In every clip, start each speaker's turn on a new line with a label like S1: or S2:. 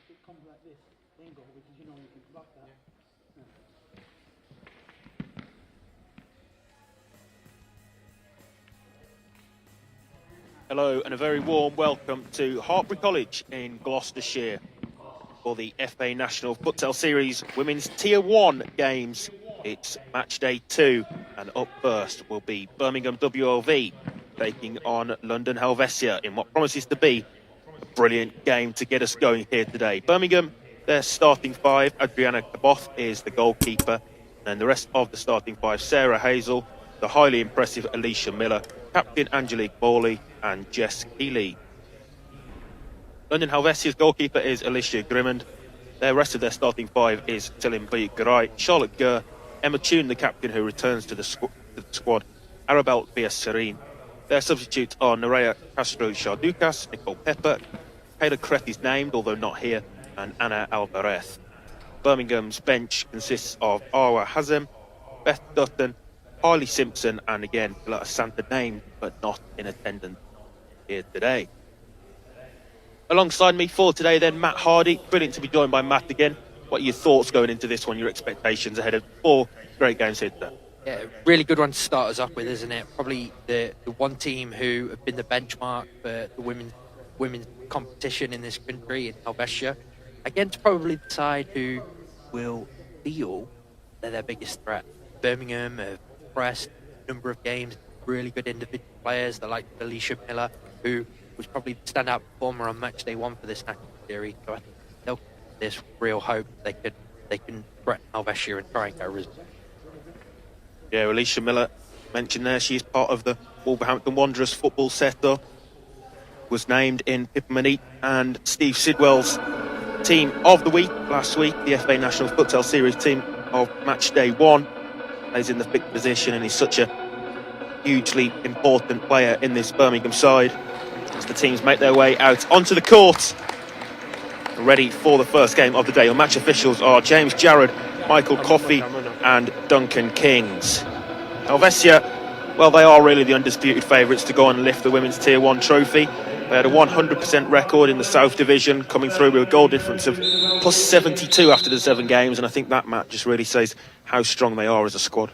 S1: if it comes like this, then go, because you know you can block that. Yeah.
S2: Hello and a very warm welcome to Hartbury College in Gloucestershire for the FA National Futsal Series Women's Tier 1 games. It's match day 2, and up first will be Birmingham WLV taking on London Helvecia in what promises to be a brilliant game to get us going here today. Birmingham, their starting 5, Adriana Caboth is the goalkeeper, and the rest of the starting 5, Sarah Hazel, the highly impressive Alicia Miller, Captain Angelique Bawley and Jess Keeley. London Helvecia's goalkeeper is Alicia Grimmond. The rest of their starting 5 is Selim B. Garay, Charlotte Gurr, Emma Toon, the captain who returns to the squad, Arabelle Bias-Serene. Their substitutes are Nerea Castro-Charducas, Nicole Pepper, Kayla Kreth is named, although not here, and Anna Alvarez. Birmingham's bench consists of Arwa Hazem, Beth Dutton, Harley Simpson, and again, Lotta Santa named, but not in attendance here today. Alongside me for today then, Matt Hardy. Brilliant to be joined by Matt again. What are your thoughts going into this one, your expectations ahead of 4 great games here today?
S3: Yeah, really good one to start us off with, isn't it? Probably the one team who have been the benchmark for the women's competition in this country, in Helvecia, against probably the side who will feel they're their biggest threat. Birmingham have pressed a number of games, really good individual players, the like Alicia Miller, who was probably the standout performer on match day 1 for this national series. So I think they'll have this real hope they can threaten Helvecia and try and get a result.
S2: Yeah, Alicia Miller mentioned there, she's part of the Wolverhampton Wanderers football setup, was named in Pippa Monique and Steve Sidwell's team of the week last week, the FA National Futsal Series team of match day 1. He's in the fifth position and he's such a hugely important player in this Birmingham side as the teams make their way out onto the court, ready for the first game of the day. Our match officials are James Jarrod, Michael Coffey and Duncan Kings. Helvecia, well, they are really the undisputed favourites to go and lift the Women's Tier 1 trophy. They had a 100% record in the South Division, coming through with a goal difference of plus 72 after the 7 games, and I think that match just really says how strong they are as a squad.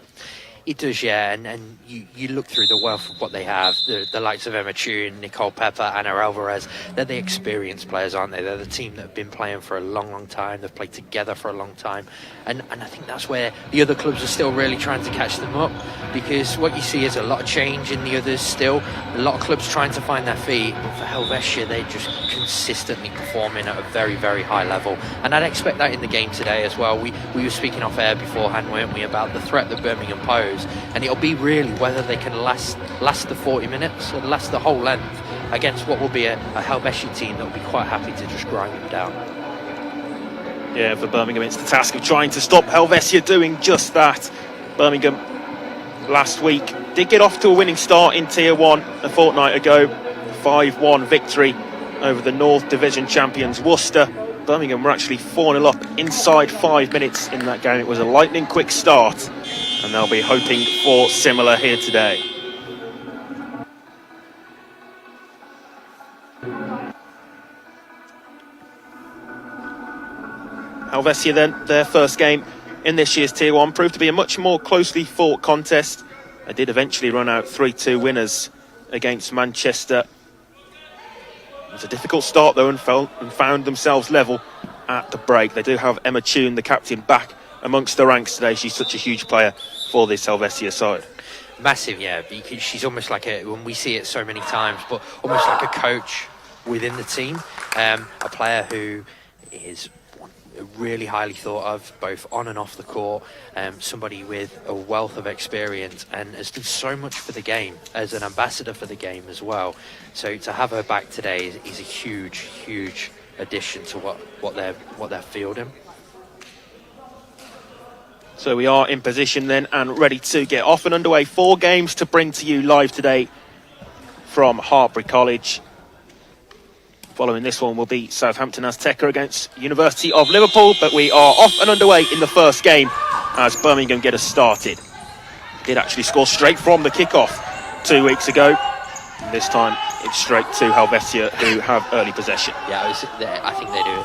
S3: It does, yeah, and you look through the wealth of what they have, the likes of Emma Toon, Nicole Pepper, Anna Alvarez. They're the experienced players, aren't they? They're the team that have been playing for a long, long time. They've played together for a long time, and I think that's where the other clubs are still really trying to catch them up, because what you see is a lot of change in the others still. A lot of clubs trying to find their feet, but for Helvecia, they're just consistently performing at a very, very high level, and I'd expect that in the game today as well. We were speaking off air beforehand, weren't we, about the threat that Birmingham pose. And it'll be really whether they can last the 40 minutes and last the whole length against what will be a Helvecia team that will be quite happy to just grind them down.
S2: Yeah, for Birmingham it's the task of trying to stop Helvecia doing just that. Birmingham last week did get off to a winning start in Tier 1 a fortnight ago. 5-1 victory over the North Division champions Worcester. Birmingham were actually 4-0 up inside 5 minutes in that game. It was a lightning quick start, and they'll be hoping for similar here today. Helvecia then, their first game in this year's Tier 1 proved to be a much more closely fought contest. They did eventually run out 3-2 winners against Manchester. It was a difficult start though, and found themselves level at the break. They do have Emma Toon, the captain, back amongst the ranks today. She's such a huge player for this Helvecia side.
S3: Massive, yeah, because she's almost like when we see it so many times, but almost like a coach within the team. A player who is really highly thought of, both on and off the court. Somebody with a wealth of experience and has done so much for the game as an ambassador for the game as well. So to have her back today is a huge, huge addition to what they're fielding.
S2: So we are in position then and ready to get off and underway. 4 games to bring to you live today from Hartbury College. Following this one will be Southampton Azteca against University of Liverpool, but we are off and underway in the first game as Birmingham get us started. Did actually score straight from the kickoff 2 weeks ago. This time it's straight to Helvecia, who have early possession.
S3: Yeah, I think they do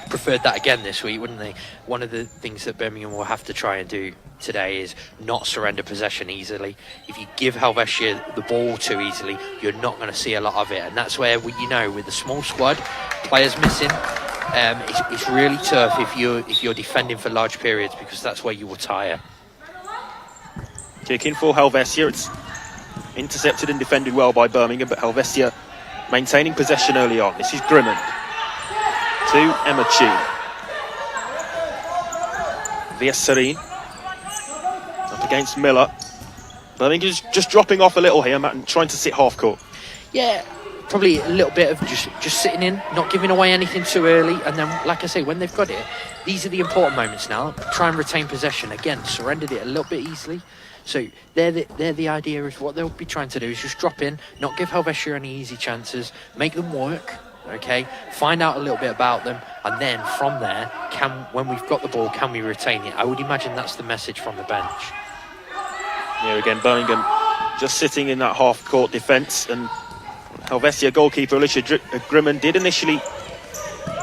S3: preferred that again this week, wouldn't they? One of the things that Birmingham will have to try and do today is not surrender possession easily. If you give Helvecia the ball too easily, you're not going to see a lot of it, and that's where with the small squad, players missing, it's really tough if you're defending for large periods, because that's where you will tire.
S2: Kicking for Helvecia, it's intercepted and defended well by Birmingham, but Helvecia maintaining possession early on. This is Grimmond to Emma Chu. Via Serene up against Miller. Birmingham's just dropping off a little here, Matt, and trying to sit half court.
S3: Yeah, probably a little bit of just sitting in, not giving away anything too early, and then, like I say, when they've got it, these are the important moments now. Try and retain possession. Again, surrendered it a little bit easily. So they're the idea is what they'll be trying to do is just drop in, not give Helvecia any easy chances, make them work, okay, find out a little bit about them, and then from there, when we've got the ball, can we retain it? I would imagine that's the message from the bench.
S2: Yeah, again, Birmingham just sitting in that half-court defence, and Helvecia goalkeeper Alicia Grimmond did initially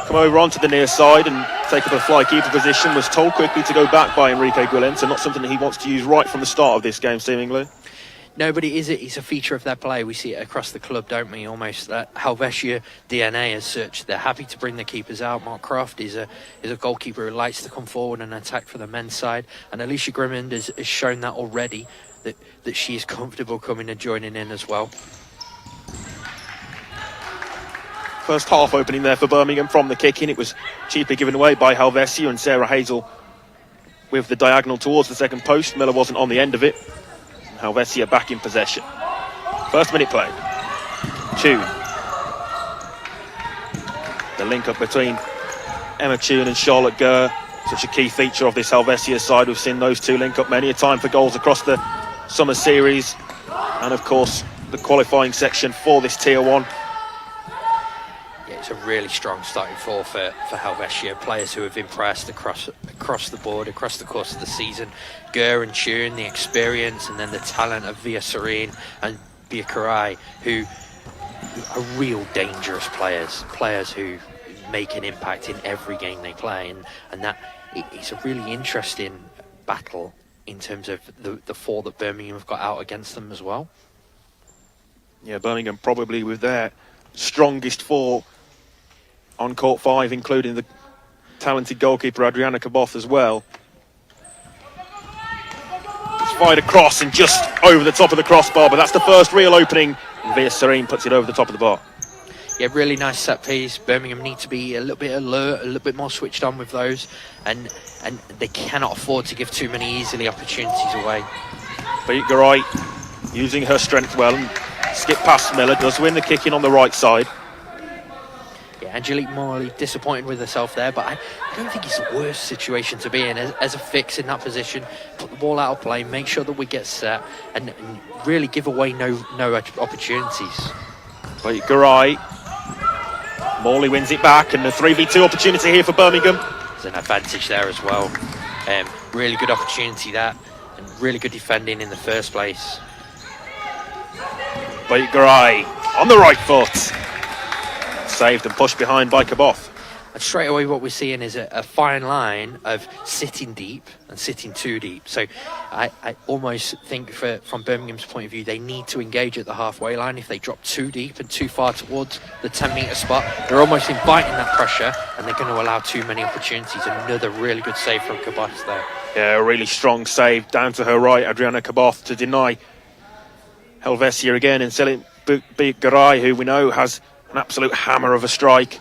S2: come over onto the near side and take up a fly keeper position, was told quickly to go back by Enrique Guillen, so not something that he wants to use right from the start of this game, seemingly.
S3: No, but it's a feature of their play. We see it across the club, don't we? Almost that Helvecia DNA as such. They're happy to bring their keepers out. Mark Croft is a goalkeeper who likes to come forward and attack for the men's side, and Alicia Grimmond has shown that already, that she is comfortable coming and joining in as well.
S2: First half opening there for Birmingham from the kick-in. It was cheaply given away by Helvecia, and Sarah Hazel with the diagonal towards the second post. Miller wasn't on the end of it. Helvecia back in possession. First minute play. Tune. The link up between Emma Tune and Charlotte Gurr, such a key feature of this Helvecia side. We've seen those two link up many a time for goals across the summer series, and of course the qualifying section for this Tier 1.
S3: It's a really strong starting four for Helvecia. Players who have impressed across the board, across the course of the season. Gurr and Tune, the experience, and then the talent of Via Serene and Bia Karai, who are real dangerous players who make an impact in every game they play, and that it's a really interesting battle in terms of the four that Birmingham have got out against them as well.
S2: Yeah, Birmingham probably with their strongest four on court 5, including the talented goalkeeper Adriana Caboth as well. It's fired across and just over the top of the crossbar, but that's the first real opening. Via Serene puts it over the top of the bar.
S3: Yeah, really nice set piece. Birmingham need to be a little bit alert, a little bit more switched on with those, and they cannot afford to give too many easily opportunities away.
S2: But Garay using her strength well and skip past Miller, does win the kick in on the right side.
S3: Yeah, Angelique Morley disappointed with herself there, but I don't think it's the worst situation to be in as a fix in that position. Put the ball out of play, make sure that we get set, and really give away no opportunities.
S2: But Garay, Morley wins it back, and the 3v2 opportunity here for Birmingham.
S3: There's an advantage there as well. Really good opportunity that, and really good defending in the first place.
S2: But Garay on the right foot. Saved and pushed behind by Caboth.
S3: And straight away what we're seeing is a fine line of sitting deep and sitting too deep. So I almost think from Birmingham's point of view, they need to engage at the halfway line. If they drop too deep and too far towards the 10-metre spot, they're almost inviting that pressure, and they're going to allow too many opportunities. Another really good save from Caboth there. Yeah,
S2: a really strong save down to her right, Adriana Caboth, to deny Helvecia again, and selling Garay, who we know has an absolute hammer of a strike.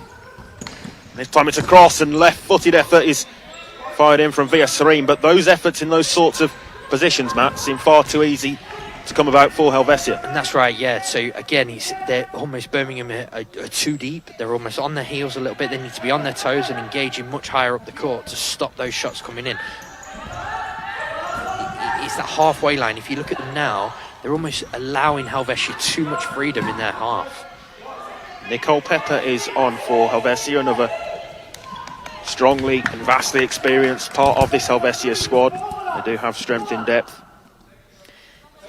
S2: This time it's a cross, and left-footed effort is fired in from Via Serene, but those efforts in those sorts of positions, Matt, seem far too easy to come about for Helvecia.
S3: And that's right, yeah. So again, they're almost Birmingham are too deep. They're almost on their heels a little bit. They need to be on their toes and engaging much higher up the court to stop those shots coming in. It's that halfway line. If you look at them now, they're almost allowing Helvecia too much freedom in their half.
S2: Nicole Pepper is on for Helvecia, another strongly and vastly experienced part of this Helvecia squad. They do have strength in depth.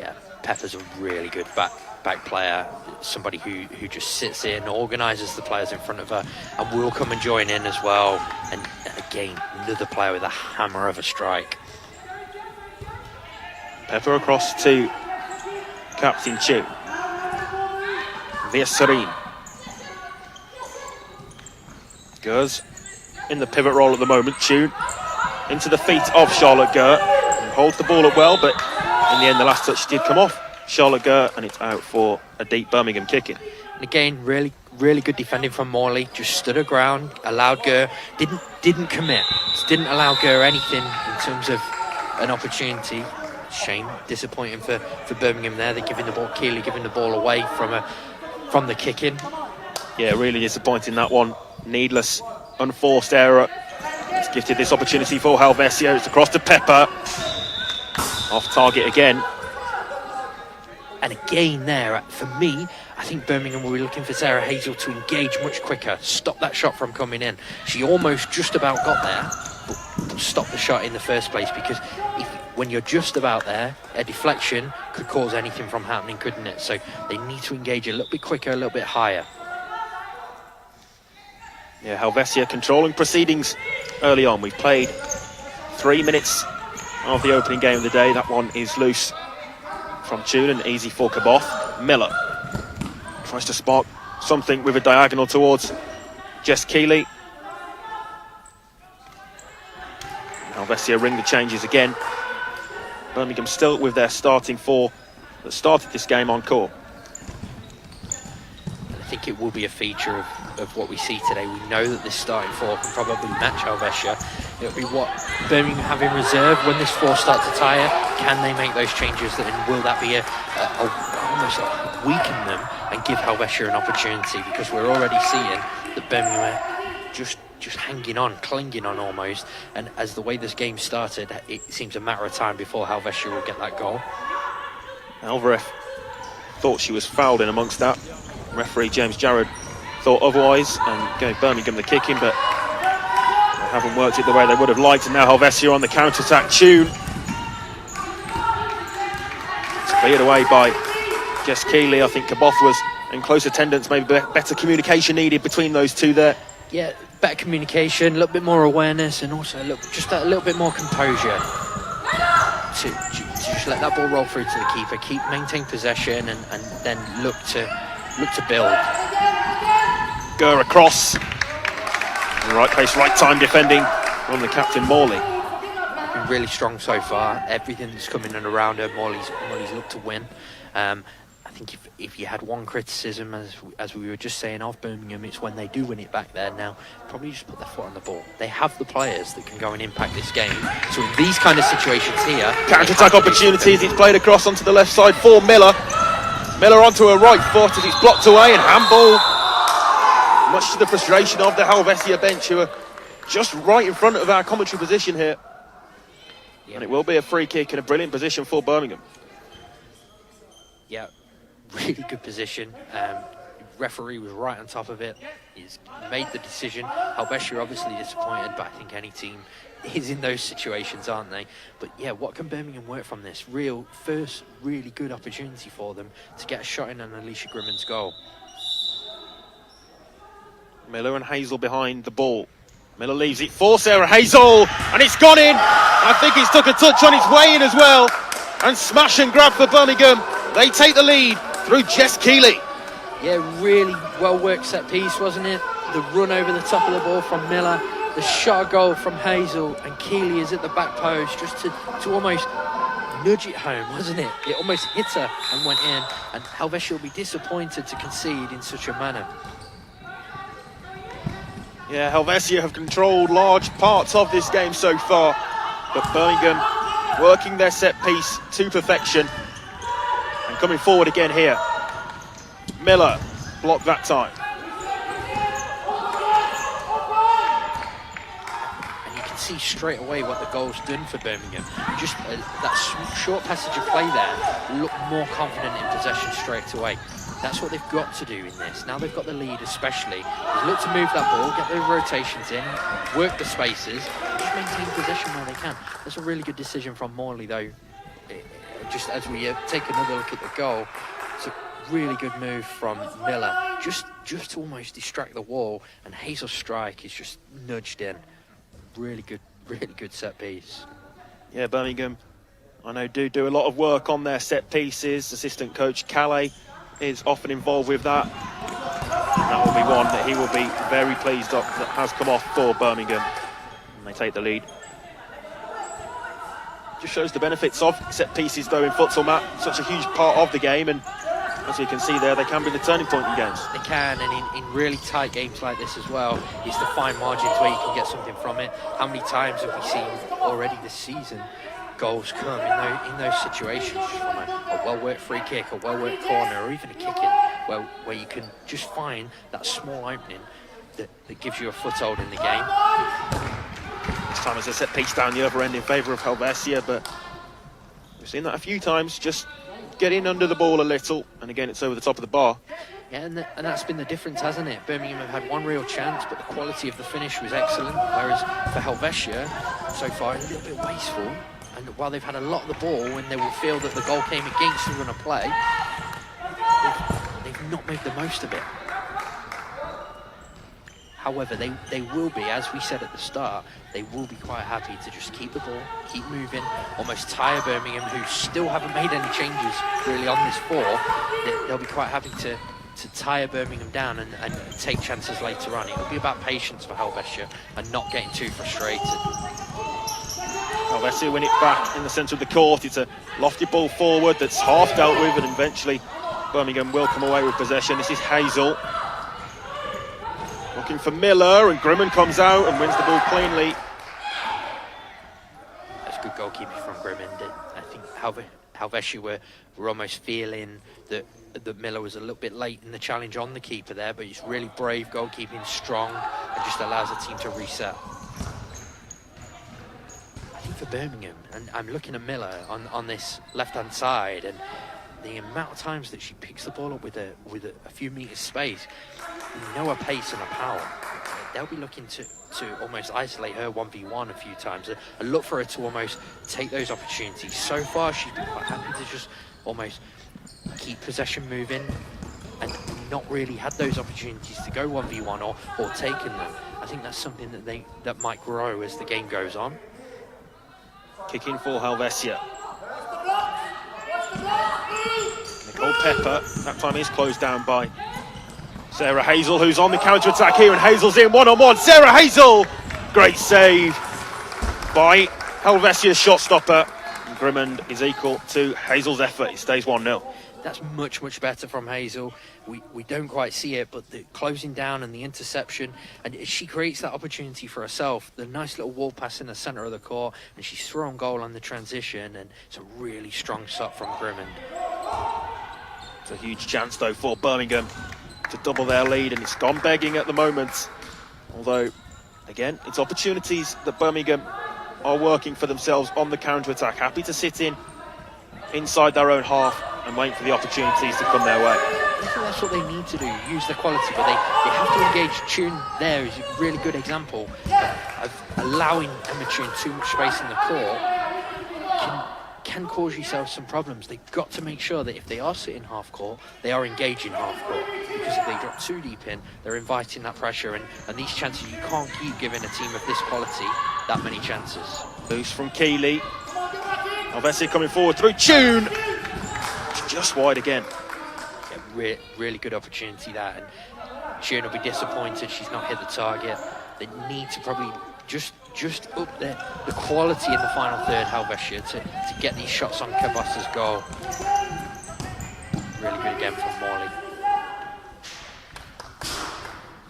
S3: Yeah, Pepper's a really good back right-back player, somebody who just sits in, organises the players in front of her, and will come and join in as well. And again, another player with a hammer of a strike.
S2: Pepper across to Captain Chu. Serene Gers in the pivot role at the moment. Tune into the feet of Charlotte Gert and holds the ball up well, but in the end the last touch did come off Charlotte Gert, and it's out for a deep Birmingham kick-in.
S3: And again, really good defending from Morley. Just stood her ground, allowed Gert, didn't commit, just didn't allow Gert anything in terms of an opportunity. Shame, disappointing for Birmingham there. They're giving the ball, Keeley giving the ball away from the kick-in.
S2: Yeah, really disappointing, that one. Needless, unforced error. It's gifted this opportunity for Helvecia. It's across to Pepper. Off target again.
S3: And again there, for me, I think Birmingham will be looking for Sarah Hazel to engage much quicker, stop that shot from coming in. She almost just about got there, but stopped the shot in the first place, because when you're just about there, a deflection could cause anything from happening, couldn't it? So they need to engage a little bit quicker, a little bit higher.
S2: Yeah, Helvecia controlling proceedings early on. We've played 3 minutes of the opening game of the day. That one is loose from Tune and easy for Kaboth. Miller tries to spark something with a diagonal towards Jess Keeley. Helvecia ring the changes again. Birmingham still with their starting four that started this game on court.
S3: I think it will be a feature of what we see today. We know that this starting four can probably match Helvecia. It'll be what Birmingham have in reserve when this four starts to tire. Can they make those changes? And will that be almost weaken them and give Helvecia an opportunity? Because we're already seeing that Birmingham are just hanging on, clinging on almost. And as the way this game started, it seems a matter of time before Helvecia will get that goal.
S2: Alvarez thought she was fouled in amongst that. Referee James Jarrod thought otherwise and gave Birmingham the kicking, but they haven't worked it the way they would have liked. And now Helvecia on the counter-attack. Tune. It's cleared away by Jess Keeley. I think Kaboth was in close attendance. Maybe better communication needed between those two there.
S3: Yeah, better communication, a little bit more awareness, and also just a little bit more composure to just let that ball roll through to the keeper, maintain possession, and then look to build.
S2: Go across. In the right place, right time defending from the captain Morley.
S3: Been really strong so far. Everything that's coming in around her, Morley's looked to win. I think if you had one criticism, as we were just saying of Birmingham, it's when they do win it back there now. Probably just put their foot on the ball. They have the players that can go and impact this game. So in these kind of situations here,
S2: counter-attack opportunities. It's played across onto the left side for Miller. Miller onto her right foot as it's blocked away, and handball. Much to the frustration of the Helvecia bench, who are just right in front of our commentary position here. Yep. And it will be a free kick in a brilliant position for Birmingham.
S3: Yeah, really good position. Referee was right on top of it. He's made the decision. Helvecia are obviously disappointed, but I think any team is in those situations, aren't they? But yeah, what can Birmingham work from this? First really good opportunity for them to get a shot in on Alicia Grimmon's goal.
S2: Miller and Hazel behind the ball. Miller leaves it for Sarah Hazel, and it's gone in. I think it's took a touch on its way in as well. And smash and grab for Birmingham. They take the lead through Jess Keeley. Yeah,
S3: really well worked set piece, wasn't it? The run over the top of the ball from Miller, the shot goal from Hazel, and Keeley is at the back post just to almost nudge it home, wasn't it? It almost hit her and went in, and Helvecia will be disappointed to concede in such a manner.
S2: Yeah, Helvecia have controlled large parts of this game so far, but Birmingham working their set piece to perfection and coming forward again here. Miller blocked that time.
S3: And you can see straight away what the goal's done for Birmingham. Just that short passage of play there, look more confident in possession straight away. That's what they've got to do in this. Now they've got the lead especially. They look to move that ball, get the rotations in, work the spaces, and just maintain possession where they can. That's a really good decision from Morley though. Just as we take another look at the goal, it's a really good move from Miller, just to almost distract the wall, and Hazel's strike is just nudged in. Really good set piece.
S2: Yeah, Birmingham, I know, do a lot of work on their set pieces. Assistant coach Calais is often involved with that. And that will be one that he will be very pleased that has come off for Birmingham. And they take the lead. Just shows the benefits of set pieces, though, in futsal, Matt. Such a huge part of the game, and as you can see there, they can be the turning point in games.
S3: They can, and in really tight games like this as well, it's the fine margins where you can get something from it. How many times have we seen already this season goals come in those situations, just from a well-worked free kick, a well-worked corner, or even a kick-in, where you can just find that small opening that gives you a foothold in the game.
S2: This time as a set piece down the other end in favour of Helvecia, but we've seen that a few times, just get in under the ball a little, and again it's over the top of the bar.
S3: Yeah, and that's been the difference, hasn't it? Birmingham have had one real chance, but the quality of the finish was excellent, whereas for Helvecia, so far, a little bit wasteful. And while they've had a lot of the ball, when they will feel that the goal came against the run of play, they've not made the most of it. However, they will be, as we said at the start, they will be quite happy to just keep the ball, keep moving, almost tire Birmingham, who still haven't made any changes really on this four. They'll be quite happy to tire Birmingham down and take chances later on. It will be about patience for Helvecia and not getting too frustrated.
S2: Helvecia win it back in the centre of the court. It's a lofty ball forward that's half dealt with, and eventually Birmingham will come away with possession. This is Hazel looking for Miller, and Grimond comes out and wins the ball cleanly.
S3: That's good goalkeeping from Grimond. I think Helvecia were almost feeling that Miller was a little bit late in the challenge on the keeper there, but he's really brave goalkeeping, strong, and just allows the team to reset. I think for Birmingham, and I'm looking at Miller on this left-hand side, and the amount of times that she picks the ball up with a few metres space, you know her pace and her power. They'll be looking to almost isolate her 1v1 a few times and look for her to almost take those opportunities. So far, she's been quite happy to just almost keep possession moving and not really had those opportunities to go 1v1 or taken them. I think that's something that might grow as the game goes on.
S2: Kicking for Helvecia. Nicole Pepper, that time is closed down by Sarah Hazel, who's on the counter-attack here, and Hazel's in one-on-one. Sarah Hazel! Great save by Helvecia's shot stopper. And Grimond is equal to Hazel's effort. It stays 1-0.
S3: That's much better from Hazel. We don't quite see it, but the closing down and the interception, and she creates that opportunity for herself. The nice little wall pass in the centre of the court, and she's thrown goal on the transition, and it's a really strong shot from Grimond.
S2: It's a huge chance, though, for Birmingham to double their lead, and it's gone begging at the moment. Although, again, it's opportunities that Birmingham are working for themselves on the counter-attack. Happy to sit inside their own half and wait for the opportunities to come their way.
S3: I think that's what they need to do, use the quality, but they have to engage. Tune there is a really good example of allowing Emma Tune too much space in the court can cause yourself some problems. They've got to make sure that if they are sitting half court, they are engaging half court, because if they drop too deep in, they're inviting that pressure, and these chances, you can't keep giving a team of this quality that many chances.
S2: Loose from Keeley. Helvecia coming forward through Tune. Just wide again.
S3: Yeah, really good opportunity that, and Tune will be disappointed she's not hit the target. They need to probably just up the quality in the final third, Helvecia, to get these shots on Cabas's goal. Really good again from Morley.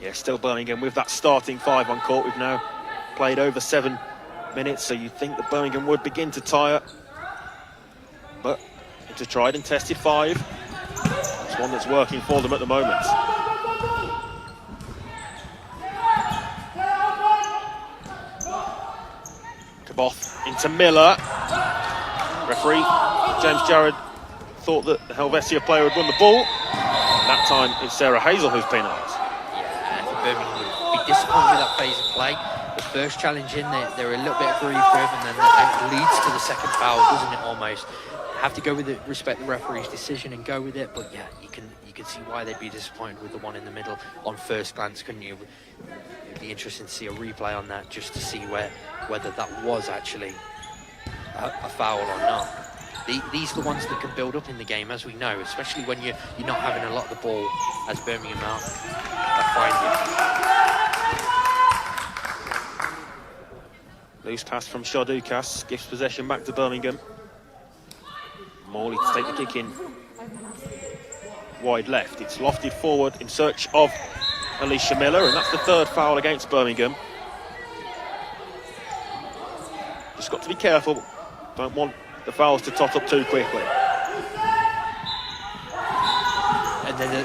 S2: Yeah, still Birmingham with that starting five on court. We've now played over 7 minutes, so you'd think that Birmingham would begin to tire. But it's a tried and tested five. It's one that's working for them at the moment. Kaboth into Miller. Referee James Jarrod thought that the Helvecia player would won the ball. And that time it's Sarah Hazel who's penalised.
S3: Yeah, I think Birmingham would be disappointed with that phase of play. The first challenge in, they're a little bit aggrieved with, and then it leads to the second foul, doesn't it, almost? have to go with it, respect the referee's decision and go with it. But yeah, you can see why they'd be disappointed with the one in the middle on first glance, couldn't you? It'd be interesting to see a replay on that just to see whether that was actually a foul or not. These are the ones that can build up in the game, as we know, especially when you're not having a lot of the ball, as Birmingham are finding.
S2: Loose pass from Shardukas gives possession back to Birmingham. Morley to take the kick in. Wide left, it's lofted forward in search of Alicia Miller, and that's the third foul against Birmingham. Just got to be careful, don't want the fouls to tot up too quickly.
S3: And they're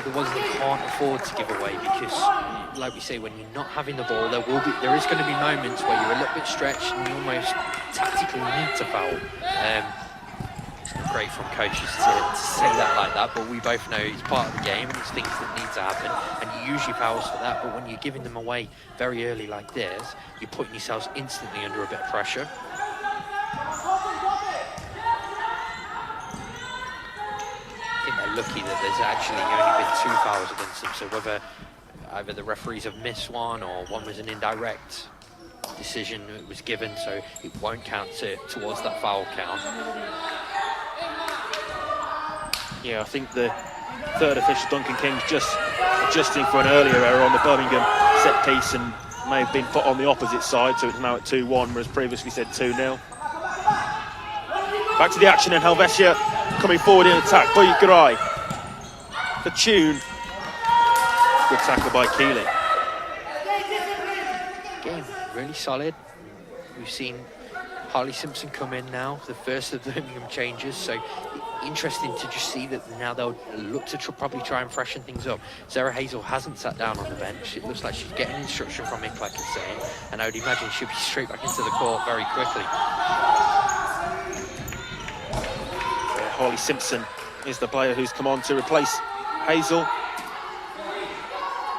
S3: the ones that can't afford to give away, because, like we say, when you're not having the ball, there is going to be moments where you're a little bit stretched and you almost tactically need to foul. It's not great from coaches to say that like that, but we both know it's part of the game and it's things that need to happen, and you use your fouls for that. But when you're giving them away very early like this, you're putting yourselves instantly under a bit of pressure. I think they're lucky that there's actually only been 2 fouls against them, so whether either the referees have missed one or one was an indirect decision that was given, so it won't count towards that foul count.
S2: Yeah, I think the third official, Duncan King, just adjusting for an earlier error on the Birmingham set piece and may have been put on the opposite side, so it's now at 2-1, whereas previously said 2-0. Back to the action, and Helvecia coming forward in attack. Garai for Tune. Good tackle by Keeling.
S3: Game really solid. We've seen Harley Simpson come in now, the first of the Birmingham changes, so interesting to just see that now they'll look to probably try and freshen things up. Sarah Hazel hasn't sat down on the bench. It looks like she's getting instruction from Mick, like I say, and I would imagine she'll be straight back into the court very quickly.
S2: Harley Simpson is the player who's come on to replace Hazel.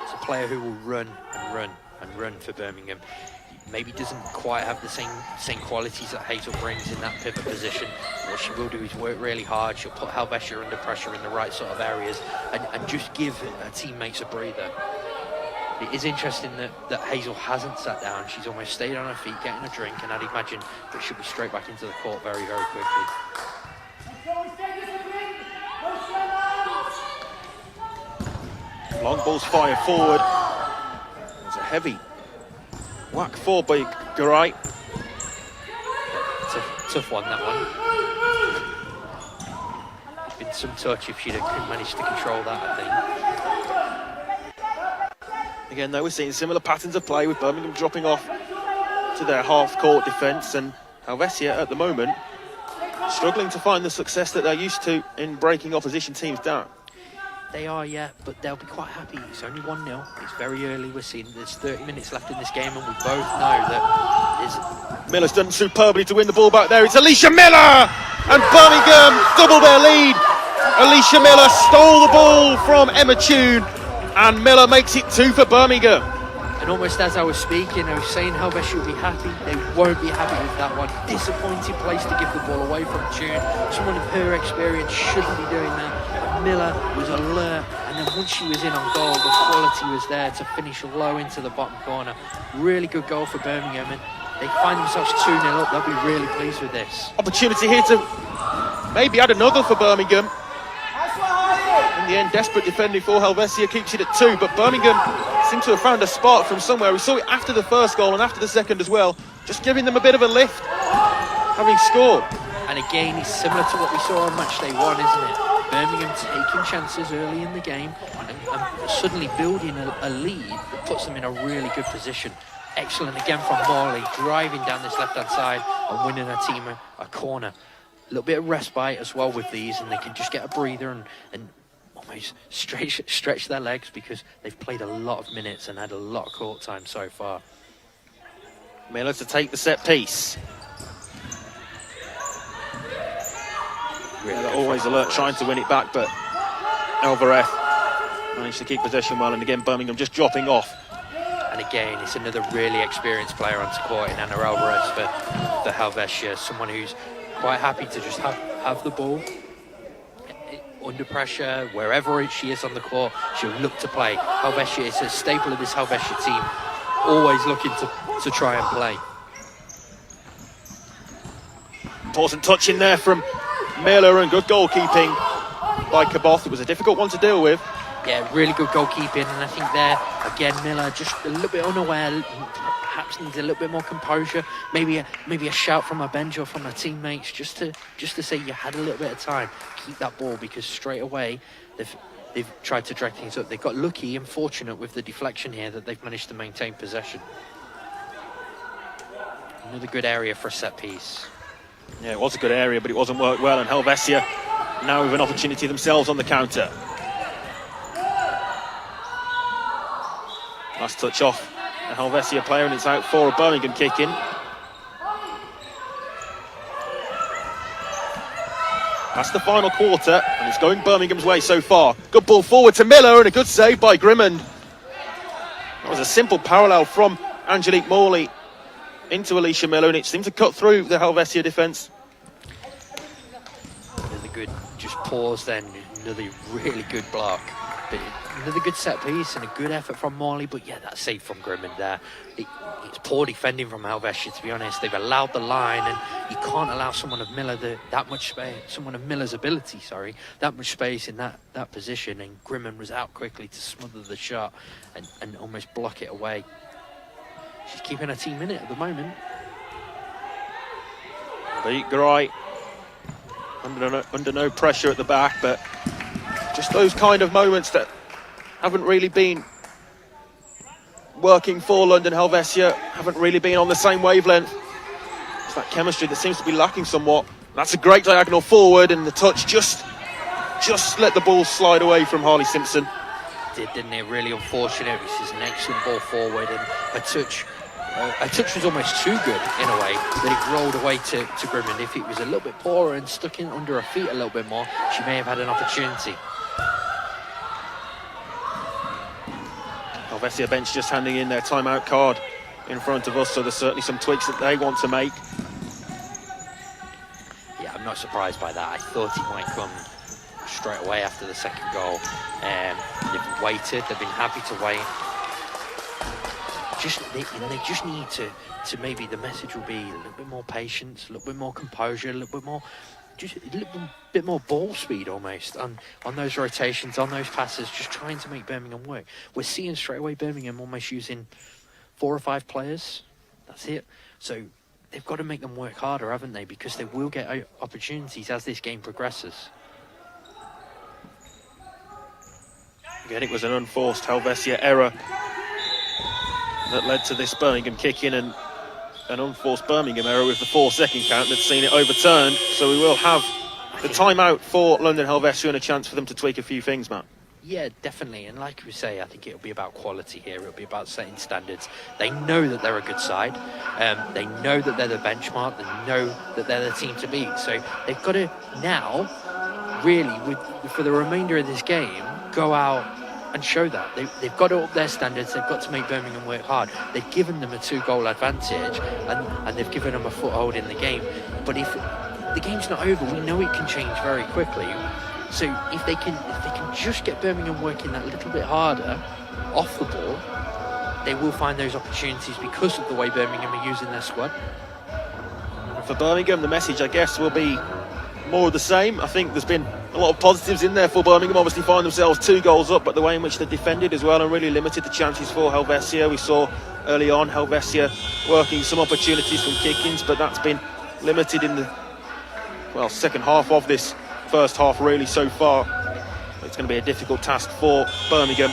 S3: It's a player who will run and run and run for Birmingham. Maybe doesn't quite have the same qualities that Hazel brings in that pivot position. What she will do is work really hard. She'll put Helvecia under pressure in the right sort of areas and just give her teammates a breather. It is interesting that Hazel hasn't sat down. She's almost stayed on her feet getting a drink, and I'd imagine that she'll be straight back into the court very, very quickly.
S2: Long ball's fired forward. There's a heavy whack for by Garai.
S3: Tough one, that one. It's been some touch if she'd have managed to control that, I think.
S2: Again, though, we're seeing similar patterns of play with Birmingham dropping off to their half-court defence, and Helvecia at the moment struggling to find the success that they're used to in breaking opposition teams down.
S3: They are, yeah, but they'll be quite happy. It's only 1-0. It's very early. We're seeing there's 30 minutes left in this game, and we both know that
S2: Miller's done superbly to win the ball back there. It's Alicia Miller! And Birmingham double their lead. Alicia Miller stole the ball from Emma Tune, and Miller makes it 2 for Birmingham.
S3: And almost as I was speaking, I was saying Helvecia will be happy. They won't be happy with that one. Disappointing place to give the ball away from Tune. Someone of her experience shouldn't be doing that. Miller was alert, and then once she was in on goal, the quality was there to finish low into the bottom corner. Really good goal for Birmingham, and they find themselves 2-0 up. They'll be really pleased with this.
S2: Opportunity here to maybe add another for Birmingham. In the end, desperate defending for Helvecia keeps it at 2, but Birmingham seem to have found a spark from somewhere. We saw it after the first goal and after the second as well, just giving them a bit of a lift, having scored.
S3: And again, it's similar to what we saw on match day 1, isn't it? Birmingham taking chances early in the game and suddenly building a lead that puts them in a really good position. Excellent again from Morley, driving down this left-hand side and winning her team a corner. A little bit of respite as well with these, and they can just get a breather and almost stretch their legs, because they've played a lot of minutes and had a lot of court time so far.
S2: Miller to take the set piece. Really always alert, trying to win it back, but Alvarez managed to keep possession well, and again Birmingham just dropping off.
S3: And again, it's another really experienced player onto court in Anna Alvarez for Helvecia, someone who's quite happy to just have have the ball, under pressure, wherever she is on the court, she'll look to play. Helvecia is a staple of this Helvecia team, always looking to try and play.
S2: Important touch in there from Miller, and good goalkeeping by Caboth. It was a difficult one to deal with.
S3: Yeah, really good goalkeeping, and I think there, again, Miller just a little bit unaware, perhaps needs a little bit more composure, maybe a shout from her bench or from her teammates, just to say you had a little bit of time, keep that ball, because straight away they've tried to drag things up. They got lucky and fortunate with the deflection here that they've managed to maintain possession. Another good area for a set piece.
S2: Yeah, it was a good area, but it wasn't worked well, and Helvecia now with an opportunity themselves on the counter. Nice touch off a Helvecia player, and it's out for a Birmingham kick-in. That's the final quarter, and it's going Birmingham's way so far. Good ball forward to Miller, and a good save by Grimmond. That was a simple parallel from Angelique Morley into Alicia Miller, and it seemed to cut through the Helvecia defence.
S3: Another good, just pause then, another really good block. But another good set piece and a good effort from Morley, but yeah, that save from Grimmond there. It's poor defending from Helvecia, to be honest. They've allowed the line, and you can't allow someone of Miller that much space, someone of Miller's ability, that much space in that position, and Grimmond was out quickly to smother the shot and almost block it away. She's keeping her team in it at the moment.
S2: Beat Garay under no pressure at the back, but just those kind of moments that haven't really been working for London Helvecia, haven't really been on the same wavelength. It's that chemistry that seems to be lacking somewhat. That's a great diagonal forward, and the touch just let the ball slide away from Harley Simpson.
S3: Didn't it? Really unfortunate. This is an excellent ball forward, and a touch was almost too good in a way that it rolled away to Grimmond. If it was a little bit poorer and stuck in under her feet a little bit more, she may have had an opportunity.
S2: Helvecia bench just handing in their timeout card in front of us, so there's certainly some tweaks that they want to make.
S3: Yeah, I'm not surprised by that. I thought it might come straight away after the second goal. They've waited, they've been happy to wait. They just need to maybe the message will be a little bit more patience, a little bit more composure, a little bit more ball speed almost on those rotations, on those passes, just trying to make Birmingham work. We're seeing straight away Birmingham almost using 4 or 5 players. That's it. So they've got to make them work harder, haven't they? Because they will get opportunities as this game progresses.
S2: Again, it was an unforced Helvecia error that led to this Birmingham kick-in, and an unforced Birmingham error with the 4-second count that's seen it overturned. So we will have the timeout for London Helvecia and a chance for them to tweak a few things, Matt.
S3: Yeah, definitely. And like we say, I think it'll be about quality here. It'll be about setting standards. They know that they're a good side. They know that they're the benchmark. They know that they're the team to beat. So they've got to now, really, for the remainder of this game, go out and show that. They've got to up their standards. They've got to make Birmingham work hard. They've given them a 2-goal advantage, and they've given them a foothold in the game. But if the game's not over, we know it can change very quickly. So if they can just get Birmingham working that little bit harder off the ball, they will find those opportunities because of the way Birmingham are using their squad.
S2: For Birmingham, the message, I guess, will be more of the same. I think there's been a lot of positives in there for Birmingham. Obviously find themselves 2 goals up, but the way in which they defended as well and really limited the chances for Helvecia. We saw early on Helvecia working some opportunities from kick-ins, but that's been limited in the second half of this first half really so far. It's going to be a difficult task for Birmingham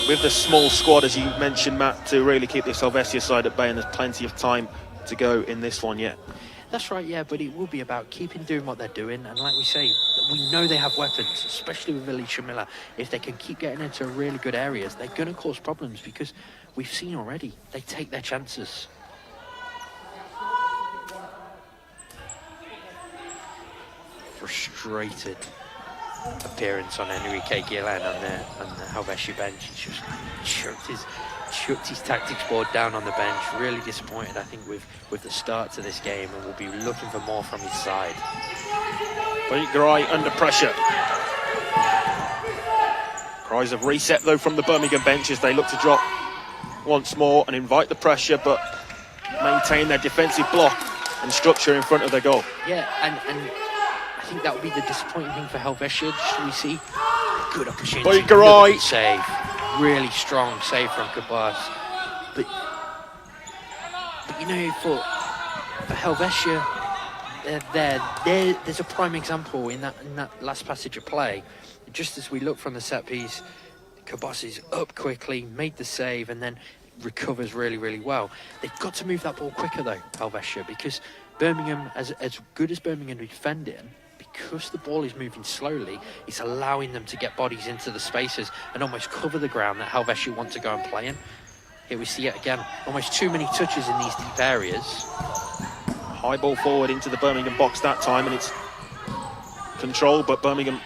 S2: with the small squad, as you mentioned, Matt, to really keep this Helvecia side at bay, and there's plenty of time to go in this one yet.
S3: That's right, yeah, but it will be about doing what they're doing, and like we say, we know they have weapons, especially with Alicia Miller. If they can keep getting into really good areas, they're going to cause problems, because we've seen already, they take their chances. Frustrated appearance on Enrique Guillen on the Helvecia bench. He's just chucked his tactics board down on the bench. Really disappointed, I think, with the start to this game, and will be looking for more from his side.
S2: Garay under pressure. Cries of reset though from the Birmingham bench as they look to drop once more and invite the pressure, but maintain their defensive block and structure in front of their goal.
S3: Yeah, and I think that would be the disappointing thing for Helvecia. Should we see good opportunity?
S2: Garay.
S3: Save, really strong save from Kabas. But you know, for Helvecia, there's a prime example in that last passage of play. Just as we look from the set piece, Kabas is up quickly, made the save, and then recovers really, really well. They've got to move that ball quicker though, Helvecia, because Birmingham, as good as Birmingham are defending, because the ball is moving slowly, it's allowing them to get bodies into the spaces and almost cover the ground that Helvecia want to go and play in. Here we see it again, almost too many touches in these deep areas.
S2: High ball forward into the Birmingham box that time, and it's controlled, but Birmingham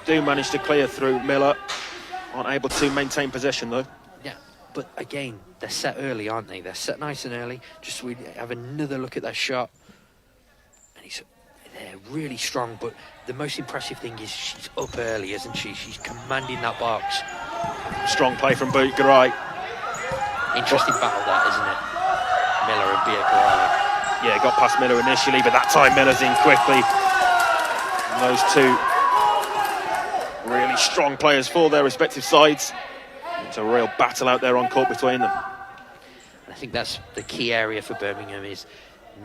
S2: do manage to clear through. Miller aren't able to maintain possession though.
S3: Yeah, but again, they're set early, aren't they? They're set nice and early. Just we have another look at their shot, and they're really strong. But the most impressive thing is she's up early, isn't she? She's commanding that box.
S2: Strong play from Garay.
S3: Interesting battle that, isn't it? Miller and Garay.
S2: Yeah, got past Miller initially, but that time Miller's in quickly. And those two really strong players for their respective sides. It's a real battle out there on court between them.
S3: And I think that's the key area for Birmingham, is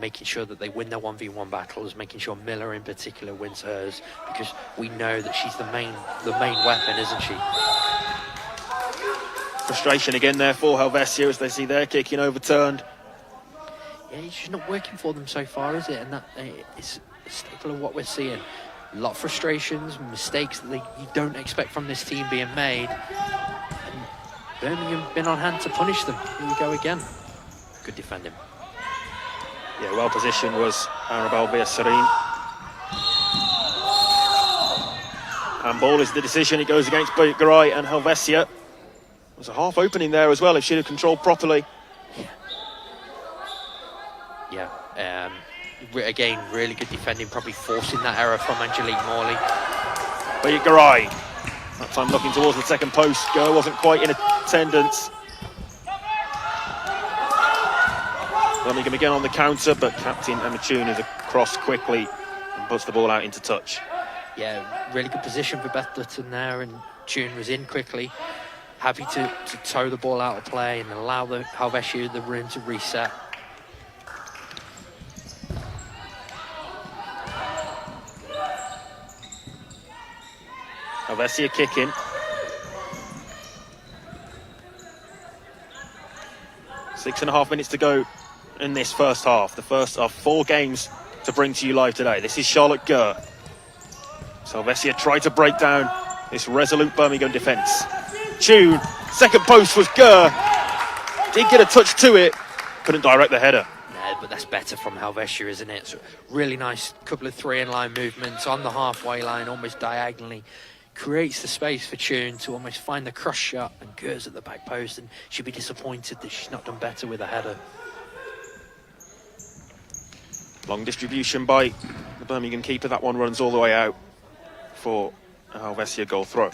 S3: making sure that they win their 1v1 battles, making sure Miller in particular wins hers, because we know that she's the main weapon, isn't she?
S2: Frustration again there for Helvecia as they see their kicking overturned.
S3: Yeah, it's just not working for them so far, is it? And that is a staple of what we're seeing. A lot of frustrations, mistakes that you don't expect from this team being made. And Birmingham been on hand to punish them. Here we go again. Good defending.
S2: Yeah, well positioned was Arabelle Serene. Handball is the decision. It goes against Garay and Helvecia. There's a half opening there as well if she'd have controlled properly.
S3: Yeah. Again, really good defending, probably forcing that error from Angelique Morley.
S2: Garay, that time looking towards the second post. Girl wasn't quite in attendance. Birmingham again on the counter, but Captain Emma Tune is across quickly and puts the ball out into touch.
S3: Yeah, really good position for Beth Dutton there, and Tune was in quickly. Happy to tow the ball out of play and allow the Helvecia the room to reset.
S2: Helvecia kicking. 6.5 minutes to go in this first half. The first of 4 games to bring to you live today. This is Charlotte Gurr. Helvecia tried to break down this resolute Birmingham defence. Tune, second post was Gurr. Did get a touch to it, couldn't direct the header.
S3: Yeah, but that's better from Helvecia, isn't it? So really nice couple of 3-in-line movements on the halfway line, almost diagonally. Creates the space for Tune to almost find the cross shot, and Gurr's at the back post, and she'll be disappointed that she's not done better with a header.
S2: Long distribution by the Birmingham keeper. That one runs all the way out for a Helvecia goal throw.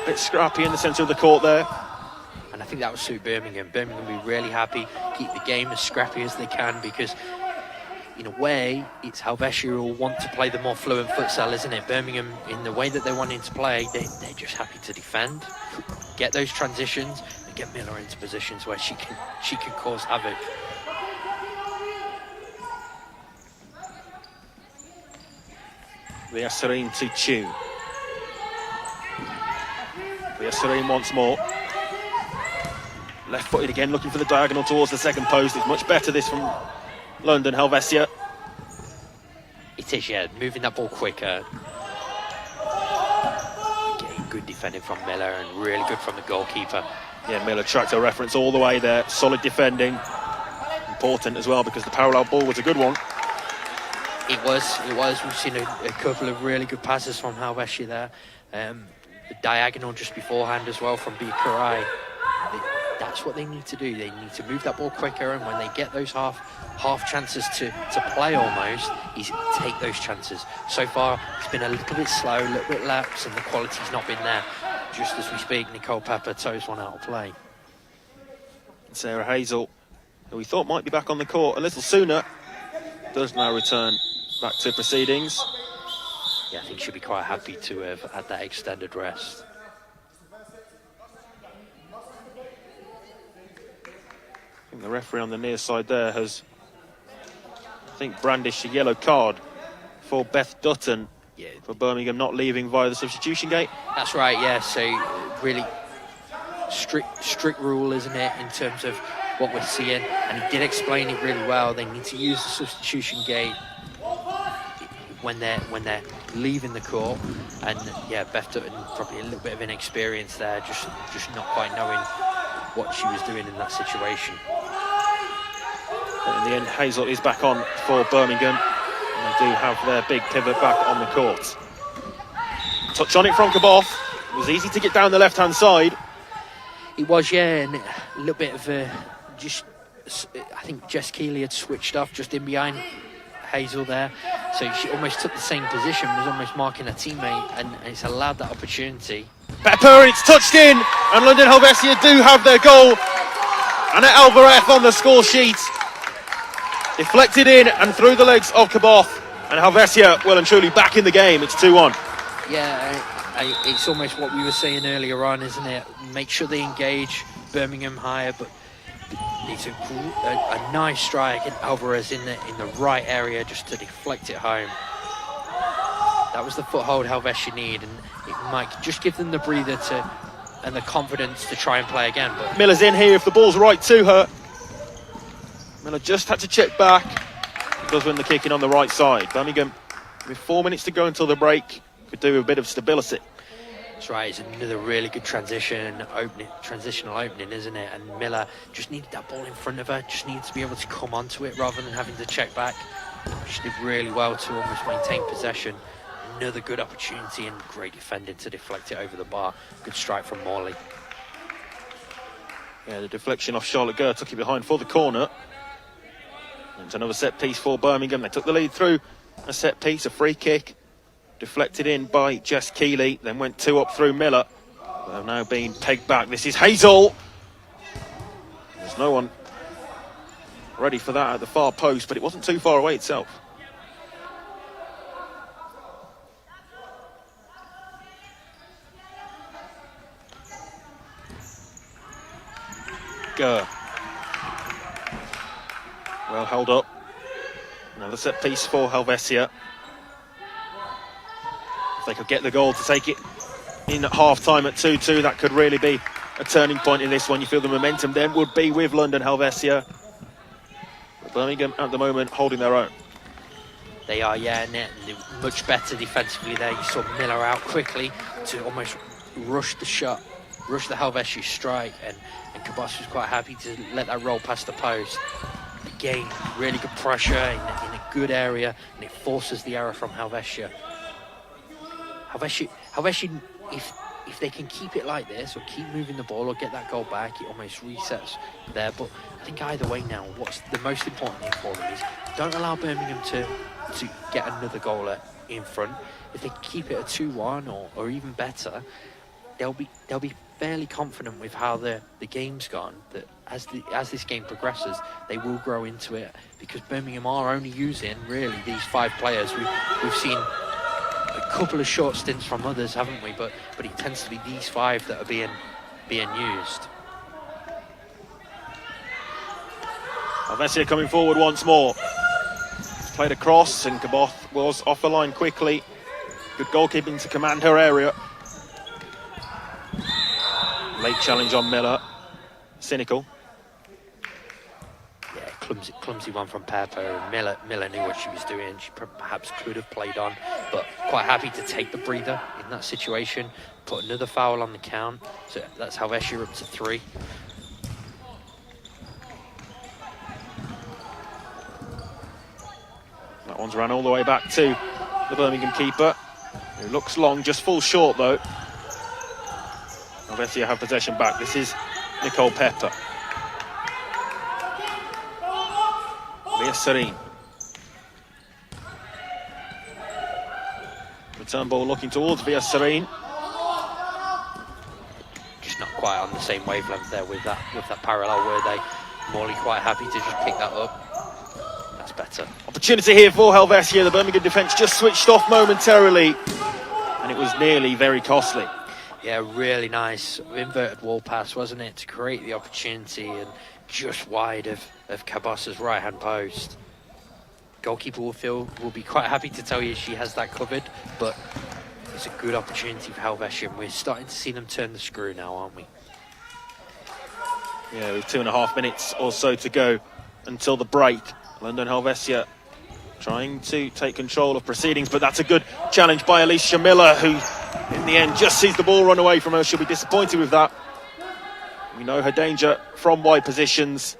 S2: Bit scrappy in the centre of the court there.
S3: And I think that will suit Birmingham. Birmingham will be really happy, keep the game as scrappy as they can, because in a way, it's Helvecia who will want to play the more fluent futsal, isn't it? Birmingham, in the way that they're wanting to play, they're just happy to defend, get those transitions, and get Miller into positions where she can cause havoc.
S2: Via Serene to Tune. Via Serene once more. Left-footed again, looking for the diagonal towards the second post. It's much better this from London, Helvecia.
S3: It is, yeah, moving that ball quicker. Again, good defending from Miller and really good from the goalkeeper.
S2: Yeah, Miller tracked her reference all the way there. Solid defending. important as well because the parallel ball was a good one.
S3: It was. We've seen a couple of really good passes from Helvecia there. The diagonal just beforehand as well from Bikarai. That's what they need to do. They need to move that ball quicker, and when they get those half chances to play almost, is take those chances. So far, it's been a little bit slow, a little bit lapse, and the quality's not been there. Just as we speak, Nicole Pepper toes one out of play.
S2: Sarah Hazel, who we thought might be back on the court a little sooner, does now return back to proceedings.
S3: Yeah, I think she'll be quite happy to have had that extended rest.
S2: I think the referee on the near side there has, I think, brandished a yellow card for Beth Dutton for Birmingham not leaving via the substitution gate.
S3: That's right, yeah. So really strict rule, isn't it, in terms of what we're seeing? And he did explain it really well. They need to use the substitution gate when they're leaving the court. And yeah, Beth Dutton probably a little bit of inexperience there, just not quite knowing what she was doing in that situation.
S2: But in the end, Hazel is back on for Birmingham. And they do have their big pivot back on the court. Touch on it from Kaboth. It was easy to get down the left-hand side.
S3: It was, yeah, and a little bit of I think Jess Keeley had switched off just in behind Hazel there. So she almost took the same position, was almost marking her teammate, and it's allowed that opportunity.
S2: Pepper, it's touched in, and London Helvecia do have their goal. Anna Alvarez on the score sheet. Deflected in and through the legs of Kaboth, and Helvecia well and truly back in the game. It's 2-1.
S3: Yeah, it's almost what we were saying earlier on, isn't it? Make sure they engage Birmingham higher, but it's a nice strike, and Alvarez in the right area just to deflect it home. That was the foothold Helvecia need, and it might just give them the breather and the confidence to try and play again. But
S2: Miller's in here if the ball's right to her. Miller just had to check back. He does win the kicking on the right side. Birmingham, with 4 minutes to go until the break, could do with a bit of stability.
S3: That's right, it's another really good transitional opening, isn't it? And Miller just needed that ball in front of her, just needed to be able to come onto it rather than having to check back. She did really well to almost maintain possession. Another good opportunity and great defending to deflect it over the bar. Good strike from Morley.
S2: Yeah, the deflection off Charlotte Gurr took it behind for the corner. And another set piece for Birmingham. They took the lead through a set piece, a free kick. Deflected in by Jess Keeley, then went 2 up through Miller. They've now been pegged back. This is Hazel. There's no one ready for that at the far post, but it wasn't too far away itself. Gurr. Well held up. Another set piece for Helvecia. If they could get the goal to take it in at half-time at 2-2, that could really be a turning point in this one. You feel the momentum then would be with London Helvecia. But Birmingham at the moment holding their own.
S3: They are, yeah, and they're much better defensively there. You saw Miller out quickly to almost rush the shot, rush the Helvecia strike, and Kabas was quite happy to let that roll past the post. Again, really good pressure in a good area, and it forces the error from Helvecia. Helvecia, if they can keep it like this, or keep moving the ball, or get that goal back, it almost resets there. But I think either way now, what's the most important thing for them is don't allow Birmingham to get another goal in front. If they keep it a 2-1 or even better, they'll be fairly confident with how the game's gone, that as this game progresses, they will grow into it, because Birmingham are only using really these 5 players. We've seen a couple of short stints from others, haven't we? But it tends to be these 5 that are being used.
S2: Helvecia coming forward once more. Played a cross, and Kaboth was off the line quickly. Good goalkeeping to command her area. Late challenge on Miller. Cynical.
S3: Yeah, clumsy one from Pepper. And Miller knew what she was doing. She perhaps could have played on, but quite happy to take the breather in that situation. Put another foul on the count. So that's Helvecia up to 3.
S2: That one's ran all the way back to the Birmingham keeper, who looks long, just falls short though. Helvecia have possession back. This is Nicole Pepper. Leah Serene. Return ball looking towards Via Serene.
S3: Just not quite on the same wavelength there with that parallel, were they? Morley quite happy to just pick that up. That's better.
S2: Opportunity here for Helvecia. The Birmingham defence just switched off momentarily, and it was nearly very costly.
S3: Yeah, really nice inverted wall pass, wasn't it, to create the opportunity, and just wide of Cabas's right-hand post. Goalkeeper will be quite happy to tell you she has that covered, but it's a good opportunity for Helvecia, and we're starting to see them turn the screw now, aren't we?
S2: Yeah, with 2.5 minutes or so to go until the break. London Helvecia trying to take control of proceedings, but that's a good challenge by Alicia Miller, who in the end just sees the ball run away from her. She'll be disappointed with that. We know her danger from wide positions,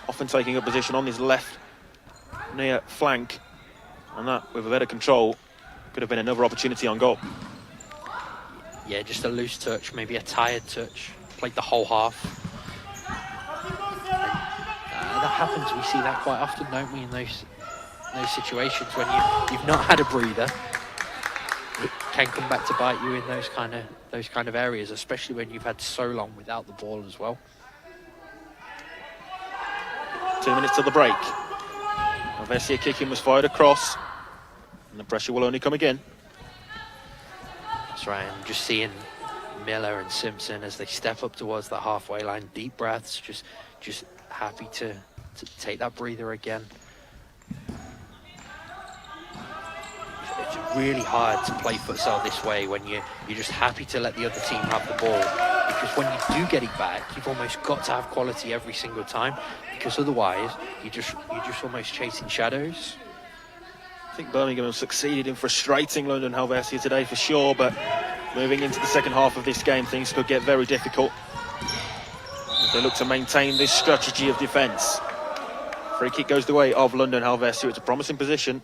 S2: often taking a position on his left near flank, and that with a better control could have been another opportunity on goal.
S3: Yeah, just a loose touch, maybe a tired touch. Played the whole half. And, that happens. We see that quite often, don't we, in those situations when you've not had a breather. It can come back to bite you in those kind of areas, especially when you've had so long without the ball as well.
S2: 2 minutes to the break. Helvecia kicking was fired across, and the pressure will only come again.
S3: That's right, and just seeing Miller and Simpson as they step up towards the halfway line, deep breaths, just happy to take that breather again. It's really hard to play futsal this way when you're just happy to let the other team have the ball, because when you do get it back, you've almost got to have quality every single time, because otherwise you're just almost chasing shadows.
S2: I think Birmingham have succeeded in frustrating London Helvecia today for sure, but moving into the second half of this game, things could get very difficult as they look to maintain this strategy of defence. Free kick goes the way of London Helvecia. It's a promising position.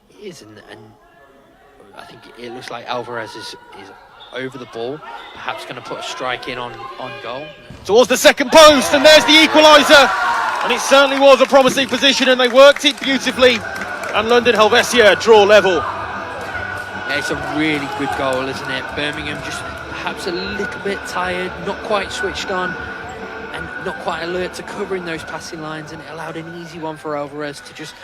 S3: It is, and I think it looks like Alvarez is over the ball, perhaps going to put a strike in on goal.
S2: Towards the second post, and there's the equaliser. And it certainly was a promising position, and they worked it beautifully. And London Helvecia draw level.
S3: Yeah, it's a really good goal, isn't it? Birmingham just perhaps a little bit tired, not quite switched on, and not quite alert to covering those passing lines, and it allowed an easy one for Alvarez to just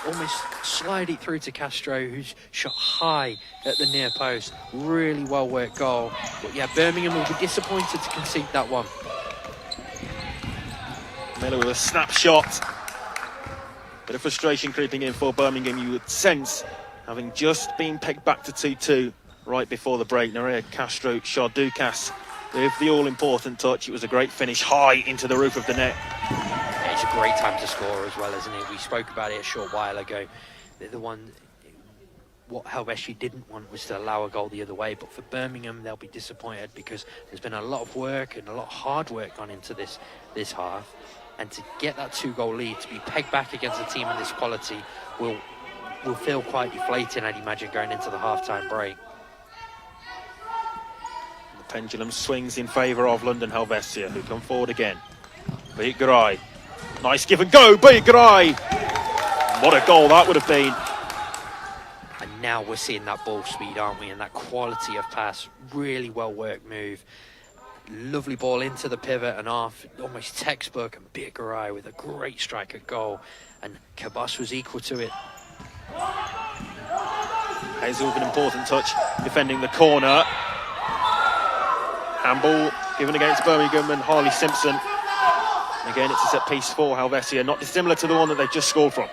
S3: almost slide it through to Castro, who's shot high at the near post. Really well worked goal. But yeah, Birmingham will be disappointed to concede that one.
S2: Miller with a snapshot. Bit of frustration creeping in for Birmingham, you would sense, having just been pegged back to 2-2 right before the break. Nerea Castro Charducas with the all-important touch. It was a great finish high into the roof of the net.
S3: Yeah, it's a great time to score as well, isn't it? We spoke about it a short while ago. What Helvecia didn't want was to allow a goal the other way, but for Birmingham, they'll be disappointed because there's been a lot of work and a lot of hard work gone into this half. And to get that 2-goal lead, to be pegged back against a team of this quality, will feel quite deflating, I'd imagine, going into the half-time break.
S2: The pendulum swings in favour of London Helvecia, who come forward again. Beat Garay. Nice give and go, Beat Garay. What a goal that would have been.
S3: And now we're seeing that ball speed, aren't we? And that quality of pass. Really well worked move. Lovely ball into the pivot and off. Almost textbook. And Beat Garay with a great strike at goal. And Cabas was equal to it.
S2: Hazel with an important touch, defending the corner. Handball given against Birmingham and Harley Simpson. And again, it's a set piece for Helvecia, not dissimilar to the one that they've just scored from.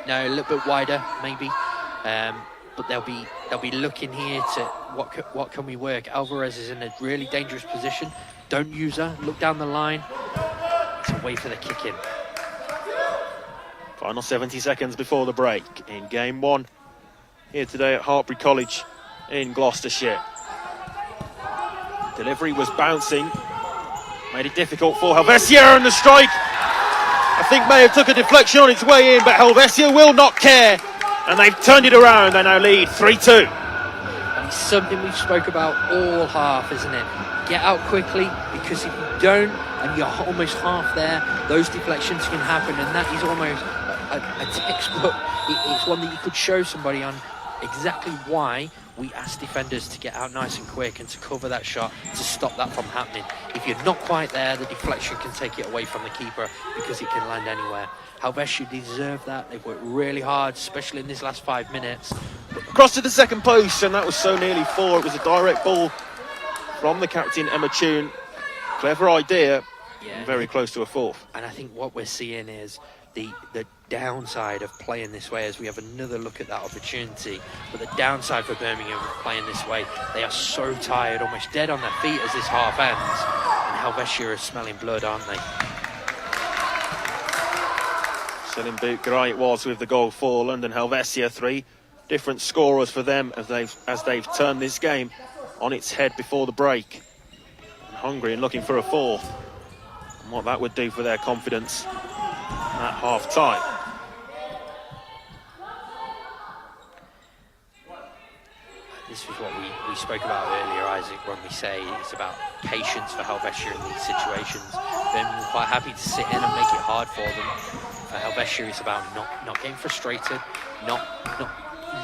S3: No, a little bit wider, maybe. But they'll be looking here to what can we work. Alvarez is in a really dangerous position. Don't use her. Look down the line. To wait for the kick in.
S2: Final 70 seconds before the break in game one here today at Hartbury College in Gloucestershire. Delivery was bouncing, made it difficult for Helvecia, and the strike. A think may have took a deflection on its way in, but Helvecia will not care. And they've turned it around. They now lead 3-2.
S3: And it's something we've spoke about all half, isn't it? Get out quickly, because if you don't, and you're almost half there, those deflections can happen, and that is almost a textbook. It's one that you could show somebody on exactly why we ask defenders to get out nice and quick and to cover that shot, to stop that from happening. If you're not quite there, the deflection can take it away from the keeper because it can land anywhere. Helvecia deserve that. They've worked really hard, especially in this last 5 minutes.
S2: Across to the second post, and that was so nearly 4. It was a direct ball from the captain, Emma Toon. Clever idea, and very close to a 4th.
S3: And I think what we're seeing is the downside of playing this way, as we have another look at that opportunity. But the downside for Birmingham of playing this way, they are so tired, almost dead on their feet as this half ends. And Helvecia are smelling blood, aren't they?
S2: Selim Boutgaray it was with the goal for London Helvecia. 3 different scorers for them as they've turned this game on its head before the break. And hungry and looking for a 4th. And what that would do for their confidence at half-time.
S3: This is what we spoke about earlier, Isaac, when we say it's about patience for Helvecia in these situations. Birmingham are quite happy to sit in and make it hard for them. For Helvecia, it's about not getting frustrated, not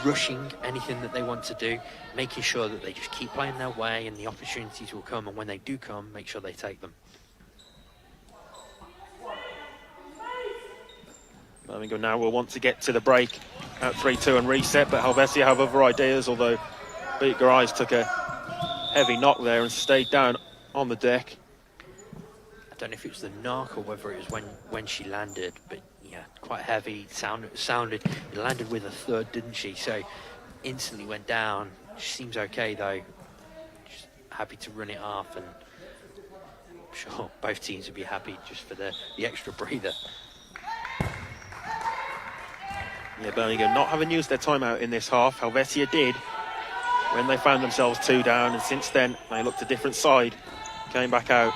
S3: rushing anything that they want to do, making sure that they just keep playing their way and the opportunities will come, and when they do come, make sure they take them.
S2: Birmingham now will want to get to the break at 3-2 and reset, but Helvecia have other ideas, although Boutgaray took a heavy knock there and stayed down on the deck.
S3: I don't know if it was the knock or whether it was when she landed, but yeah, quite heavy. It landed with a thud, didn't she? So instantly went down. She seems okay though. Just happy to run it off, and I'm sure both teams would be happy just for the extra breather.
S2: Yeah, Birmingham not having used their timeout in this half. Helvecia did when they found themselves 2 down, and since then they looked a different side. Came back out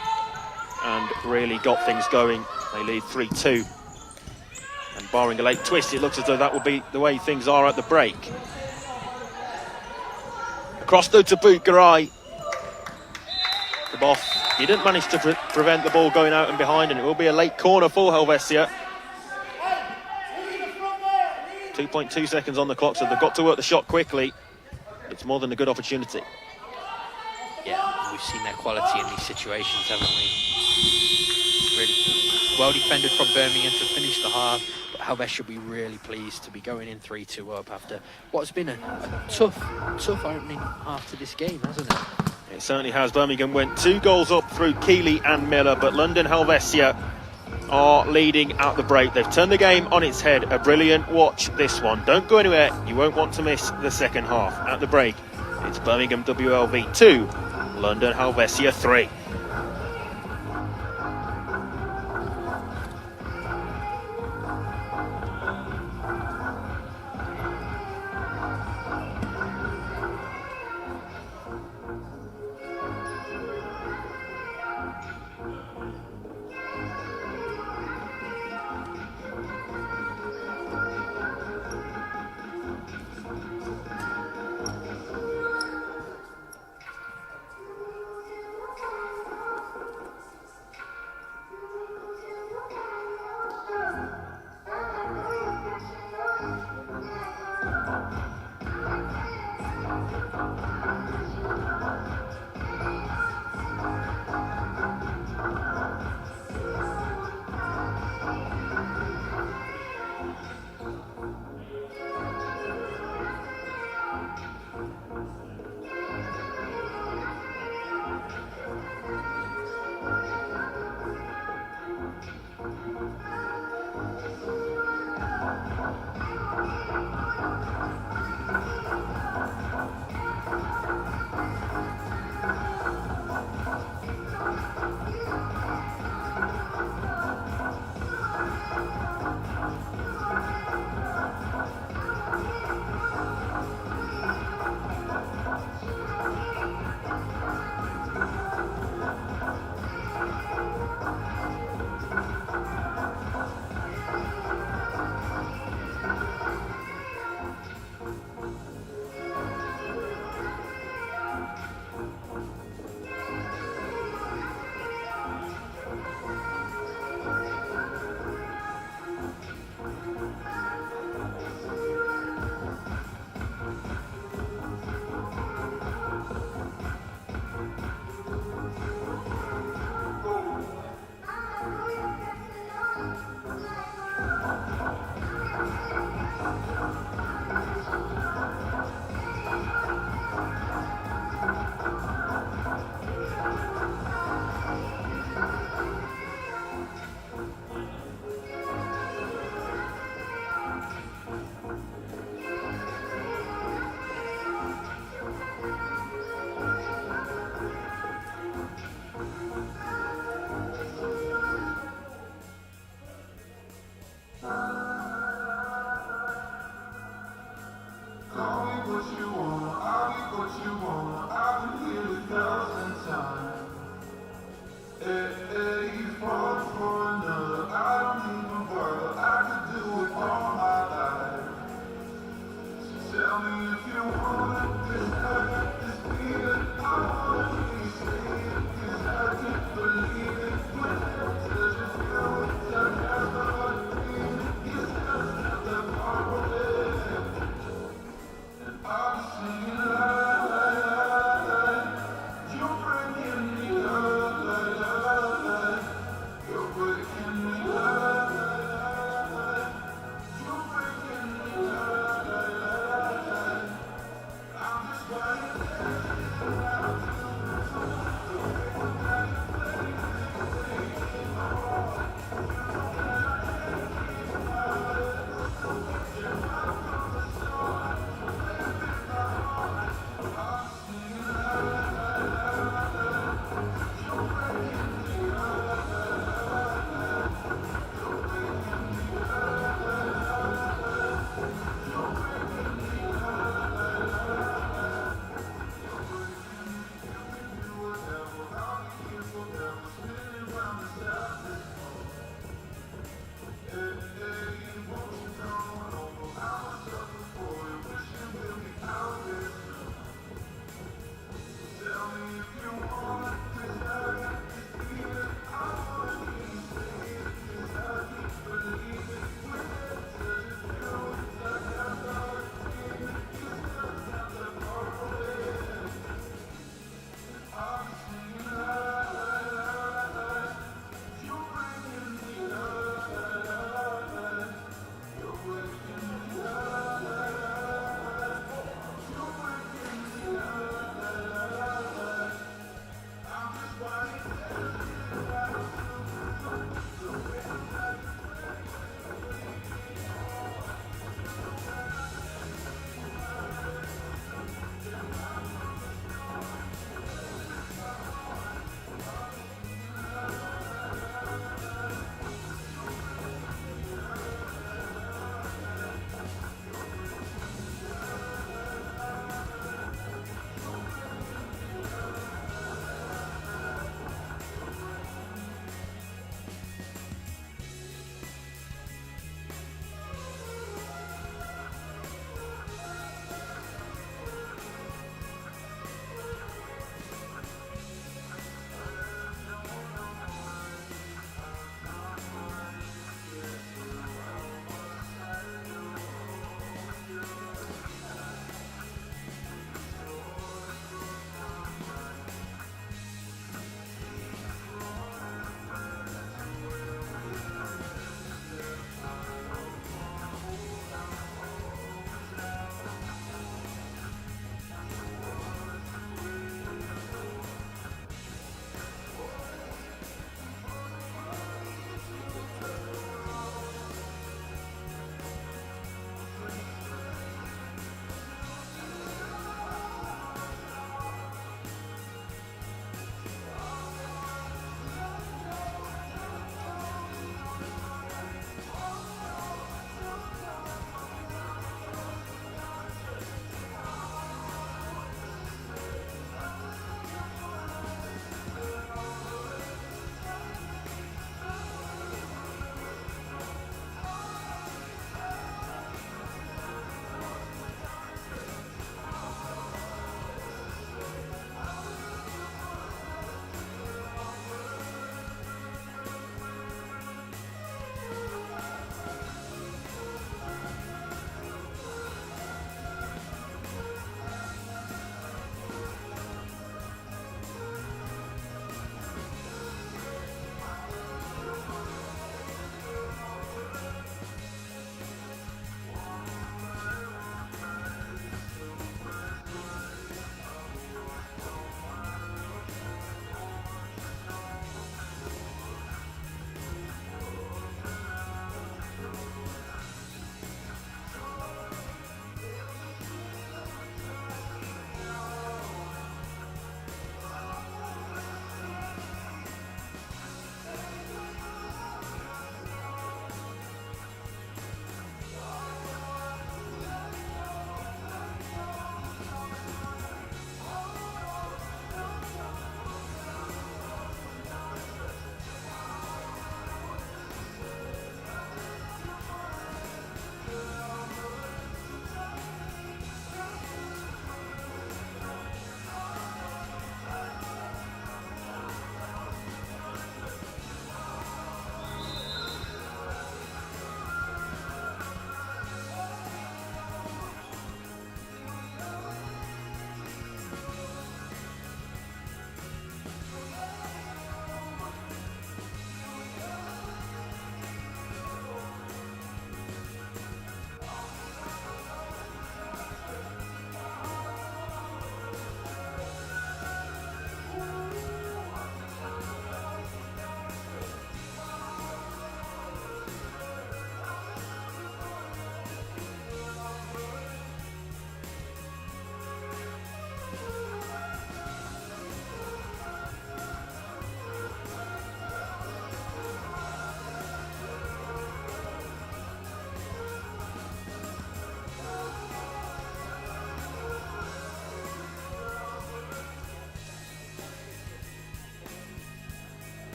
S2: and really got things going. They lead 3-2. And barring a late twist, it looks as though that will be the way things are at the break. Across though to Boutgaray. The Boff didn't manage to prevent the ball going out and behind, and it will be a late corner for Helvecia. 2.2 seconds on the clock, so they've got to work the shot quickly. It's more than a good opportunity.
S3: Yeah, we've seen their quality in these situations, haven't we? Really well defended from Birmingham to finish the half, but Helvecia will be really pleased to be going in 3-2 up after what's been a tough opening half to this game, hasn't it?
S2: It certainly has. Birmingham went 2 goals up through Keeley and Miller, but London Helvecia are leading at the break. They've turned the game on its head. A brilliant watch, this one. Don't go anywhere. You won't want to miss the second half. At the break, it's Birmingham WLV 2, London Helvecia 3.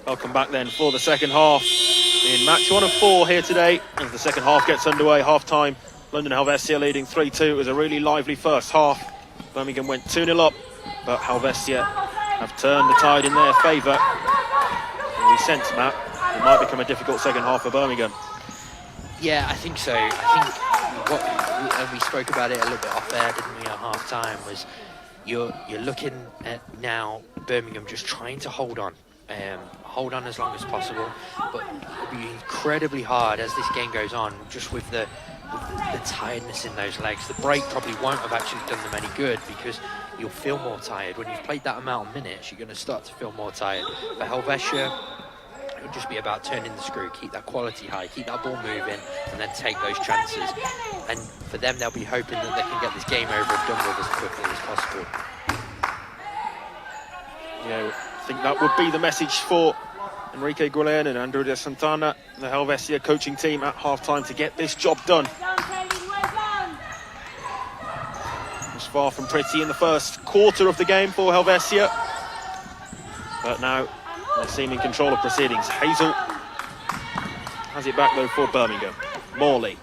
S2: Welcome back then for the second half in match 1 of 4 here today. As the second half gets underway, half-time, London Helvecia leading 3-2. It was a really lively first half. Birmingham went 2-0 up, but Helvecia have turned the tide in their favour. And we sense, Matt, it might become a difficult second half for Birmingham.
S3: Yeah, I think so. I think we spoke about it a little bit off air, didn't we, at half-time, was you're looking at now Birmingham just trying to hold on as long as possible, but it'll be incredibly hard as this game goes on, just with the tiredness in those legs. The break probably won't have actually done them any good, because you'll feel more tired. When you've played that amount of minutes, you're going to start to feel more tired. For Helvecia, it'll just be about turning the screw, keep that quality high, keep that ball moving, and then take those chances. And for them, they'll be hoping that they can get this game over and done with as quickly as possible.
S2: Yeah, I think that would be the message for Enrique Guillen and Andrew de Santana, the Helvecia coaching team, at half-time, to get this job done. It was far from pretty in the first quarter of the game for Helvecia, but now they seem in control of proceedings. Hazel has it back though for Birmingham. Morley.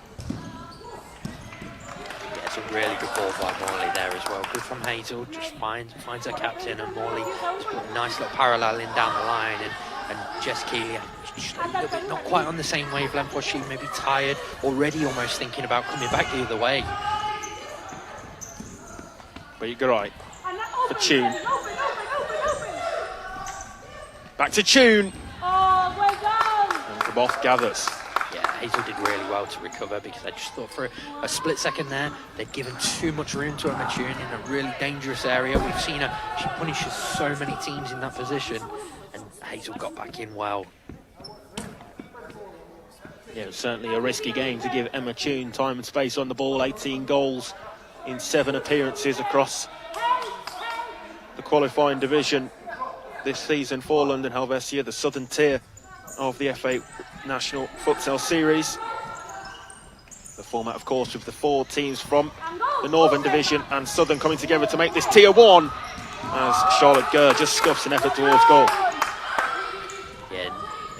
S3: Yeah, it's a really good ball by Morley there as well. Good from Hazel, just finds her captain, and Morley just put a nice little parallel in down the line, and Jess Keeley just a little bit not quite on the same wavelength, was she? Maybe tired, already almost thinking about coming back the other way.
S2: But you're right. For Tune. Back to Tune. And Kaboth gathers.
S3: Yeah, Hazel did really well to recover, because I just thought for a split second there, they'd given too much room to Emma Tune in a really dangerous area. We've seen her, she punishes so many teams in that position, and Hazel got back in well.
S2: Yeah, it was certainly a risky game to give Emma Tune time and space on the ball. 18 goals in 7 appearances across the qualifying division this season for London Helvecia, the southern tier of the FA National Futsal Series. The format, of course, with the 4 teams from the Northern Division and Southern coming together to make this Tier 1, as Charlotte Gurr just scuffs an effort towards goal.
S3: Yeah,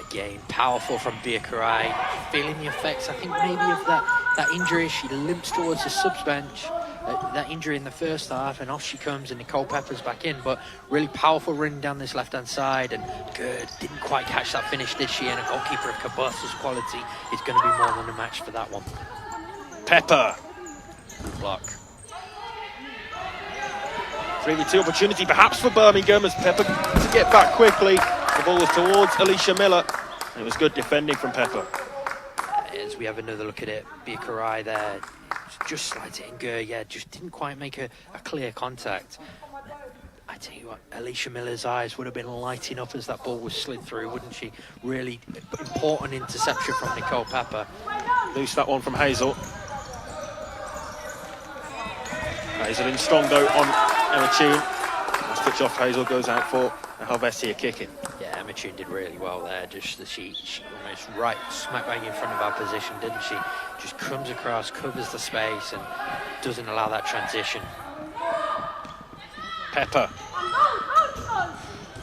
S3: again, powerful from Birmingham, feeling the effects, I think, maybe of that injury. She limps towards the subs bench. That injury in the first half, and off she comes, and Nicole Pepper's back in. But really powerful run down this left-hand side, and good, didn't quite catch that finish, did she? And a goalkeeper of Caboth's quality is going to be more than a match for that one.
S2: Pepper.
S3: Block.
S2: 3v2 opportunity perhaps for Birmingham, as Pepper to get back quickly. The ball was towards Alicia Miller, and it was good defending from Pepper.
S3: As we have another look at it, Birmingham there, just slides it in Gurr, yeah, just didn't quite make a clear contact. I tell you what, Alicia Miller's eyes would have been lighting up as that ball was slid through, wouldn't she? Really important interception from Nicole Pepper.
S2: Loose that one from Hazel. Hazel in strong though on Emma Tune. Switch off, Hazel goes out for a Helvecia kicking.
S3: Yeah, Emma Tune did really well there. Just that she almost right smack bang in front of our position, didn't she? Just comes across, covers the space, and doesn't allow that transition.
S2: Pepper.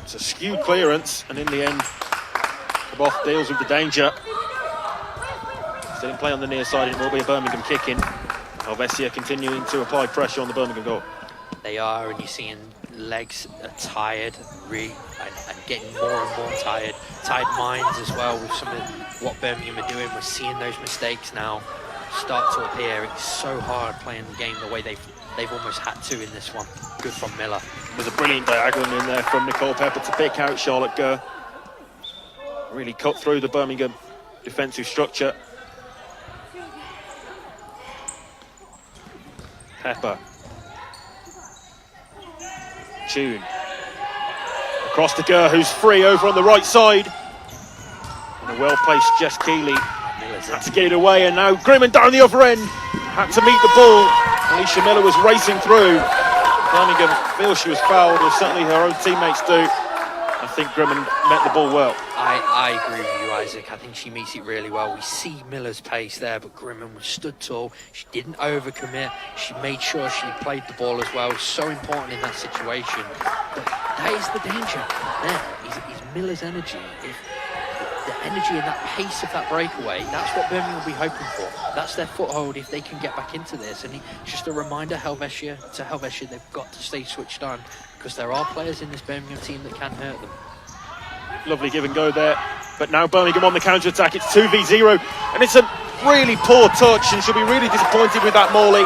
S2: It's a skewed clearance, and in the end, Kaboth deals with the danger. Still in play on the near side, it will be a Birmingham kick-in. Helvecia continuing to apply pressure on the Birmingham goal.
S3: They are, and you're seeing legs are tired, and getting more and more tired. Tired minds as well with some of what Birmingham are doing. We're seeing those mistakes now start to appear. It's so hard playing the game the way they've almost had to in this one. Good from Miller.
S2: There's a brilliant diagonal in there from Nicole Pepper to pick out Charlotte Gurr. Really cut through the Birmingham defensive structure. Pepper. Tune. Across to Gurr, who's free over on the right side. And a well-placed Jess Keeley had to get it away, and now Grimman down the other end. Had to meet the ball. Alicia Miller was racing through. Birmingham feels she was fouled, or certainly her own teammates do. I think Grimman met the ball well.
S3: I agree with you, Isaac. I think she meets it really well. We see Miller's pace there, but Grimman was stood tall. She didn't overcommit. She made sure she played the ball as well. So important in that situation. But that is the danger. There, he's Miller's energy, the energy and that pace of that breakaway, that's what Birmingham will be hoping for. That's their foothold if they can get back into this. And just a reminder, Helvecia, they've got to stay switched on, because there are players in this Birmingham team that can hurt them.
S2: Lovely give and go there. But now Birmingham on the counter-attack. It's 2v0. And it's a really poor touch, and she'll be really disappointed with that, Morley,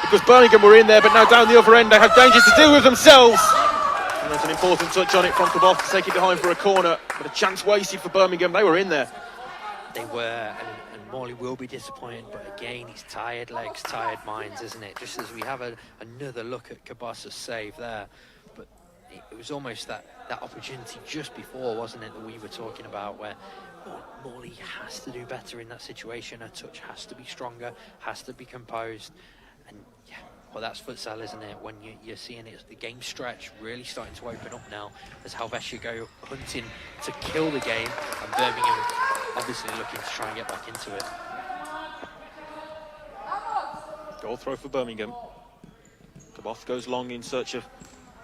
S2: because Birmingham were in there, but now down the other end they have danger to deal with themselves. And there's an important touch on it from Kabov to take it behind for a corner, but a chance wasted for Birmingham. They were in there.
S3: They were, and Morley will be disappointed, but again, he's tired legs, tired minds, isn't it? Just as we have another look at Kabas's save there, but it was almost that opportunity just before, wasn't it, that we were talking about, where Morley has to do better in that situation. Her touch has to be stronger, has to be composed, and yeah, well, that's futsal, isn't it? When you're seeing it, the game stretch really starting to open up now as Helvecia go hunting to kill the game, and Birmingham obviously looking to try and get back into it.
S2: Goal throw for Birmingham. Kaboth goes long in search of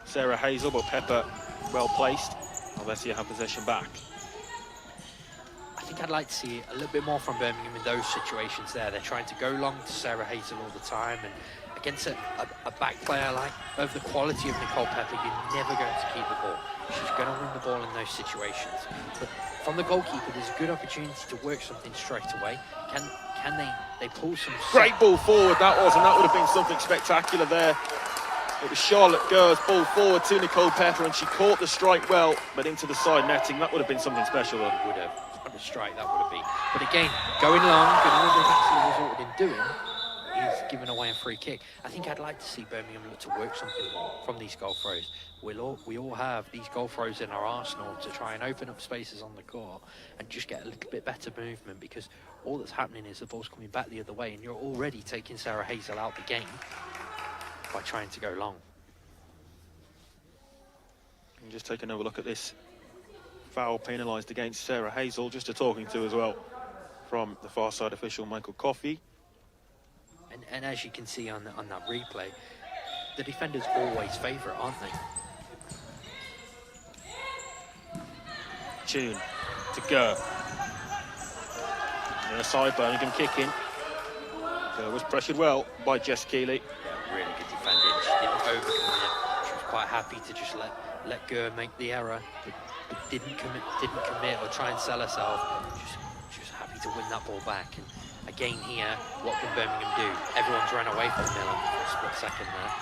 S2: Sarah Hazel, but Pepper well placed. Helvecia have possession back.
S3: I think I'd like to see a little bit more from Birmingham in those situations there. They're trying to go long to Sarah Hazel all the time, and against a back player like of the quality of Nicole Pepper, you're never going to keep the ball. She's going to win the ball in those situations. But from the goalkeeper, there's a good opportunity to work something straight away. Can they pull some...
S2: Great ball forward that was, and that would have been something spectacular there. It was Charlotte Gurr's ball forward to Nicole Pepper, and she caught the strike well, but into the side netting. That would have been something special.
S3: It would have. What a strike that would have been. But again, going long, and all they've actually resulted in doing is giving away a free kick. I think I'd like to see Birmingham look to work something more from these goal throws. We all have these goal throws in our arsenal to try and open up spaces on the court and just get a little bit better movement, because all that's happening is the ball's coming back the other way, and you're already taking Sarah Hazel out the game by trying to go long.
S2: And just take another look at this foul penalised against Sarah Hazel, just a talking to as well from the far side official Michael Coffey.
S3: And as you can see on that replay, the defenders always favour it, aren't they?
S2: Tune to Gurr. On the other side, Birmingham kicking. Gurr was pressured well by Jess Keeley.
S3: Yeah, really good defending. She didn't overcome it. She was quite happy to just let Gurr make the error, but didn't commit or try and sell herself. She was happy to win that ball back. And again here, what can Birmingham do? Everyone's run away from Miller for a split second there.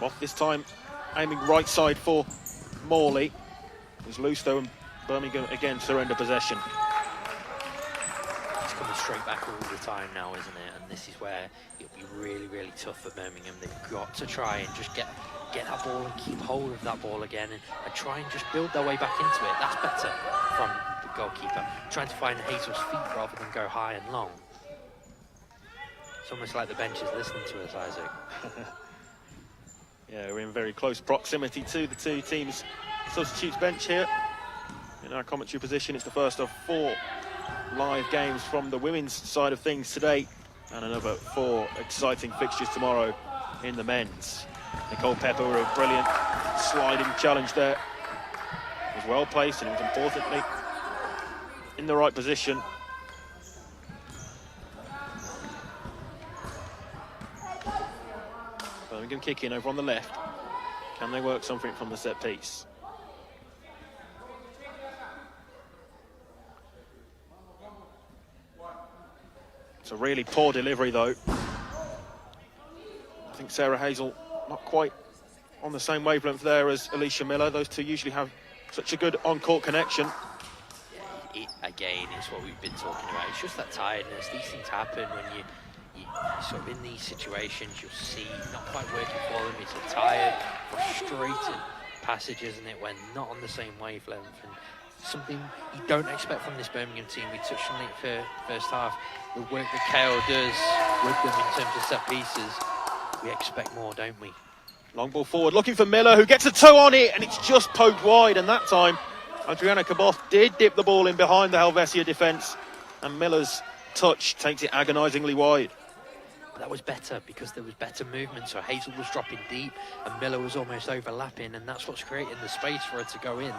S2: Off this time, aiming right side for Morley. It was loose though, and Birmingham again surrender possession.
S3: It's coming straight back all the time now, isn't it? And this is where it'll be really, really tough for Birmingham. They've got to try and just get that ball and keep hold of that ball again, and try and just build their way back into it. That's better from the goalkeeper, trying to find Hazel's feet rather than go high and long. It's almost like the bench is listening to us, Isaac.
S2: Yeah, we're in very close proximity to the two teams' substitutes bench here. In our commentary position, it's the first of 4 live games from the women's side of things today, and another 4 exciting fixtures tomorrow in the men's. Nicole Pepper with a brilliant sliding challenge there. It was well placed, and it was importantly in the right position. Birmingham kick in over on the left. Can they work something from the set piece? It's a really poor delivery though. I think Sarah Hazel not quite on the same wavelength there as Alicia Miller. Those two usually have such a good on-court connection.
S3: Yeah, again, it's what we've been talking about. It's just that tiredness. These things happen when you sort of in these situations. You'll see not quite working for them. It's a tired, frustrated passage, isn't it, when not on the same wavelength. And something you don't expect from this Birmingham team. We touched on it for first half. The work that KO does with them in terms of set pieces, we expect more, don't we?
S2: Long ball forward, looking for Miller, who gets a toe on it, and it's just poked wide. And that time, Adriana Kaboth did dip the ball in behind the Helvecia defence, and Miller's touch takes it agonisingly wide.
S3: that was better because there was better movement. So Hazel was dropping deep and Miller was almost overlapping, and that's what's creating the space for her to go in.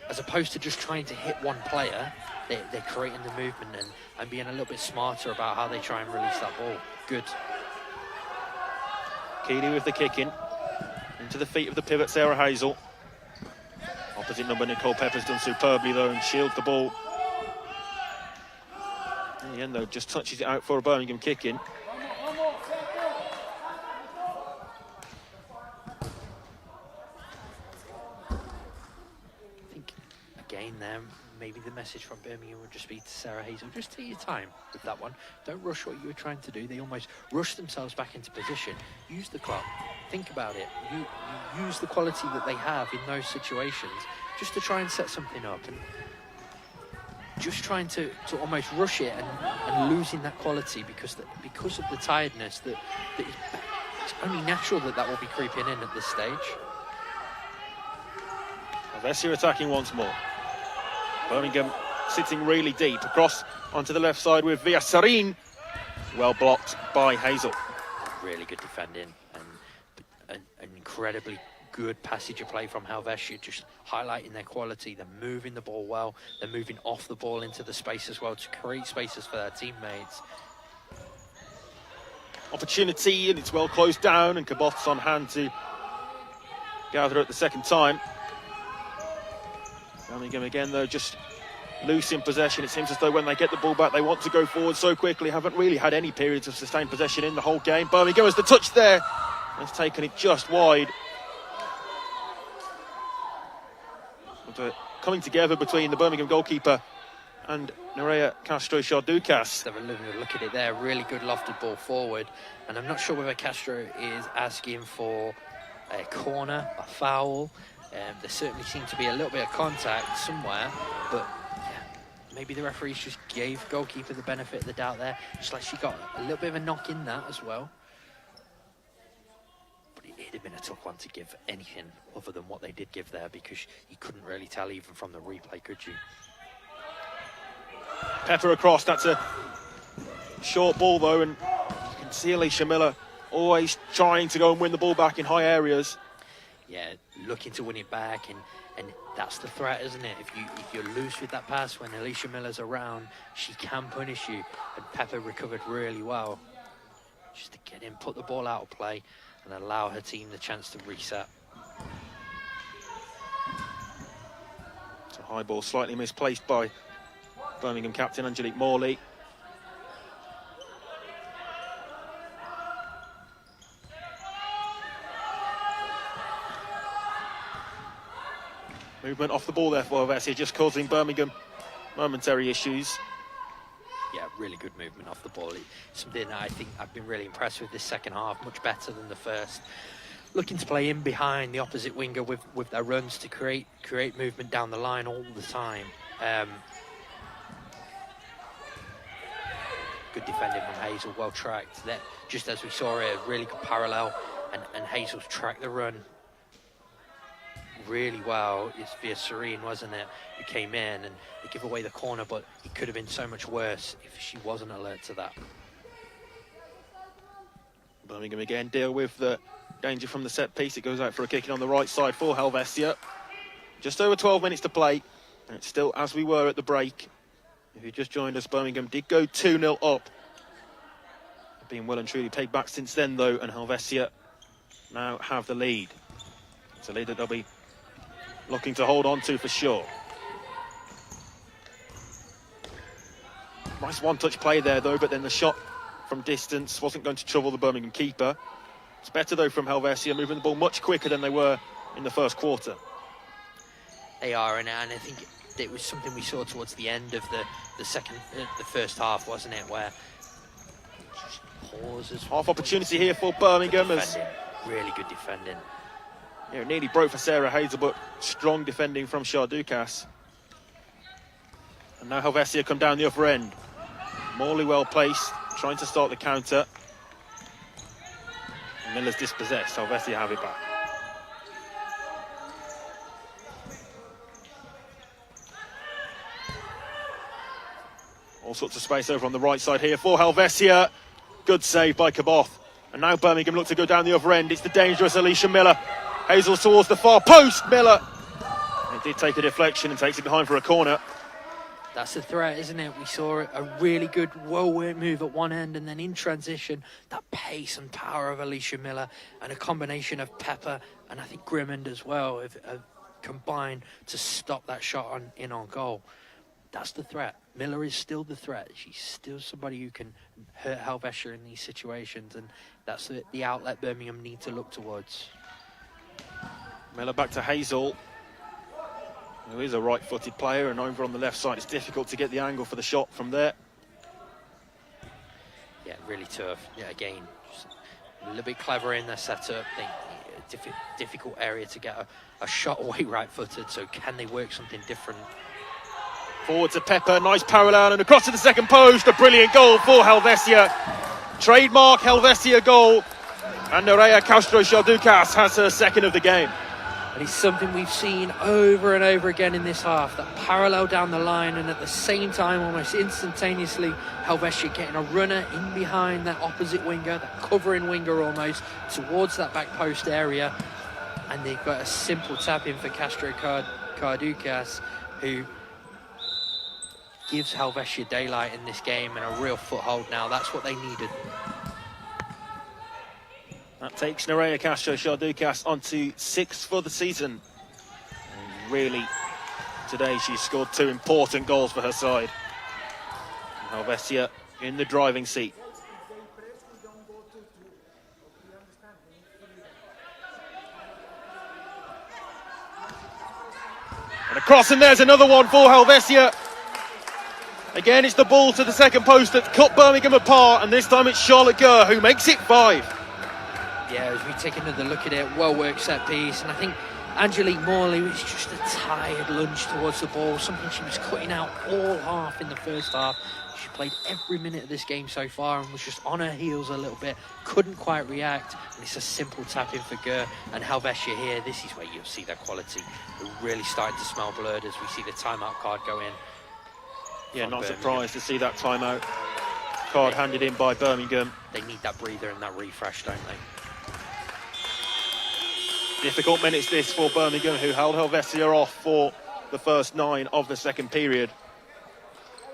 S3: As opposed to just trying to hit one player, they're creating the movement and being a little bit smarter about how they try and release that ball. Good.
S2: Keeley with the kick in. Into the feet of the pivot, Sarah Hazel. Opposite number, Nicole Pepper's done superbly, though, and shields the ball. In the end, though, just touches it out for a Birmingham kick in.
S3: I think, again, there, maybe the message from Birmingham would just be to Sarah Hazel, just take your time with that one. Don't rush what you were trying to do. They almost rushed themselves back into position. Use the clock. Think about it. You use the quality that they have in those situations just to try and set something up, and just trying to almost rush it and losing that quality because of the tiredness that it's only natural that will be creeping in at this stage.
S2: Helvecia attacking once more. Birmingham sitting really deep across onto the left side with Villasarin. Well blocked by Hazel.
S3: Really good defending and an incredibly good passage of play from Helvecia, just highlighting their quality. They're moving the ball well. They're moving off the ball into the space as well to create spaces for their teammates.
S2: Opportunity, and it's well closed down, and Caboth's on hand to gather at the second time. Birmingham again, though, just loose in possession. It seems as though when they get the ball back, they want to go forward so quickly. Haven't really had any periods of sustained possession in the whole game. Birmingham has the touch there. Has taken it just wide. Coming together between the Birmingham goalkeeper and Nerea Castro-Charducas.
S3: Have a look at it there. Really good lofted ball forward. And I'm not sure whether Castro is asking for a corner, a foul. There certainly seemed to be a little bit of contact somewhere, but yeah, maybe the referees just gave goalkeeper the benefit of the doubt there. Just like she got a little bit of a knock in that as well. But it'd have been a tough one to give anything other than what they did give there, because you couldn't really tell even from the replay, could you?
S2: Pepper across, that's a short ball though, and you can see Alicia Miller always trying to go and win the ball back in high areas.
S3: Yeah, looking to win it back, and that's the threat, isn't it? If you're loose with that pass when Alicia Miller's around, she can punish you, and Pepper recovered really well. Just to get in, put the ball out of play, and allow her team the chance to reset.
S2: It's a high ball, slightly misplaced by Birmingham captain Angelique Morley. Movement off the ball there for Helvecia, just causing Birmingham momentary issues.
S3: Yeah, really good movement off the ball. It's something that I think I've been really impressed with this second half, much better than the first. Looking to play in behind the opposite winger with their runs to create movement down the line all the time. Good defending from Hazel, well tracked. That, just as we saw it, a really good parallel, and Hazel's tracked the run really well. It's Villasarin, wasn't it, who came in, and they give away the corner, but it could have been so much worse if she wasn't alert to that.
S2: Birmingham again deal with the danger from the set piece. It goes out for a kick in on the right side for Helvecia. Just over 12 minutes to play, and it's still as we were at the break. If you just joined us, Birmingham did go 2-0 up. They've been well and truly paid back since then, though, and Helvecia now have the lead. It's a lead that they'll be looking to hold on to for sure. Nice one-touch play there, though, but then the shot from distance wasn't going to trouble the Birmingham keeper. It's better, though, from Helvecia, moving the ball much quicker than they were in the first quarter.
S3: They are, and I think it was something we saw towards the end of the first half, wasn't it, where just pauses.
S2: Half opportunity here for Birmingham.
S3: Really good defending.
S2: Yeah, it nearly broke for Sarah Hazel, but strong defending from Charducas. And now Helvecia come down the upper end. Morley well placed, trying to start the counter. And Miller's dispossessed. Helvecia have it back. All sorts of space over on the right side here for Helvecia. Good save by Kaboth. And now Birmingham look to go down the other end. It's the dangerous Alicia Miller. Hazel towards the far post. Miller. He did take a deflection and takes it behind for a corner.
S3: That's the threat, isn't it? We saw a really good, well-worked move at one end, and then in transition, that pace and power of Alicia Miller and a combination of Pepper and I think Grimmond as well have combined to stop that shot in on goal. That's the threat. Miller is still the threat. She's still somebody who can hurt Helvecia in these situations, and that's the outlet Birmingham need to look towards.
S2: Miller back to Hazel, who is a right-footed player, and over on the left side it's difficult to get the angle for the shot from there.
S3: Yeah, really tough. Yeah, again, just a little bit clever in their setup. Difficult area to get a shot away right-footed, so can they work something different?
S2: Forward to Pepper, nice parallel, and across to the second post. A brilliant goal for Helvecia. Trademark Helvecia goal. And Nerea Castro-Shalducas has her second of the game.
S3: And it's something we've seen over and over again in this half, that parallel down the line, and at the same time, almost instantaneously, Helvecia getting a runner in behind that opposite winger, that covering winger almost, towards that back post area. And they've got a simple tap in for Castro-Shalducas, who gives Helvecia daylight in this game and a real foothold now. That's what they needed.
S2: That takes Nerea Castro-Shalducas on to 6 for the season. And really, today she's scored 2 important goals for her side. And Helvecia in the driving seat. And across, and there's another one for Helvecia. Again, it's the ball to the second post that cut Birmingham apart, and this time it's Charlotte Gurr who makes it 5.
S3: Yeah, as we take another look at it, well-worked set piece, and I think Angelique Morley was just a tired lunge towards the ball, something she was cutting out all half in the first half. She played every minute of this game so far and was just on her heels a little bit, couldn't quite react, and it's a simple tap in for Gurr. And Helvecia here, this is where you'll see their quality. They're really starting to smell blood as we see the timeout card go in.
S2: Yeah, not surprised to see that timeout card handed in by Birmingham.
S3: They need that breather and that refresh, don't they?
S2: Difficult minutes this for Birmingham, who held Helvecia off for the first 9 of the second period.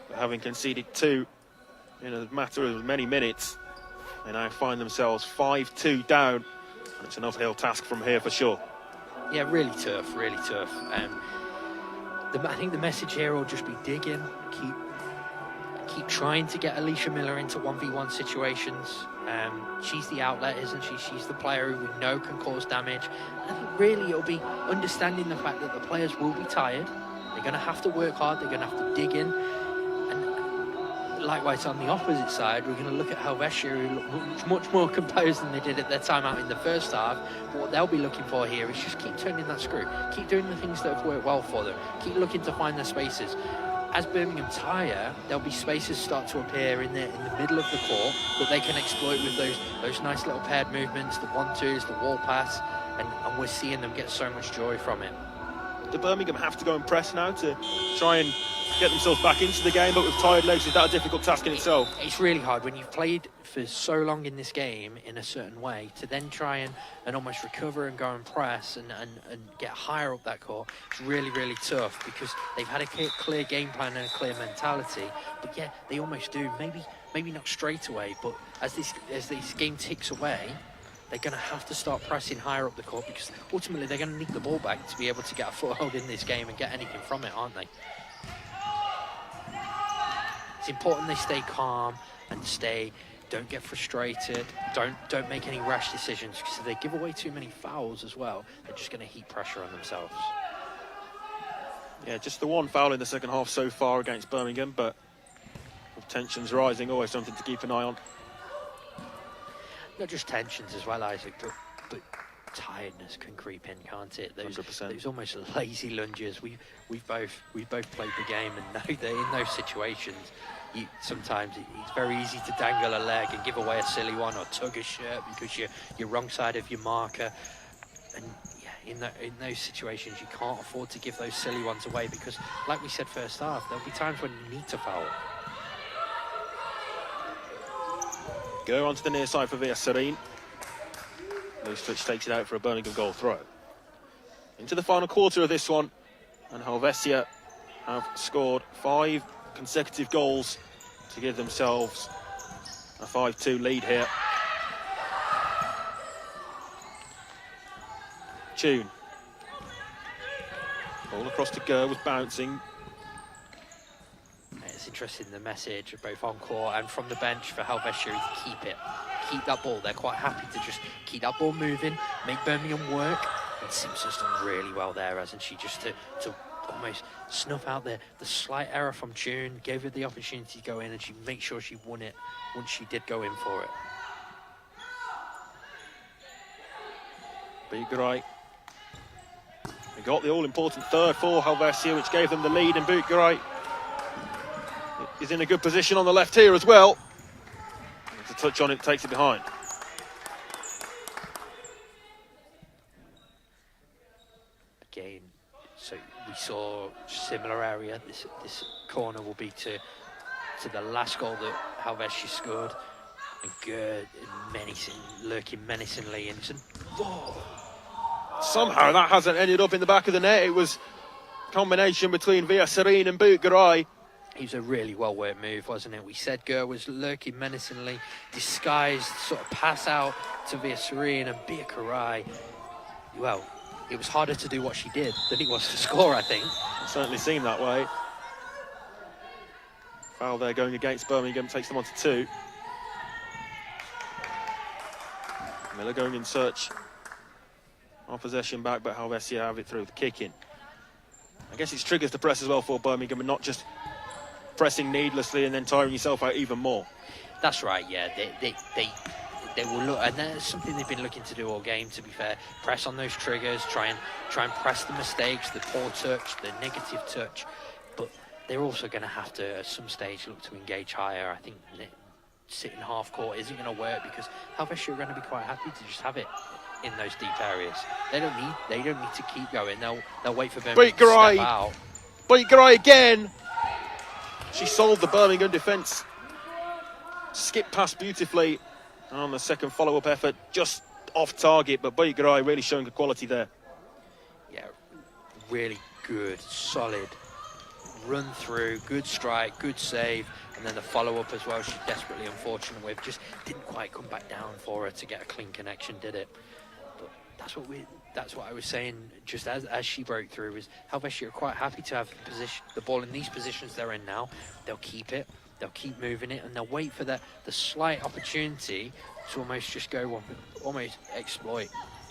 S2: But having conceded 2 in a matter of many minutes, they now find themselves 5-2 down. And it's an uphill task from here for sure.
S3: Yeah, really tough, really tough. I think the message here will just be dig in, keep trying to get Alicia Miller into 1v1 situations. She's the outlet, isn't she? She's the player who we know can cause damage. And I think really it'll be understanding the fact that the players will be tired. They're going to have to work hard. They're going to have to dig in. And likewise, on the opposite side, we're going to look at Helvecia, who look much more composed than they did at their time out in the first half. But what they'll be looking for here is just keep turning that screw. Keep doing the things that have worked well for them. Keep looking to find their spaces. As Birmingham tire, there'll be spaces start to appear in the middle of the court that they can exploit with those nice little paired movements, the 1-2s, the wall pass, and we're seeing them get so much joy from it.
S2: Do Birmingham have to go and press now to try and get themselves back into the game, but with tired legs, is that a difficult task in itself?
S3: It's really hard when you've played for so long in this game in a certain way to then try and almost recover and go and press and get higher up that court. It's really, really tough because they've had a clear game plan and a clear mentality, but yeah, they almost do. Maybe not straight away, but as this game ticks away, they're going to have to start pressing higher up the court because ultimately they're going to need the ball back to be able to get a foothold in this game and get anything from it, aren't they? It's important they stay calm and don't get frustrated, don't make any rash decisions, because if they give away too many fouls as well, they're just going to heap pressure on themselves.
S2: Yeah, just the one foul in the second half so far against Birmingham, but with tensions rising, always something to keep an eye on.
S3: Not just tensions as well, Isaac, but tiredness can creep in, can't it? Those almost lazy lunges. We've both played the game and know that in those situations, sometimes it's very easy to dangle a leg and give away a silly one or tug a shirt because you're wrong side of your marker. And yeah, in those situations, you can't afford to give those silly ones away because, like we said first half, there'll be times when you need to foul.
S2: Go onto the near side for Serene. Loose touch takes it out for a Birmingham goal throw. Into the final quarter of this one, and Helvecia have scored 5 consecutive goals to give themselves a 5-2 lead here. Tune. Ball across to Gur, was bouncing.
S3: It's interesting, the message both on court and from the bench for Helvecia is keep it. Keep that ball. They're quite happy to just keep that ball moving, make Birmingham work. And Sims has done really well there, hasn't she? Just to almost snuff out the slight error from Tune, gave her the opportunity to go in, and she made sure she won it once she did go in for it.
S2: Bootgaray. We got the all-important third for Helvecia, which gave them the lead, and Bootgaray is in a good position on the left here as well. It's a touch on it, takes it behind.
S3: Again, so we saw similar area. This corner will be to the last goal that Helvecia scored, and good, lurking menacingly, and
S2: somehow that hasn't ended up in the back of the net. It was a combination between Serene and Bootgaray.
S3: It was a really well-worked move, wasn't it? We said Gur was lurking menacingly, disguised, sort of pass out to Serene, and Bootgaray, well, it was harder to do what she did than it was to score, I think.
S2: It certainly seemed that way. Foul there going against Birmingham, takes them on to 2. Miller going in search of possession back, but Helvecia have it through the kick in. I guess it's triggers the press as well for Birmingham, and not just pressing needlessly and then tiring yourself out even more.
S3: That's right, yeah. They will look, and that's something they've been looking to do all game, to be fair. Press on those triggers, try and press the mistakes, the poor touch, the negative touch. But they're also going to have to, at some stage, look to engage higher. I think sitting half court isn't going to work, because Helvecia are going to be quite happy to just have it in those deep areas. They don't need to keep going. They'll wait for Birmingham to step out.
S2: Bootgaray again. She solved the Birmingham defence. Skipped past beautifully. And on the second follow-up effort, just off target, but Bootgaray really showing good quality there.
S3: Yeah, really good, solid run through, good strike, good save, and then the follow-up as well, she's desperately unfortunate with. Just didn't quite come back down for her to get a clean connection, did it? But that's what I was saying, just as she broke through, is Helvecia are quite happy to have the ball in these positions they're in now. They'll keep it. They'll keep moving it, and they'll wait for the slight opportunity to almost just go, almost exploit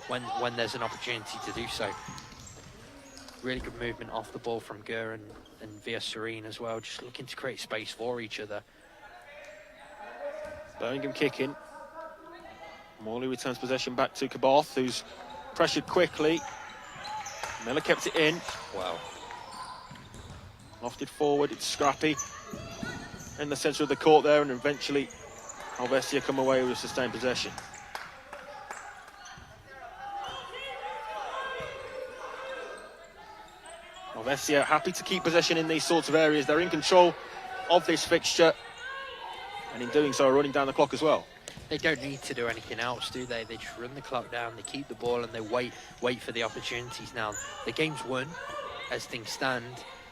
S3: when there's an opportunity to do so. Really good movement off the ball from Gur and Serene as well, just looking to create space for each other.
S2: Birmingham kicking. Morley returns possession back to Kaboth, who's pressured quickly. Miller kept it in.
S3: Wow.
S2: Lofted forward, it's scrappy in the centre of the court there, and eventually Helvecia come away with a sustained possession. Helvecia happy to keep possession in these sorts of areas. They're in control of this fixture, and in doing so are running down the clock as well.
S3: They don't need to do anything else, do they? They just run the clock down, they keep the ball, and they wait for the opportunities. Now, the game's won as things stand.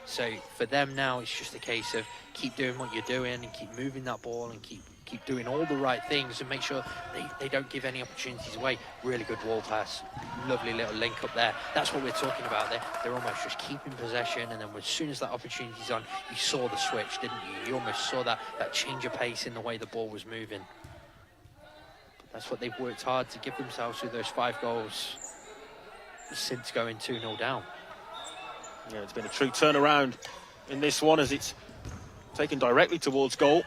S3: So for them now, it's just a case of keep doing what you're doing and keep moving that ball and keep doing all the right things and make sure they don't give any opportunities away. Really good wall pass, lovely little link up there. That's what we're talking about there. They're almost just keeping possession, and then as soon as that opportunity's on, you saw the switch, didn't you? You almost saw that change of pace in the way the ball was moving. But that's what they've worked hard to give themselves with those 5 goals since going 2-0 down.
S2: Yeah, it's been a true turnaround in this one as it's taken directly towards goal.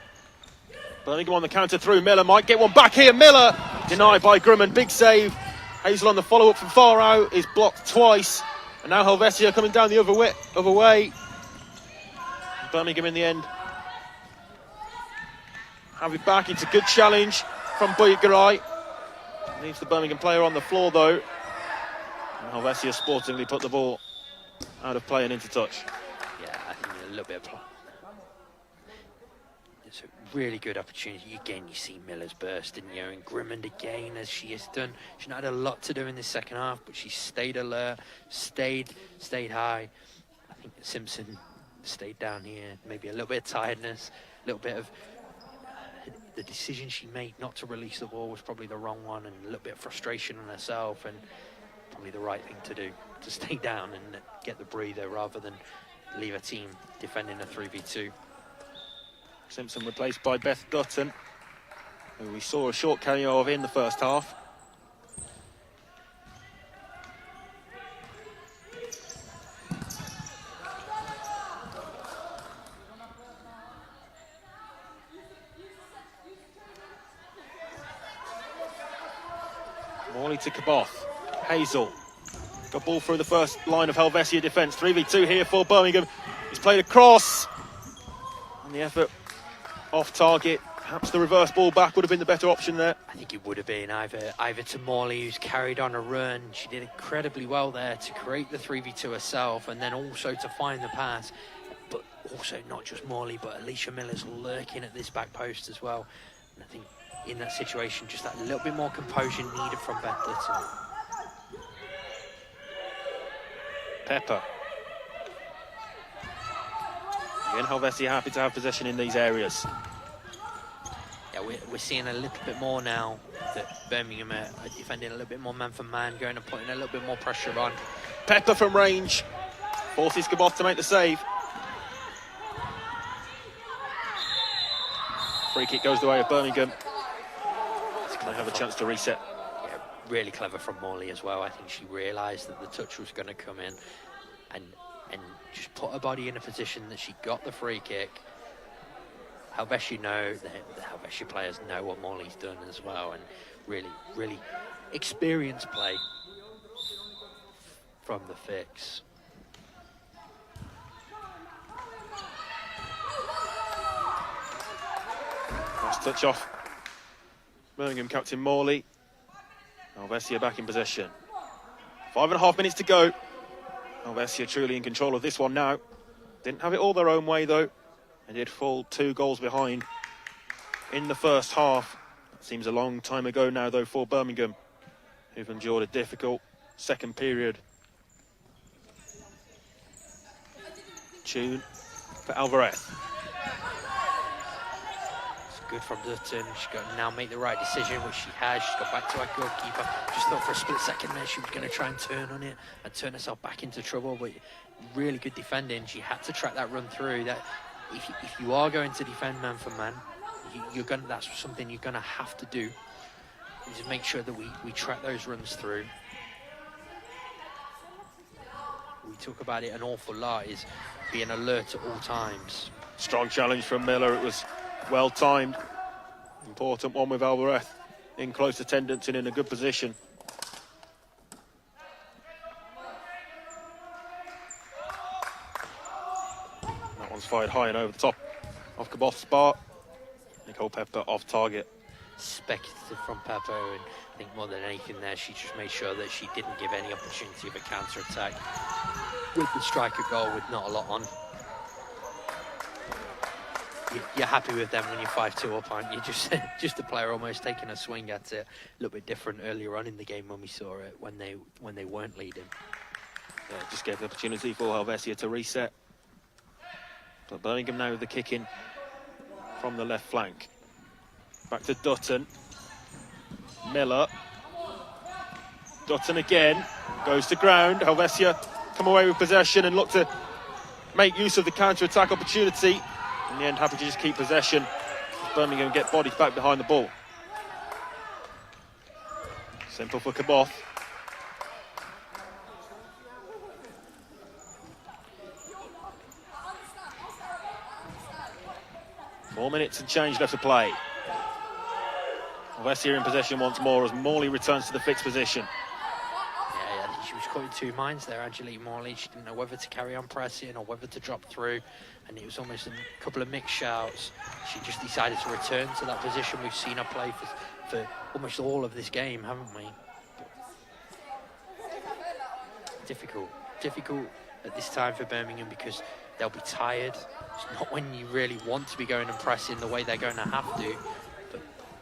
S2: Birmingham on the counter through. Miller might get one back here. Miller denied by Grumman. Big save. Hazel on the follow-up from far out is blocked twice. And now Helvecia coming down the other way. Birmingham in the end have it back. It's a good challenge from Bootgaray. Leaves the Birmingham player on the floor though. And Helvecia sportingly put the ball out of play and into touch.
S3: Yeah, I think a little bit of... It's really good opportunity. Again, you see Miller's burst, and and Grimmond again, as she has done. She's not had a lot to do in this second half, but she stayed alert, stayed high. I think Simpson stayed down here. Maybe a little bit of tiredness, a little bit of the decision she made not to release the ball was probably the wrong one, and a little bit of frustration on herself, and probably the right thing to do, to stay down and get the breather rather than leave a team defending a 3v2.
S2: Simpson replaced by Beth Dutton, who we saw a short cameo of in the first half. Morley to Kaboth. Hazel. Got ball through the first line of Helvecia defence. 3v2 here for Birmingham. He's played a cross. And the effort off target. Perhaps the reverse ball back would have been the better option there.
S3: I think it would have been either to Morley, who's carried on a run. She did incredibly well there to create the 3v2 herself, and then also to find the pass. But also not just Morley, but Alicia Miller's lurking at this back post as well. And I think in that situation, just that little bit more composure needed from Beth Dutton.
S2: Pepper. Again, Helvecia happy to have possession in these areas.
S3: Yeah, we're seeing a little bit more now that Birmingham are defending a little bit more man for man, going and putting a little bit more pressure on.
S2: Pepper from range. Forces Kaboth to make the save. Free kick goes the way of Birmingham. They have a chance to reset.
S3: Yeah, really clever from Morley as well. I think she realised that the touch was going to come in and just put her body in a position that she got the free kick. Helvecia know, the Helvecia players know what Morley's done as well, and really experienced play from the fix.
S2: Last touch off Birmingham captain Morley. Helvecia back in possession. 5.5 minutes to go. Helvecia truly in control of this one now. Didn't have it all their own way though. They did fall 2 goals behind in the first half. That seems a long time ago now though for Birmingham, who've endured a difficult second period. Tune for Alvarez.
S3: Good from Dutton. She's got to now make the right decision, which she has. She's got back to her goalkeeper. Just thought for a split second there she was going to try and turn on it and turn herself back into trouble, but really good defending. She had to track that run through. That if you are going to defend man for man, that's something you're going to have to do. Is make sure that we track those runs through. We talk about it an awful lot, is being alert at all times.
S2: Strong challenge from Miller. It was well timed. Important one with Alvarez in close attendance and in a good position. That one's fired high and over the top of Kaboth's bar. Nicole Pepper off target.
S3: Speculative from Pepper, and I think more than anything there, she just made sure that she didn't give any opportunity of a counter-attack. With the striker goal, with not a lot on. You're happy with them when you're 5-2 up, aren't you? Just the player almost taking a swing at it. A little bit different earlier on in the game when we saw it, when they weren't leading.
S2: Yeah, just gave the opportunity for Helvecia to reset. But Birmingham now with the kick in from the left flank. Back to Dutton. Miller. Dutton again. Goes to ground. Helvecia come away with possession and look to make use of the counter-attack opportunity. In the end, happy to just keep possession. Birmingham get bodies back behind the ball. Simple for Kaboth. Four minutes and change left to play. Helvecia in possession once more as Morley returns to the fixed position.
S3: Yeah, I think she was caught in 2 minds there, Angelique Morley. She didn't know whether to carry on pressing or whether to drop through. And it was almost a couple of mixed shouts. She just decided to return to that position. We've seen her play for almost all of this game, haven't we? Difficult at this time for Birmingham, because they'll be tired. It's not when you really want to be going and pressing the way they're going to have to. But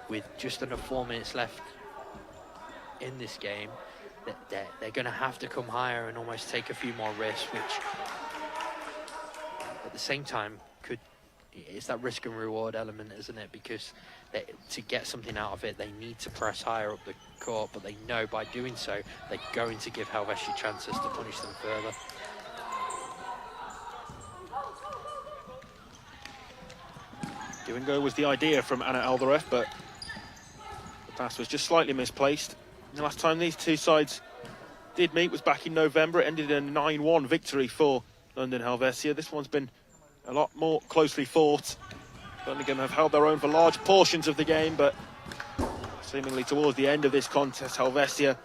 S3: with just under 4 minutes left in this game, they're going to have to come higher and almost take a few more risks, which at the same time it's that risk and reward element, isn't it? Because to get something out of it, they need to press higher up the court, but they know by doing so, they're going to give Helvecia chances to punish them further.
S2: Give and go was the idea from Anna Alvarez, but the pass was just slightly misplaced. The last time these two sides did meet was back in November. It ended in a 9-1 victory for London Helvecia. This one's been a lot more closely fought. Birmingham have held their own for large portions of the game, but seemingly towards the end of this contest, Helvecia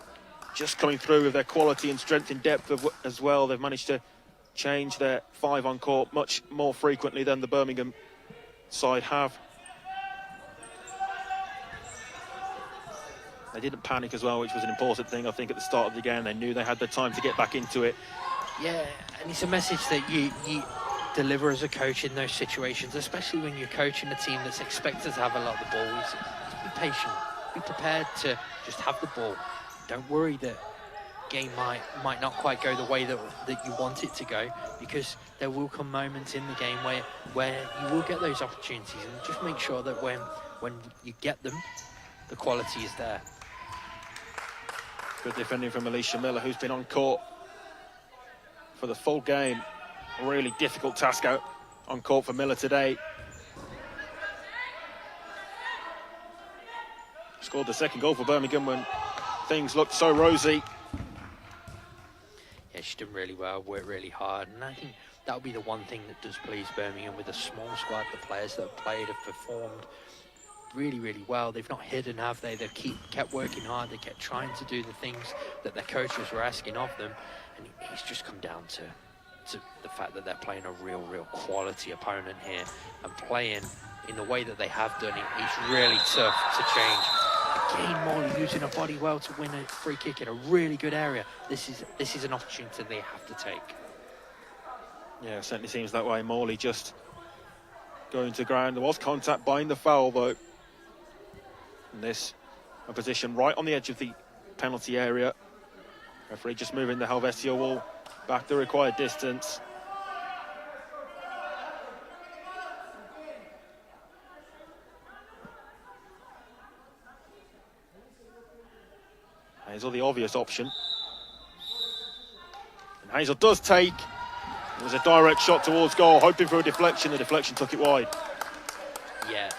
S2: just coming through with their quality and strength in depth as well. They've managed to change their 5 on court much more frequently than the Birmingham side have. They didn't panic as well, which was an important thing, I think, at the start of the game. They knew they had the time to get back into it. Yeah,
S3: and it's a message that you deliver as a coach in those situations, especially when you're coaching a team that's expected to have a lot of the ball. Is be patient, be prepared to just have the ball. Don't worry that game might not quite go the way that you want it to go, because there will come moments in the game where you will get those opportunities, and just make sure that when you get them, the quality is there.
S2: Good defending from Alicia Miller, who's been on court for the full game. A really difficult task out on court for Miller today. Scored the second goal for Birmingham when things looked so rosy.
S3: Yeah, she's done really well, worked really hard, and I think that'll be the one thing that does please Birmingham with a small squad. The players that have played have performed really, really well. They've not hidden, have they? They've kept working hard. They kept trying to do the things that their coaches were asking of them, and it's just come down to the fact that they're playing a real quality opponent here, and playing in the way that they have done it. It's really tough to change. Again, Morley using her body well to win a free kick in a really good area. This is an opportunity they have to take.
S2: Yeah, it certainly seems that way. Morley just going to ground. There was contact behind the foul, though. And this a position right on the edge of the penalty area. Referee just moving the Helvecia wall back the required distance. Hazel, the obvious option. And Hazel does take. It was a direct shot towards goal, hoping for a deflection. The deflection took it wide.
S3: Yeah,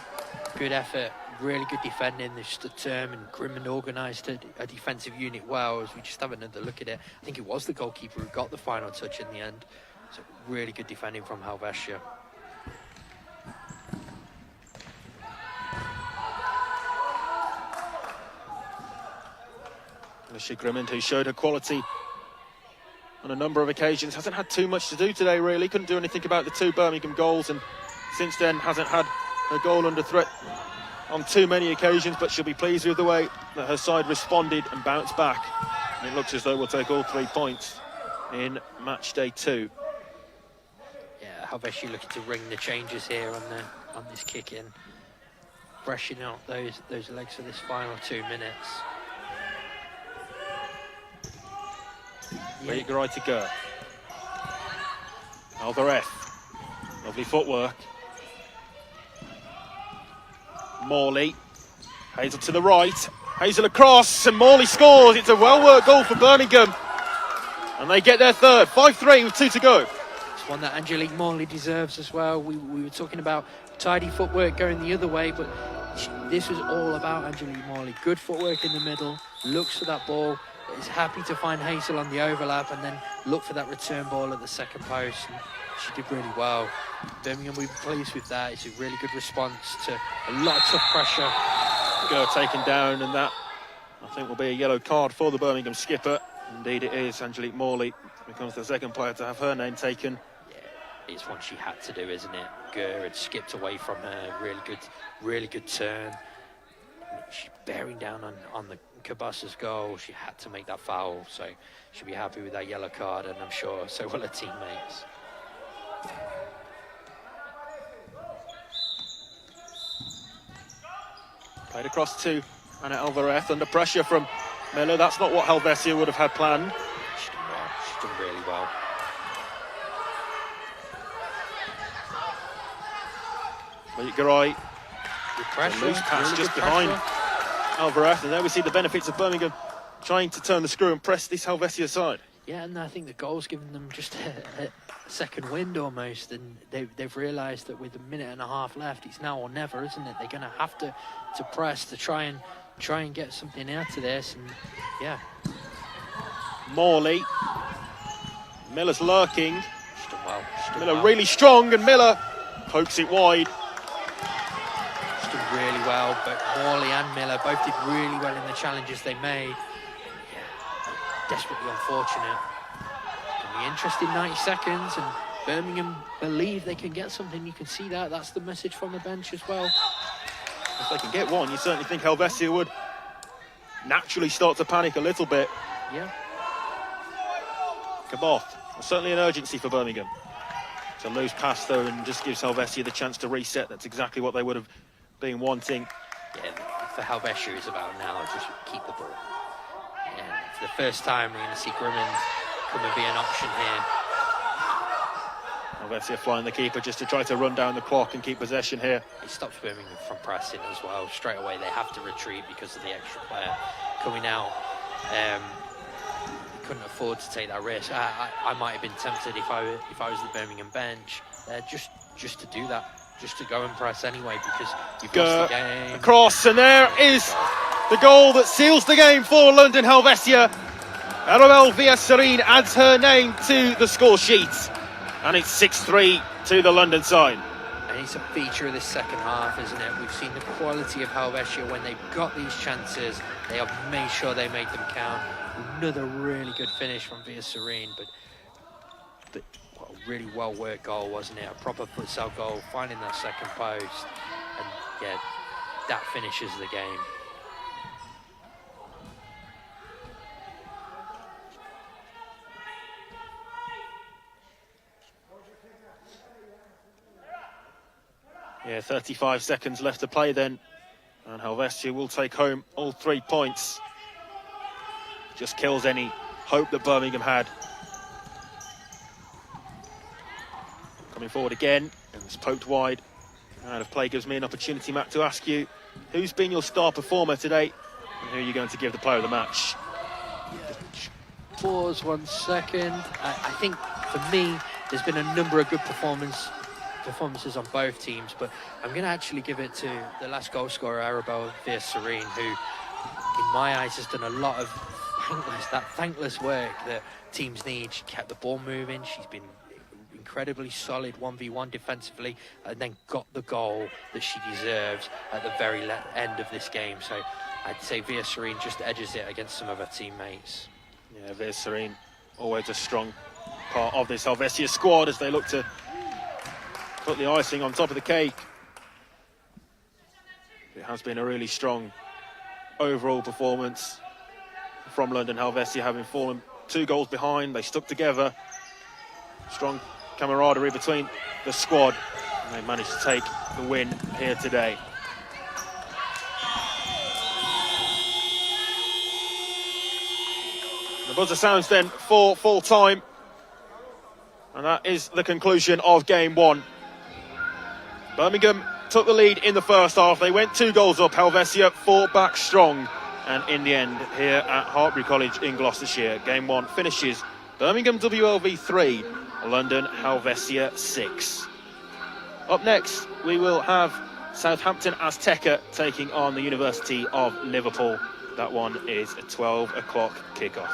S3: good effort. Really good defending. They stood firm and grim and organised a defensive unit well. As we just have another look at it, I think it was the goalkeeper who got the final touch in the end. So really good defending from Helvecia.
S2: Alicia Grimmond, who showed her quality on a number of occasions, hasn't had too much to do today, really. Couldn't do anything about the 2 Birmingham goals, and since then hasn't had a goal under threat on too many occasions, but she'll be pleased with the way that her side responded and bounced back. And it looks as though we'll take all 3 points in match day 2.
S3: Yeah, Helvecia looking to ring the changes here on this kick in, freshening out those legs for this final 2 minutes.
S2: Eager right to go. Alvarez, lovely footwork. Morley, Hazel to the right, Hazel across, and Morley scores. It's a well-worked goal for Birmingham, and they get their third. 5-3 with 2 to go.
S3: It's one that Angelique Morley deserves as well. We were talking about tidy footwork going the other way, but this was all about Angelique Morley. Good footwork in the middle, looks for that ball, is happy to find Hazel on the overlap, and then look for that return ball at the second post. And she did really well. Birmingham, we were pleased with that. It's a really good response to a lot of tough pressure.
S2: Girl taken down, and that, I think, will be a yellow card for the Birmingham skipper. Indeed it is. Angelique Morley becomes the second player to have her name taken.
S3: Yeah, it's one she had to do, isn't it? Gurr had skipped away from her. Really good turn. She's bearing down on the Cabas's goal. She had to make that foul, so she'll be happy with that yellow card, and I'm sure so will her teammates.
S2: Played across to Ana Alvarez under pressure from Miller. That's not what Helvecia would have had planned.
S3: She's done well. She's done really well.
S2: Garay,
S3: Good pressure.
S2: loose pass
S3: really
S2: just
S3: good
S2: behind
S3: pressure.
S2: Alvarez, and there we see the benefits of Birmingham trying to turn the screw and press this Helvecia side.
S3: Yeah, and I think the goal's given them just a second wind almost, and they've realised that with a minute and a half left, it's now or never, isn't it? They're going to have to press to try and get something out of this, and yeah.
S2: Morley, Miller's lurking.
S3: She's done well. She's done
S2: Miller
S3: well.
S2: really strong, and Miller pokes it wide.
S3: She's done really well, but Morley and Miller both did really well in the challenges they made. Desperately unfortunate. It's going to be interesting 90 seconds, and Birmingham believe they can get something. You can see that. That's the message from the bench as well.
S2: If they can get one, you certainly think Helvecia would naturally start to panic a little bit.
S3: Yeah.
S2: Kaboth, certainly an urgency for Birmingham. It's a loose pass though, and just gives Helvecia the chance to reset. That's exactly what they would have been wanting.
S3: Yeah, for Helvecia it's about now just keep the ball. Yeah, for the first time we're going to see Grimond come and be an option here.
S2: Helvecia flying the keeper just to try to run down the clock and keep possession here.
S3: It stops Birmingham from pressing as well. Straight away they have to retreat because of the extra player coming out. Couldn't afford to take that risk. I might have been tempted if I was the Birmingham bench, just to do that, just to go and press anyway, because you've lost the game.
S2: Across, and there is the goal that seals the game for London Helvecia. Arabelle Villaserin adds her name to the score sheet, and it's 6-3 to the London side.
S3: And it's a feature of this second half, isn't it? We've seen the quality of Helvecia when they've got these chances. They have made sure they make them count. Another really good finish from Villaserin, but well, really well worked goal, wasn't it? A proper futsal goal, finding that second post, and yeah, that finishes the game.
S2: Yeah, 35 seconds left to play then, and Helvecia will take home all 3 points. Just kills any hope that Birmingham had. Coming forward again, and it's poked wide. Out of play gives me an opportunity, Matt, to ask you, who's been your star performer today, and who are you going to give the player of the match?
S3: Pause 1 second. I think for me, there's been a number of good performances on both teams, but I'm going to actually give it to the last goal scorer, Arabelle Villaserin, who, in my eyes, has done a lot of thankless work that teams need. She kept the ball moving. She's been incredibly solid 1v1 defensively, and then got the goal that she deserves at the very end of this game. So I'd say Villaserin just edges it against some of her teammates.
S2: Yeah, Villaserin, always a strong part of this Helvecia squad as they look to put the icing on top of the cake. It has been a really strong overall performance from London Helvecia, having fallen 2 goals behind. They stuck together. Strong camaraderie between the squad, and they managed to take the win here today. The buzzer sounds then for full time, and that is the conclusion of game 1. Birmingham took the lead in the first half. They went 2 goals up. Helvecia fought back strong, and in the end, here at Hartbury College in Gloucestershire, game 1 finishes Birmingham WLV 3, London Helvecia 6. Up next, we will have Southampton Azteca taking on the University of Liverpool. That one is a 12 o'clock kickoff.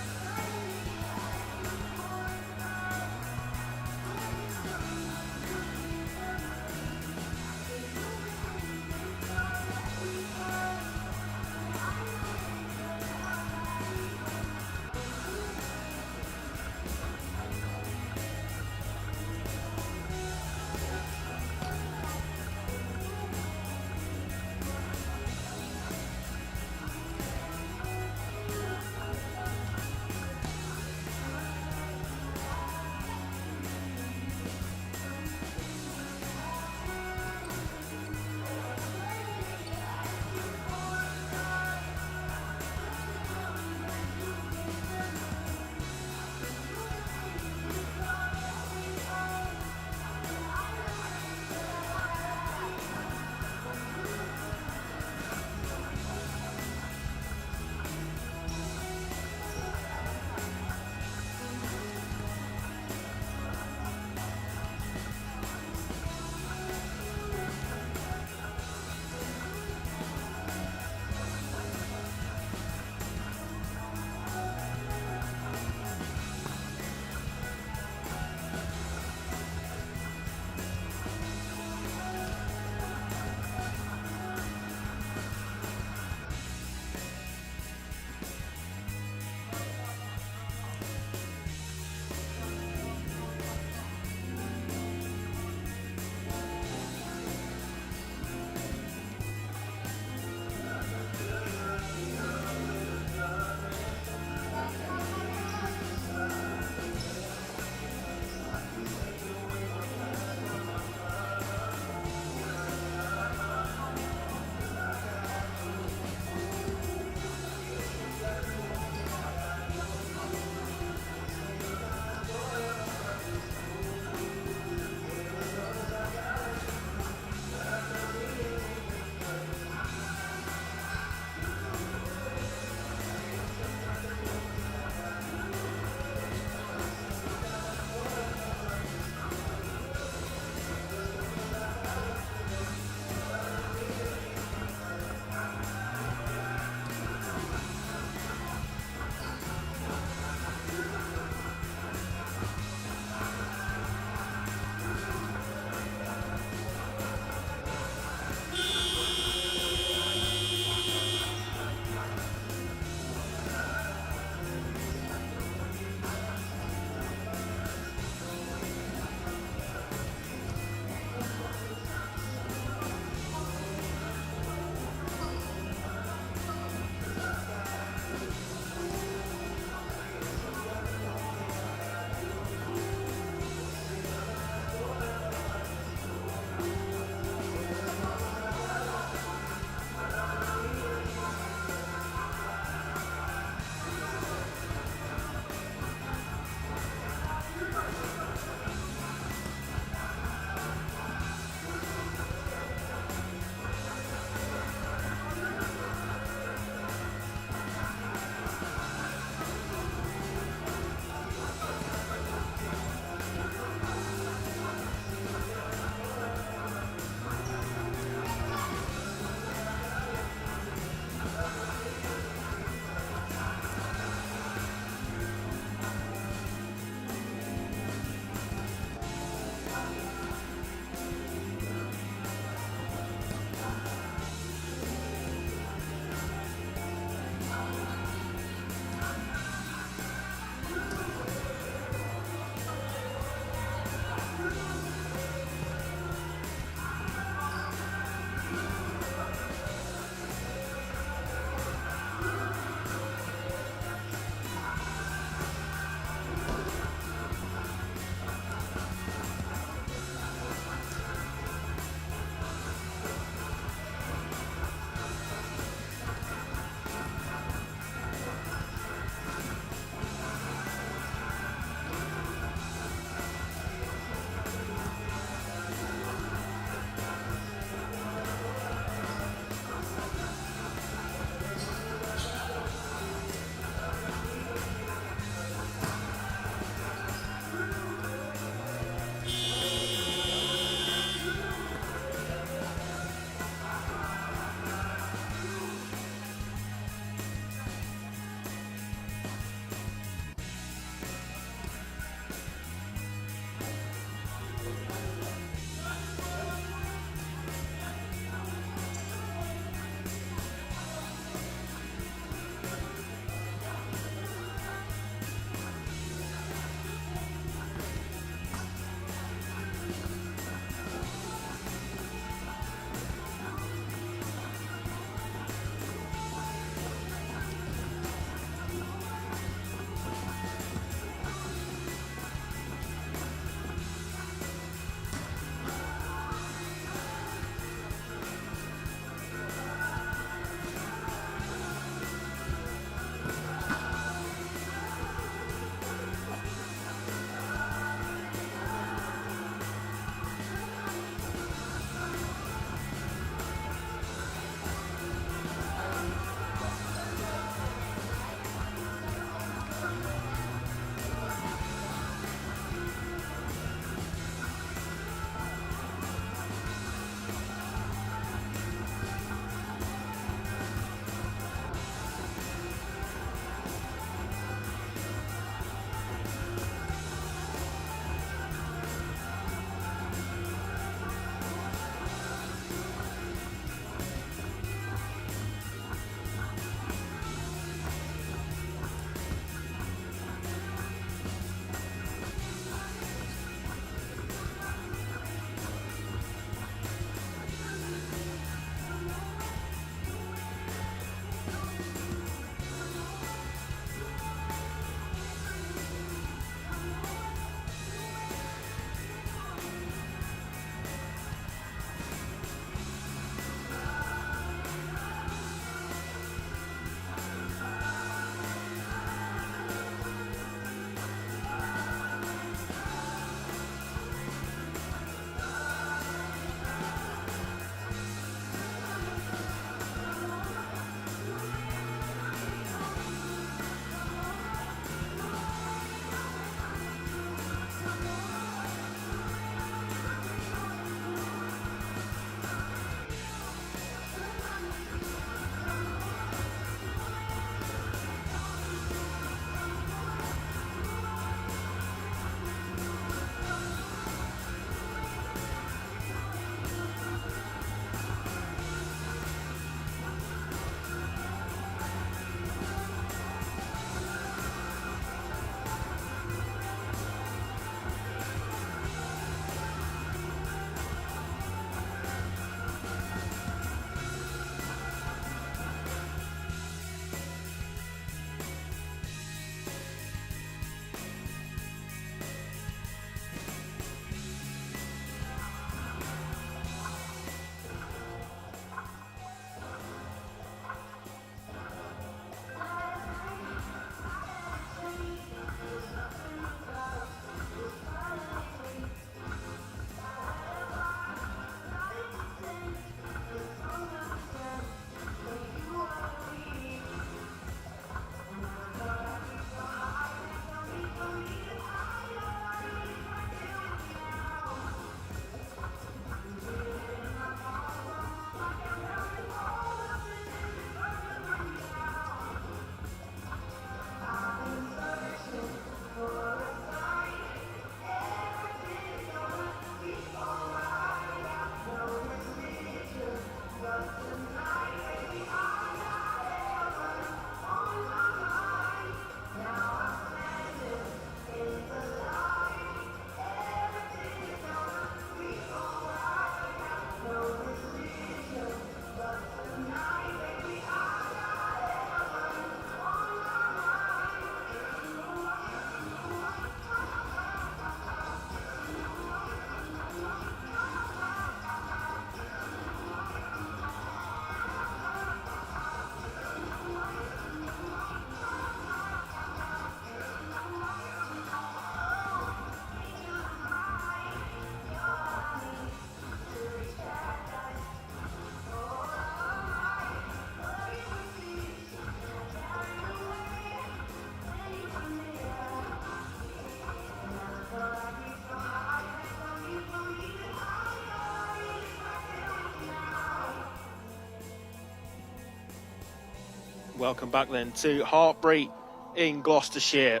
S2: welcome back then to Hartbury in Gloucestershire.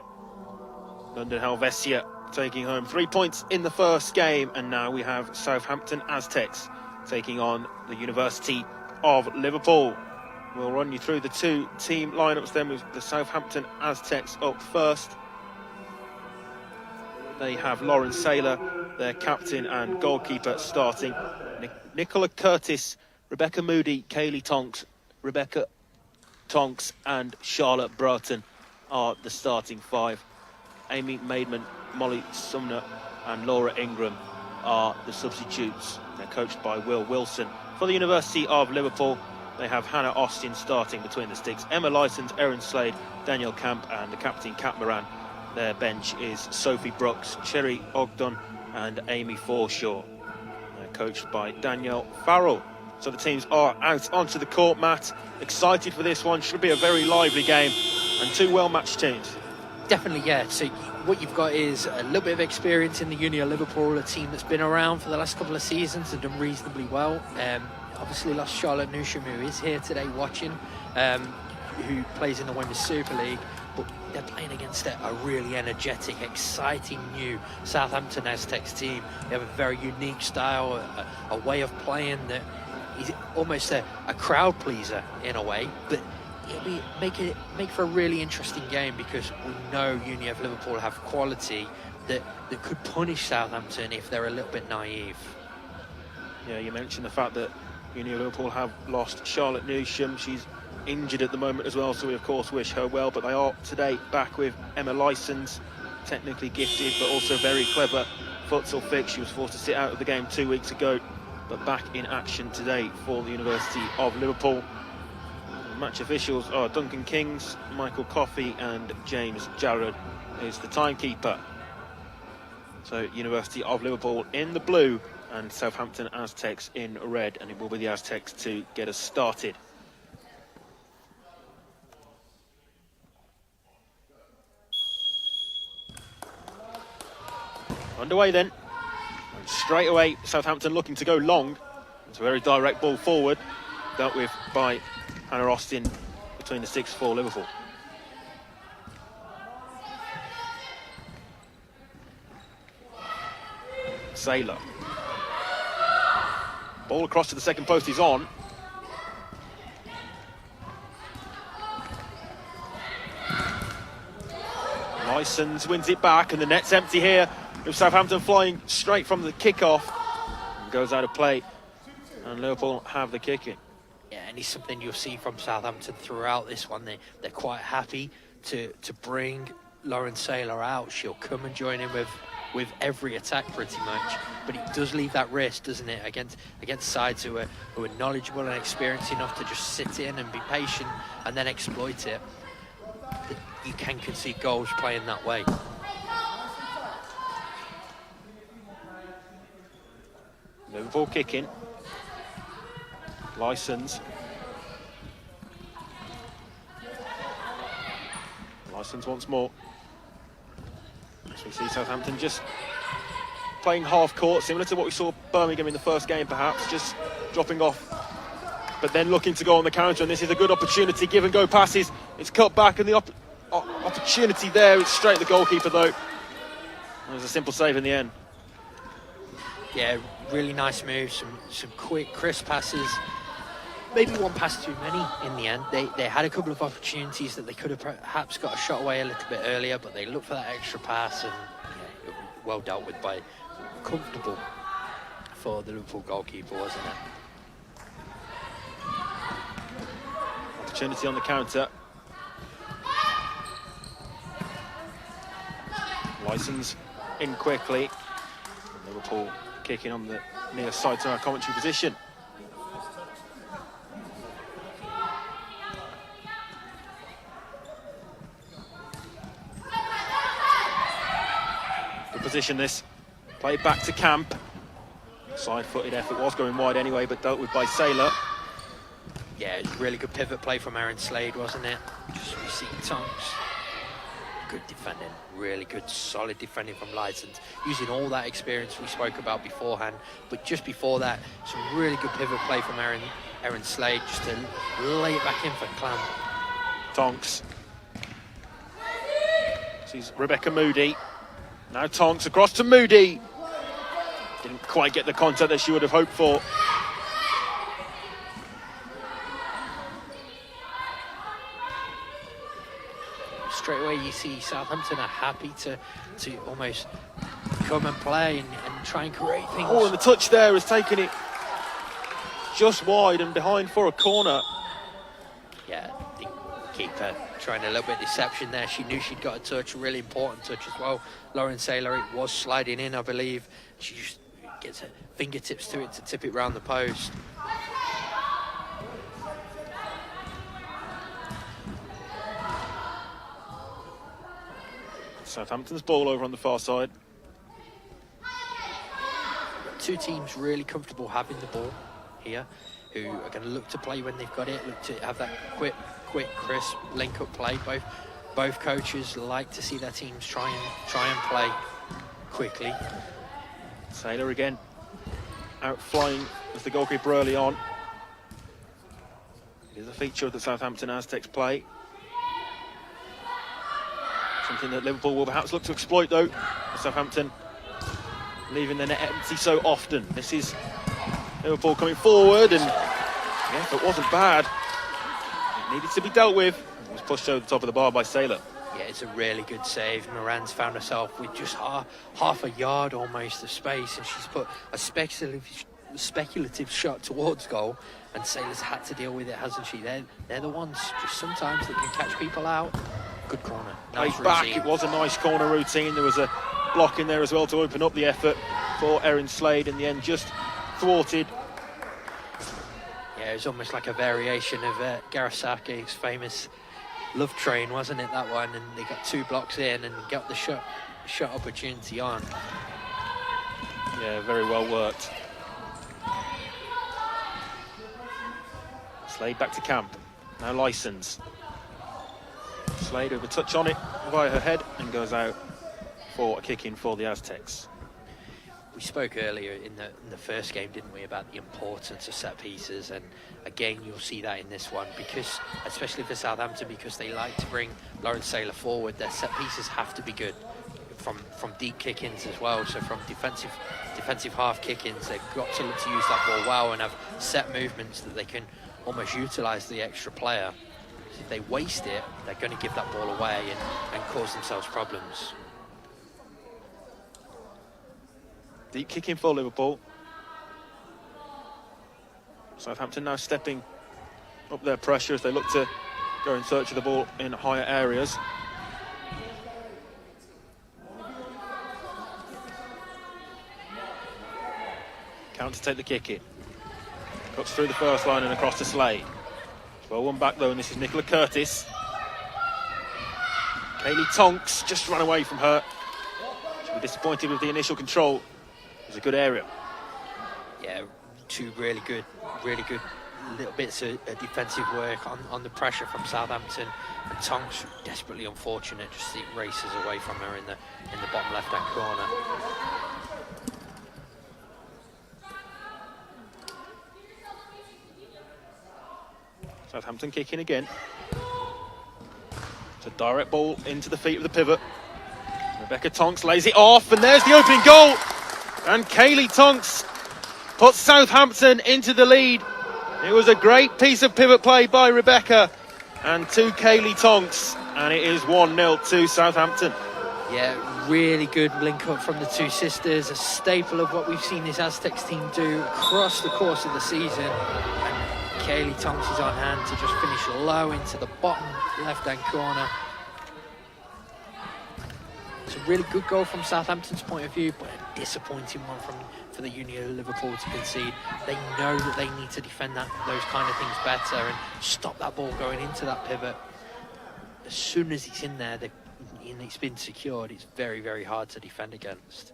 S2: London Helvecia taking home 3 points in the first game, and now we have Southampton Aztecs taking on the University of Liverpool. We'll run you through the two team lineups then, with the Southampton Aztecs up first. They have Lauren Saylor, their captain and goalkeeper, starting. Nicola Curtis, Rebecca Moody, Kaylee Tonks, Rebecca Tonks and Charlotte Broughton are the starting five. Amy Maidman, Molly Sumner and Laura Ingram are the substitutes. They're coached by Will Wilson. For the University of Liverpool, they have Hannah Austin starting between the sticks, Emma Lysons, Erin Slade, Danielle Camp and the captain Kat Moran. Their bench is Sophie Brooks, Cherry Ogdon and Amy Forshaw. They're coached by Danielle Farrell. So the teams are out onto the court, Matt. Excited for this one. Should be a very lively game and two well-matched teams.
S3: Definitely, yeah. So what you've got is a little bit of experience in the Uni of Liverpool, a team that's been around for the last couple of seasons and done reasonably well. Obviously lost Charlotte Newsham, who is here today watching, who plays in the Women's Super League. But they're playing against a really energetic, exciting new Southampton Aztecs team. They have a very unique style, a way of playing that is almost a crowd pleaser in a way, but it'll make for a really interesting game, because we know Uni of Liverpool have quality that could punish Southampton if they're a little bit naive.
S2: Yeah, you mentioned the fact that Uni of Liverpool have lost Charlotte Newsham. She's injured at the moment as well, so we of course wish her well, but they are today back with Emma Lysons, technically gifted but also very clever futsal fix. She was forced to sit out of the game 2 weeks ago, but back in action today for the University of Liverpool. Match officials are Duncan Kings, Michael Coffey and James Jarrod is the timekeeper. So University of Liverpool in the blue and Southampton Aztecs in red, and it will be the Aztecs to get us started. Underway then, and straight away Southampton looking to go long. It's a very direct ball forward, dealt with by Hannah Austin between the sticks for Liverpool. Saylor. Ball across to the second post is on. Lysons wins it back and the net's empty here, with Southampton flying straight from the kick-off. Goes out of play and Liverpool have the kick-in.
S3: Yeah, and it's something you'll see from Southampton throughout this one. They're quite happy to bring Lauren Saylor out. She'll come and join in with every attack pretty much, but it does leave that risk, doesn't it, against sides who are knowledgeable and experienced enough to just sit in and be patient and then exploit it. You can concede goals playing that way.
S2: Liverpool kicking. Lysons. Lysons once more. As we see Southampton just playing half court, similar to what we saw Birmingham in the first game perhaps, just dropping off, but then looking to go on the counter, and this is a good opportunity. Give and go passes, it's cut back and the opportunity there, it's straight at the goalkeeper though. It was a simple save in the end.
S3: Yeah, really nice move, some quick, crisp passes. Maybe one pass too many in the end. They had a couple of opportunities that they could have perhaps got a shot away a little bit earlier, but they looked for that extra pass, and yeah, well dealt with by comfortable for the Liverpool goalkeeper, wasn't it?
S2: Opportunity on the counter. Lysons in quickly. Liverpool kicking on the near side to our commentary position. Good position this. Played back to Camp. Side-footed effort, was going wide anyway, but dealt with by Saylor.
S3: Yeah, it was really good pivot play from Erin Slade, wasn't it? Just receiving Tonks. Good defending, really good, solid defending from Lysons, using all that experience we spoke about beforehand. But just before that, some really good pivot play from Erin Slade, just to lay it back in for Clamp.
S2: Tonks. Sees Rebecca Moody. Now Tonks across to Moody. Didn't quite get the contact that she would have hoped for.
S3: Straight away you see Southampton are happy to almost come and play and try and create things.
S2: Oh, and the touch there has taken it just wide and behind for a corner.
S3: Yeah, the keeper trying a little bit of deception there. She knew she'd got a touch, a really important touch as well. Lauren Saylor, it was sliding in, I believe. She just gets her fingertips to it to tip it round the post.
S2: Southampton's ball over on the far side.
S3: Two teams really comfortable having the ball here, who are going to look to play when they've got it, look to have that quick, crisp link-up play. Both coaches like to see their teams try and play quickly.
S2: Saylor again, out flying as the goalkeeper early on. It is a feature of the Southampton Aztecs play. Something that Liverpool will perhaps look to exploit, though. Southampton leaving their net empty so often. This is Liverpool coming forward, and yeah, if it wasn't bad, it needed to be dealt with. It was pushed over the top of the bar by Saylor.
S3: Yeah, it's a really good save. Moran's found herself with just half a yard almost of space, and she's put a speculative shot towards goal, and Saylor's had to deal with it, hasn't she? They're the ones just sometimes that can catch people out. Good corner. Nice
S2: back.
S3: routine.
S2: It was a nice corner routine. There was a block in there as well to open up the effort for Erin Slade. In the end, just thwarted.
S3: Yeah, it was almost like a variation of Gareth Southgate's famous love train, wasn't it, that one? And they got two blocks in and got the shot opportunity on.
S2: Yeah, very well worked. Slade back to camp. Now Licence. Slade over touch on it via her head and goes out for a kick in for the Aztecs.
S3: We spoke earlier in the first game, didn't we, about the importance of set pieces, and again you'll see that in this one, because especially for Southampton, because they like to bring Lauren Saylor forward, their set pieces have to be good from deep kick-ins as well. So from defensive half kick-ins, they've got to look to use that ball well and have set movements that they can almost utilise the extra player. If they waste it, they're going to give that ball away and cause themselves problems.
S2: Deep kick in for Liverpool. Southampton now stepping up their pressure as they look to go in search of the ball in higher areas. Count to take the kick in. Cuts through the first line and across to Slade. Well, one back though, and this is Nicola Curtis. Kaylee Tonks just ran away from her. She'll be disappointed with the initial control. It was a good area. Yeah,
S3: two really good little bits of defensive work on the pressure from Southampton. And Tonks, desperately unfortunate, just it races away from her in the bottom left-hand corner.
S2: Southampton kicking again. It's a direct ball into the feet of the pivot. Rebecca Tonks lays it off, and there's the opening goal. And Kaylee Tonks puts Southampton into the lead. It was a great piece of pivot play by Rebecca and to Kaylee Tonks, and it is 1-0 to Southampton.
S3: Yeah, really good link up from the two sisters, a staple of what we've seen this Aztecs team do across the course of the season. And Kaylee Tonks is on hand to just finish low into the bottom left-hand corner. It's a really good goal from Southampton's point of view, but a disappointing one for the Union of Liverpool to concede. They know that they need to defend those kind of things better and stop that ball going into that pivot. As soon as it's in there, and it's been secured, it's very, very hard to defend against.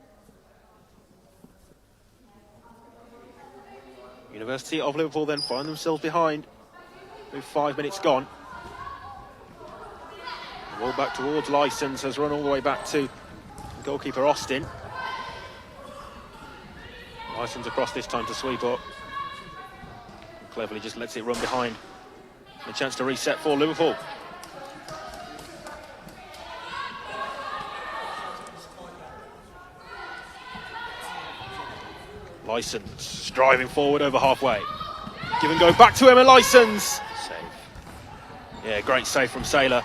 S2: University of Liverpool then find themselves behind with 5 minutes gone. The ball back towards Licence, has run all the way back to goalkeeper Austin. Licence across this time to sweep up. Cleverly just lets it run behind. A chance to reset for Liverpool. Licence driving forward over halfway. Give and go back to Emma Licence.
S3: Save.
S2: Yeah, great save from Saylor.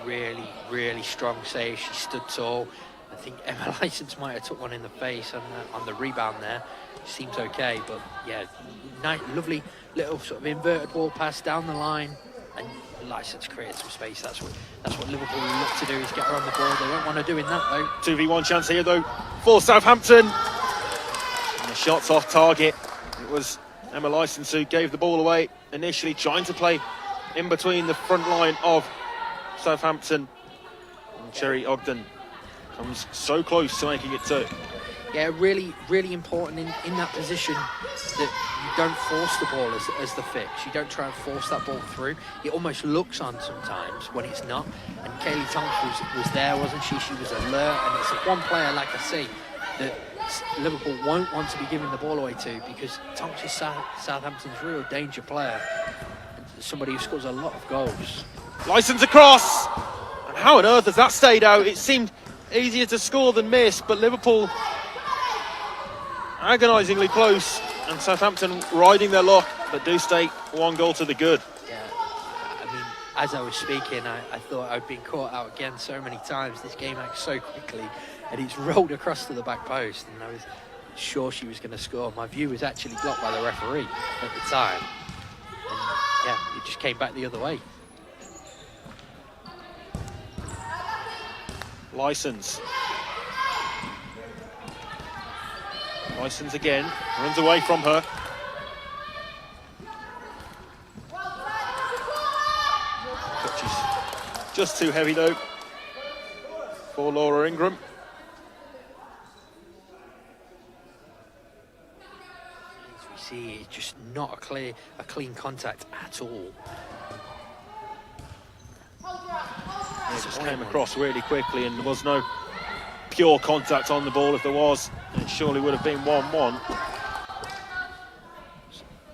S3: Really, really strong save. She stood tall. I think Emma Licence might have took one in the face on the rebound there. Seems okay, but yeah, nice, lovely little sort of inverted ball pass down the line, and Licence created some space. That's what Liverpool look to do, is get her on the ball. They don't want to do in that though.
S2: 2v1 chance here though for Southampton. And the shot's off target. It was Emma Licence who gave the ball away initially, trying to play in between the front line of Southampton. And Cherry Ogden comes so close to making it 2.
S3: Yeah, really, really important in that position that you don't force the ball as the fix. You don't try and force that ball through. It almost looks on sometimes when it's not. And Kaylee Tonks was there, wasn't she? She was alert, and it's one player, like I say, that Liverpool won't want to be giving the ball away to, because Tonks is Southampton's real danger player. And somebody who scores a lot of goals.
S2: Licence across! And how on earth has that stayed out? It seemed easier to score than miss, but Liverpool agonisingly close, and Southampton riding their luck, but do stay 1 goal to the good.
S3: Yeah, I mean, as I was speaking, I thought I'd been caught out again so many times. This game acts so quickly, and it's rolled across to the back post, and I was sure she was going to score. My view was actually blocked by the referee at the time, and yeah, it just came back the other way.
S2: Licence again, runs away from her. Touch is just too heavy though for Laura Ingram.
S3: As we see, it's just not a clean contact at all.
S2: It just came across really quickly, and there was no pure contact on the ball. If there was, it surely would have been 1-1.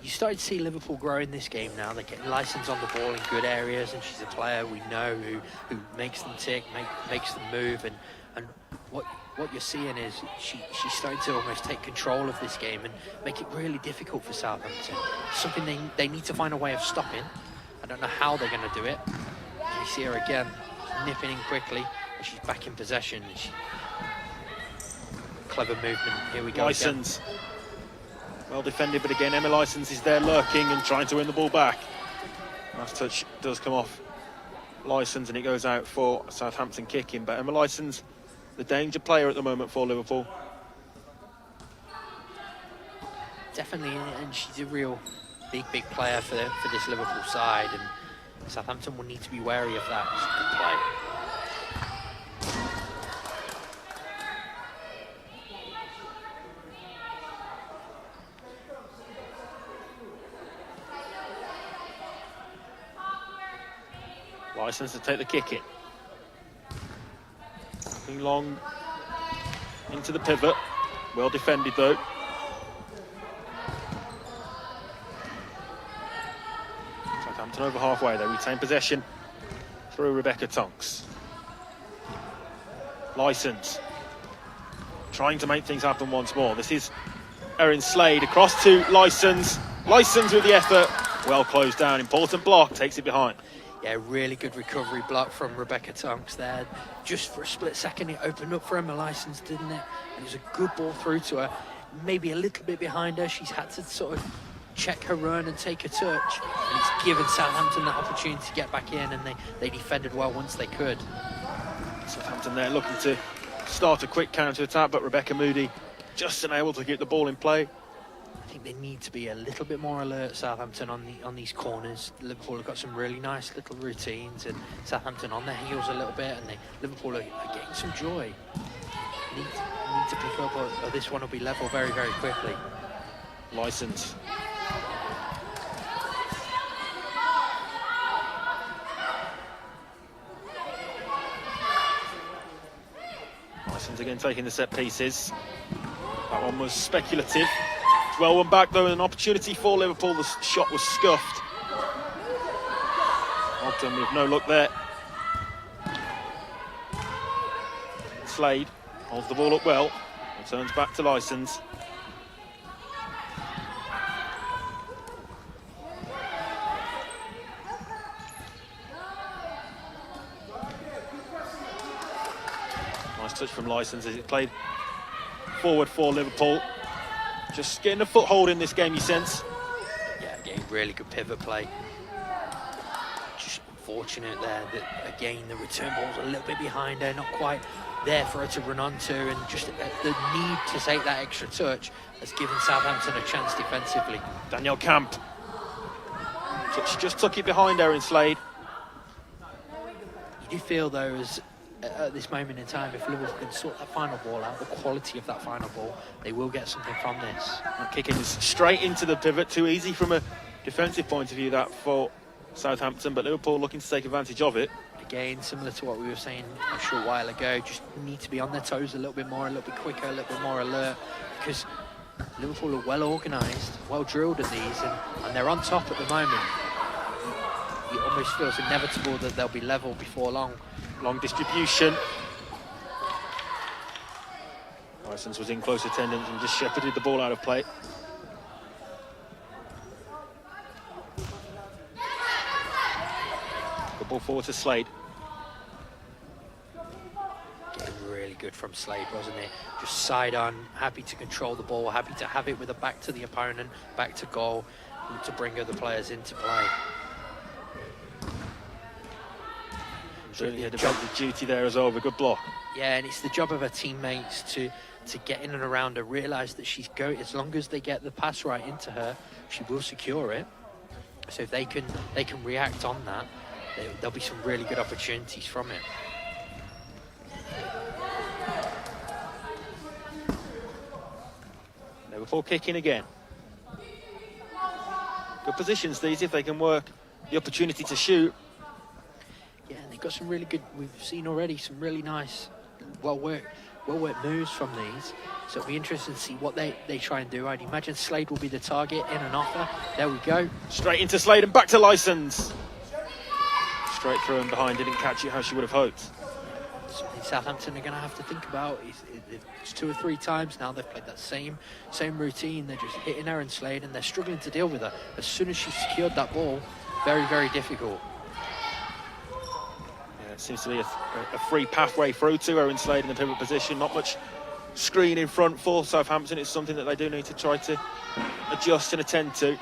S3: You started to see Liverpool grow in this game now. They're getting Licence on the ball in good areas, and she's a player we know who makes them tick, makes them move, and what you're seeing is she's starting to almost take control of this game and make it really difficult for Southampton. Something they need to find a way of stopping. I don't know how they're going to do it. You see her again nipping in quickly, and she's back in possession. Clever movement. Here we go.
S2: Licence. Well defended, but again, Emma Licence is there lurking and trying to win the ball back. Last touch does come off Licence, and it goes out for Southampton kicking. But Emma Licence, the danger player at the moment for Liverpool.
S3: Definitely, and she's a real big player for this Liverpool side, and Southampton will need to be wary of that. It's a good play.
S2: Licence to take the kick in. Looking long into the pivot. Well defended though. Southampton over halfway. They retain possession through Rebecca Tonks. Licence trying to make things happen once more. This is Erin Slade across to Licence. Licence with the effort. Well closed down. Important block. Takes it behind.
S3: Yeah, really good recovery block from Rebecca Tonks there. Just for a split second, it opened up for Emma Licence, didn't it? And it was a good ball through to her. Maybe a little bit behind her. She's had to sort of check her run and take a touch. And it's given Southampton that opportunity to get back in, and they defended well once they could.
S2: Southampton there looking to start a quick counter-attack, but Rebecca Moody just unable to get the ball in play.
S3: I think they need to be a little bit more alert, Southampton, on these corners. Liverpool have got some really nice little routines, and Southampton on their heels a little bit, and Liverpool are getting some joy. Need to pick up, or this one will be level very, very quickly.
S2: Licence. Licence again taking the set pieces. That one was speculative. Well one back though, and an opportunity for Liverpool. The shot was scuffed. Ogden with no luck there. Slade holds the ball up well. Returns back to License. Nice touch from License as it played forward for Liverpool. Just getting a foothold in this game, you sense.
S3: Yeah, again, really good pivot play. Just unfortunate there that, again, the return ball's a little bit behind her, not quite there for her to run onto, and just the need to take that extra touch has given Southampton a chance defensively.
S2: Danielle Camp. She just took it behind Erin Slade.
S3: You do feel, though, as at this moment in time, if Liverpool can sort that final ball out, the quality of that final ball, they will get something from this.
S2: That kicking is straight into the pivot, too easy from a defensive point of view, that for Southampton, but Liverpool looking to take advantage of it.
S3: Again, similar to what we were saying a short while ago, just need to be on their toes a little bit more, a little bit quicker, a little bit more alert, because Liverpool are well organised, well drilled at these, and they're on top at the moment. It almost feels inevitable that they'll be level before long.
S2: Long distribution. License was in close attendance and just shepherded the ball out of play. The ball forward to Slade.
S3: Getting really good from Slade, wasn't it? Just side on, happy to control the ball, happy to have it with a back to the opponent, back to goal, to bring other players into play.
S2: Really had a job of duty there as well, with a good block.
S3: Yeah, and it's the job of her teammates to get in and around her, realise that she's going, as long as they get the pass right into her, she will secure it. So if they can react on that, there'll be some really good opportunities from it.
S2: Liverpool kicking again. Good positions these if they can work the opportunity to shoot.
S3: Yeah, and they've got some really good, we've seen already some really nice, well-worked moves from these. So it'll be interesting to see what they try and do. I'd imagine Slade will be the target in and off her. There we go.
S2: Straight into Slade and back to License. Straight through and behind, didn't catch it how she would have hoped.
S3: Something Southampton are going to have to think about. It's 2 or 3 times now they've played that same routine. They're just hitting Erin Slade and they're struggling to deal with her. As soon as she's secured that ball, very, very difficult.
S2: It seems to be a free pathway through to Erin Slade in the pivot position. Not much screen in front for Southampton. It's something that they do need to try to adjust and attend to.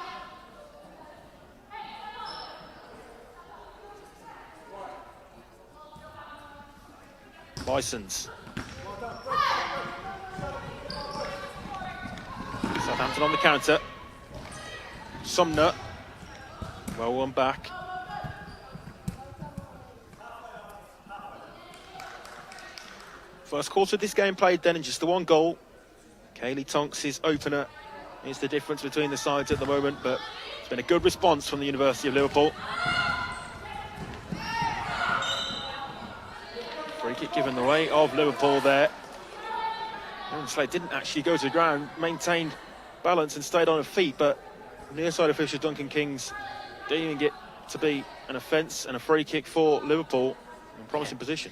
S2: License. Southampton on the counter. Sumner. Well won back. First quarter of this game played then, and just the 1 goal. Kaylee Tonks' opener is the difference between the sides at the moment, but it's been a good response from the University of Liverpool. Free kick given the way of Liverpool there. Erin Slade didn't actually go to the ground, maintained balance and stayed on her feet, but near side official Duncan Kings deeming it to be an offence and a free kick for Liverpool in promising position.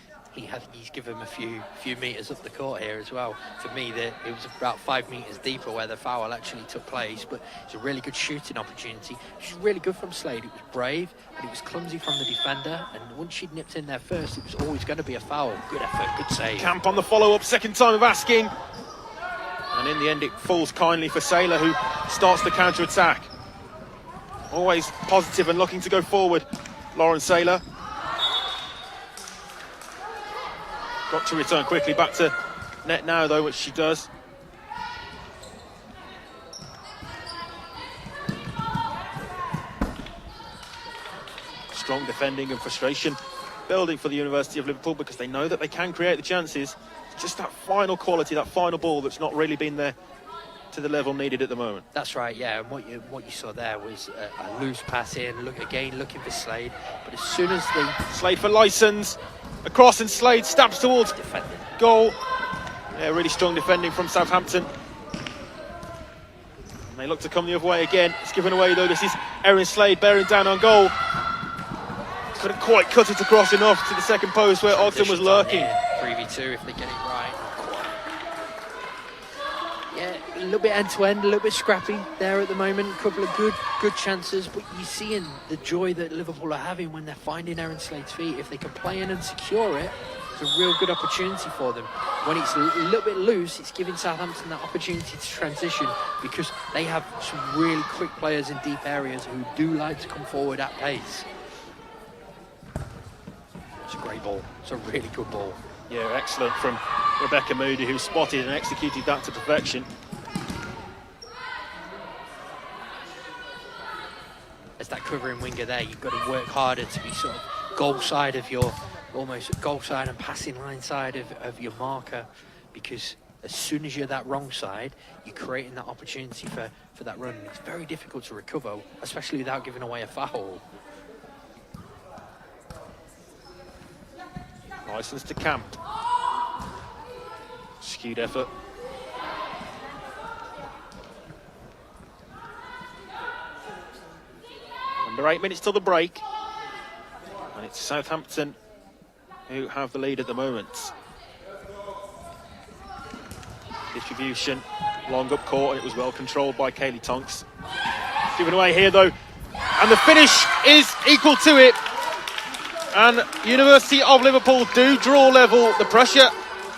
S3: He's given him a few metres up the court here as well. For me, it was about 5 metres deeper where the foul actually took place, but it's a really good shooting opportunity. Which is really good from Slade. It was brave, and it was clumsy from the defender, and once she'd nipped in there first, it was always going to be a foul. Good effort, good save.
S2: Camp on the follow-up, second time of asking. And in the end, it falls kindly for Saylor, who starts the counter-attack. Always positive and looking to go forward, Lauren Saylor. Got to return quickly back to net now, though, which she does. Strong defending and frustration building for the University of Liverpool, because they know that they can create the chances. It's just that final quality, that final ball that's not really been there to the level needed at the moment.
S3: That's right, yeah. And what you saw there was a loose pass in. Looking for Slade, but as soon as they
S2: Slade for License. Across and Slade stabs towards goal. Yeah, really strong defending from Southampton. And they look to come the other way again. It's given away though. This is Erin Slade bearing down on goal. Couldn't quite cut it across enough to the second post where Ogden was lurking.
S3: 3v2 if they get it right. a little bit end-to-end, a little bit scrappy there at the moment. A couple of good chances, but you're seeing the joy that Liverpool are having when they're finding Aaron Slade's feet. If they can play in and secure it, it's a real good opportunity for them. When it's a little bit loose, it's giving Southampton that opportunity to transition, because they have some really quick players in deep areas who do like to come forward at pace. It's a great ball. It's a really good ball.
S2: Yeah, excellent from Rebecca Moody, who spotted and executed that to perfection.
S3: As that covering winger there, you've got to work harder to be sort of goal side of your, almost goal side and passing line side of your marker, because as soon as you're that wrong side, you're creating that opportunity for that run. It's very difficult to recover, especially without giving away a foul.
S2: Licence to Camp. Skewed effort. Under 8 minutes till the break. And it's Southampton who have the lead at the moment. Distribution, long up court, and it was well controlled by Kaylee Tonks. Given away here though, and the finish is equal to it. And University of Liverpool do draw level. The pressure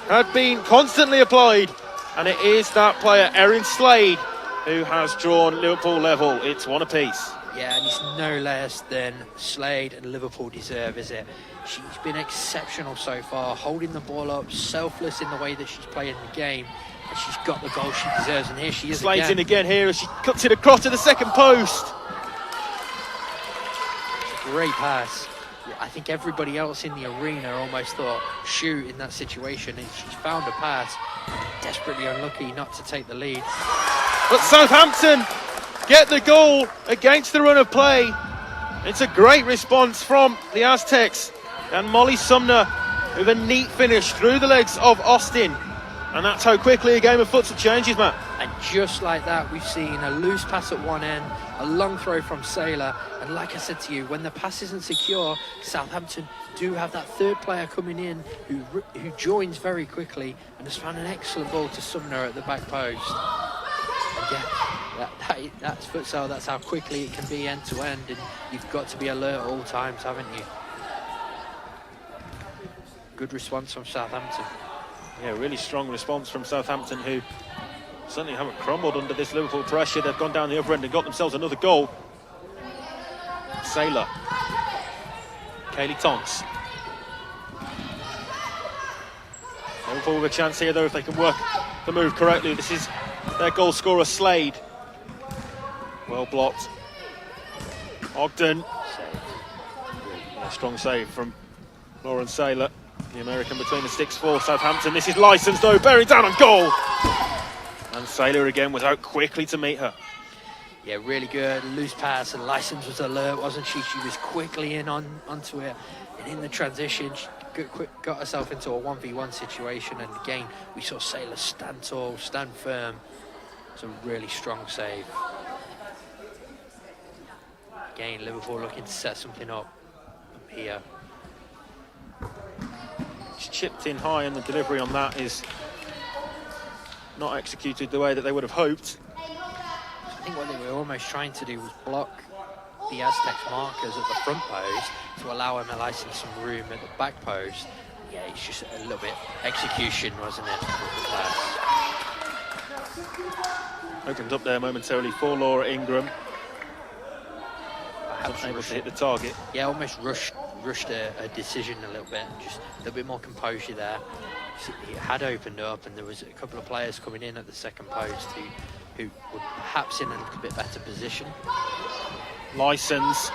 S2: had been constantly applied, and it is that player, Erin Slade, who has drawn Liverpool level. It's one apiece.
S3: Yeah, and it's no less than Slade and Liverpool deserve, is it? She's been exceptional so far, holding the ball up, selfless in the way that she's playing the game, and she's got the goal she deserves, and here she is.
S2: Slade's in again here as she cuts it across to the second post.
S3: It's a great pass. I think everybody else in the arena almost thought, shoot, in that situation, and she's found a pass. Desperately unlucky not to take the lead.
S2: But Southampton get the goal against the run of play. It's a great response from the Aztecs, and Molly Sumner with a neat finish through the legs of Austin. And that's how quickly a game of futsal changes, Matt.
S3: And just like that, we've seen a loose pass at one end, a long throw from Saylor, and like I said to you, when the pass isn't secure, Southampton do have that third player coming in who joins very quickly and has found an excellent ball to Sumner at the back post. And yeah, that's futsal. That's how quickly it can be end to end, and you've got to be alert at all times, haven't you? Good response from Southampton.
S2: Yeah, really strong response from Southampton, who certainly haven't crumbled under this Liverpool pressure. They've gone down the other end and got themselves another goal. Saylor. Kaylee Tonks. Liverpool with a chance here, though, if they can work the move correctly. This is their goal scorer, Slade. Well blocked. Ogden. A strong save from Lauren Saylor, the American between the sticks for Southampton. This is licensed though, bearing down on goal. And Saylor again was out quickly to meet her.
S3: Yeah, really good. Loose pass, and License was alert, wasn't she? She was quickly in onto it. And in the transition, she got herself into a 1v1 situation. And again, we saw Saylor stand tall, stand firm. It's a really strong save. Again, Liverpool looking to set something up here.
S2: It's chipped in high, and the delivery on that is not executed the way that they would have hoped.
S3: I think what they were almost trying to do was block the Aztecs markers at the front post to allow MLS some room at the back post. Yeah, it's just a little bit execution, wasn't it?
S2: Opened up there momentarily for Laura Ingram. Perhaps able to hit the target.
S3: Yeah, almost rushed a decision a little bit, just a little bit more composure there. It had opened up, and there was a couple of players coming in at the second post who were perhaps in a little bit better position.
S2: License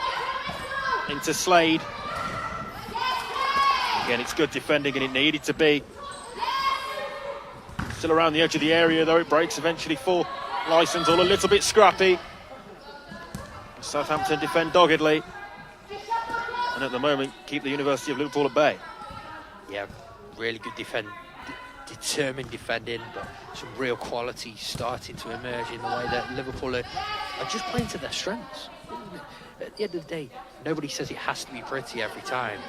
S2: into Slade. Again, it's good defending, and it needed to be. Still around the edge of the area, though. It breaks eventually for License, all a little bit scrappy. Southampton defend doggedly, and at the moment keep the University of Liverpool at bay.
S3: Yeah, really good determined defending, but some real quality starting to emerge in the way that Liverpool are just playing to their strengths. At the end of the day, nobody says it has to be pretty every time.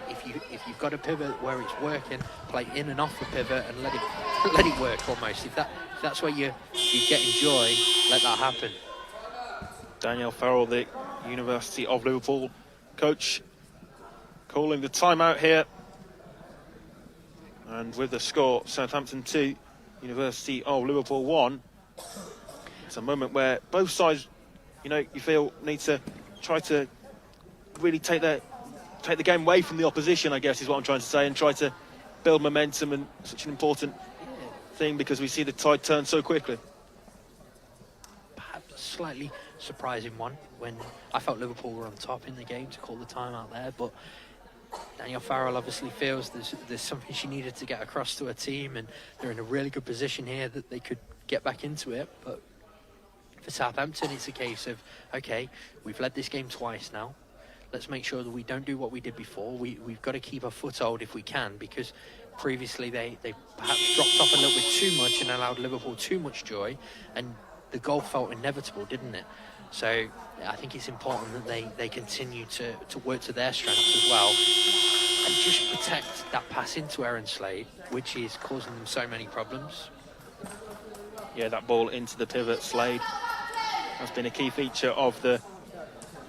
S3: If you've got a pivot where it's working, play in and off the pivot and let it let it work almost. If that's where you get joy, let that happen.
S2: Danielle Farrell, the University of Liverpool coach, calling the timeout here. And with the score, Southampton 2, University of Liverpool 1. It's a moment where both sides, you feel need to try to really take the game away from the opposition, I guess is what I'm trying to say, and try to build momentum, and such an important thing because we see the tide turn so quickly.
S3: Perhaps a slightly surprising one when I felt Liverpool were on top in the game to call the timeout there, but Danielle Farrell obviously feels there's something she needed to get across to her team, and they're in a really good position here that they could get back into it. But for Southampton, it's a case of, okay, we've led this game twice now. Let's make sure that we don't do what we did before. We've got to keep a foothold if we can, because previously they perhaps dropped off a little bit too much and allowed Liverpool too much joy, and the goal felt inevitable, didn't it? So I think it's important that they continue to work to their strengths as well, and just protect that pass into Erin Slade, which is causing them so many problems.
S2: Yeah, that ball into the pivot, Slade, has been a key feature of the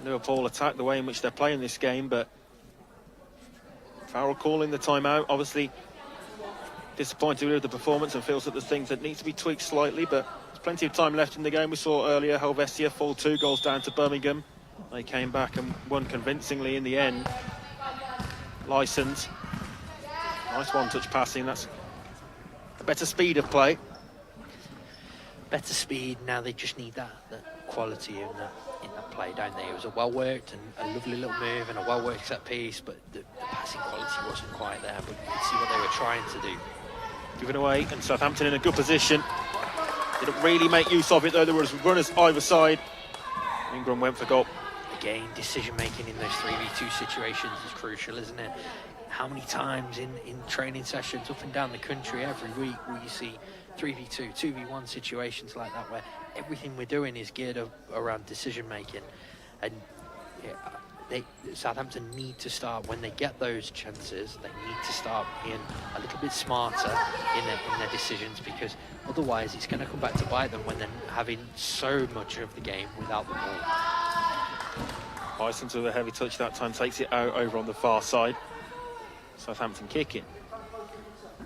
S2: Liverpool attack, the way in which they're playing this game. But Farrell calling the timeout, obviously disappointed with the performance and feels that there's things that need to be tweaked slightly, but there's plenty of time left in the game. We saw earlier Helvecia fall 2 goals down to Birmingham. They came back and won convincingly in the end. Licence, nice one-touch passing. That's a better speed of play.
S3: Better speed. Now they just need that quality in that play, don't they? It was a well-worked and a lovely little move and a well-worked set piece, but the passing quality wasn't quite there, but you could see what they were trying to do.
S2: Given away, and Southampton in a good position. Didn't really make use of it, though. There was runners either side. Ingram went for goal.
S3: Again, decision-making in those 3v2 situations is crucial, isn't it? How many times in training sessions up and down the country every week will you see 3v2, 2v1 situations like that, where everything we're doing is geared up around decision-making, and Southampton need to start, when they get those chances, they need to start being a little bit smarter in their decisions, because otherwise it's going to come back to bite them when they're having so much of the game without the ball.
S2: Licence with a heavy touch that time takes it out over on the far side. Southampton kicking.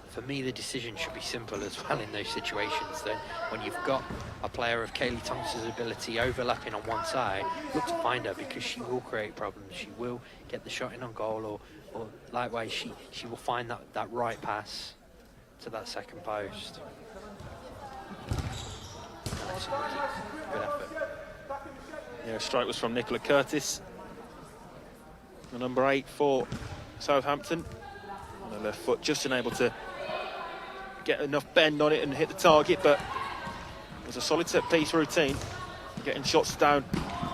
S3: For me, the decision should be simple as well in those situations. That when you've got a player of Kaylee Thompson's ability overlapping on one side, look to find her, because she will create problems. She will get the shot in on goal, or likewise she will find that right pass to that second post. Good effort.
S2: Yeah, strike was from Nicola Curtis, the number 8 for Southampton. On the left foot, just unable to get enough bend on it and hit the target, but it was a solid set piece routine, getting shots down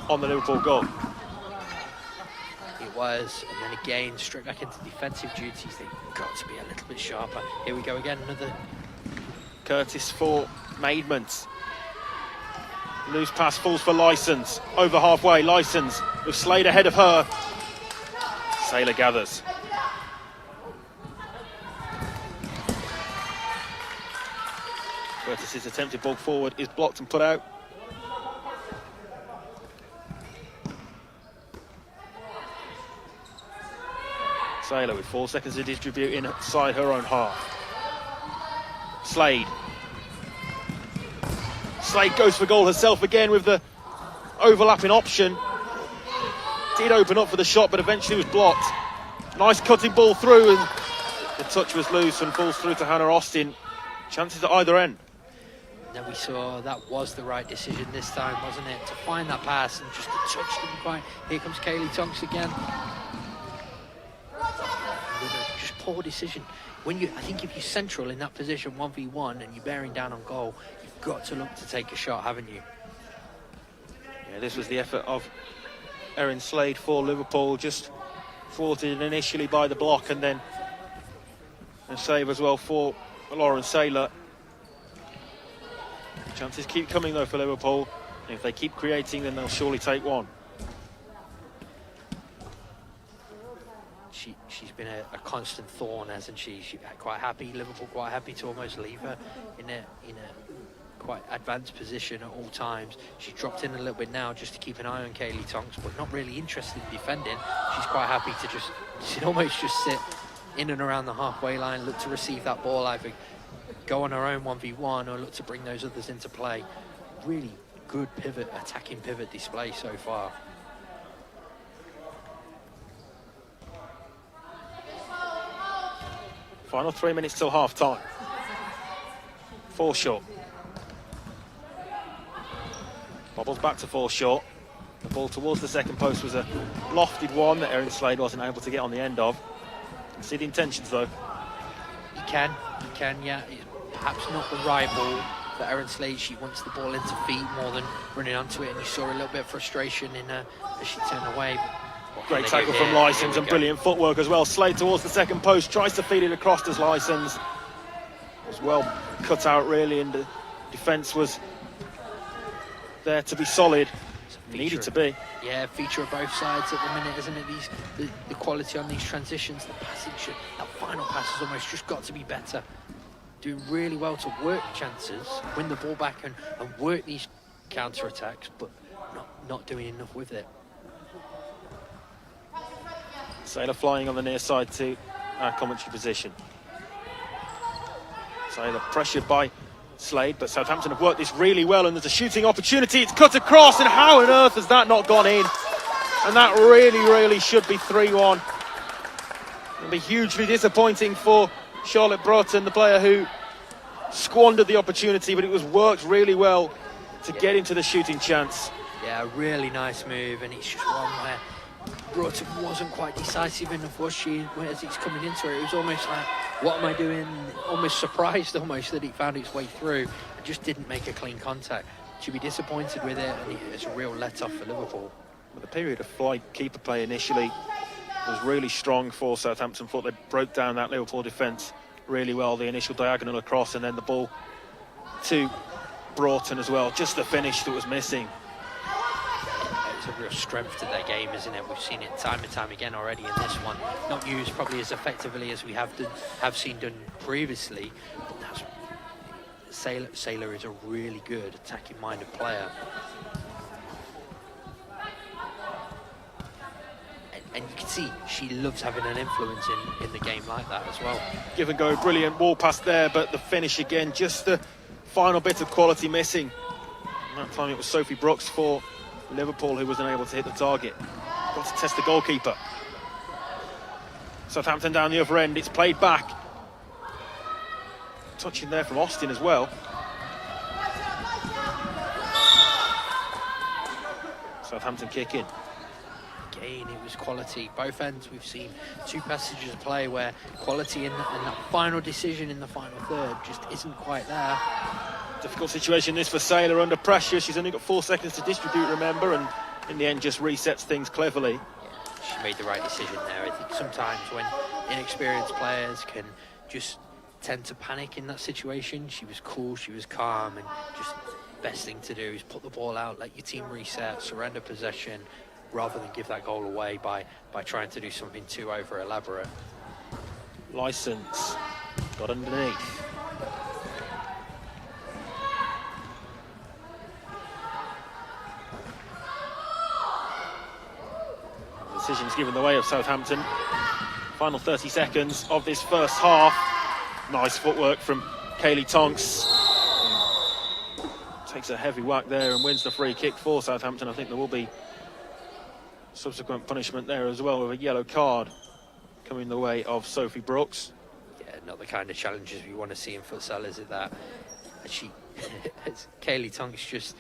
S2: on the Liverpool goal.
S3: It was, and then again straight back into defensive duties. They've got to be a little bit sharper. Here we go again, another
S2: Curtis for Maidment. Loose pass falls for Licence, over halfway. Licence with Slade ahead of her. Saylor gathers. Curtis's attempted ball forward is blocked and put out. Saylor with 4 seconds to distribute inside her own half. Slade. Slade goes for goal herself again with the overlapping option. Did open up for the shot, but eventually was blocked. Nice cutting ball through, and the touch was loose and falls through to Hannah Austin. Chances at either end.
S3: Then we saw that was the right decision this time, wasn't it? To find that pass, and just the touch didn't quite. Here comes Kaylee Tonks again. Just poor decision. I think if you're central in that position 1v1 and you're bearing down on goal, you've got to look to take a shot, haven't you?
S2: Yeah, this was the effort of Erin Slade for Liverpool, just thwarted initially by the block, and then a save as well for Lauren Saylor. Chances keep coming though for Liverpool. If they keep creating, then they'll surely take one.
S3: she's been a constant thorn, hasn't she? She's quite happy, Liverpool quite happy to almost leave her in a quite advanced position at all times. She's dropped in a little bit now just to keep an eye on Kaylee Tonks, but not really interested in defending. She's quite happy to she'd almost just sit in and around the halfway line, look to receive that ball, either go on her own 1v1 or look to bring those others into play. Really good attacking pivot display so far.
S2: Final 3 minutes till half time. 4 bobbles back to 4. The ball towards the second post was a lofted one that Erin Slade wasn't able to get on the end of. See the intentions though.
S3: You can, yeah. It's perhaps not the right ball for Erin Slade. She wants the ball into feet more than running onto it, and you saw a little bit of frustration in her as she turned away.
S2: Great tackle from Licence and brilliant footwork as well. Slade towards the second post, tries to feed it across as Licence. Was well cut out really, and the defence was there to be solid. Needed to be.
S3: Yeah, feature of both sides at the minute, isn't it? The quality on these transitions, the passage, that final pass has almost just got to be better. Doing really well to work chances, win the ball back and work these counter-attacks, but not doing enough with it.
S2: Sailor flying on the near side to our commentary position. Sailor pressured by Slade, but Southampton have worked this really well, and there's a shooting opportunity. It's cut across, and how on earth has that not gone in? And that really should be 3-1. It'll be hugely disappointing for Charlotte Broughton, the player who squandered the opportunity, but it was worked really well to get into the shooting chance.
S3: Yeah, a really nice move, and it's just one where Broughton wasn't quite decisive enough, was she? As it's coming into it, it was almost like, what am I doing? Almost surprised that it found its way through and just didn't make a clean contact. She'd be disappointed with it, and it's a real let-off for Liverpool.
S2: Well, the period of flight keeper play initially was really strong for Southampton. Thought they broke down that Liverpool defence really well, the initial diagonal across and then the ball to Broughton as well. Just the finish that was missing.
S3: It's a real strength to their game, isn't it? We've seen it time and time again already in this one. Not used probably as effectively as we have seen done previously, but that's Sailor is a really good attacking-minded player. And you can see she loves having an influence in the game like that as well.
S2: Give and go, brilliant ball pass there, but the finish again, just the final bit of quality missing. And that time it was Sophie Brooks for Liverpool who wasn't able to hit the target. Got to test the goalkeeper. Southampton down the other end, it's played back. Touching there from Austin as well. Southampton kick in.
S3: Again, it was quality. Both ends we've seen two passages of play where quality and that final decision in the final third just isn't quite there.
S2: Difficult situation this for Sailor under pressure. She's only got 4 seconds to distribute, remember, and in the end just resets things cleverly.
S3: Yeah, she made the right decision there. I think sometimes when inexperienced players can just tend to panic in that situation, she was cool, she was calm, and just best thing to do is put the ball out, let your team reset, surrender possession, rather than give that goal away by trying to do something too over elaborate.
S2: Licence got underneath. Decisions given the way of Southampton. Final 30 seconds of this first half. Nice footwork from Kaylee Tonks. Takes a heavy whack there and wins the free kick for Southampton. I think there will be subsequent punishment there as well, with a yellow card coming the way of Sophie Brooks.
S3: Yeah, not the kind of challenges we want to see in futsal, is it? That Kaylee Tonks just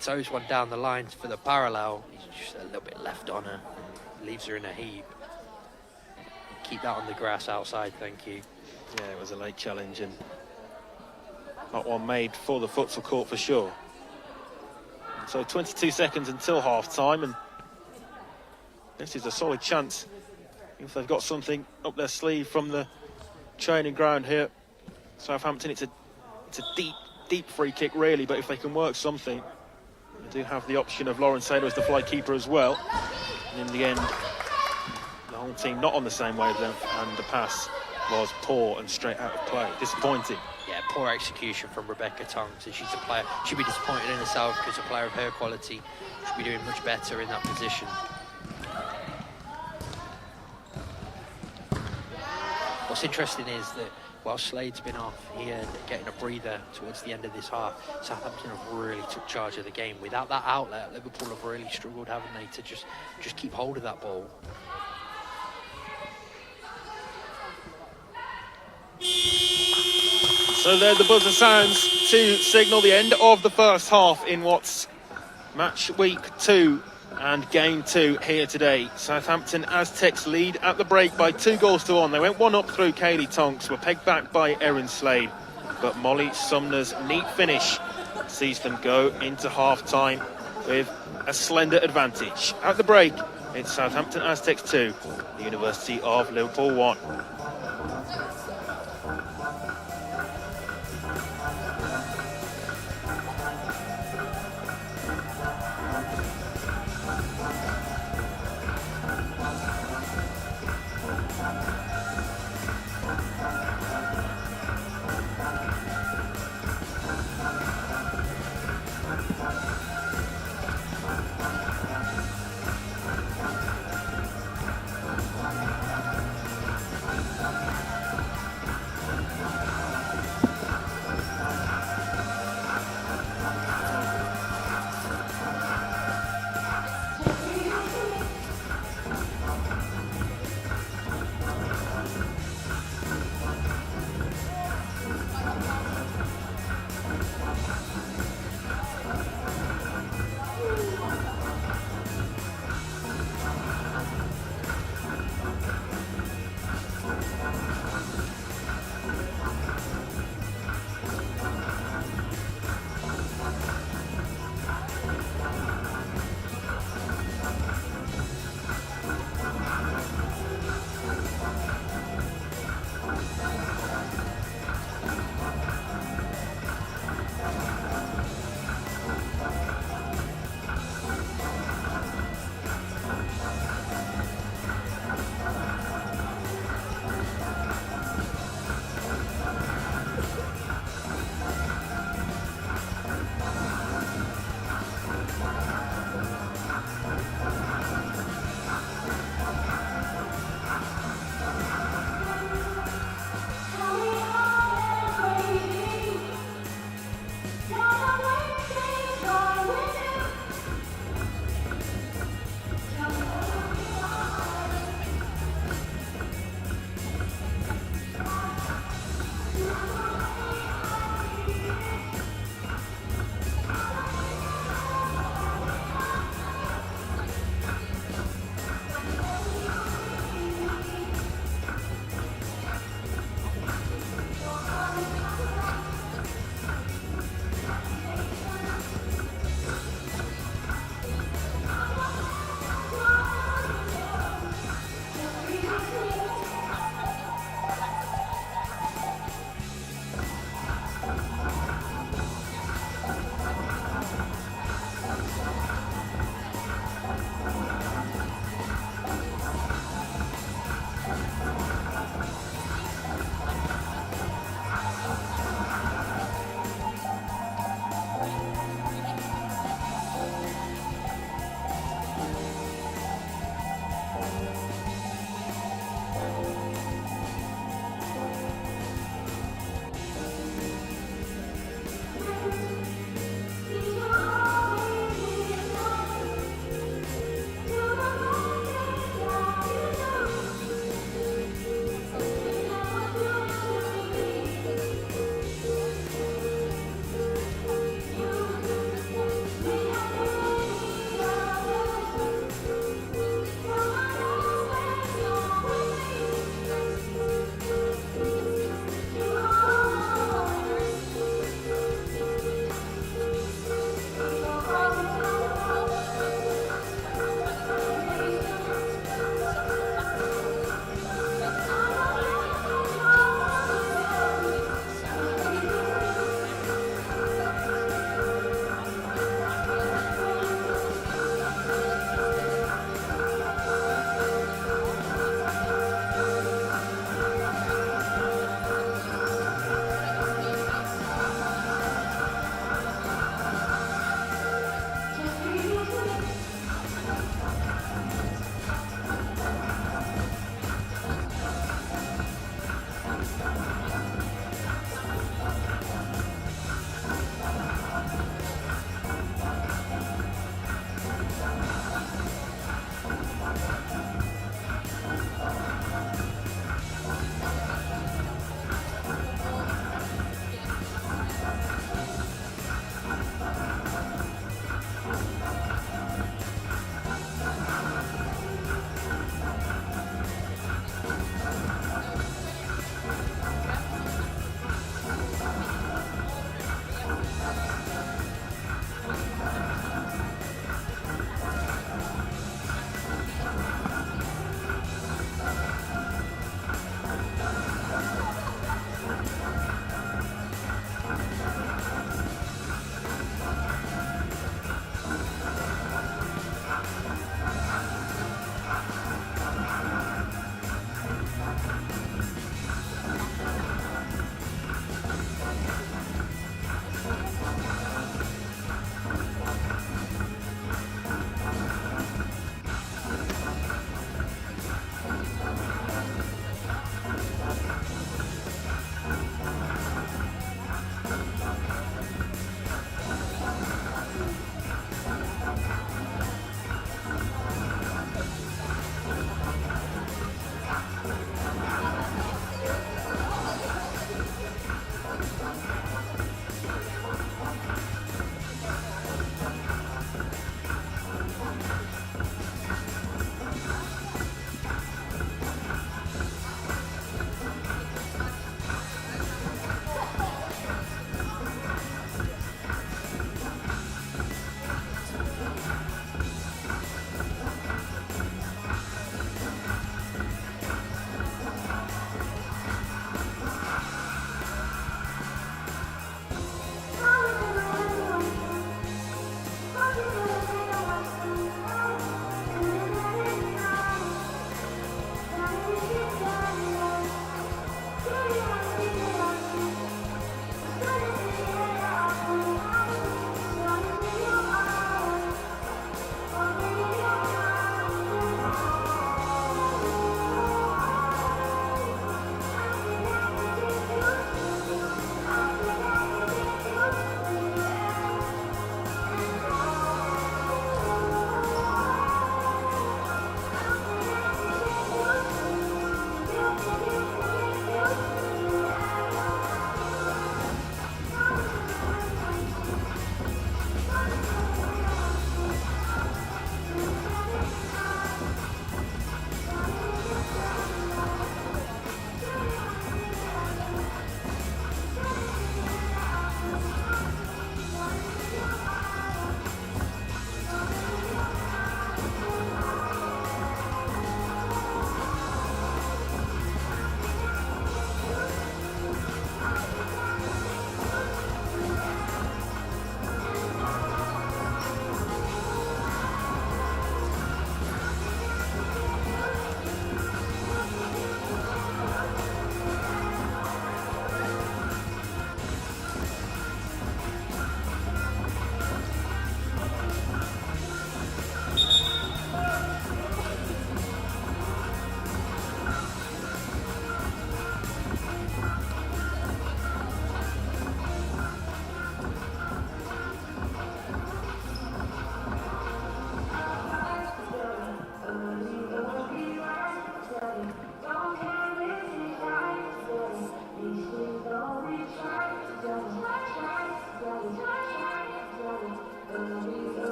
S3: toes one down the line for the parallel. He's just a little bit left on her and leaves her in a heap. Keep that on the grass outside, thank you.
S2: Yeah, it was a late challenge, and not one made for the futsal court for sure. So 22 seconds until half time, and this is a solid chance if they've got something up their sleeve from the training ground here. Southampton, it's a deep free kick really, but if they can work something, they do have the option of Lauren Sailor as the fly keeper as well. And in the end, the whole team not on the same wavelength, and the pass was poor and straight out of play. Disappointing.
S3: Yeah, poor execution from Rebecca Tonks, and she's a player. She'd be disappointed in herself because a player of her quality should be doing much better in that position. What's interesting is that while Slade's been off here, getting a breather towards the end of this half, Southampton have really took charge of the game. Without that outlet, Liverpool have really struggled, haven't they, to just keep hold of that ball.
S2: So there the buzzer sounds to signal the end of the first half in what's match week 2 and game 2 here today. Southampton Aztecs lead at the break by 2-1. They went 1 up through Kaylee Tonks, were pegged back by Erin Slade, but Molly Sumner's neat finish sees them go into half-time with a slender advantage. At the break, it's Southampton Aztecs 2, the University of Liverpool 1.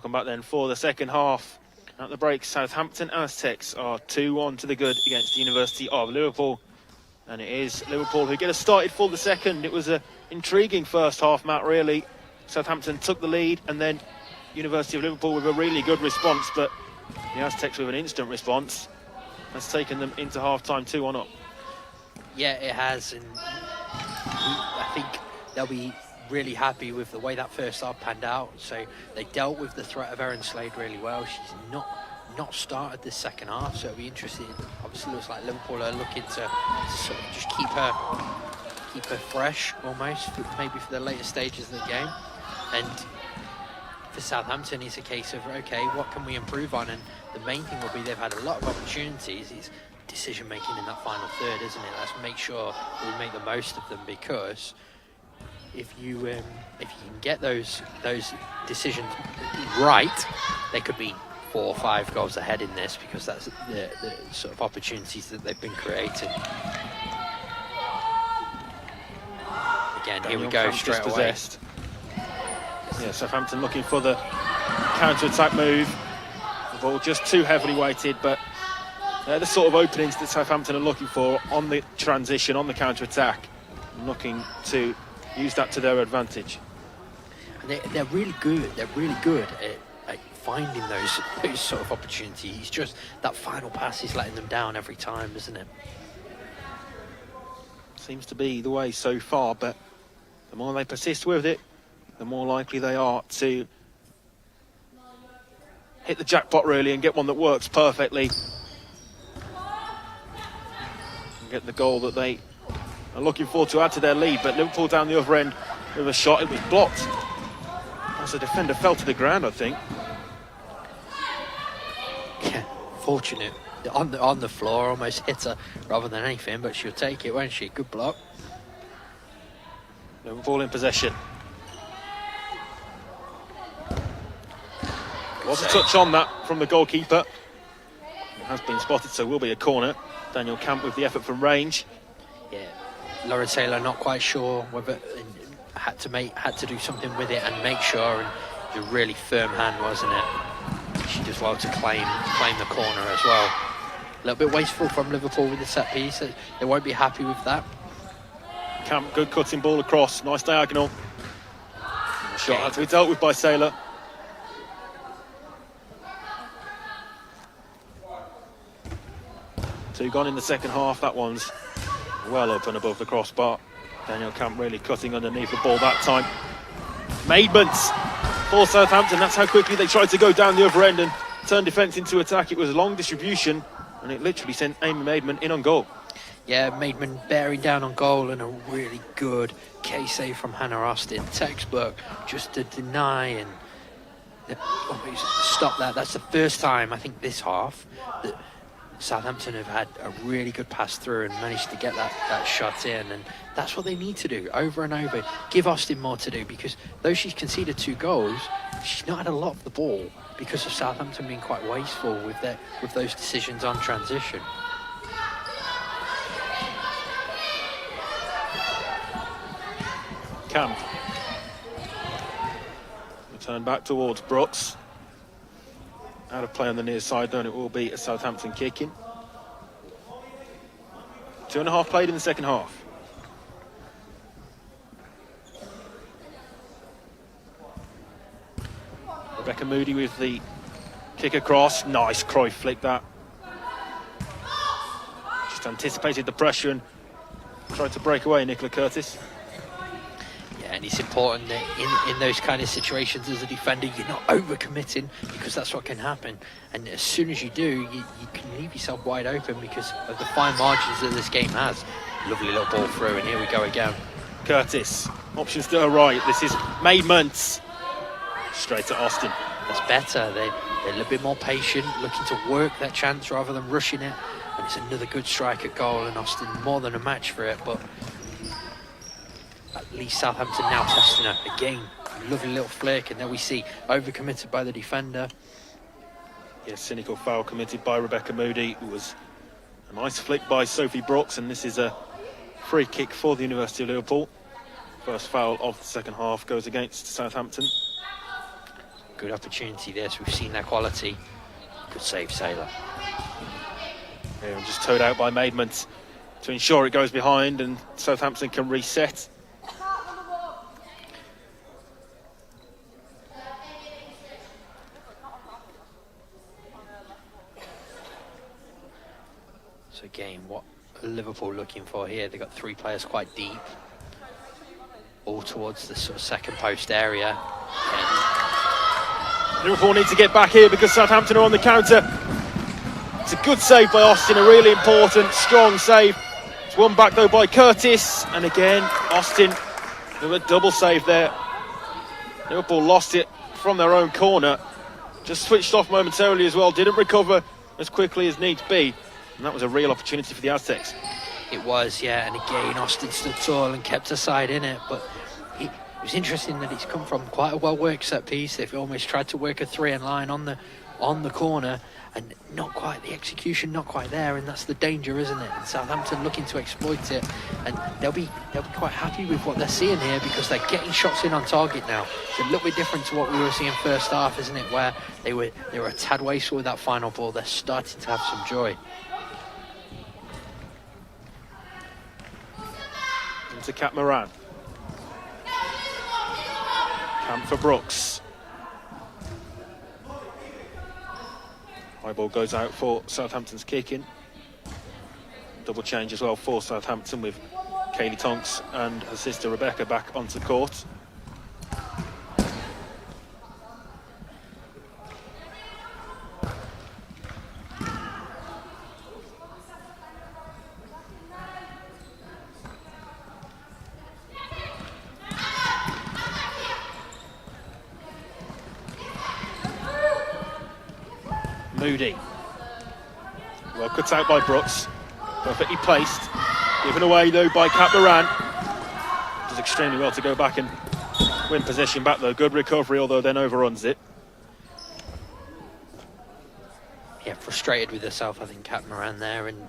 S2: Welcome back then for the second half. At the break, Southampton Aztecs are 2-1 to the good against the University of Liverpool. And it is Liverpool who get us started for the second. It was an intriguing first half, Matt, really. Southampton took the lead, and then University of Liverpool with a really good response, but the Aztecs with an instant response has taken them into half-time 2-1 up.
S3: Yeah, it has, and I think they'll be really happy with the way that first half panned out. So they dealt with the threat of Erin Slade really well. She's not started this second half, so it'll be interesting. Obviously looks like Liverpool are looking to sort of just keep her fresh almost, maybe for the later stages of the game. And for Southampton, it's a case of, okay, what can we improve on? And the main thing will be they've had a lot of opportunities. It's decision making in that final third, isn't it? Let's make sure we make the most of them, because if you can get those decisions right, they could be 4 or 5 goals ahead in this, because that's the sort of opportunities that they've been creating. Again, here we go, straight away.
S2: Yeah, Southampton looking for the counter-attack move. The ball just too heavily weighted, but they're the sort of openings that Southampton are looking for on the transition, on the counter-attack, looking to use that to their advantage.
S3: And they're really good. They're really good at finding those sort of opportunities. It's just that final pass is letting them down every time, isn't it?
S2: Seems to be the way so far, but the more they persist with it, the more likely they are to hit the jackpot, really, and get one that works perfectly. And get the goal that they are looking for to add to their lead. But Liverpool down the other end with a shot. It was blocked as the defender fell to the ground, I think.
S3: Yeah, fortunate. On the floor, almost hit her rather than anything, but she'll take it, won't she? Good block.
S2: Liverpool in possession. Was a touch on that from the goalkeeper. It has been spotted, so will be a corner. Daniel Camp with the effort from range.
S3: Yeah, Lauren Taylor not quite sure whether had to do something with it and make sure. And it was a really firm hand, wasn't it? She does well to claim the corner as well. A little bit wasteful from Liverpool with the set piece. They won't be happy with that.
S2: Camp, good cutting ball across, nice diagonal. The shot had to be dealt with by Saylor. Two gone in the second half. That one's well up and above the crossbar. Daniel Camp really cutting underneath the ball that time. Maidments for Southampton. That's how quickly they tried to go down the other end and turn defence into attack. It was a long distribution, and it literally sent Amy Maidment in on goal.
S3: Yeah, Maidment bearing down on goal, and a really good case save from Hannah Austin. Textbook, just to deny and stop that. That's the first time, I think, this half that Southampton have had a really good pass through and managed to get that shot in, and that's what they need to do over and over. Give Austin more to do, because though she's conceded 2 goals, she's not had a lot of the ball because of Southampton being quite wasteful with those decisions on transition.
S2: Camp. Return back towards Brooks. Out of play on the near side, though, and it will be a Southampton kicking. 2.5 played in the second half. Rebecca Moody with the kick across. Nice Cruyff flick that. Just anticipated the pressure and tried to break away, Nicola Curtis.
S3: And it's important that in those kind of situations as a defender, you're not overcommitting, because that's what can happen. And as soon as you do, you can leave yourself wide open because of the fine margins that this game has. Lovely little ball through, and here we go again.
S2: Curtis, options to her right. This is Maidment. Straight to Austin.
S3: That's better. They're a little bit more patient, looking to work that chance rather than rushing it. And it's another good strike at goal, and Austin more than a match for it, but at least Southampton now testing her again. Lovely little flick, and there we see overcommitted by the defender.
S2: Yes, cynical foul committed by Rebecca Moody. It was a nice flick by Sophie Brooks, and this is a free kick for the University of Liverpool. First foul of the second half goes against Southampton.
S3: Good opportunity there, so we've seen their quality. Good save, Sailor.
S2: Yeah, and just towed out by Maidment to ensure it goes behind and Southampton can reset.
S3: So again, what are Liverpool looking for here? They've got 3 players quite deep, all towards the sort of second post area.
S2: Liverpool need to get back here because Southampton are on the counter. It's a good save by Austin, a really important, strong save. It's won back though by Curtis, and again, Austin with a double save there. Liverpool lost it from their own corner, just switched off momentarily as well, didn't recover as quickly as needs be, and that was a real opportunity for the Aztecs.
S3: It was, yeah, and again, Austin stood tall and kept aside in it, but it was interesting that it's come from quite a well-worked set piece. They've almost tried to work a 3-in line on the corner, and not quite the execution, not quite there, and that's the danger, isn't it? And Southampton looking to exploit it, and they'll be quite happy with what they're seeing here because they're getting shots in on target now. It's a little bit different to what we were seeing first half, isn't it? Where they were a tad wasteful with that final ball. They're starting to have some joy.
S2: Into Cat Moran. Camp for Brooks. High ball goes out for Southampton's kicking. Double change as well for Southampton with Kaylee Tonks and her sister Rebecca back onto court. Moody. Well cut out by Brooks. Perfectly placed. Given away though by Cat Moran. Does extremely well to go back and win possession back though. Good recovery, although then overruns it.
S3: Yeah, frustrated with herself, I think, Cat Moran there, and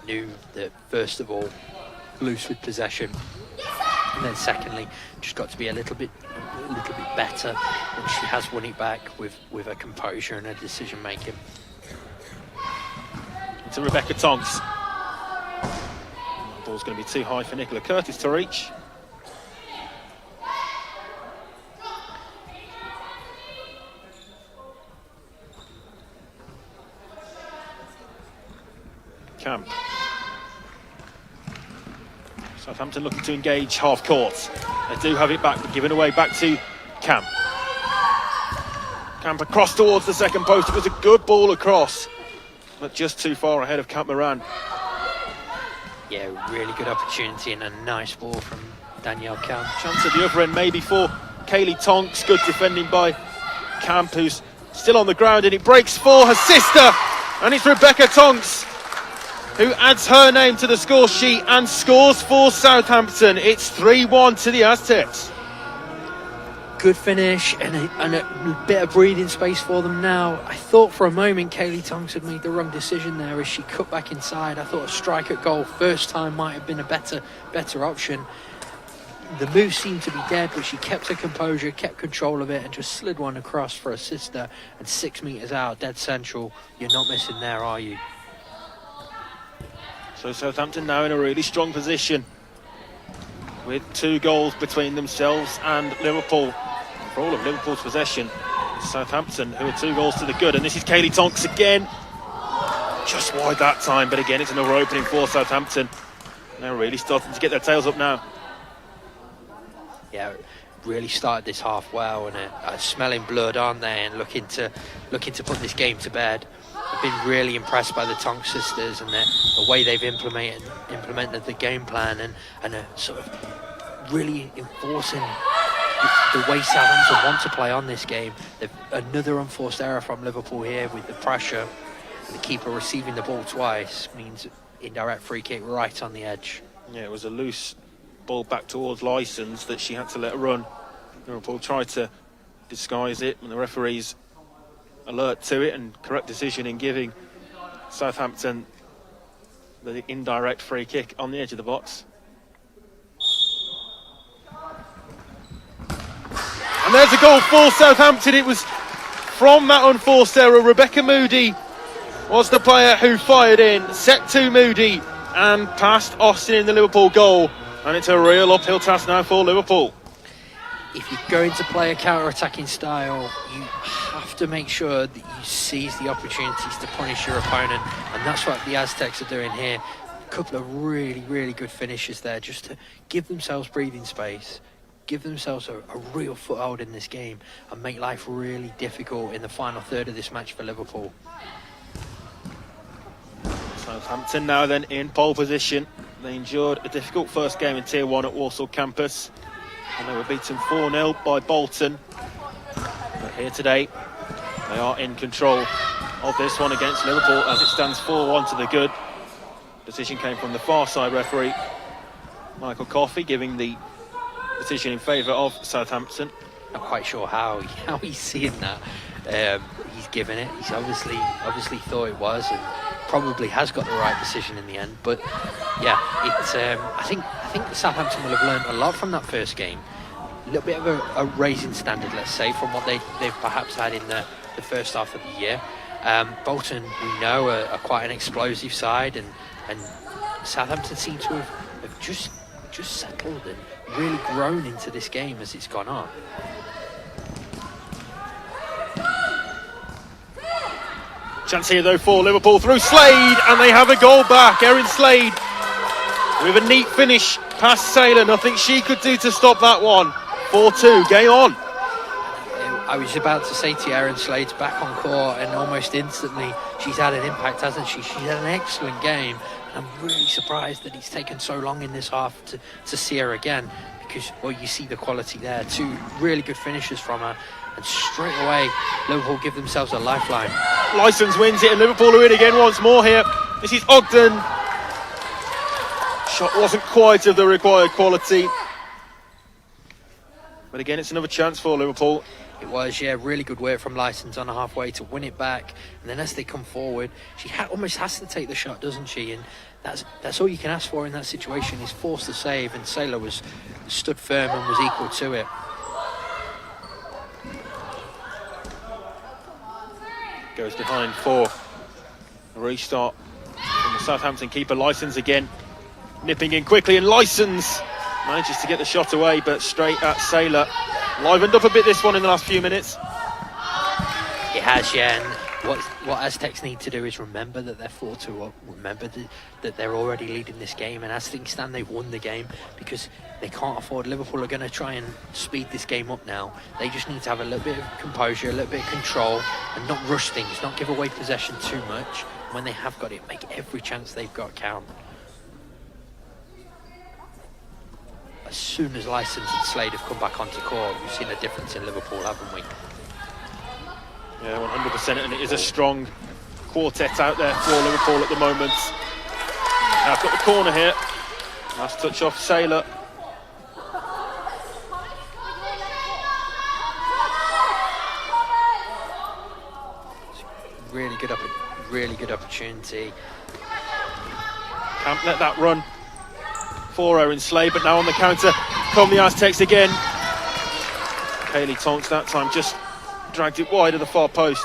S3: knew that first of all, loose with possession, and then secondly, just got to be a little bit better, and she has won it back with her composure and her decision making.
S2: Into Rebecca Tonks. Ball's going to be too high for Nicola Curtis to reach. Camp. Southampton looking to engage half court. They do have it back, but given away back to Camp. Camp across towards the second post. It was a good ball across, but just too far ahead of Cat Moran.
S3: Yeah, really good opportunity and a nice ball from Danielle Camp.
S2: Chance at the other end maybe for Kaylee Tonks. Good defending by Camp, who's still on the ground, and it breaks for her sister, and it's Rebecca Tonks who adds her name to the score sheet and scores for Southampton. It's 3-1 to the Aztecs.
S3: Good finish and a bit of breathing space for them now. I thought for a moment Kaylee Tonks had made the wrong decision there as she cut back inside. I thought a strike at goal first time might have been a better option. The move seemed to be dead, but she kept her composure, kept control of it, and just slid one across for her sister, and 6 metres out, dead central. You're not missing there, are you?
S2: So Southampton now in a really strong position with 2 goals between themselves and Liverpool. For all of Liverpool's possession, Southampton, who are 2 goals to the good, and this is Kaylee Tonks again. Just wide that time, but again it's another opening for Southampton. They're really starting to get their tails up now.
S3: Yeah, really started this half well, and smelling blood, aren't they, and looking to put this game to bed. I've been really impressed by the Tonks sisters and the way they've implemented the game plan and sort of really enforcing the way Southampton want to play on this game. Another unforced error from Liverpool here with the pressure. The keeper receiving the ball twice means indirect free kick right on the edge.
S2: Yeah, it was a loose ball back towards Licence that she had to let run. Liverpool tried to disguise it, and the referees alert to it and correct decision in giving Southampton the indirect free kick on the edge of the box. And there's a goal for Southampton. It was from that unforced error. Rebecca Moody was the player who fired in, set to Moody and past Austin in the Liverpool goal. And it's a real uphill task now for Liverpool.
S3: If you're going to play a counter-attacking style, you have to make sure that you seize the opportunities to punish your opponent, and that's what the Aztecs are doing here. A couple of really, really good finishes there, just to give themselves breathing space, give themselves a real foothold in this game, and make life really difficult in the final third of this match for Liverpool.
S2: Southampton now then in pole position. They endured a difficult first game in Tier 1 at Walsall campus, and they were beaten 4-0 by Bolton. But here today, they are in control of this one against Liverpool as it stands 4-1 to the good. Decision came from the far side referee, Michael Coffey, giving the decision in favour of Southampton.
S3: Not quite sure how he's seeing that. He's given it. He's obviously thought it was, and probably has got the right decision in the end. But yeah, it's I think Southampton will have learned a lot from that first game. A little bit of a raising standard, let's say, from what they've perhaps had in the first half of the year. Bolton, we know, are quite an explosive side, and Southampton seem to have just settled and really grown into this game as it's gone on.
S2: Chance here though for Liverpool through Slade, and they have a goal back. Erin Slade with a neat finish past Saylor. Nothing she could do to stop that one. 4-2, game on.
S3: I was about to say to you, Erin Slade's back on court, and almost instantly she's had an impact, hasn't she? She's had an excellent game. I'm really surprised that it's taken so long in this half to see her again, because, well, you see the quality there. Two really good finishes from her, and straight away Liverpool give themselves a lifeline.
S2: Licence wins it, and Liverpool are in again once more here. This is Ogden. Shot wasn't quite of the required quality, but again it's another chance for Liverpool.
S3: It was, yeah, really good work from Licence on the halfway to win it back, and then as they come forward, she almost has to take the shot, doesn't she? And that's all you can ask for in that situation, is force the save, and Saylor was stood firm and was equal to it.
S2: Goes behind for a restart from the Southampton keeper. Licence again nipping in quickly, and Licence manages to get the shot away, but straight at Saylor. Livened up a bit this one in the last few minutes.
S3: It has, yeah, and what Aztecs need to do is remember that they're 4-2 up, remember that they're already leading this game, and as things stand, they've won the game, because they can't afford. Liverpool are going to try and speed this game up now. They just need to have a little bit of composure, a little bit of control, and not rush things, not give away possession too much. When they have got it, make every chance they've got count. As soon as Licence and Slade have come back onto court, we've seen a difference in Liverpool, haven't we?
S2: Yeah, 100%, and it is a strong quartet out there for Liverpool at the moment. Now I've got the corner here. Last touch off Saylor. Really good opportunity. Can't let that run for Erin Slade, but now on the counter come the Aztecs again. Kaylee Tonks that time just dragged it wide of the far post.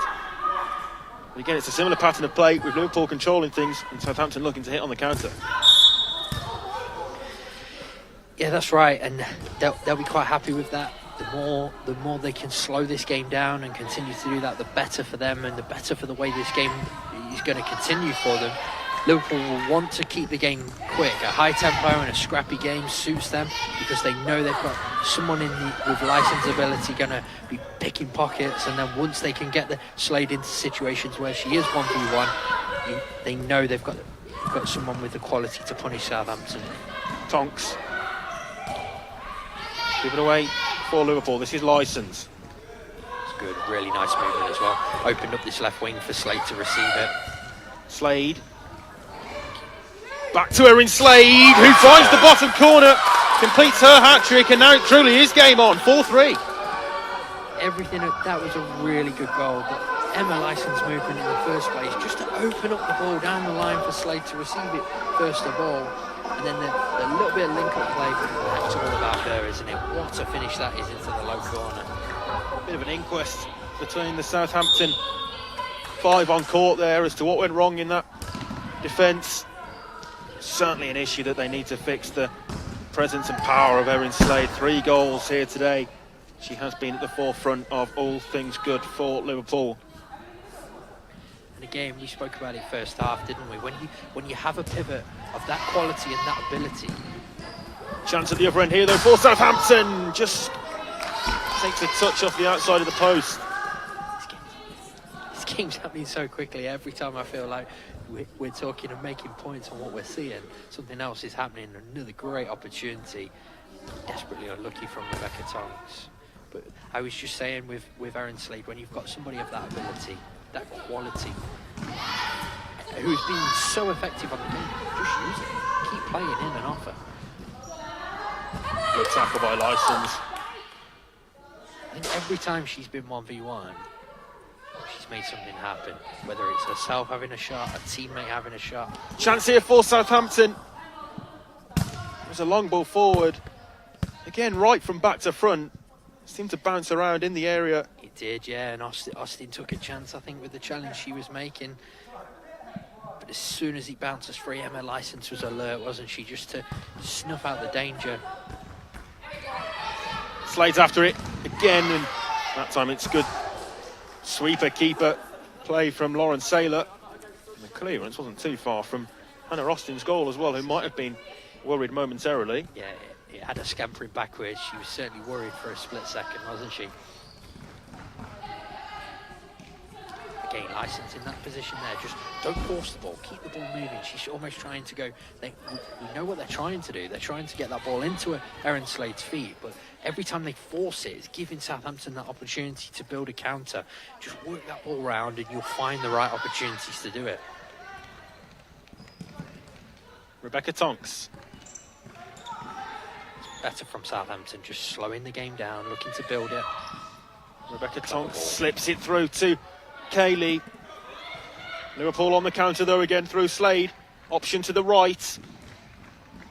S2: But again, it's a similar pattern of play, with Liverpool controlling things and Southampton looking to hit on the counter.
S3: Yeah, that's right, and they'll be quite happy with that. The more they can slow this game down and continue to do that, the better for them, and the better for the way this game is going to continue for them. Liverpool will want to keep the game quick. A high tempo and a scrappy game suits them, because they know they've got someone with Licence ability going to be picking pockets, and then once they can get the Slade into situations where she is 1v1, they know they've got someone with the quality to punish Southampton.
S2: Tonks. Give it away for Liverpool. This is Licence.
S3: It's good, really nice movement as well. Opened up this left wing for Slade to receive it.
S2: Slade. Back to Erin Slade, who finds the bottom corner, completes her hat-trick, and now it truly is game on, 4-3.
S3: That was a really good goal, but Emma Licence movement in the first place, just to open up the ball down the line for Slade to receive it first of all, and then the little bit of link-up play, that's all about her, isn't it? What a finish that is into the low corner.
S2: Bit of an inquest between the Southampton 5 on court there as to what went wrong in that defence. Certainly an issue that they need to fix, the presence and power of Erin Slade. 3 goals here today. She has been at the forefront of all things good for Liverpool.
S3: And again, we spoke about it first half, didn't we? When you have a pivot of that quality and that ability.
S2: Chance at the other end here though for Southampton. Just takes a touch off the outside of the post.
S3: This game's happening so quickly. Every time I feel like we're talking and making points on what we're seeing, something else is happening. Another great opportunity. Desperately unlucky from Rebecca Tonks. But I was just saying with Erin Slade, when you've got somebody of that ability, that quality, who's been so effective on the game, just use it. Keep playing in and off her.
S2: Good tackle by Licence.
S3: I think every time she's been 1v1, she's made something happen. Whether it's herself having a shot, a teammate having a shot.
S2: Chance here for Southampton. There's a long ball forward. Again, right from back to front. Seemed to bounce around in the area.
S3: It did, yeah, and Austin took a chance, I think, with the challenge she was making. But as soon as he bounces free, Emma Licence was alert, wasn't she? Just to snuff out the danger.
S2: Slade's after it again, and that time it's good sweeper keeper play from Lauren Saylor. And the clearance wasn't too far from Hannah Austin's goal as well, who might have been worried momentarily.
S3: Yeah, it had her scampering backwards. She was certainly worried for a split second, wasn't she? Again, Licence in that position there. Just don't force the ball. Keep the ball moving. She's almost trying to go. We know what they're trying to do. They're trying to get that ball into Erin Slade's feet. But every time they force it, it's giving Southampton that opportunity to build a counter. Just work that ball around and you'll find the right opportunities to do it.
S2: Rebecca Tonks.
S3: Better from Southampton, just slowing the game down, looking to build it.
S2: Rebecca Tonks slips it through to Kaylee. Liverpool on the counter though again through Slade. Option to the right.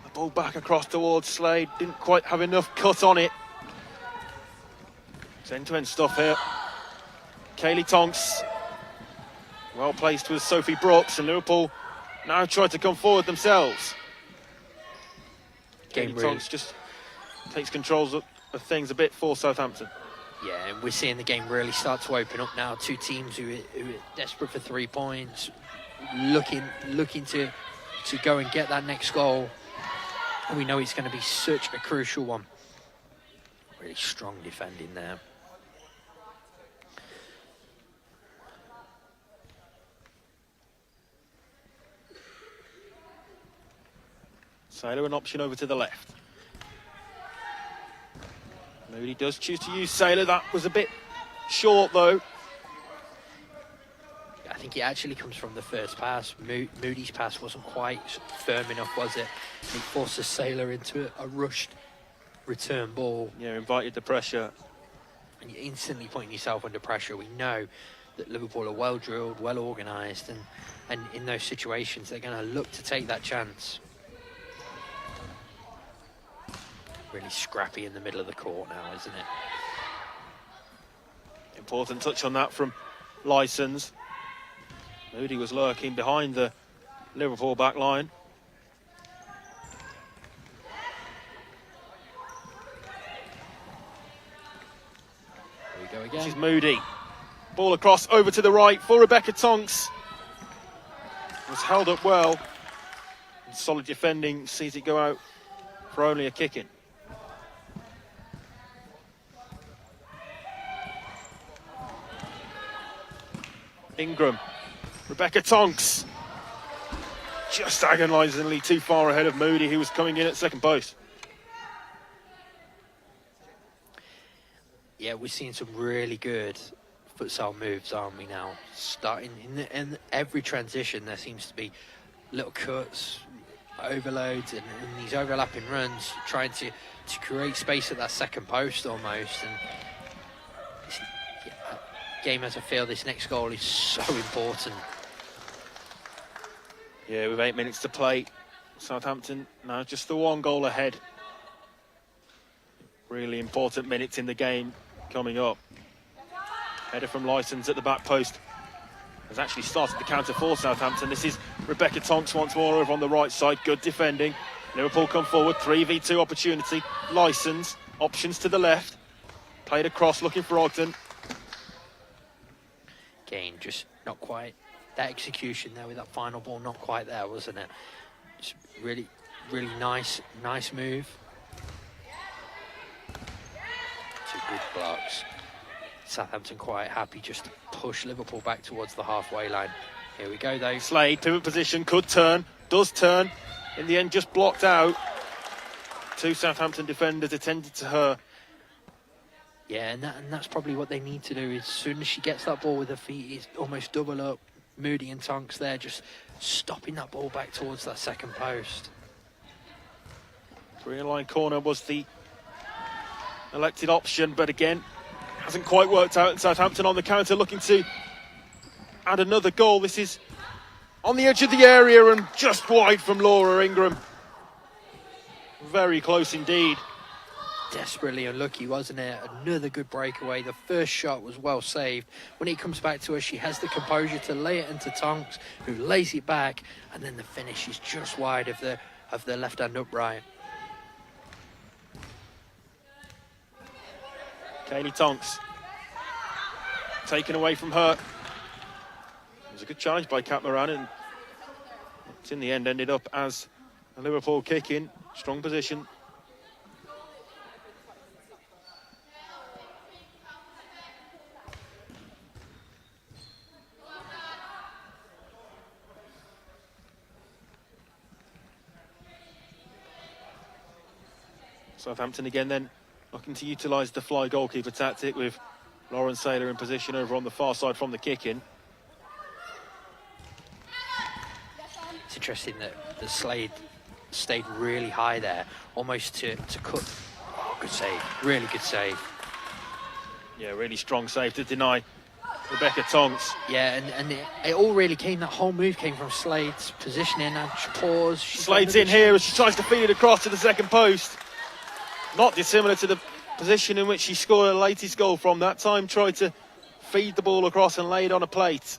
S2: The ball back across towards Slade. Didn't quite have enough cut on it. It's end-to-end stuff here. Kaylee Tonks. Well placed with Sophie Brooks, and Liverpool now try to come forward themselves. Kaylee Tonks just takes control of things a bit for Southampton.
S3: Yeah, and we're seeing the game really start to open up now. 2 teams who are desperate for 3 points, looking to go and get that next goal. And we know it's going to be such a crucial one. Really strong defending there.
S2: Saylor an option over to the left. Moody does choose to use Saylor. That was a bit short though.
S3: I think it actually comes from the first pass. Moody's pass wasn't quite firm enough, was it? And it forces Saylor into a rushed return ball.
S2: Yeah, invited the pressure.
S3: And you're instantly putting yourself under pressure. We know that Liverpool are well drilled, well organised, and in those situations they're going to look to take that chance. Really scrappy in the middle of the court now, isn't it?
S2: Important touch on that from Licence. Moody was lurking behind the Liverpool back line.
S3: Here we go again.
S2: This is Moody. Ball across over to the right for Rebecca Tonks. Was held up well. And solid defending sees it go out for only a kick-in. Ingram, Rebecca Tonks, just agonisingly too far ahead of Moody, who was coming in at second post.
S3: Yeah, we're seeing some really good futsal moves, aren't we now? Starting in every transition, there seems to be little cuts, overloads, and these overlapping runs, trying to create space at that second post almost. And game as I feel this next goal is so important.
S2: Yeah, with 8 minutes to play, Southampton now just the 1 goal ahead. Really important minutes in the game coming up. Header from Lysons at the back post has actually started the counter for Southampton. This is Rebecca Tonks once more over on the right side. Good defending. Liverpool come forward. 3v2 opportunity. Lysons. Options to the left. Played across looking for Ogden.
S3: Again, just not quite. That execution there with that final ball, not quite there, wasn't it? Just really, really nice move. Two good blocks. Southampton quite happy just to push Liverpool back towards the halfway line. Here we go though.
S2: Slade, pivot position, could turn, does turn. In the end, just blocked out. Two Southampton defenders attended to her.
S3: Yeah, and that's probably what they need to do. As soon as she gets that ball with her feet, it's almost double up. Moody and Tonks there, just stopping that ball back towards that second post.
S2: Three-line corner was the elected option, but again, hasn't quite worked out. And Southampton on the counter looking to add another goal. This is on the edge of the area and just wide from Laura Ingram. Very close indeed.
S3: Desperately unlucky, wasn't it? Another good breakaway. The first shot was well saved. When it comes back to her, she has the composure to lay it into Tonks, who lays it back, and then the finish is just wide of the left-hand upright.
S2: Kaylee Tonks taken away from her. It was a good challenge by Kat Moran, and it's in the end ended up as a Liverpool kick in. Strong position. Southampton again then looking to utilise the fly goalkeeper tactic with Lauren Saylor in position over on the far side from the kick-in.
S3: It's interesting that the Slade stayed really high there, almost to cut. Oh, good save. Really good save.
S2: Yeah, really strong save to deny Rebecca Tonks.
S3: Yeah, and it all really came, that whole move came from Slade's positioning and pause.
S2: Slade's in here as she tries to feed it across to the second post. Not dissimilar to the position in which she scored her latest goal from. That time tried to feed the ball across and lay it on a plate.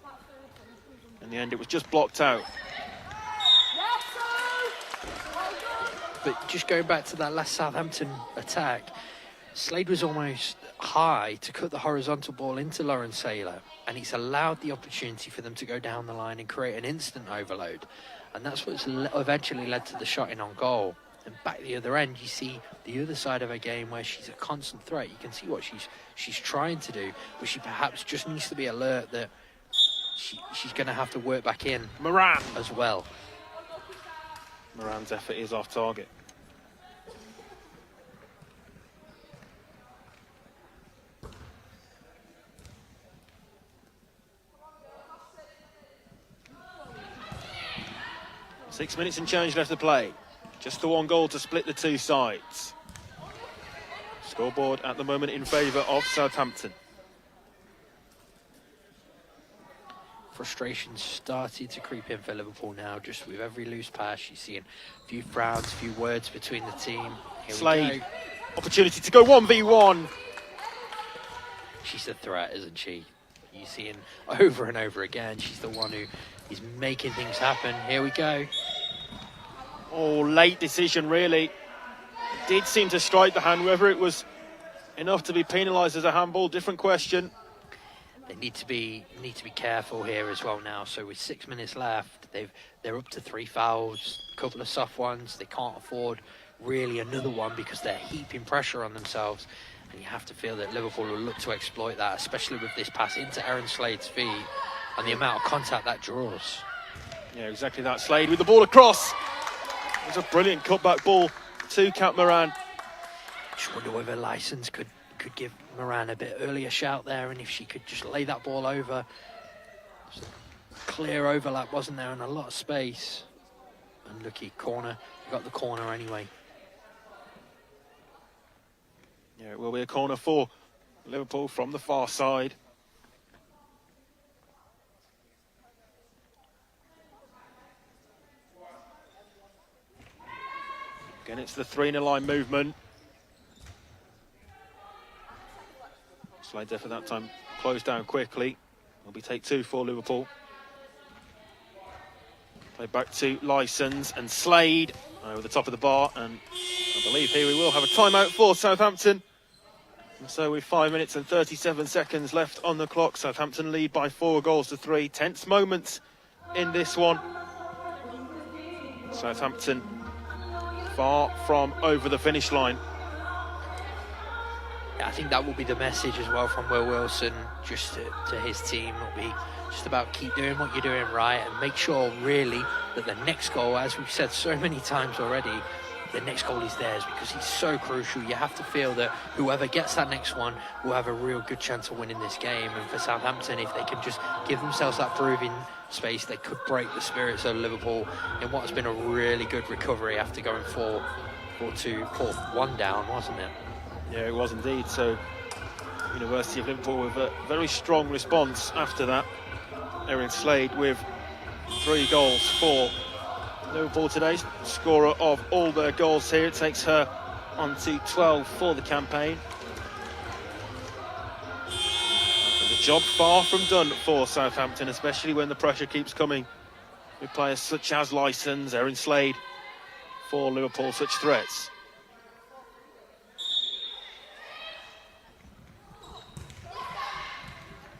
S2: In the end, it was just blocked out.
S3: But just going back to that last Southampton attack, Slade was almost high to cut the horizontal ball into Lauren Saylor, and it's allowed the opportunity for them to go down the line and create an instant overload. And that's what's eventually led to the shot in on goal. And back at the other end, you see the other side of her game where she's a constant threat. You can see what she's trying to do, but she perhaps just needs to be alert that she's going to have to work back in
S2: Moran
S3: as well.
S2: Moran's effort is off target. Six minutes and change left to play. Just the one goal to split the two sides. Scoreboard at the moment in favour of Southampton.
S3: Frustration started to creep in for Liverpool now. Just with every loose pass, you're seeing a few frowns, a few words between the team. Here
S2: Slade,
S3: we go.
S2: Opportunity to go 1v1.
S3: She's a threat, isn't she? You're seeing over and over again. She's the one who is making things happen. Here we go.
S2: Oh, late decision, really. Did seem to strike the hand, whether it was enough to be penalised as a handball, different question.
S3: They need to be careful here as well now. So with 6 minutes left, they're up to 3 fouls, a couple of soft ones. They can't afford really another one because they're heaping pressure on themselves. And you have to feel that Liverpool will look to exploit that, especially with this pass into Erin Slade's feet and the amount of contact that draws.
S2: Yeah, exactly that. Slade with the ball across. It was a brilliant cutback ball to Kat Moran.
S3: Just wonder whether Lysons could give Moran a bit earlier shout there, and if she could just lay that ball over. Clear overlap, wasn't there, and a lot of space. Unlucky corner. Got the corner anyway.
S2: Yeah, it will be a corner for Liverpool from the far side. Again, it's the 3-0 line movement. Slide there for that time. closed down quickly. It'll be take 2 for Liverpool. Play back to Lysons and Slade over the top of the bar, and I believe here we will have a timeout for Southampton. And so with 5 minutes and 37 seconds left on the clock, Southampton lead by 4 goals to 3. Tense moments in this one. Southampton far from over the finish line.
S3: Yeah, I think that will be the message as well from Will Wilson, just to his team. It'll be just about keep doing what you're doing right and make sure really that the next goal, as we've said so many times already, the next goal is theirs, because he's so crucial. You have to feel that whoever gets that next one will have a real good chance of winning this game. And for Southampton, if they can just give themselves that breathing space, they could break the spirits of Liverpool in what has been a really good recovery after going 4-1 down, wasn't it?
S2: Yeah, it was indeed. So University of Liverpool with a very strong response after that. Erin Slade with 3 goals for Liverpool today, scorer of all their goals here. It takes her on to 12 for the campaign. But the job far from done for Southampton, especially when the pressure keeps coming with players such as Lysons, Erin Slade, for Liverpool, such threats.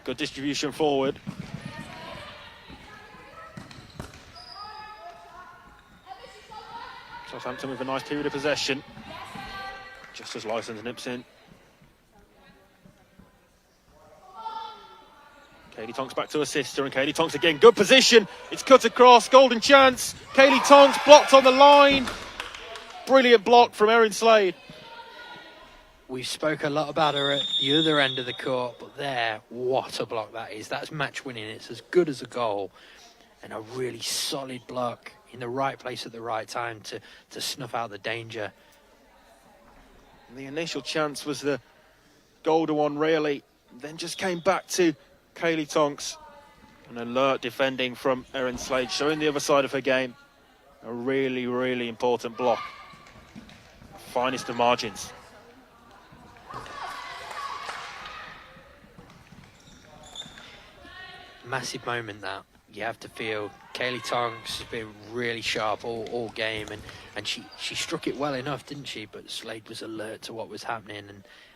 S2: Good distribution forward. Southampton with a nice period of possession, just as Lysons nips in. Kaylee Tonks back to her sister, and Kaylee Tonks again. Good position. It's cut across. Golden chance. Kaylee Tonks blocked on the line. Brilliant block from Erin Slade.
S3: We spoke a lot about her at the other end of the court, but there, what a block that is. That's match winning. It's as good as a goal, and a really solid block in the right place at the right time to snuff out the danger.
S2: The initial chance was the golden one, really. Then just came back to Kaylee Tonks. An alert defending from Erin Slade, showing the other side of her game. A really, really important block. Finest of margins.
S3: Massive moment that. You have to feel Kaylee Tonks has been really sharp all game, and she struck it well enough, didn't she? But Slade was alert to what was happening,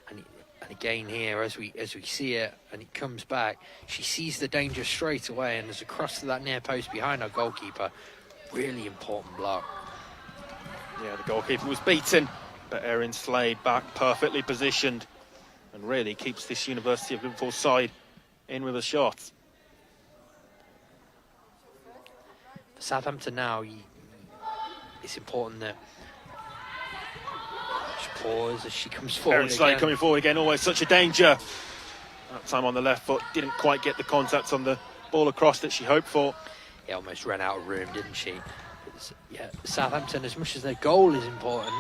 S3: and again here as we see it, and it comes back, she sees the danger straight away and is across to that near post behind our goalkeeper. Really important block.
S2: Yeah, the goalkeeper was beaten, but Erin Slade back perfectly positioned and really keeps this University of Liverpool side in with a shot.
S3: For Southampton now, it's important that she pause as she comes forward.
S2: Erin Slade coming forward again, always such a danger. That time on the left foot, didn't quite get the contact on the ball across that she hoped for.
S3: Yeah, almost ran out of room, didn't she? Yeah, Southampton, as much as their goal is important,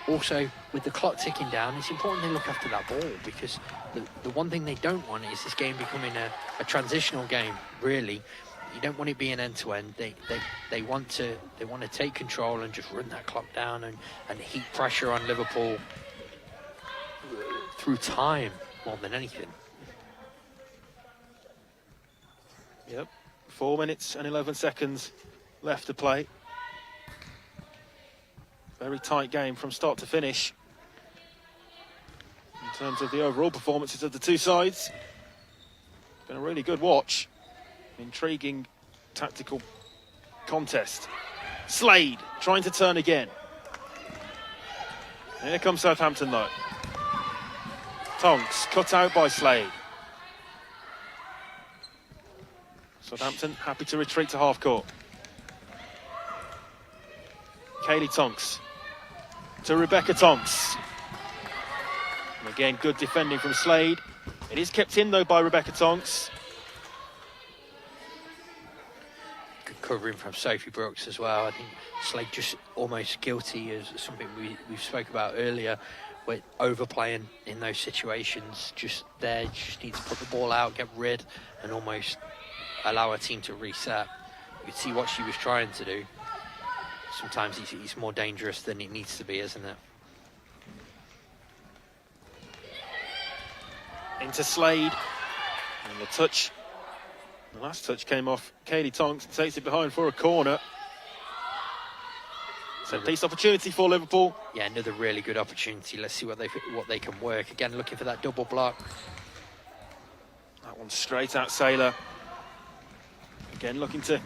S3: also with the clock ticking down, it's important they look after that ball, because the one thing they don't want is this game becoming a transitional game, really. You don't want it being end to end. They want to take control and just run that clock down and heap pressure on Liverpool through time more than anything.
S2: Yep, 4 minutes and 11 seconds left to play. Very tight game from start to finish in terms of the overall performances of the two sides. It's been a really good watch. Intriguing tactical contest. Slade trying to turn again. Here comes Southampton though. Tonks cut out by Slade. Southampton happy to retreat to half court. Kaylee Tonks to Rebecca Tonks. And again, good defending from Slade. It is kept in though by Rebecca Tonks.
S3: Covering from Sophie Brooks as well. I think Slade just almost guilty as something we spoke about earlier, with overplaying in those situations. Just needs to put the ball out, get rid, and almost allow her team to reset. You could see what she was trying to do. Sometimes it's more dangerous than it needs to be, isn't it?
S2: Into Slade. And the last touch came off Kaylee Tonks, takes it behind for a corner. Set piece opportunity for Liverpool.
S3: Yeah, another really good opportunity. Let's see what they can work. Again, looking for that double block.
S2: That one straight at Saylor. Again, looking to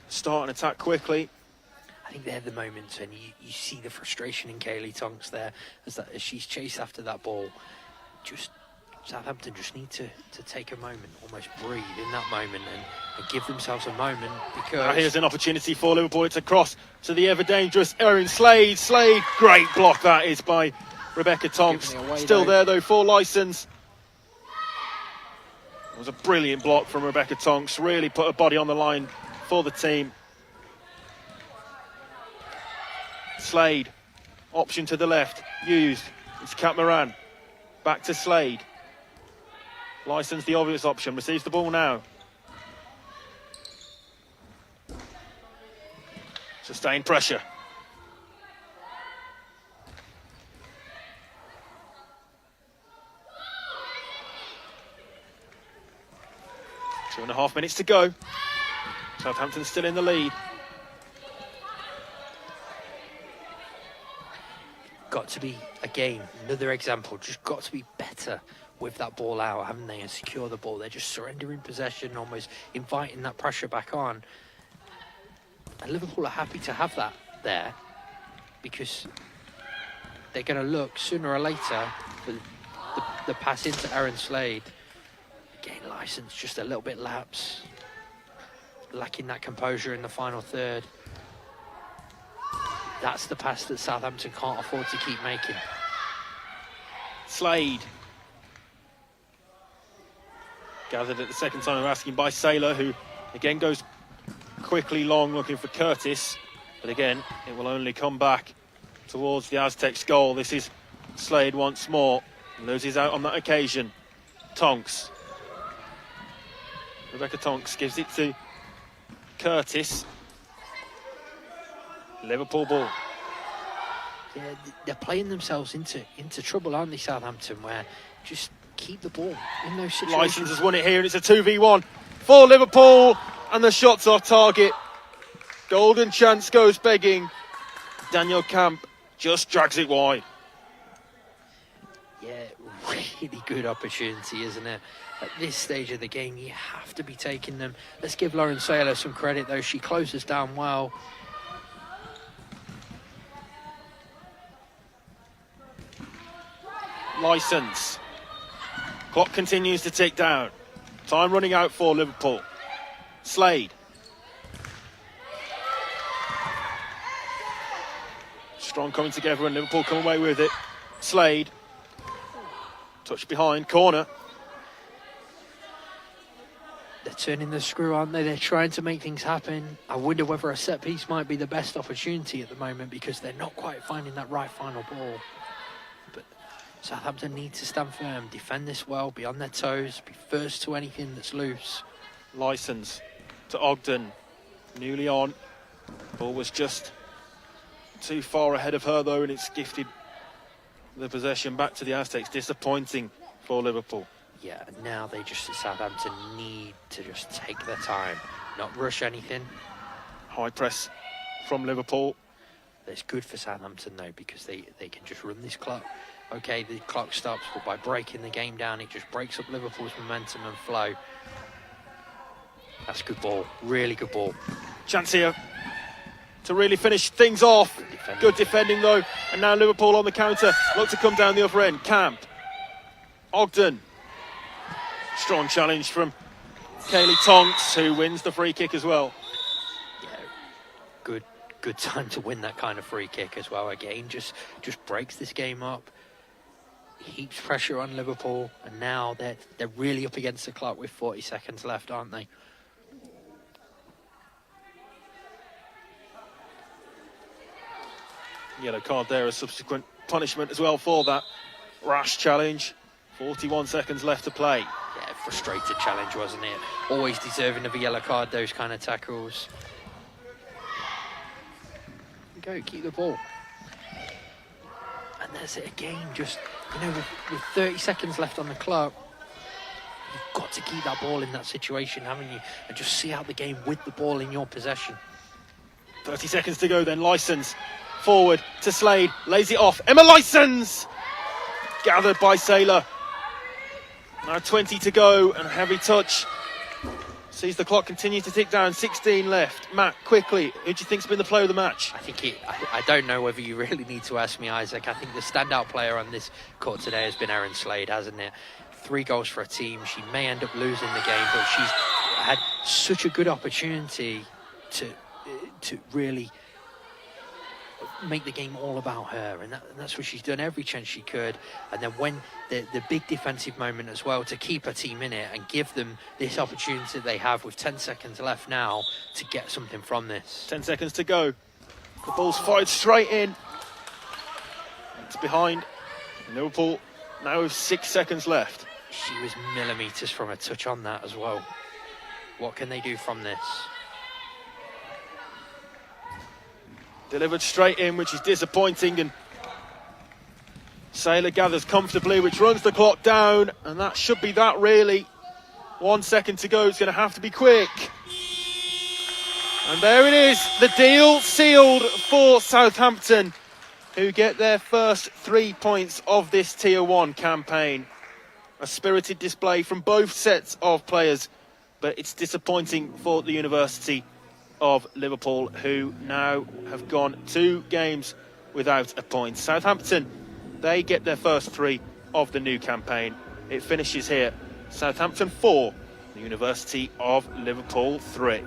S2: start an attack quickly.
S3: I think they're the moments, and you see the frustration in Kaylee Tonks there as she's chased after that ball. Southampton just need to take a moment, almost breathe in that moment and give themselves a moment, because...
S2: Now here's an opportunity for Liverpool. It's a cross to the ever-dangerous Erin Slade. Slade, great block that is by Rebecca Tonks. Still there, though, for licence. It was a brilliant block from Rebecca Tonks. Really put her body on the line for the team. Slade, option to the left, used. It's Kat Moran. Back to Slade. Licence, the obvious option, receives the ball now. Sustained pressure. Two and a half minutes to go. Southampton still in the lead.
S3: Got to be, again, another example, just got to be better with that ball out, haven't they, and secure the ball. They're just surrendering possession, almost inviting that pressure back on. And Liverpool are happy to have that there, because they're going to look sooner or later for the pass into Erin Slade. Again, licence just a little bit lapse, lacking that composure in the final third. That's the pass that Southampton can't afford to keep making.
S2: Slade. Gathered at the second time of asking by Saylor, who again goes quickly long looking for Curtis. But again, it will only come back towards the Aztecs' goal. This is Slade once more. Loses out on that occasion. Tonks. Rebecca Tonks gives it to Curtis. Liverpool ball.
S3: Yeah, they're playing themselves into trouble, aren't they, Southampton, where just keep the ball in those situations.
S2: Licence has won it here, and it's a 2v1 for Liverpool, and the shot's off target. Golden chance goes begging. Daniel Camp just drags it wide.
S3: Yeah, really good opportunity, isn't it? At this stage of the game, you have to be taking them. Let's give Lauren Saylor some credit, though. She closes down well.
S2: Licence. Clock continues to tick down. Time running out for Liverpool. Slade. Strong coming together, and Liverpool come away with it. Slade. Touch behind, corner.
S3: They're turning the screw, aren't they? They're trying to make things happen. I wonder whether a set piece might be the best opportunity at the moment, because they're not quite finding that right final ball. But Southampton need to stand firm, defend this well, be on their toes, be first to anything that's loose.
S2: Licence to Ogden. Newly on. Ball was just too far ahead of her, though, and it's gifted the possession back to the Aztecs. Disappointing for Liverpool.
S3: Yeah, now Southampton need to just take their time, not rush anything.
S2: High press from Liverpool.
S3: It's good for Southampton, though, because they can just run this clock. Okay, the clock stops, but by breaking the game down, it just breaks up Liverpool's momentum and flow. That's good ball, really good ball.
S2: Chance here to really finish things off. Good defending, though, and now Liverpool on the counter. Look to come down the other end. Camp. Ogden. Strong challenge from Kaylee Tonks, who wins the free kick as well.
S3: Yeah, good time to win that kind of free kick as well. Again, just breaks this game up, heaps pressure on Liverpool, and now they're really up against the clock with 40 seconds left, aren't they?
S2: Yellow card there, a subsequent punishment as well for that rash challenge. 41 seconds left to play.
S3: Yeah, frustrated challenge, wasn't it? Always deserving of a yellow card, those kind of tackles. Go, keep the ball. And that's it again, just, with 30 seconds left on the clock, You've got to keep that ball in that situation, haven't you? And just see out the game with the ball in your possession.
S2: 30 seconds to go then. Licence forward to Slade, lays it off. Emma Licence gathered by Saylor. Now 20 to go, and a heavy touch sees the clock continue to tick down. 16 left. Matt, quickly, who do you think's been the player of the match?
S3: I don't know whether you really need to ask me, Isaac. I think the standout player on this court today has been Erin Slade, hasn't it? 3 goals for a team. She may end up losing the game, but she's had such a good opportunity to really make the game all about her, and that's what she's done every chance she could. And then when the big defensive moment as well, to keep her team in it and give them this opportunity they have with 10 seconds left now to get something from this.
S2: 10 seconds to go. The ball's fired straight in. It's behind Liverpool now with 6 seconds left.
S3: She was millimetres from a touch on that as well. What can they do from this?
S2: Delivered straight in, which is disappointing, and Saylor gathers comfortably, which runs the clock down, and that should be that really. 1 second to go, it's going to have to be quick. And there it is, the deal sealed for Southampton, who get their first 3 points of this Tier 1 campaign. A spirited display from both sets of players, but it's disappointing for the University of Liverpool, who now have gone 2 games without a point. Southampton, they get their first 3 of the new campaign. It finishes here. Southampton 4, the University of Liverpool 3.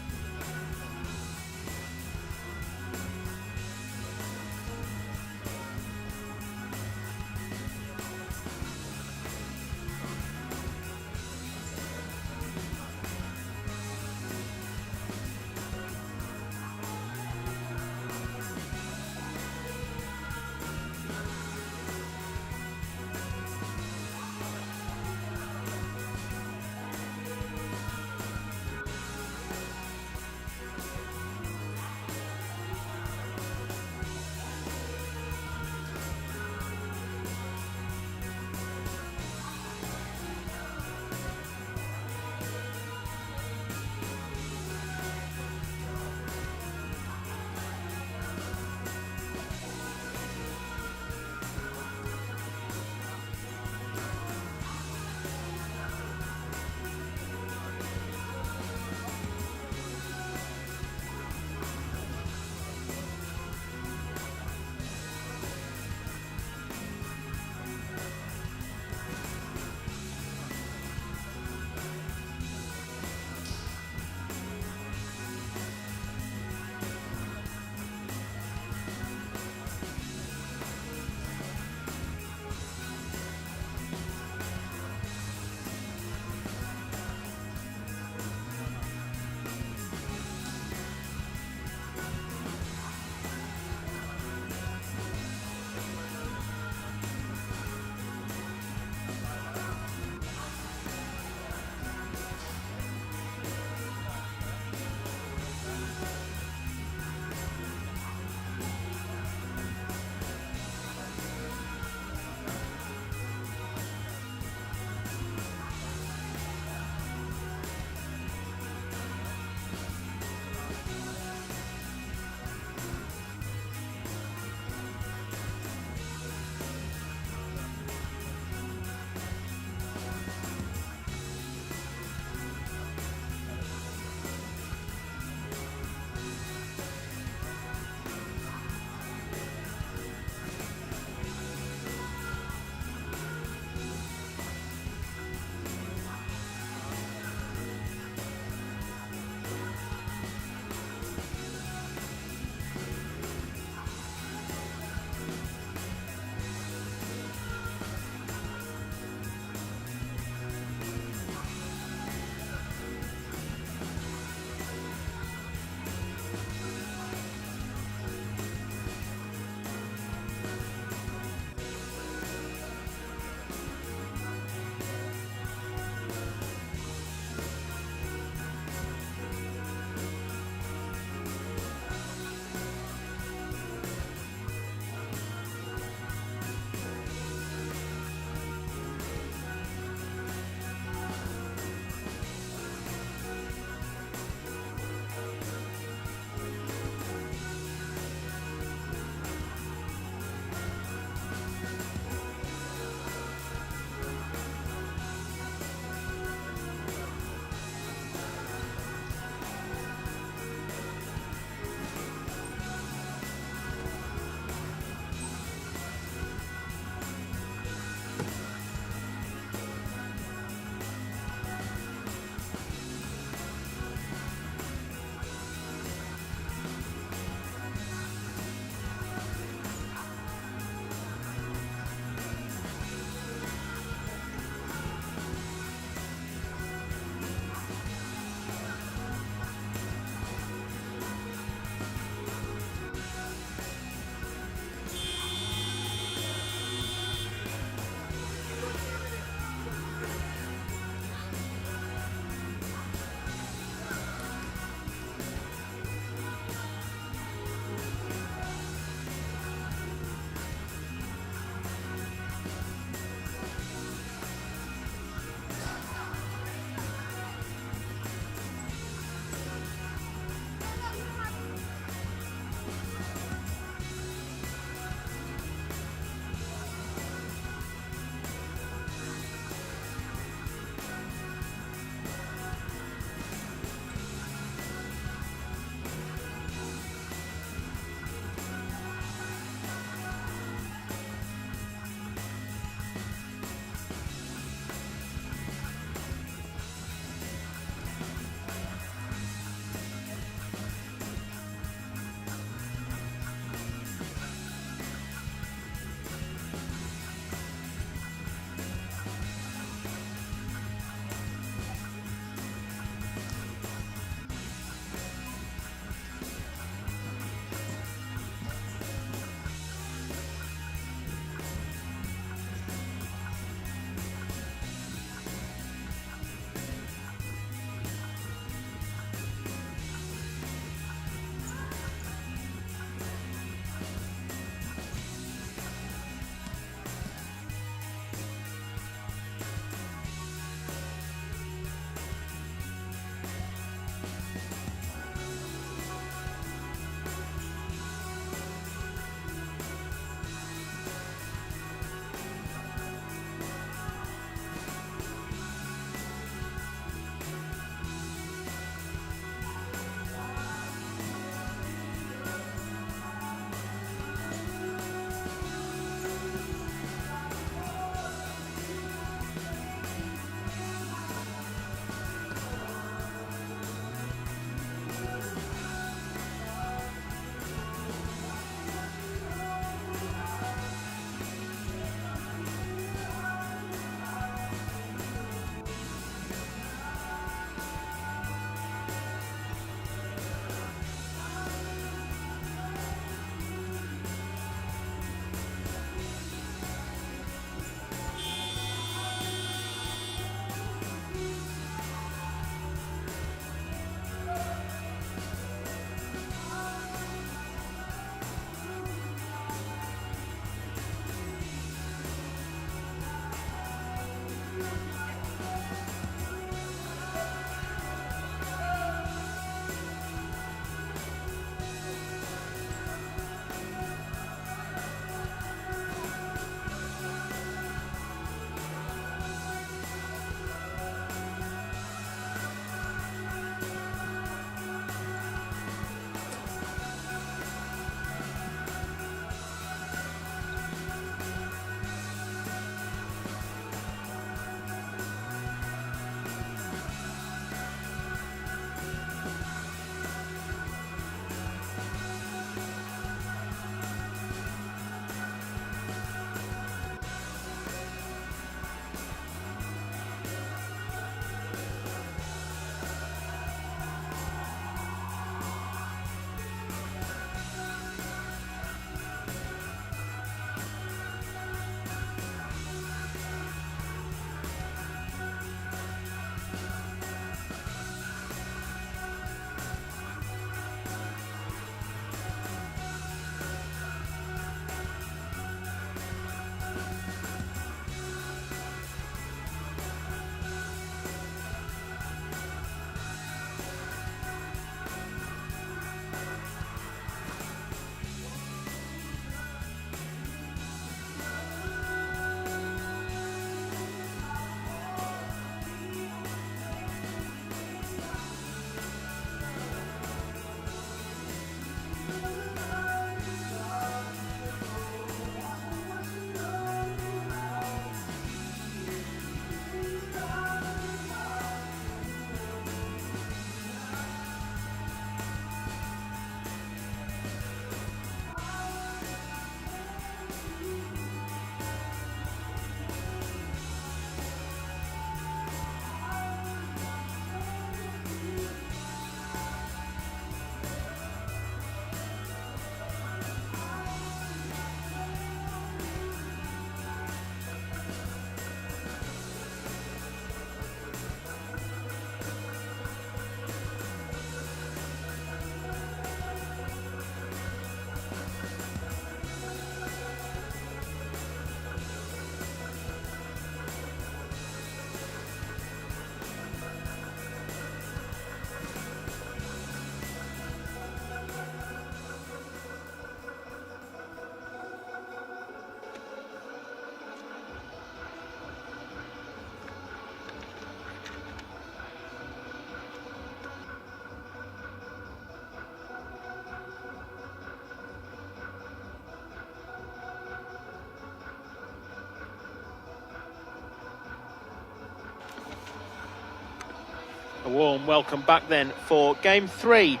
S2: A warm welcome back then for Game 3.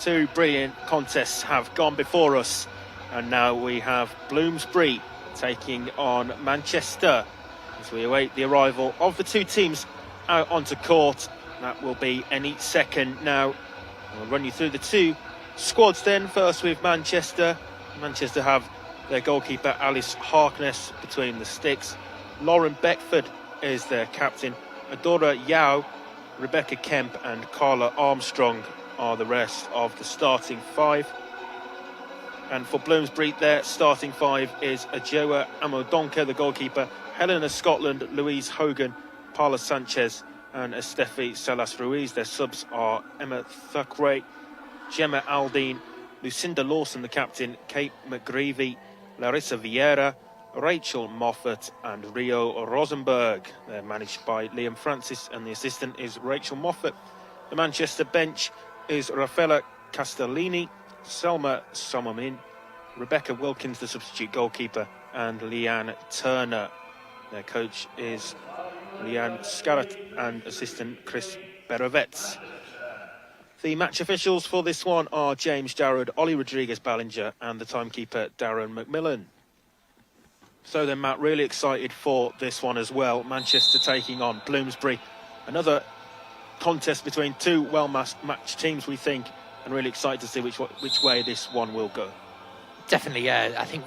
S2: Two brilliant contests have gone before us, and now we have Bloomsbury taking on Manchester as we await the arrival of the two teams out onto court. That will be any second now. We'll run you through the two squads then. First with Manchester. Manchester have their goalkeeper Alice Harkness between the sticks. Lauren Beckford is their captain. Adora Yao, Rebecca Kemp and Carla Armstrong are the rest of the starting five. And for Bloomsbury, their starting five is Ajoa Amodonka, the goalkeeper, Helena Scotland, Louise Hogan, Paula Sanchez and Estefi Salas Ruiz. Their subs are Emma Thackeray, Gemma Aldine, Lucinda Lawson, the captain, Kate McGreevy, Larissa Vieira, Rachel Moffat and Rio Rosenberg. They're managed by Liam Francis and the assistant is Rachel Moffat. The Manchester bench is Raffaella Castellini, Selma Somermin, Rebecca Wilkins, the substitute goalkeeper, and Leanne Turner. Their coach is Leanne Scarrett and assistant Chris Berovets. The match officials for this one are James Jarrod, Ollie Rodriguez Ballinger and the timekeeper Darren McMillan. So then, Matt, really excited for this one as well. Manchester taking on Bloomsbury. Another contest between two well-matched teams, we think, and really excited to see which way this one will go.
S3: Definitely, yeah. I think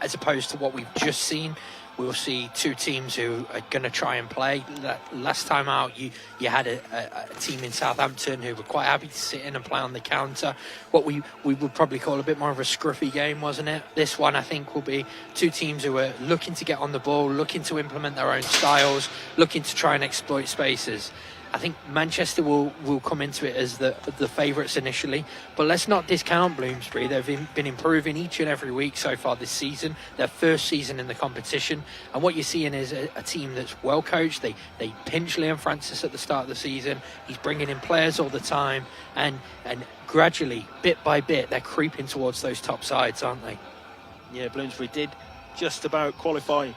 S3: as opposed to what we've just seen, we'll see two teams who are going to try and play. Last time out, you had a team in Southampton who were quite happy to sit in and play on the counter. What we would probably call a bit more of a scruffy game, wasn't it? This one, I think, will be two teams who are looking to get on the ball, looking to implement their own styles, looking to try and exploit spaces. I think Manchester will come into it as the favourites initially, but let's not discount Bloomsbury. They've been improving each and every week so far this season, their first season in the competition, and what you're seeing is a team that's well coached. They pinched Liam Francis at the start of the season. He's bringing in players all the time, and gradually, bit by bit, they're creeping towards those top sides, aren't they?
S2: Yeah, Bloomsbury did just about qualify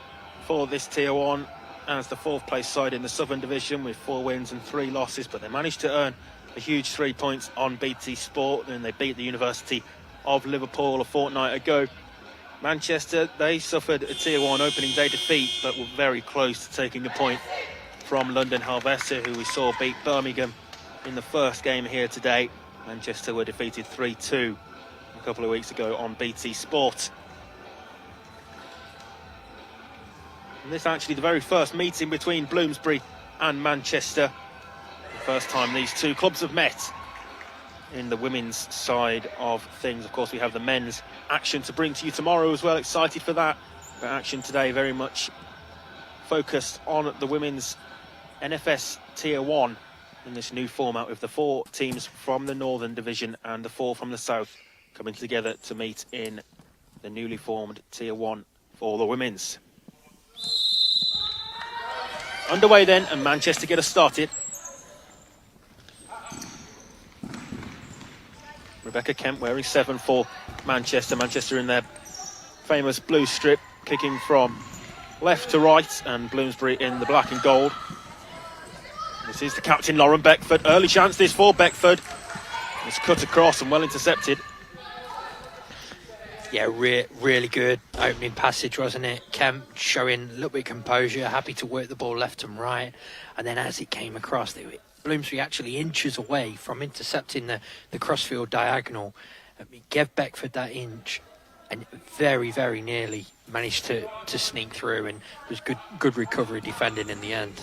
S2: for this Tier 1 as the fourth place side in the Southern Division with 4 wins and 3 losses, but they managed to earn a huge 3 points on BT Sport, and they beat the University of Liverpool a fortnight ago. Manchester, they suffered a Tier 1 opening day defeat, but were very close to taking a point from London Helvecia, who we saw beat Birmingham in the first game here today. Manchester were defeated 3-2 a couple of weeks ago on BT Sport. And this is actually the very first meeting between Bloomsbury and Manchester. The first time these two clubs have met in the women's side of things. Of course, we have the men's action to bring to you tomorrow as well. Excited for that. But action today very much focused on the women's NFS Tier 1 in this new format, with the 4 teams from the Northern Division and the 4 from the South coming together to meet in the newly formed Tier 1 for the women's. Underway then, and Manchester get us started. Rebecca Kemp wearing 7 for Manchester. Manchester in their famous blue strip, kicking from left to right, and Bloomsbury in the black and gold. This is the captain, Lauren Beckford. Early chance this for Beckford. It's cut across and well intercepted.
S3: Yeah, really good opening passage, wasn't it? Kemp showing a little bit of composure, happy to work the ball left and right. And then as it came across, Bloomsbury actually inches away from intercepting the crossfield diagonal. Gave Beckford that inch and very, very nearly managed to sneak through, and it was good recovery defending in the end.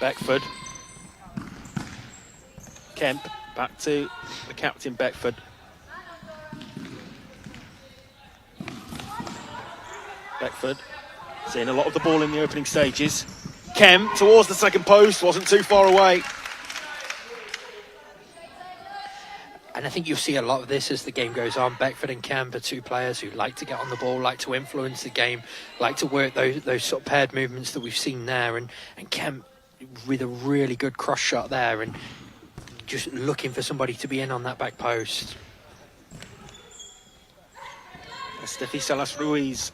S2: Beckford. Kemp back to the captain, Beckford. Beckford seeing a lot of the ball in the opening stages. Kemp towards the second post, wasn't too far away.
S3: And I think you'll see a lot of this as the game goes on. Beckford and Kemp are two players who like to get on the ball, like to influence the game, like to work those sort of paired movements that we've seen there. And Kemp with a really good cross shot there, and just looking for somebody to be in on that back post.
S2: Estefi Salas Ruiz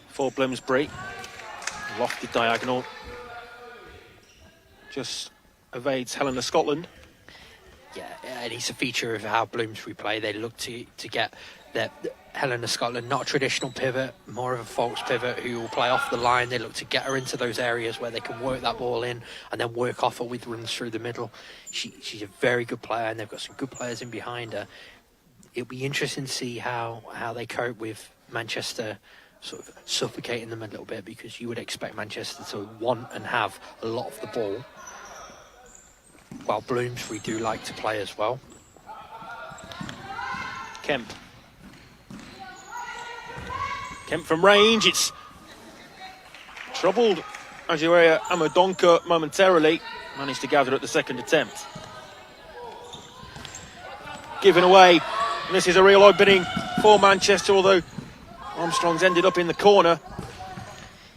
S2: for Bloomsbury. Lofted diagonal. just evades Helena Scotland.
S3: Yeah, and it's a feature of how Bloomsbury play. They look to get their Helena Scotland, not a traditional pivot, more of a false pivot who will play off the line. They look to get her into those areas where they can work that ball in and then work off her with runs through the middle. She's a very good player, and they've got some good players in behind her. It'll be interesting to see how they cope with Manchester sort of suffocating them a little bit, because you would expect Manchester to want and have a lot of the ball, while Bloomsbury do like to play as well.
S2: Kemp from range. It's troubled Ajurea Amadonka momentarily. Managed to gather at the second attempt. Given away. And this is a real opening for Manchester, although Armstrong's ended up in the corner.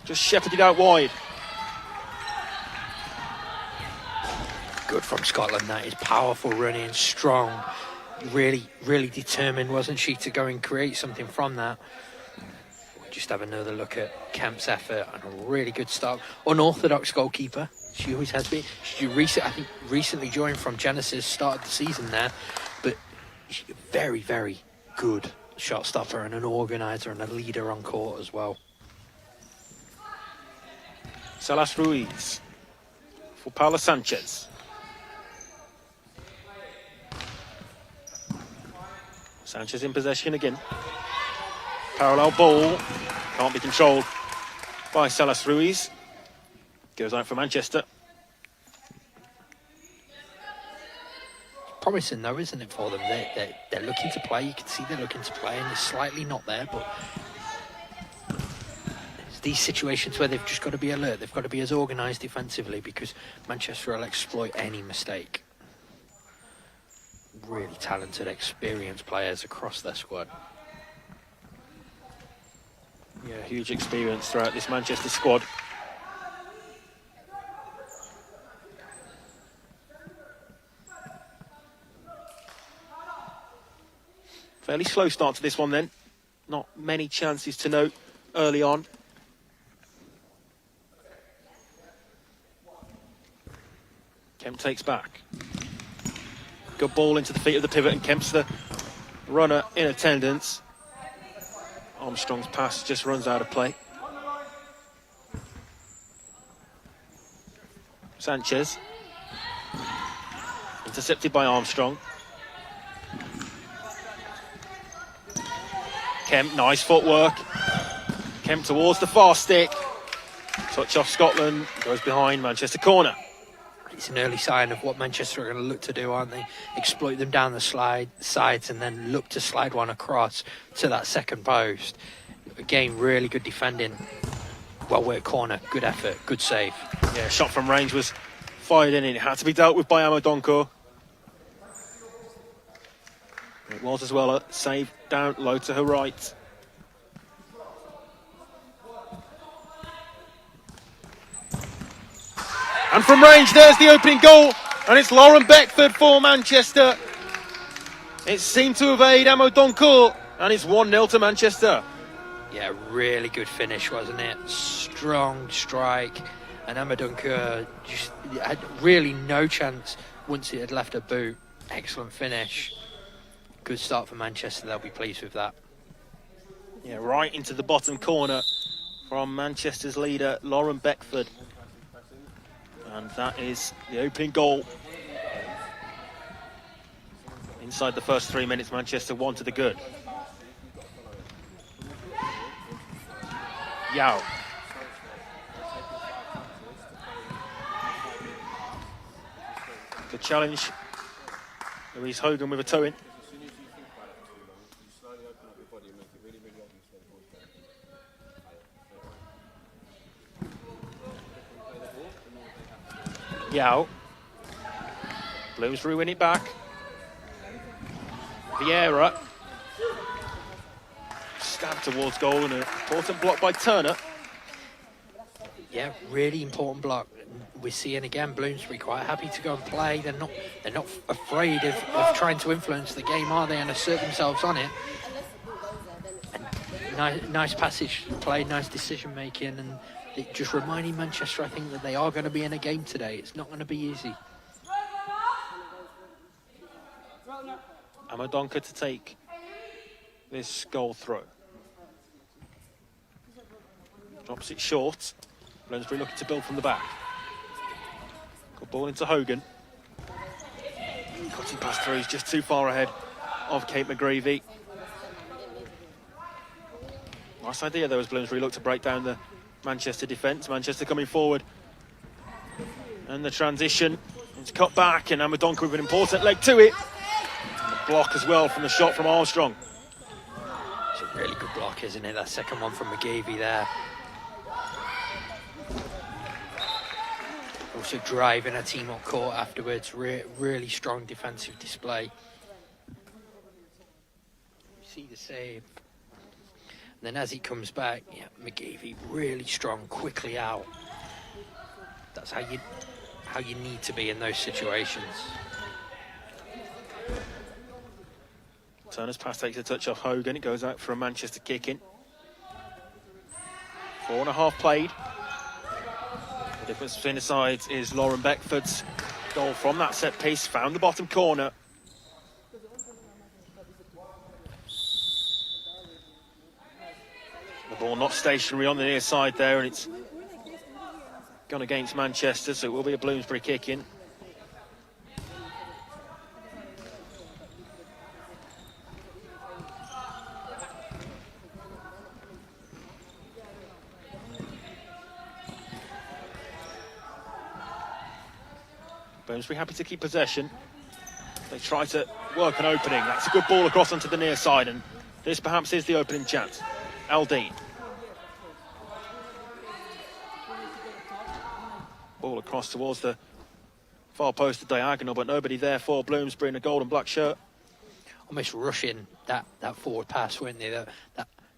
S2: Just shepherded out wide.
S3: Good from Scotland. That is powerful running, strong, really determined, wasn't she, to go and create something from that. Just have another look at Kemp's effort and a really good start. Unorthodox goalkeeper, she always has been. She recently joined from Genesis, started the season there, but she's a very good shot stopper and an organiser and a leader on court as well.
S2: Salas Ruiz for Paula Sanchez. Sanchez in possession again. Parallel ball. Can't be controlled by Salas Ruiz. Goes out for Manchester.
S3: Promising though, isn't it, for them? They're looking to play. You can see they're looking to play, and they're slightly not there, but it's these situations where they've just got to be alert. They've got to be as organised defensively, because Manchester will exploit any mistake. Really talented, experienced players across their squad.
S2: Yeah, huge experience throughout this Manchester squad. Fairly slow start to this one then. Not many chances to note early on. Kemp takes back. Good ball into the feet of the pivot, and Kemp's the runner in attendance. Armstrong's pass just runs out of play. Sanchez. Intercepted by Armstrong. Kemp, nice footwork. Kemp towards the far stick. Touch off Scotland, goes behind Manchester corner.
S3: It's an early sign of what Manchester are going to look to do, aren't they? Exploit them down the sides and then look to slide one across to that second post. Again, really good defending. Well worked corner, good effort, good save.
S2: Yeah, shot from range was fired in. It had to be dealt with by Amadonko. It was as well a save down low to her right. And from range, there's the opening goal. And it's Lauren Beckford for Manchester. It seemed to evade Amadonko. And it's 1-0 to Manchester.
S3: Yeah, really good finish, wasn't it? Strong strike. And Amadonko just had really no chance once it had left her boot. Excellent finish. Good start for Manchester. They'll be pleased with that.
S2: Yeah, right into the bottom corner from Manchester's leader, Lauren Beckford. And that is the opening goal. Inside the first 3 minutes, Manchester 1 to the good. Yao. Good challenge. Louise Hogan with a toe in. Yao. Bloomsbury win it back. Vieira. Stab towards goal, and an important block by Turner.
S3: Yeah, really important block. We're seeing again Bloomsbury quite happy to go and play. They're not afraid of trying to influence the game, are they, and assert themselves on it. And nice passage play, nice decision making, and just reminding Manchester, I think, that they are going to be in a game today. It's not going to be easy.
S2: Amadonka to take this goal throw. Drops it short. Bloomsbury looking to build from the back. Good ball into Hogan. Cutting pass through, he's just too far ahead of Kate McGreevy. Nice idea though as Bloomsbury look to break down the Manchester defence. Manchester coming forward. And the transition. It's cut back and Amadonka with an important leg to it. And the block as well from the shot from Armstrong.
S3: It's a really good block, isn't it? That second one from McGeevy there. Also driving a team on court afterwards. Really strong defensive display. You see the save. And then as he comes back, yeah, McGeevy really strong, quickly out. That's how you need to be in those situations.
S2: Turner's pass takes a touch off Hogan. It goes out for a Manchester kick in. 4.5 played. The difference between the sides is Lauren Beckford's goal from that set piece. Found the bottom corner. The ball not stationary on the near side there, and it's gone against Manchester, so it will be a Bloomsbury kick in. Bloomsbury happy to keep possession. They try to work an opening. That's a good ball across onto the near side, and this perhaps is the opening chance. Aldine. Ball across towards the far post, the diagonal, but nobody there for Bloomsbury in a gold and black shirt.
S3: Almost rushing that forward pass, weren't they? That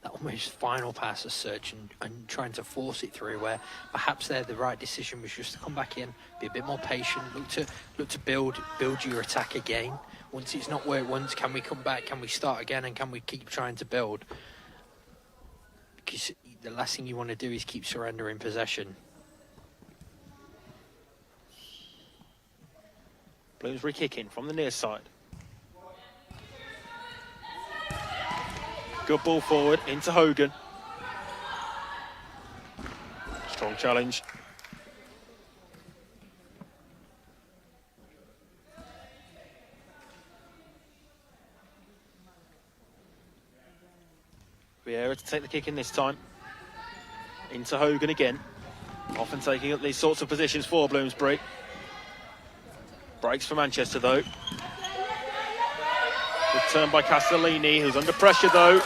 S3: almost final pass as such, and trying to force it through, where perhaps there the right decision was just to come back in, be a bit more patient, look to build your attack again. Once it's not worked once, can we come back, can we start again, and can we keep trying to build? Because the last thing you want to do is keep surrendering possession.
S2: Bloomsbury kicking from the near side. Good ball forward into Hogan. Strong challenge. Vieira to take the kick in this time. Into Hogan again. Often taking up these sorts of positions for Bloomsbury. Breaks for Manchester though. Good turn by Castellini, who's under pressure though.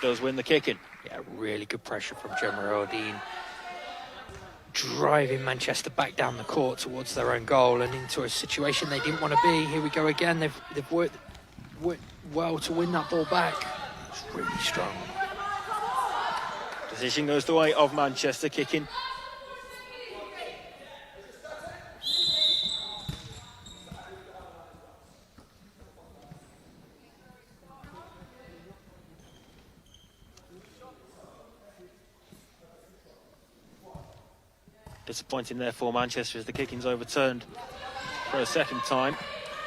S2: Does win the kick-in.
S3: Yeah, really good pressure from Gemma Aldine. Driving Manchester back down the court towards their own goal and into a situation they didn't want to be. Here we go again. They've worked well to win that ball back. It's really strong.
S2: Decision goes the way of Manchester kicking. Disappointing there for Manchester as the kicking's overturned for a second time.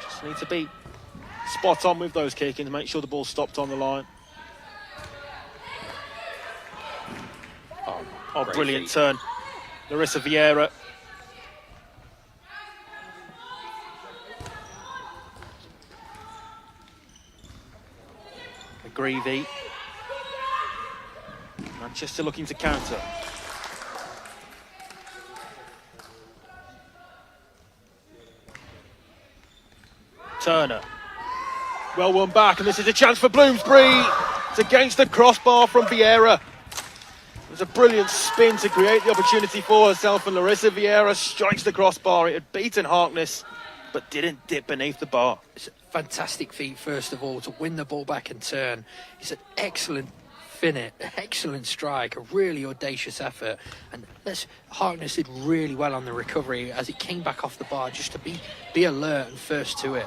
S2: Just need to be spot on with those kickings, make sure the ball's stopped on the line. Oh, brilliant turn. Larissa Vieira. McGreevy. Manchester looking to counter. Turner. Well won back, and this is a chance for Bloomsbury. It's against the crossbar from Vieira. It was a brilliant spin to create the opportunity for herself, and Larissa Vieira strikes the crossbar. It had beaten Harkness, but didn't dip beneath the bar.
S3: It's a fantastic feat, first of all, to win the ball back and turn. It's an excellent finish, excellent strike, a really audacious effort. And Harkness did really well on the recovery as it came back off the bar, just to be alert and first to it.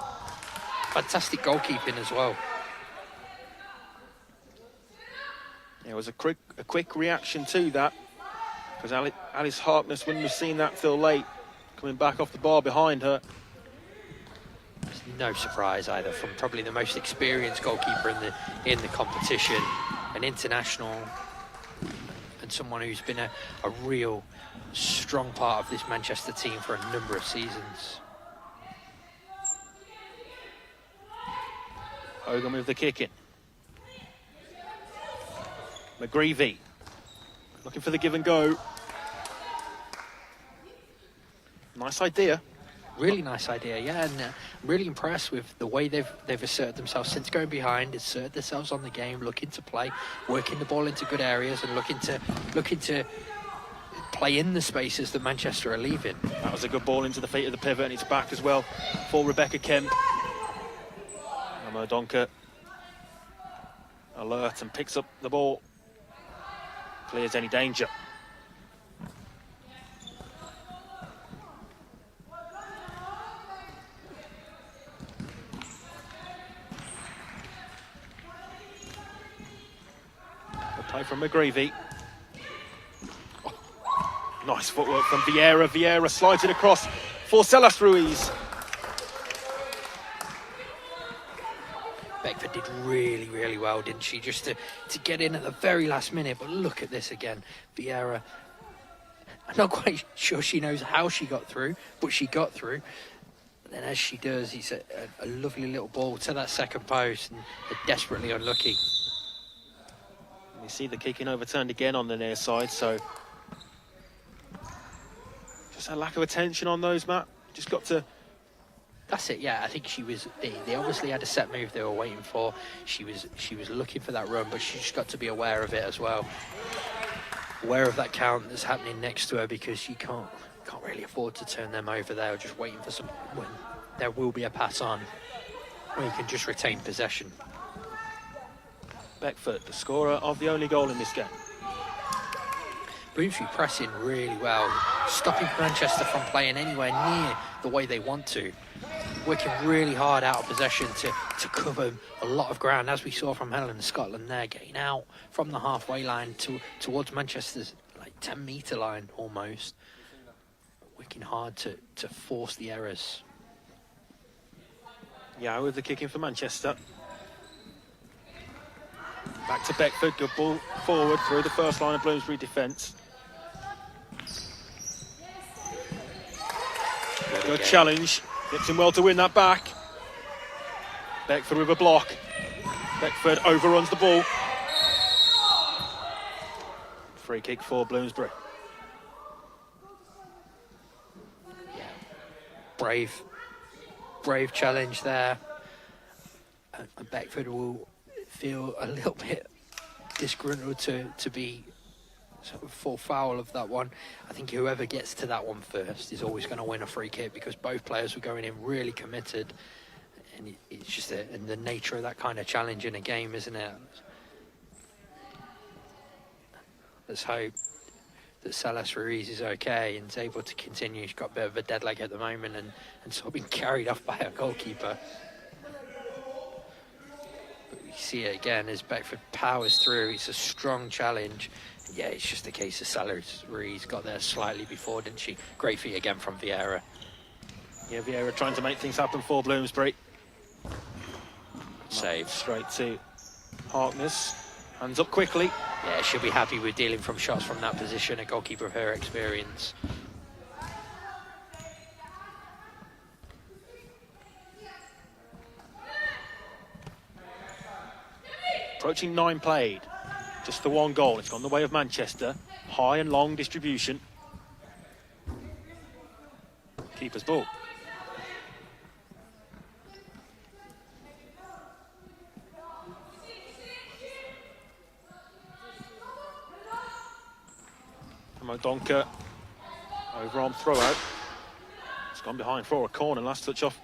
S3: Fantastic goalkeeping as well.
S2: It was a quick reaction to that Because Alice Harkness wouldn't have seen that till late, coming back off the bar behind her.
S3: It's no surprise either from probably the most experienced goalkeeper in the competition, an international, and someone who's been a real strong part of this Manchester team for a number of seasons.
S2: Hogan with the kick in. McGreevy looking for the give and go. Nice idea.
S3: Really nice idea, yeah, and really impressed with the way they've asserted themselves since going behind, asserted themselves on the game, looking to play, working the ball into good areas, and looking to play in the spaces that Manchester are leaving.
S2: That was a good ball into the feet of the pivot, and it's back as well for Rebecca Kemp. Donker alert and picks up the ball, clears any danger. Play from McGreevy. Oh, nice footwork from Vieira. Vieira slides it across for Celas Ruiz.
S3: Beckford did really, really well, didn't she? Just to get in at the very last minute. But look at this again. Vieira, I'm not quite sure she knows how she got through, but she got through. And then as she does, it's a lovely little ball to that second post, and they're desperately unlucky.
S2: You see the kicking overturned again on the near side, so just a lack of attention on those, Matt. Just got to...
S3: That's it, yeah. I think she was... They obviously had a set move they were waiting for. She was looking for that run, but she just got to be aware of it as well. Aware of that count that's happening next to her, because she can't really afford to turn them over there, just waiting for some... when there will be a pass on, where you can just retain possession.
S2: Beckford, the scorer of the only goal in this game.
S3: Bloomsbury pressing really well, stopping Manchester from playing anywhere near the way they want to. Working really hard out of possession to cover a lot of ground, as we saw from Helen Scotland there, getting out from the halfway line towards Manchester's 10-metre line almost. Working hard to force the errors.
S2: Yeah, with the kicking for Manchester. Back to Beckford, good ball forward through the first line of Bloomsbury defence. Good challenge, gets him well to win that back. Beckford with a block. Beckford overruns the ball. Free kick for Bloomsbury.
S3: Yeah. Brave challenge there. And Beckford will feel a little bit disgruntled to be sort of full foul of that one. I think whoever gets to that one first is always going to win a free kick, because both players were going in really committed, and it's just the nature of that kind of challenge in a game, isn't it? Let's hope that Celas Ruiz is okay and is able to continue. She's got a bit of a dead leg at the moment and sort of been carried off by her goalkeeper. See it again as Beckford powers through. It's a strong challenge. Yeah, it's just a case of Celas Ruiz got there slightly before, didn't she? Great feat again from Vieira.
S2: Yeah, Vieira trying to make things happen for Bloomsbury.
S3: Save.
S2: Straight to Harkness. Hands up quickly.
S3: Yeah, she'll be happy with dealing from shots from that position, a goalkeeper of her experience.
S2: Approaching 9 played. Just the one goal. It's gone the way of Manchester. High and long distribution. Keeper's ball. Donker. Overarm throw out. It's gone behind for a corner. Last touch off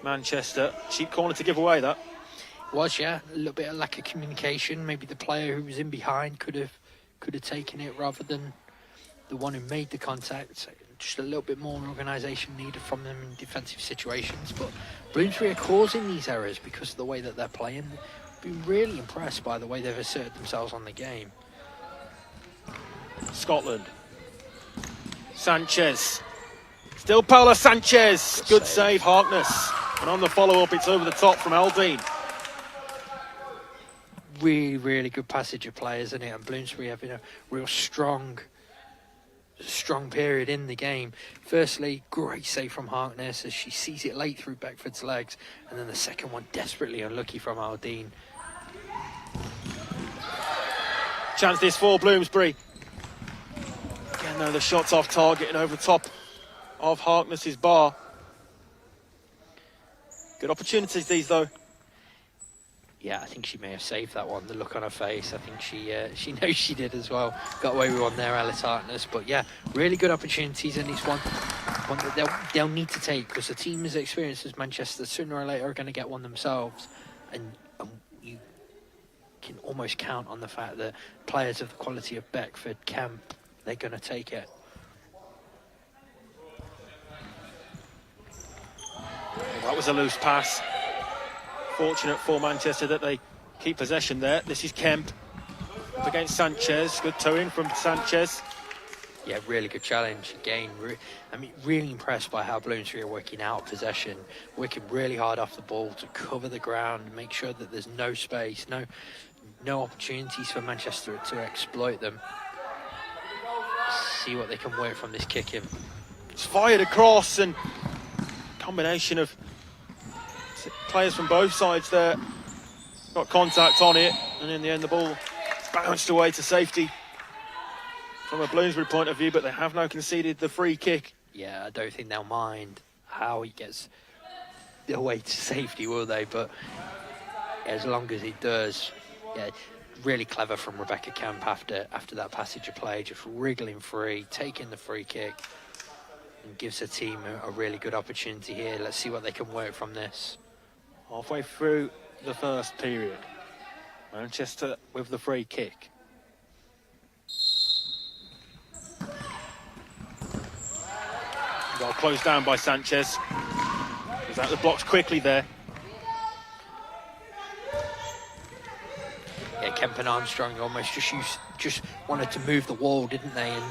S2: Manchester. Cheap corner to give away that.
S3: Was, yeah, a little bit of lack of communication. Maybe the player who was in behind could have taken it rather than the one who made the contact. Just a little bit more organisation needed from them in defensive situations. But Bloomsbury are causing these errors because of the way that they're playing. Been really impressed by the way they've asserted themselves on the game.
S2: Scotland Sanchez. Still Paula Sanchez. Good save, Harkness. And on the follow-up, it's over the top from Aldine.
S3: Really, really good passage of play, isn't it? And Bloomsbury having a real strong period in the game. Firstly, great save from Harkness as she sees it late through Beckford's legs. And then the second one, desperately unlucky from Aldine.
S2: Chance this for Bloomsbury. Again, though, the shot's off target and over the top of Harkness's bar. Good opportunities, these, though.
S3: Yeah, I think she may have saved that one. The look on her face, I think she knows she did as well. Got away with one there, Alice Harkness. But yeah, really good opportunities, and it's one that they'll need to take, because the team as experienced as Manchester sooner or later are going to get one themselves, and you can almost count on the fact that players of the quality of Beckford, Kemp, they're going to take it.
S2: That was a loose pass. Fortunate for Manchester that they keep possession there. This is Kemp up against Sanchez. Good toe in from Sanchez.
S3: Yeah, really good challenge. Again, really impressed by how Bloomsbury are working out possession, working really hard off the ball to cover the ground, make sure that there's no space, no opportunities for Manchester to exploit them. See what they can work from this kick in.
S2: It's fired across, and combination of players from both sides there got contact on it, and in the end the ball bounced away to safety from a Bloomsbury point of view, but they have now conceded the free kick.
S3: Yeah, I don't think they'll mind how he gets away to safety, will they? But as long as he does, yeah, really clever from Rebecca Kemp after that passage of play, just wriggling free, taking the free kick, and gives her team a really good opportunity here. Let's see what they can work from this.
S2: Halfway through the first period, Manchester with the free kick. Well closed down by Sanchez. Goes out the blocks quickly there.
S3: Yeah, Kemp and Armstrong almost just wanted to move the wall, didn't they? And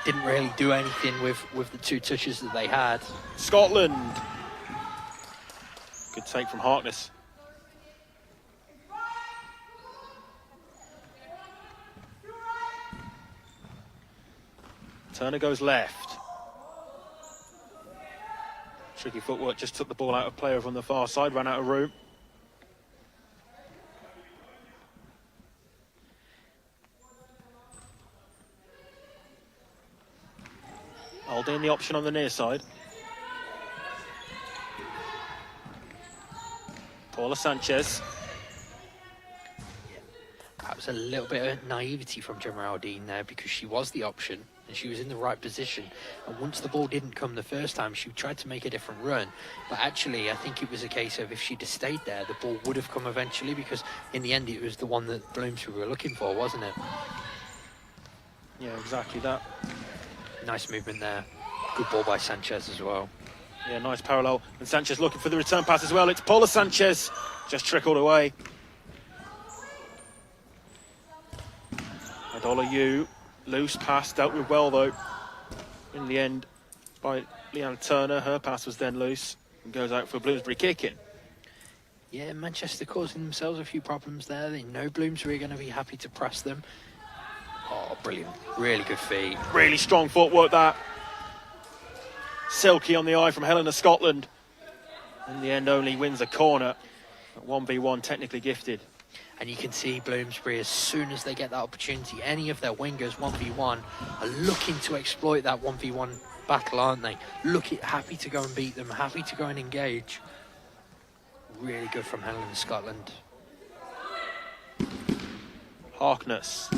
S3: didn't really do anything with the two touches that they had.
S2: Scotland. Good take from Harkness. Turner goes left. Tricky footwork, just took the ball out of play over on the far side, ran out of room. Aldine the option on the near side. Paula Sanchez.
S3: Perhaps a little bit of naivety from Gemma Aldine there, because she was the option and she was in the right position, and once the ball didn't come the first time, she tried to make a different run, but actually I think it was a case of if she'd have stayed there, the ball would have come eventually, because in the end it was the one that Bloomsbury were looking for, wasn't it?
S2: Yeah, exactly that.
S3: Nice movement there. Good ball by Sanchez as well.
S2: Yeah, nice parallel. And Sanchez looking for the return pass as well. It's Paula Sanchez, just trickled away. Adola Yu, loose pass, dealt with well though. In the end, by Leanne Turner, her pass was then loose and goes out for Bloomsbury kicking.
S3: Yeah, Manchester causing themselves a few problems there. They know Bloomsbury are going to be happy to press them. Oh, brilliant. Really good feet.
S2: Really strong footwork that. Silky on the eye from Helena Scotland. In the end, only wins a corner. At 1v1, technically gifted.
S3: And you can see Bloomsbury, as soon as they get that opportunity, any of their wingers 1v1 are looking to exploit that 1v1 battle, aren't they? Happy to go and beat them, happy to go and engage. Really good from Helena Scotland.
S2: Harkness.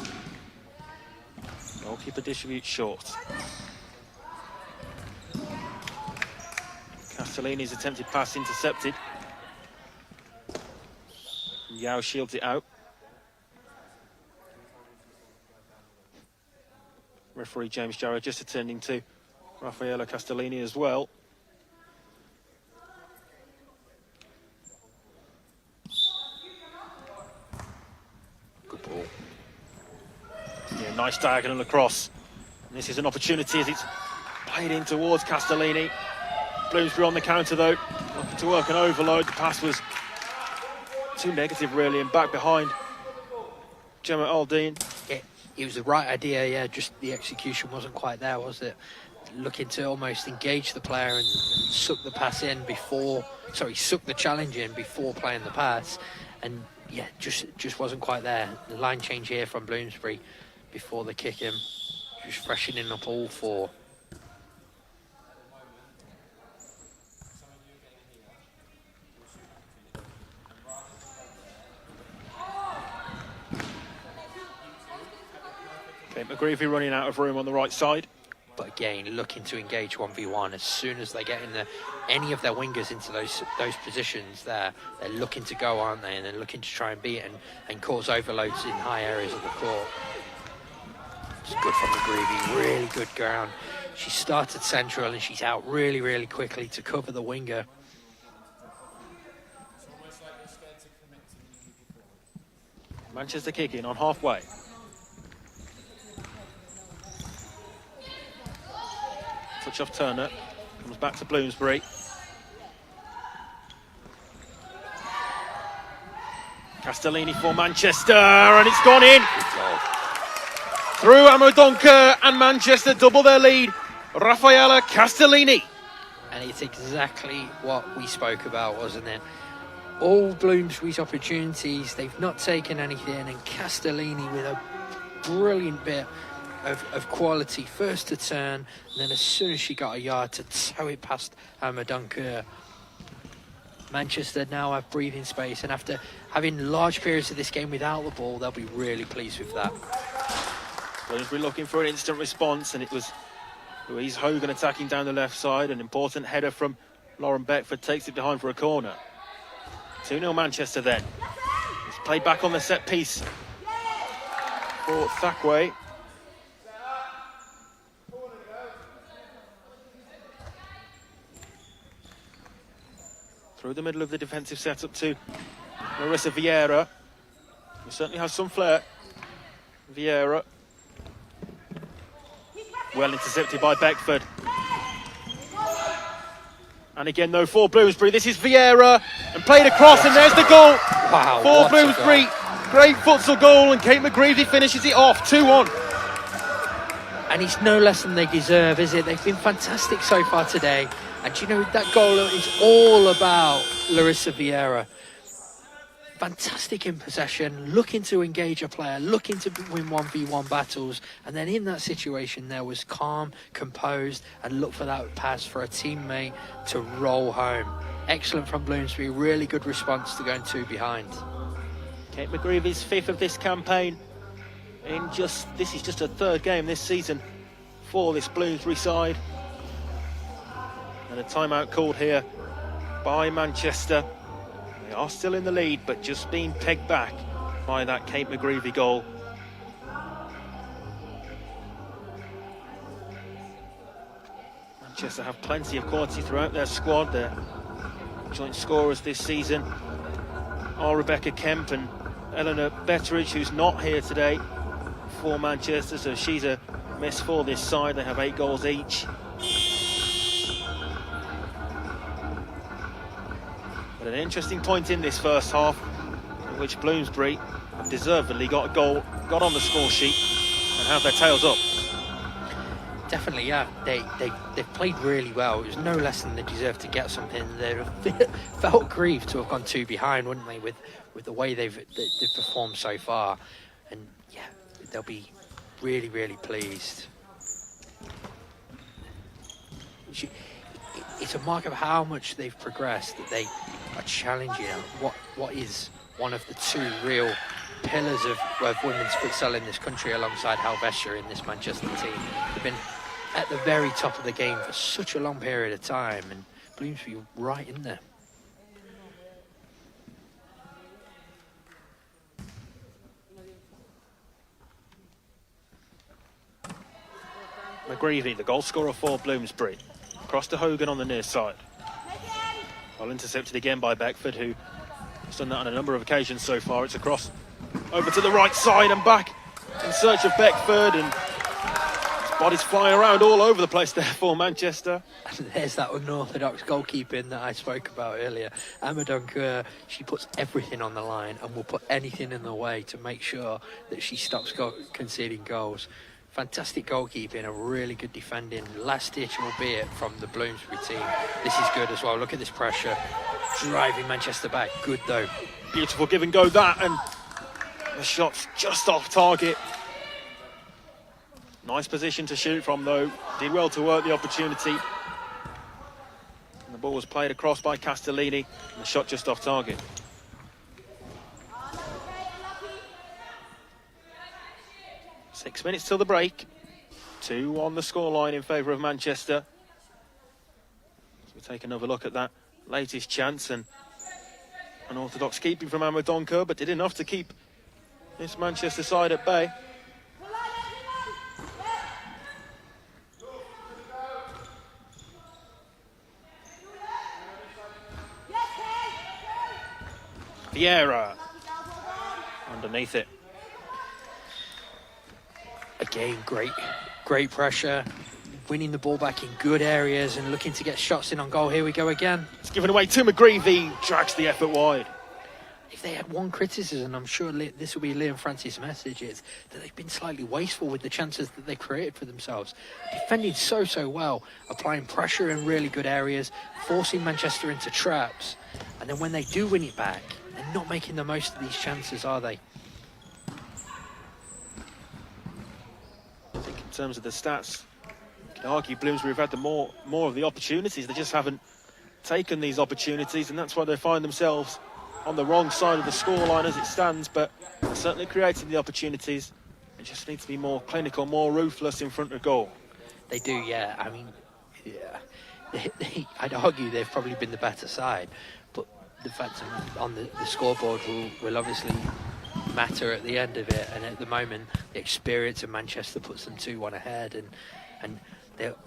S2: Goalkeeper distributes short. Castellini's attempted pass intercepted. Yao shields it out. Referee James Jarrett just attending to Raffaella Castellini as well.
S3: Good ball.
S2: Yeah, nice diagonal across. And this is an opportunity as it's Played in towards Castellini. Bloomsbury on the counter though, looking to work an overload. The pass was too negative really, and back behind Gemma Aldine.
S3: It was the right idea, yeah, just the execution wasn't quite there, was it? Looking to almost engage the player and suck the pass in before, suck the challenge in before playing the pass, and yeah, just wasn't quite there. The line change here from Bloomsbury before the kick in, just freshening up all four.
S2: Okay, McGreevy running out of room on the right side.
S3: But again, looking to engage 1v1 as soon as they get in any of their wingers into those positions there, they're looking to go, aren't they? And they're looking to try and beat and cause overloads in high areas of the court. It's good from McGreevy, really good ground. She started central and she's out really, really quickly to cover the winger.
S2: Manchester kicking on halfway. Touch off Turner, comes back to Bloomsbury. Castellini for Manchester, and it's gone in. Through Amodonka, and Manchester double their lead. Raffaella Castellini.
S3: And it's exactly what we spoke about, wasn't it? All Bloomsbury's opportunities, they've not taken anything, and Castellini with a brilliant bit of quality, first to turn, and then as soon as she got a yard to tow it past Amadunker. Manchester now have breathing space, and after having large periods of this game without the ball, they'll be really pleased with that.
S2: Bloomsbury looking for an instant response, and it was Louise Hogan attacking down the left side. An important header from Lauren Beckford takes it behind for a corner. 2-0 Manchester then. It's played back on the set piece for Thackway. Through the middle of the defensive setup to Larissa Vieira, who certainly has some flair. Vieira. Well intercepted by Beckford. And again, though, for Bloomsbury, this is Vieira, and played across, and there's the goal.
S3: Wow,
S2: for Bloomsbury. Great futsal goal, and Kate McGreevy finishes it off, 2-1.
S3: And it's no less than they deserve, is it? They've been fantastic so far today. And you know, that goal is all about Larissa Vieira. Fantastic in possession, looking to engage a player, looking to win 1v1 battles. And then in that situation, there was calm, composed, and look for that pass for a teammate to roll home. Excellent from Bloomsbury, really good response to going 2 behind.
S2: Kate McGreevy's 5th of this campaign. This is just her 3rd game this season for this Bloomsbury side. And a timeout called here by Manchester. They are still in the lead, but just being pegged back by that Kate McGreevy goal. Manchester have plenty of quality throughout their squad. Their joint scorers this season are Rebecca Kemp and Eleanor Betteridge, who's not here today for Manchester, so she's a miss for this side. They have 8 goals each. But an interesting point in this first half, in which Bloomsbury deservedly got a goal, got on the score sheet, and have their tails up.
S3: Definitely, yeah. They've played really well. It was no less than they deserved to get something. They'd have felt grieved to have gone 2 behind, wouldn't they, with the way they've performed so far. And yeah, they'll be really, really pleased. It's a mark of how much they've progressed, that they are challenging what is one of the 2 real pillars of women's futsal in this country, alongside Helvecia in this Manchester team. They've been at the very top of the game for such a long period of time, and Bloomsbury right in there.
S2: McGreevy, the goal scorer for Bloomsbury. Across to Hogan on the near side. Well intercepted again by Beckford, who has done that on a number of occasions so far. It's across over to the right side and back in search of Beckford, and Bodies flying around all over the place there for Manchester.
S3: And there's that unorthodox goalkeeping that I spoke about earlier. Amadonka, she puts everything on the line and will put anything in the way to make sure that she stops conceding goals. Fantastic goalkeeping, a really good defending. Last ditch, albeit, from the Bloomsbury team. This is good as well. Look at this pressure. Driving Manchester back. Good, though.
S2: Beautiful give and go that, and the shot's just off target. Nice position to shoot from, though. Did well to work the opportunity. And the ball was played across by Castellini, and the shot just off target. Six minutes till the break. 2 on the scoreline in favour of Manchester. So we'll take another look at that latest chance, and unorthodox keeping from Amadonka, but did enough to keep this Manchester side at bay. Vieira underneath it.
S3: Again, great pressure, winning the ball back in good areas and looking to get shots in on goal. Here we go again.
S2: It's given away to McGreevy, drags the effort wide.
S3: If they had one criticism, I'm sure this will be Liam Francis' message, is that they've been slightly wasteful with the chances that they created for themselves. Defending so well, applying pressure in really good areas, forcing Manchester into traps, and then when they do win it back, they're not making the most of these chances, are they?
S2: I think in terms of the stats, you can argue Bloomsbury have had more of the opportunities. They just haven't taken these opportunities, and that's why they find themselves on the wrong side of the scoreline as it stands. But certainly creating the opportunities, they just need to be more clinical, more ruthless in front of goal.
S3: They do, yeah. I mean, yeah. I'd argue they've probably been the better side, but the fact on the scoreboard will obviously matter at the end of it. And at the moment, the experience of Manchester puts them 2-1 ahead, and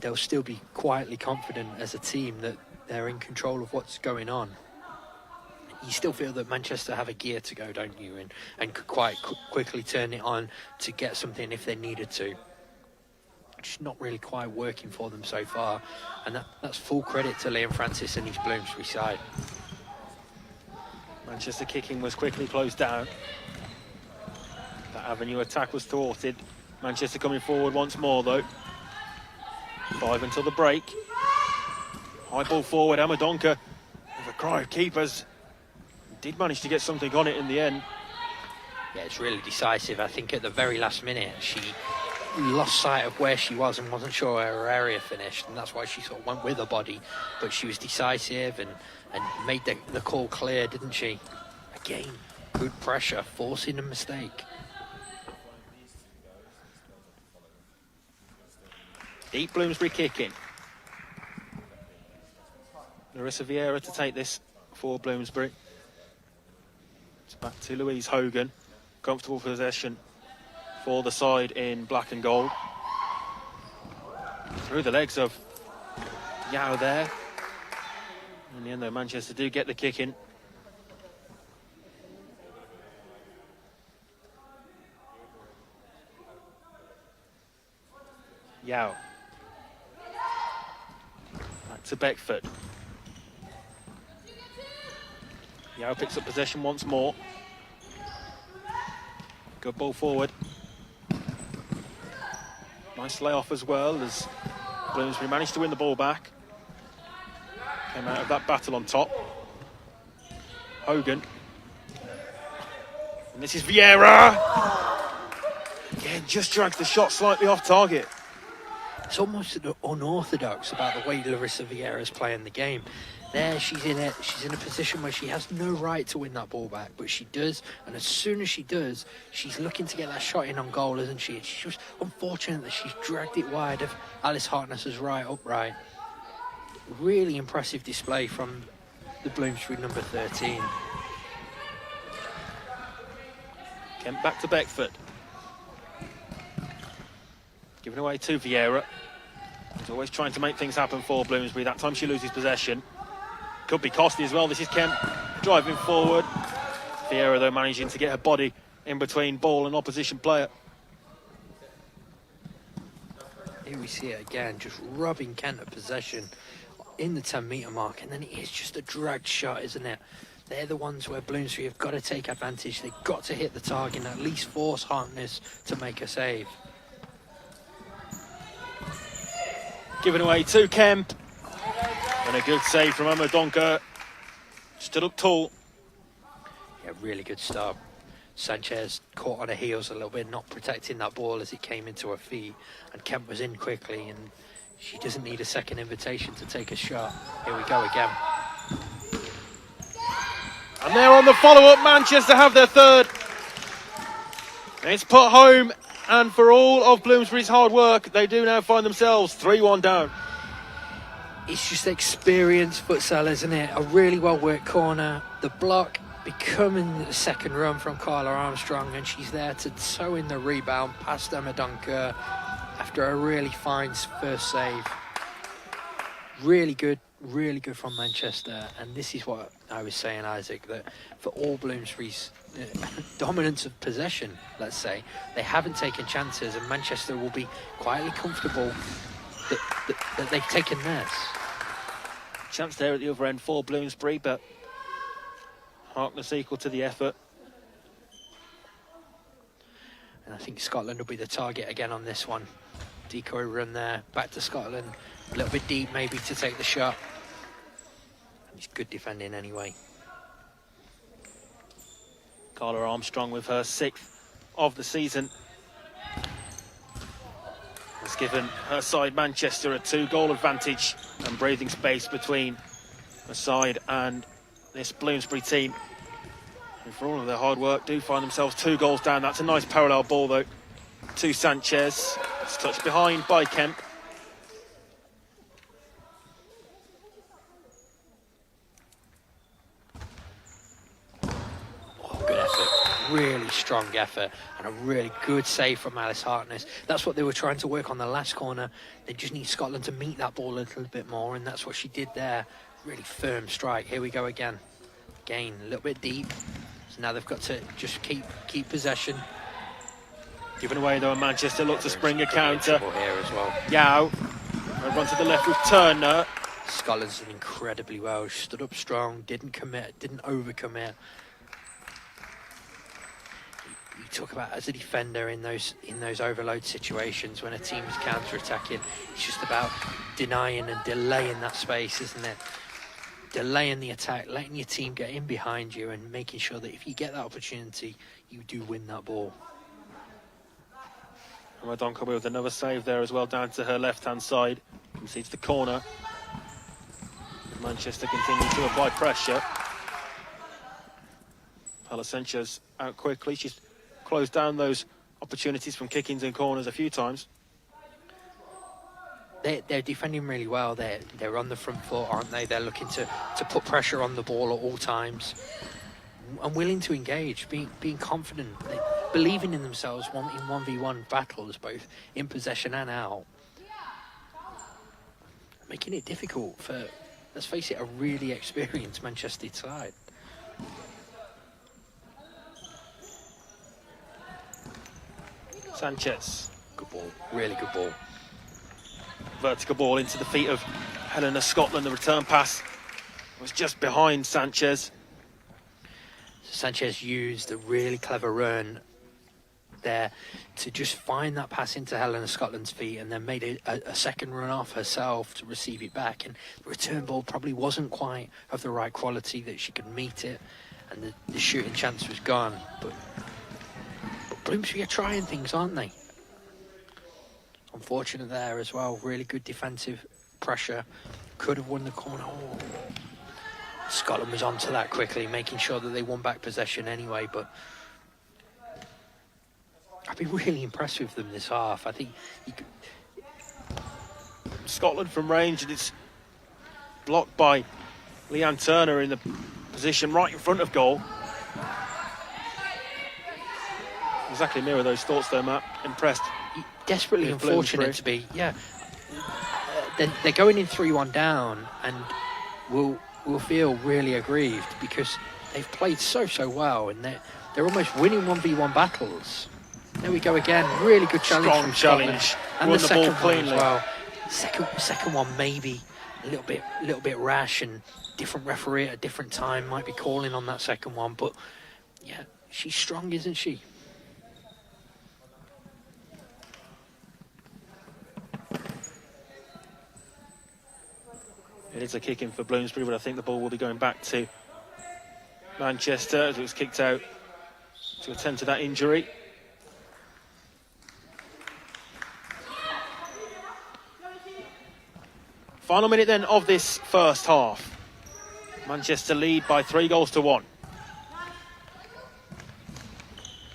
S3: they'll still be quietly confident as a team that they're in control of what's going on. You still feel that Manchester have a gear to go, don't you? And could quite quickly turn it on to get something if they needed to. Just not really quite working for them so far. And that's full credit to Liam Francis and his Bloomsbury side.
S2: Manchester kicking was quickly closed down. That avenue attack was thwarted. Manchester coming forward once more, though. 5 until the break. High ball forward, Amadonka with a cry of keepers. Did manage to get something on it in the end.
S3: Yeah, it's really decisive. I think at the very last minute, she lost sight of where she was and wasn't sure where her area finished, and that's why she sort of went with her body. But she was decisive and made the call clear, didn't she? Again, good pressure, forcing a mistake.
S2: Deep Bloomsbury kicking. Larissa Vieira to take this for Bloomsbury. It's back to Louise Hogan. Comfortable possession for the side in black and gold. Through the legs of Yao there. In the end, though, Manchester do get the kick in. Yao. Back to Beckford. Yao picks up possession once more. Good ball forward. Nice layoff as well as Bloomsbury managed to win the ball back. Came out of that battle on top. Hogan. And this is Vieira. Again, just drags the shot slightly off target.
S3: It's almost unorthodox about the way Larissa Vieira's playing the game. There, she's in a position where she has no right to win that ball back, but she does. And as soon as she does, she's looking to get that shot in on goal, isn't she? It's just unfortunate that she's dragged it wide of Alice Harkness's right upright. Really impressive display from the Bloomsbury number 13.
S2: Kent back to Beckford. Giving away to Vieira. He's always trying to make things happen for Bloomsbury. That time she loses possession. Could be costly as well. This is Kemp driving forward. Vieira, though, managing to get her body in between ball and opposition player.
S3: Here we see it again, just robbing Kent of possession in the 10-metre mark, and then it is just a dragged shot, isn't it? They're the ones where Bloomsbury have got to take advantage. They've got to hit the target and at least force Harkness to make a save.
S2: Given away to Kemp. And a good save from Emma Donker. Stood up tall.
S3: Yeah, really good start. Sanchez caught on her heels a little bit, not protecting that ball as it came into her feet. And Kemp was in quickly, and she doesn't need a second invitation to take a shot. Here we go again.
S2: And they're on the follow-up. Manchester have their third. It's put home, and for all of Bloomsbury's hard work, they do now find themselves 3-1 down.
S3: It's just experience futsal, isn't it? A really well-worked corner. The block becoming the second run from Carla Armstrong, and she's there to tow in the rebound past Emma Dunker after a really fine first save. Really good from Manchester. And this is what I was saying, Isaac, that for all Bloomsbury's dominance of possession, let's say, they haven't taken chances, and Manchester will be quietly comfortable that they've taken theirs.
S2: Chance there at the other end for Bloomsbury, but Harkness equal to the effort.
S3: And I think Scotland will be the target again on this one. Decoy run there, back to Scotland. A little bit deep maybe to take the shot. He's good defending anyway.
S2: Carla Armstrong with her 6th of the season has given her side Manchester a 2-goal advantage and breathing space between the side and this Bloomsbury team, and for all of their hard work, do find themselves 2 goals down. That's a nice parallel ball though to Sanchez. It's touched behind by Kemp.
S3: Good effort, really strong effort, and a really good save from Alice Harkness. That's what they were trying to work on the last corner. They just need Scotland to meet that ball a little bit more, and that's what she did there. Really firm strike. Here we go again. Again, a little bit deep. So now they've got to just keep possession.
S2: Given away though, Manchester look to spring a counter.
S3: Here as well.
S2: Yao, run to the left with Turner.
S3: Scotland's done incredibly well. She stood up strong, didn't commit, didn't overcommit. You talk about as a defender in those overload situations when a team is counter-attacking, it's just about denying and delaying that space, isn't it? Delaying the attack, letting your team get in behind you, and making sure that if you get that opportunity, you do win that ball.
S2: Madonka with another save there as well, down to her left-hand side. Concedes the corner. Manchester continue to apply pressure. Paula Sanchez out quickly. She's closed down those opportunities from kick-ins and corners a few times.
S3: They're defending really well. They're on the front foot, aren't they? They're looking to put pressure on the ball at all times, and willing to engage, being confident, believing in themselves in 1v1 battles, both in possession and out. Making it difficult for, let's face it, a really experienced Manchester side.
S2: Sanchez.
S3: Good ball, really good ball.
S2: Vertical ball into the feet of Helena Scotland. The return pass was just behind Sanchez.
S3: Sanchez used a really clever run there to just find that pass into Helena Scotland's feet, and then made a second run off herself to receive it back. And the return ball probably wasn't quite of the right quality that she could meet it, and the shooting chance was gone. But Bloomsbury are trying things, aren't they? Unfortunate there as well. Really good defensive pressure. Could have won the corner. Oh. Scotland was onto that quickly, making sure that they won back possession anyway. But I've been really impressed with them this half. I think
S2: Scotland from range, and it's blocked by Leanne Turner in the position right in front of goal. Exactly mirror those thoughts though, Matt. Impressed.
S3: Desperately unfortunate to be, yeah. They're going in 3-1 down, and will feel really aggrieved because they've played so well, and they're almost winning 1v1 battles. There we go again. Really good challenge.
S2: Strong
S3: from Scotland.
S2: challenge.
S3: And
S2: Won
S3: the
S2: the ball
S3: second one as
S2: cleanly.
S3: well. Second one maybe a little bit rash, and different referee at a different time might be calling on that second one. But yeah, she's strong, isn't she?
S2: It is a kick in for Bloomsbury, but I think the ball will be going back to Manchester as it was kicked out to attend to that injury. Final minute then of this first half. Manchester lead by 3-1.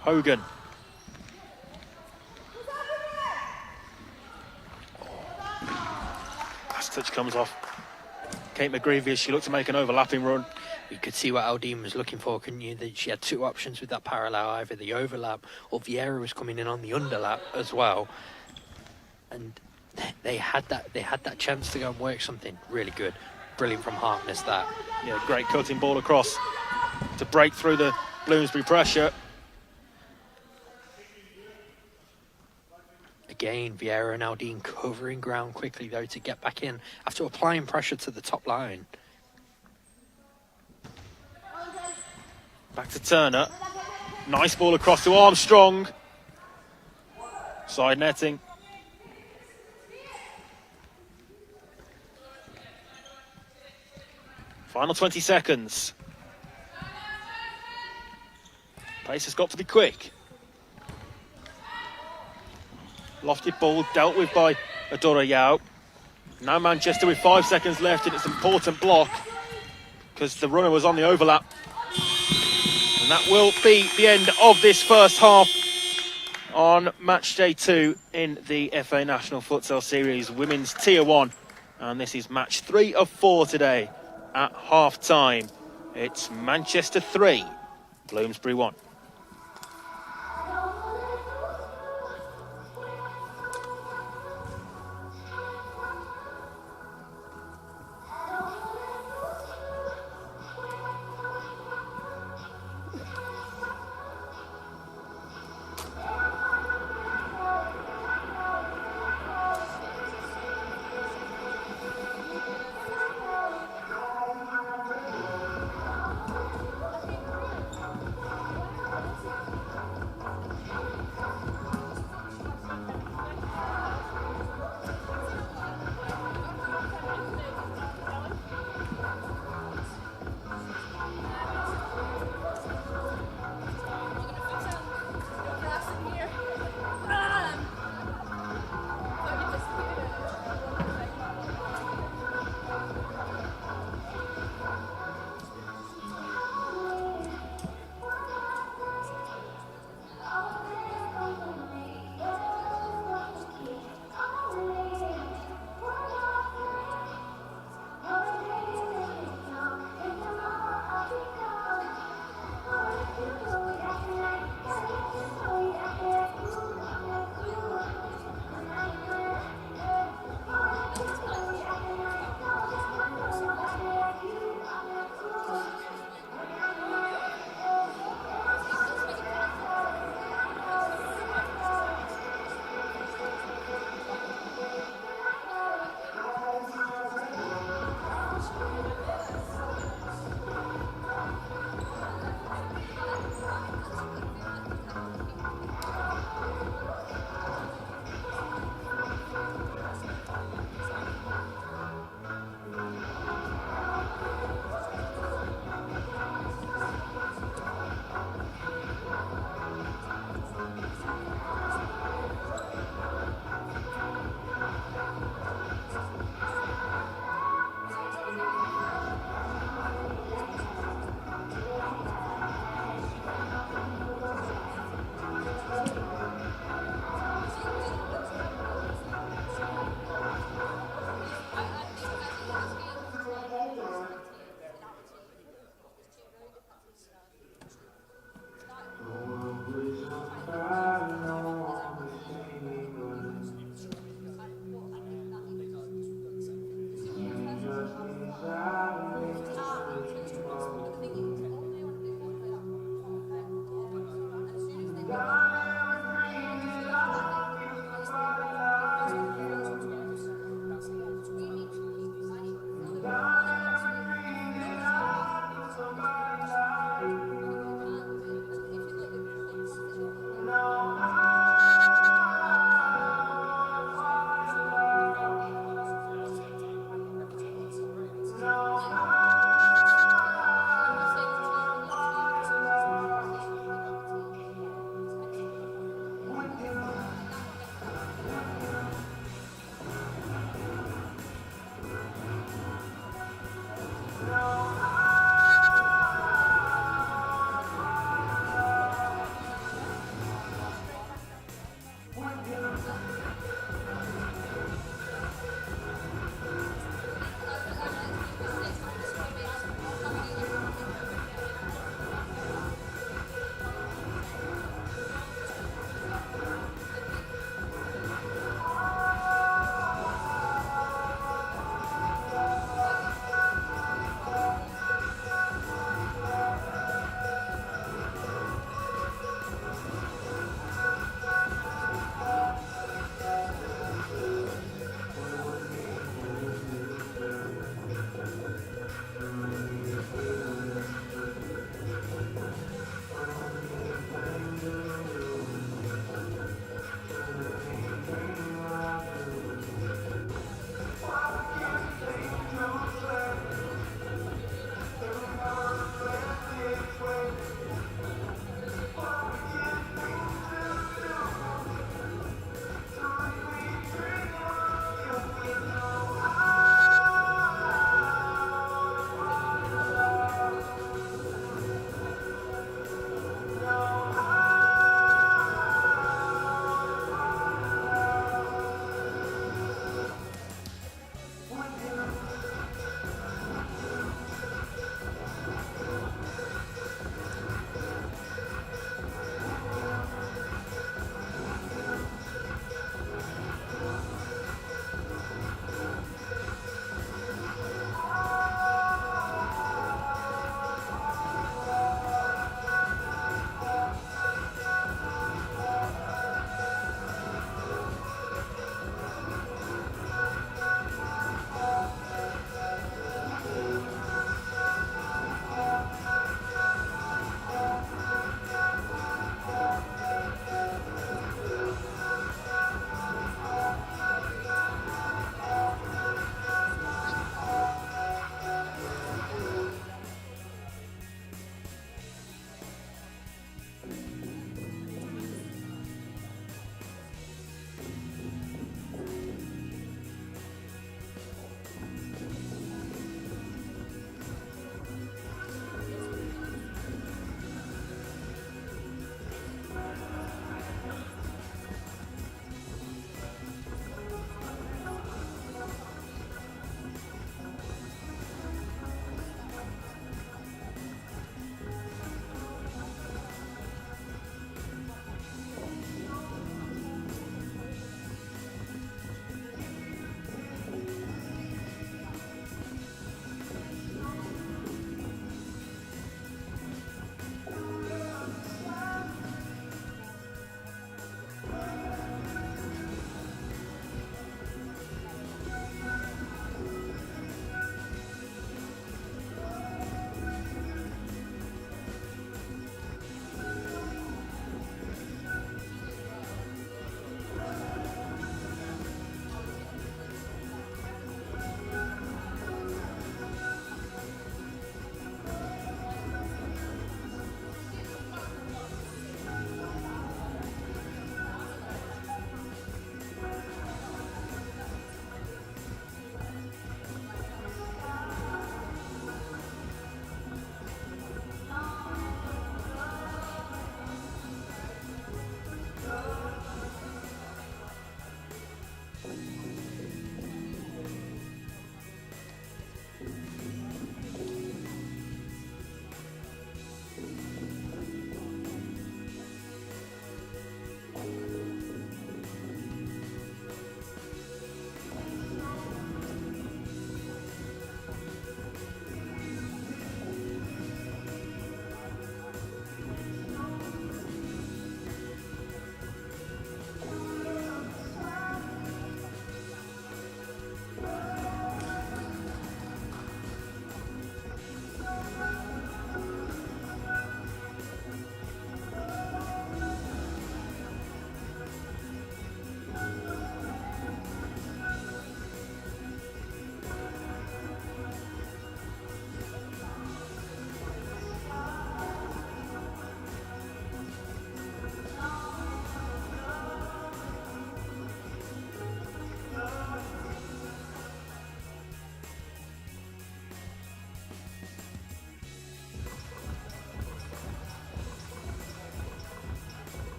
S2: Hogan. Last touch comes off. Kate McGreevy as she looked to make an overlapping run.
S3: You could see what Aldine was looking for, couldn't you? That she had two options with that parallel, either the overlap or Vieira was coming in on the underlap as well. And they had that chance to go and work something really good. Brilliant from Harkness, that.
S2: Yeah, great cutting ball across to break through the Bloomsbury pressure.
S3: Again, Vieira and Aldine covering ground quickly, though, to get back in after applying pressure to the top line.
S2: Back to Turner. Nice ball across to Armstrong. Side netting. Final 20 seconds. Pace has got to be quick. Lofted ball dealt with by Adora Yao. Now Manchester with 5 seconds left, and it's an important block because the runner was on the overlap. And that will be the end of this first half on match day 2 in the FA National Futsal Series Women's Tier 1. And this is match 3 of 4 today at half time. It's Manchester 3, Bloomsbury 1.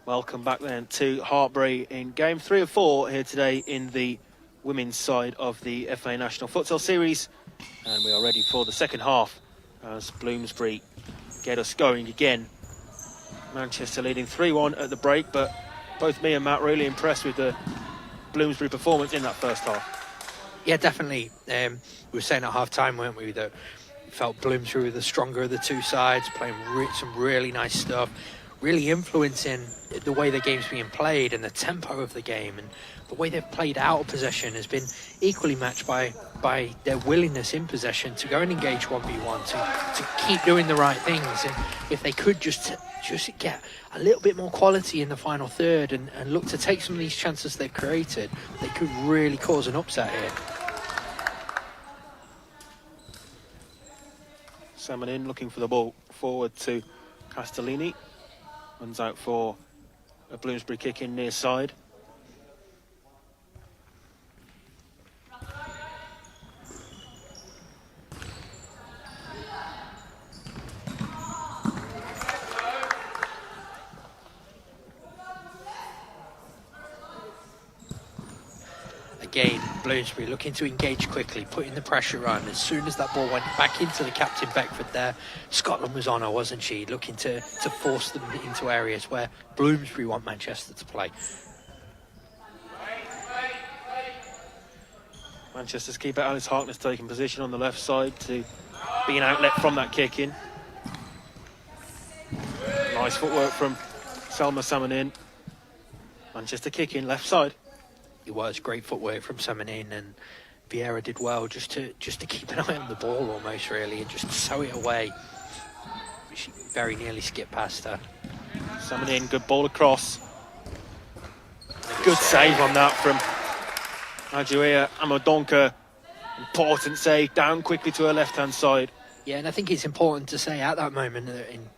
S2: Welcome back then to Hartbury in game 3 of 4 here today in the women's side of the FA National Futsal Series. And we are ready for the second half as Bloomsbury get us going again. Manchester leading 3-1 at the break, but both me and Matt really impressed with the Bloomsbury performance in that first half.
S3: Yeah, definitely. We were saying at half-time, weren't we, that we felt Bloomsbury were the stronger of the two sides, playing some really nice stuff, really influencing the way the game's being played and the tempo of the game, and the way they've played out of possession has been equally matched by their willingness in possession to go and engage 1v1, to keep doing the right things. And if they could just get a little bit more quality in the final third and look to take some of these chances they've created, they could really cause an upset here.
S2: Salmon in, looking for the ball forward to Castellini. Runs out for a Bloomsbury kick in near side.
S3: Again, Bloomsbury looking to engage quickly, putting the pressure on. As soon as that ball went back into the captain Beckford there, Scotland was on her, wasn't she? Looking to force them into areas where Bloomsbury want Manchester to play.
S2: Manchester's keeper Alice Harkness taking position on the left side to be an outlet from that kick in. Nice footwork from Selma Salmonin. Manchester kick in left side.
S3: It was great footwork from Salmonin, and Vieira did well just to keep an eye on the ball almost, really, and just sew it away. She very nearly skipped past her.
S2: Salmonin, good ball across. Good save on that from Ajuea Amadonka. Important save, down quickly to her left-hand side.
S3: Yeah, and I think it's important to say at that moment,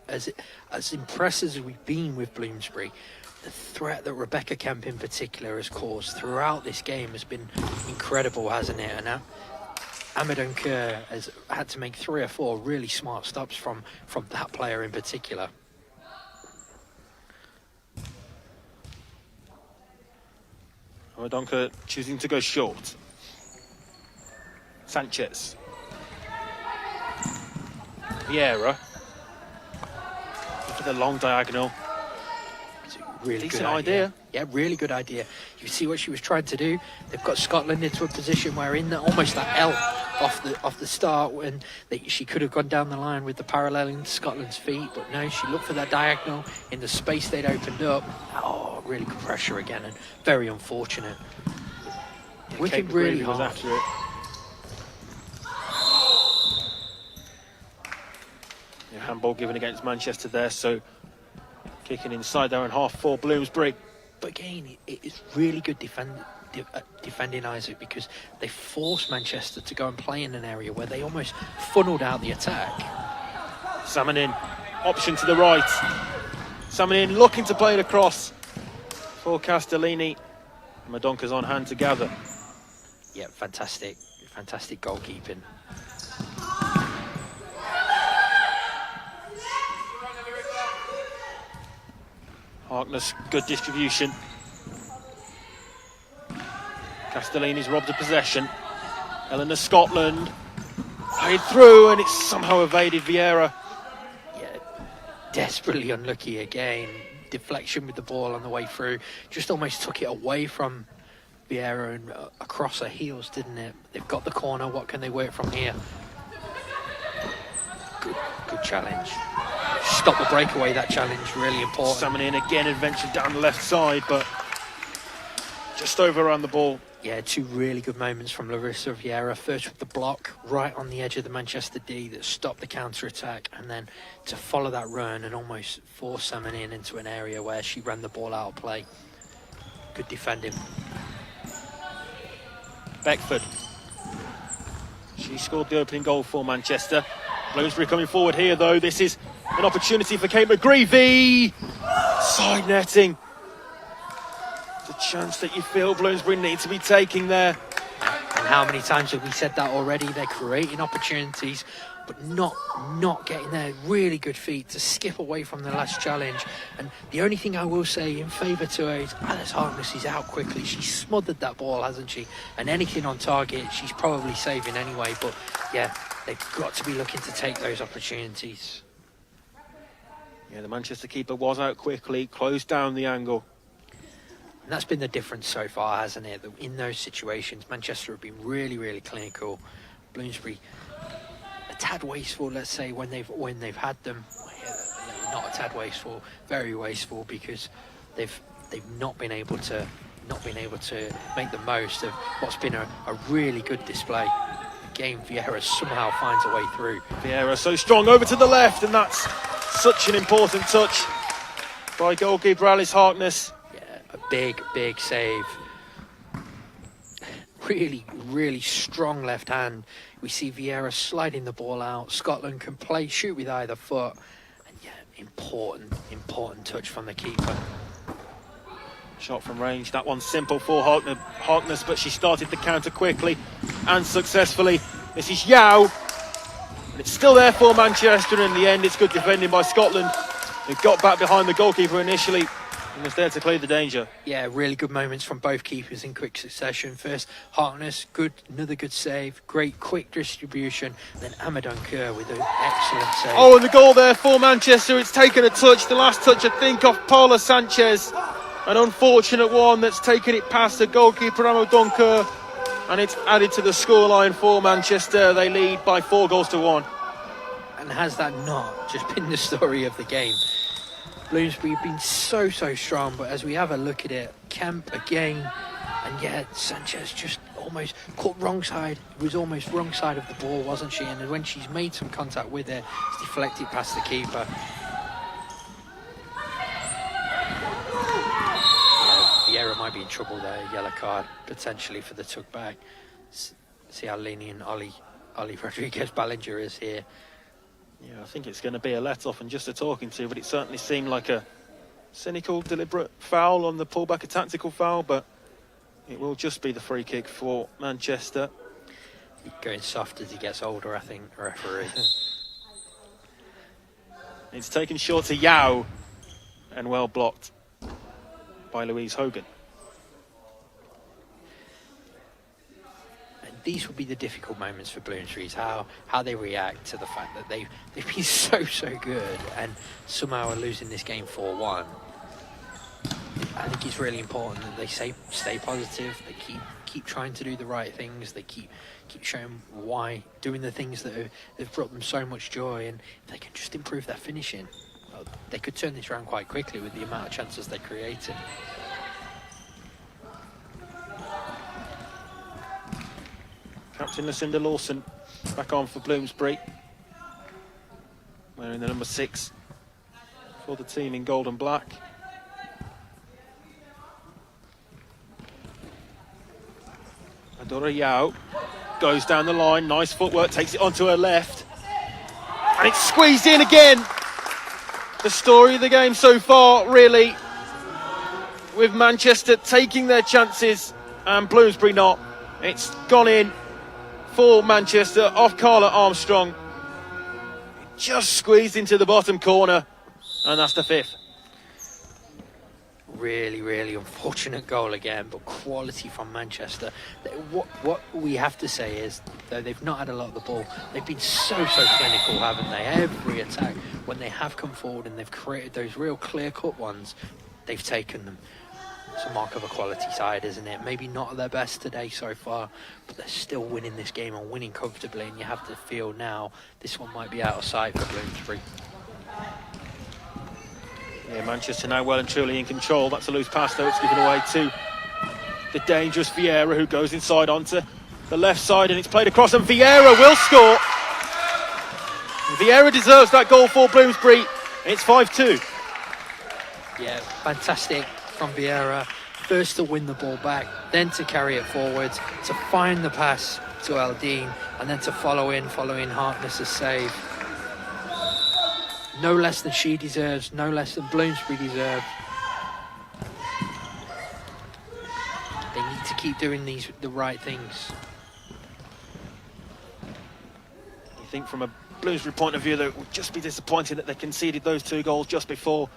S3: as impressed as we've been with Bloomsbury, the threat that Rebecca Kemp in particular has caused throughout this game has been incredible, hasn't it? And Amadon Kerr has had to make 3 or 4 really smart stops from that player in particular.
S2: Amadonka choosing to go short. Sanchez. Vieira. For the long diagonal.
S3: Really
S2: decent
S3: good
S2: idea.
S3: Yeah, really good idea. You see what she was trying to do. They've got Scotland into a position where in almost that L off the start, when she could have gone down the line with the parallel into Scotland's feet, but no, she looked for that diagonal in the space they'd opened up. Oh, really good pressure again, and very unfortunate. Working really hard.
S2: Was after it. Yeah, handball given against Manchester there, so kicking inside there in half for Bloomsbury.
S3: But again, it is really good defending, Isaac, because they forced Manchester to go and play in an area where they almost funneled out the attack.
S2: Salmonin, option to the right. Salmonin looking to play it across for Castellini. Madonka's on hand to gather.
S3: Yeah, fantastic goalkeeping.
S2: Harkness, good distribution. Castellini's robbed of possession. Eleanor Scotland played through, and it's somehow evaded Vieira.
S3: Yeah, desperately unlucky again. Deflection with the ball on the way through. Just almost took it away from Vieira and across her heels, didn't it? They've got the corner. What can they work from here? Good challenge. Stop the breakaway, that challenge, really important.
S2: Salmonin again adventured down the left side, but just overran the ball.
S3: Yeah, 2 really good moments from Larissa Vieira. First with the block right on the edge of the Manchester D that stopped the counter-attack, and then to follow that run and almost force Salmonin into an area where she ran the ball out of play. Good defending.
S2: Beckford. She scored the opening goal for Manchester. Bloomsbury coming forward here, though. This is an opportunity for Kate McGreevy. Side netting. It's a chance that you feel Bloomsbury need to be taking there.
S3: And how many times have we said that already? They're creating opportunities, but not getting their really good feet to skip away from the last challenge. And the only thing I will say in favour to her is Alice Harkness is out quickly. She's smothered that ball, hasn't she? And anything on target, she's probably saving anyway. But yeah, they've got to be looking to take those opportunities.
S2: Yeah, the Manchester keeper was out quickly, closed down the angle.
S3: And that's been the difference so far, hasn't it? That in those situations, Manchester have been really, really clinical. Bloomsbury a tad wasteful, let's say, when they've had them. Not a tad wasteful, very wasteful, because they've not been able to make the most of what's been a really good display. Again, Vieira somehow finds a way through.
S2: Vieira so strong over to the left, and that's such an important touch by goalkeeper Alice Harkness.
S3: Yeah, a big save. Really strong left hand. We see Vieira sliding the ball out. Scotland can shoot with either foot. And yeah, important touch from the keeper.
S2: Shot from range. That one's simple for Harkness, but she started the counter quickly and successfully. This is Yao. And it's still there for Manchester, and in the end it's good defending by Scotland, who got back behind the goalkeeper initially and was there to clear the danger.
S3: Yeah, really good moments from both keepers in quick succession. First, Harkness, another good save, great quick distribution. Then Amadon Kerr with an excellent save.
S2: Oh, and the goal there for Manchester. It's taken a touch, the last touch I think of Paula Sanchez. An unfortunate one that's taken it past the goalkeeper Amadon Kerr, and it's added to the scoreline for Manchester. They lead by 4-1.
S3: And has that not just been the story of the game? Bloomsbury have been so strong, but as we have a look at it, Kemp again, and yeah, Sanchez just almost caught wrong side. It was almost wrong side of the ball, wasn't she? And when she's made some contact with it, it's deflected past the keeper. Vieira might be in trouble there, yellow card potentially for the tuck back. See how lenient Ollie Rodriguez Ballinger is here.
S2: Yeah, I think it's going to be a let-off and just a talking to, but it certainly seemed like a cynical, deliberate foul on the pullback, a tactical foul, but it will just be the free kick for Manchester.
S3: He's going soft as he gets older, I think, referee.
S2: It's taken short to Yao and well blocked by Louise Hogan.
S3: These will be the difficult moments for Bloomsbury, how they react to the fact that they've been so good and somehow are losing this game 4-1. I think it's really important that they stay positive. They keep trying to do the right things. They keep showing why, doing the things that have brought them so much joy, and if they can just improve their finishing, well, they could turn this around quite quickly with the amount of chances they created.
S2: Captain Lucinda Lawson back on for Bloomsbury, wearing the number 6 for the team in gold and black. Adora Yao goes down the line, nice footwork, takes it onto her left, and it's squeezed in again. The story of the game so far, really, with Manchester taking their chances and Bloomsbury not. It's gone in for Manchester, off Carla Armstrong. Just squeezed into the bottom corner, and that's the 5th.
S3: Really unfortunate goal again, but quality from Manchester. What we have to say is, though they've not had a lot of the ball, they've been so clinical, haven't they? Every attack, when they have come forward and they've created those real clear-cut ones, they've taken them. It's a mark of a quality side, isn't it? Maybe not their best today so far, but they're still winning this game and winning comfortably, and you have to feel now this one might be out of sight for Bloomsbury.
S2: Yeah, Manchester now well and truly in control. That's a loose pass though, it's given away to the dangerous Vieira, who goes inside onto the left side, and it's played across, and Vieira will score. Vieira deserves that goal for Bloomsbury. It's 5-2.
S3: Yeah, fantastic from Vieira. First to win the ball back, then to carry it forwards, to find the pass to Aldine, and then to following Harkness' save. No less than she deserves, no less than Bloomsbury deserve. They need to keep doing the right things.
S2: think from a Bloomsbury point of view that it would just be disappointing that they conceded those 2 goals just before.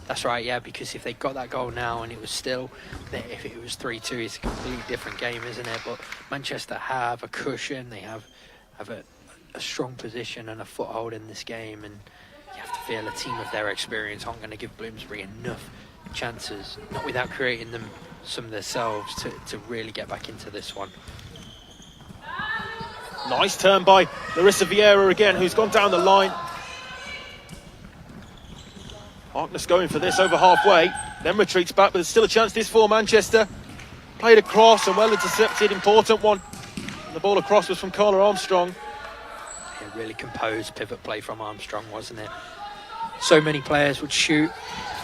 S3: That's right, yeah, because if they got that goal now and it was still, if it was 3-2, it's a completely different game, isn't it? But Manchester have a cushion, they have a strong position and a foothold in this game, and you have to feel a team of their experience aren't going to give Bloomsbury enough chances, not without creating them some themselves, to really get back into this one.
S2: Nice turn by Larissa Vieira again, who's gone down the line. Harkness going for this over halfway, then retreats back, but there's still a chance this for Manchester. Played across and well intercepted, important one. And the ball across was from Carla Armstrong.
S3: Yeah, really composed pivot play from Armstrong, wasn't it? So many players would shoot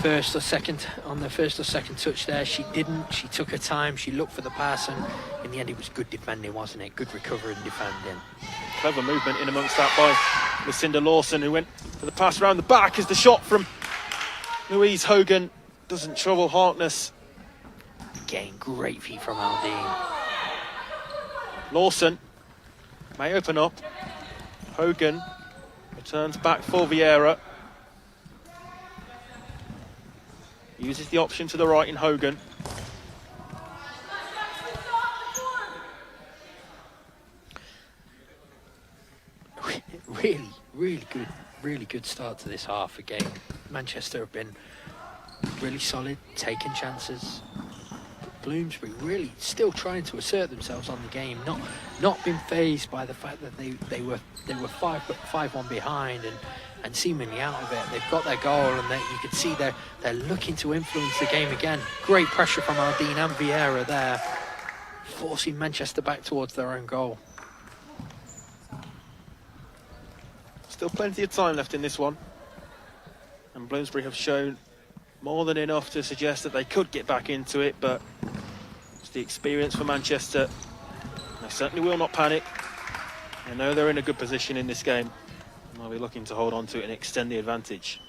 S3: first or second on the first or second touch there. She didn't. She took her time. She looked for the pass, and in the end, it was good defending, wasn't it? Good recovery and defending.
S2: Clever movement in amongst that by Lucinda Lawson, who went for the pass around the back as the shot from Louise Hogan doesn't trouble Harkness.
S3: Again, great feet from Aldine.
S2: Lawson may open up. Hogan returns back for Vieira. Uses the option to the right in Hogan. Really good start to this half again. Manchester have been really solid, taking chances. But Bloomsbury really still trying to assert themselves on the game, not been fazed by the fact that they were 5-1 behind and seemingly out of it. They've got their goal, and you can see they're looking to influence the game again. Great pressure from Aldine and Vieira there, forcing Manchester back towards their own goal. Still plenty of time left in this one, and Bloomsbury have shown more than enough to suggest that they could get back into it, but it's the experience for Manchester. They certainly will not panic. They know they're in a good position in this game, and they'll be looking to hold on to it and extend the advantage.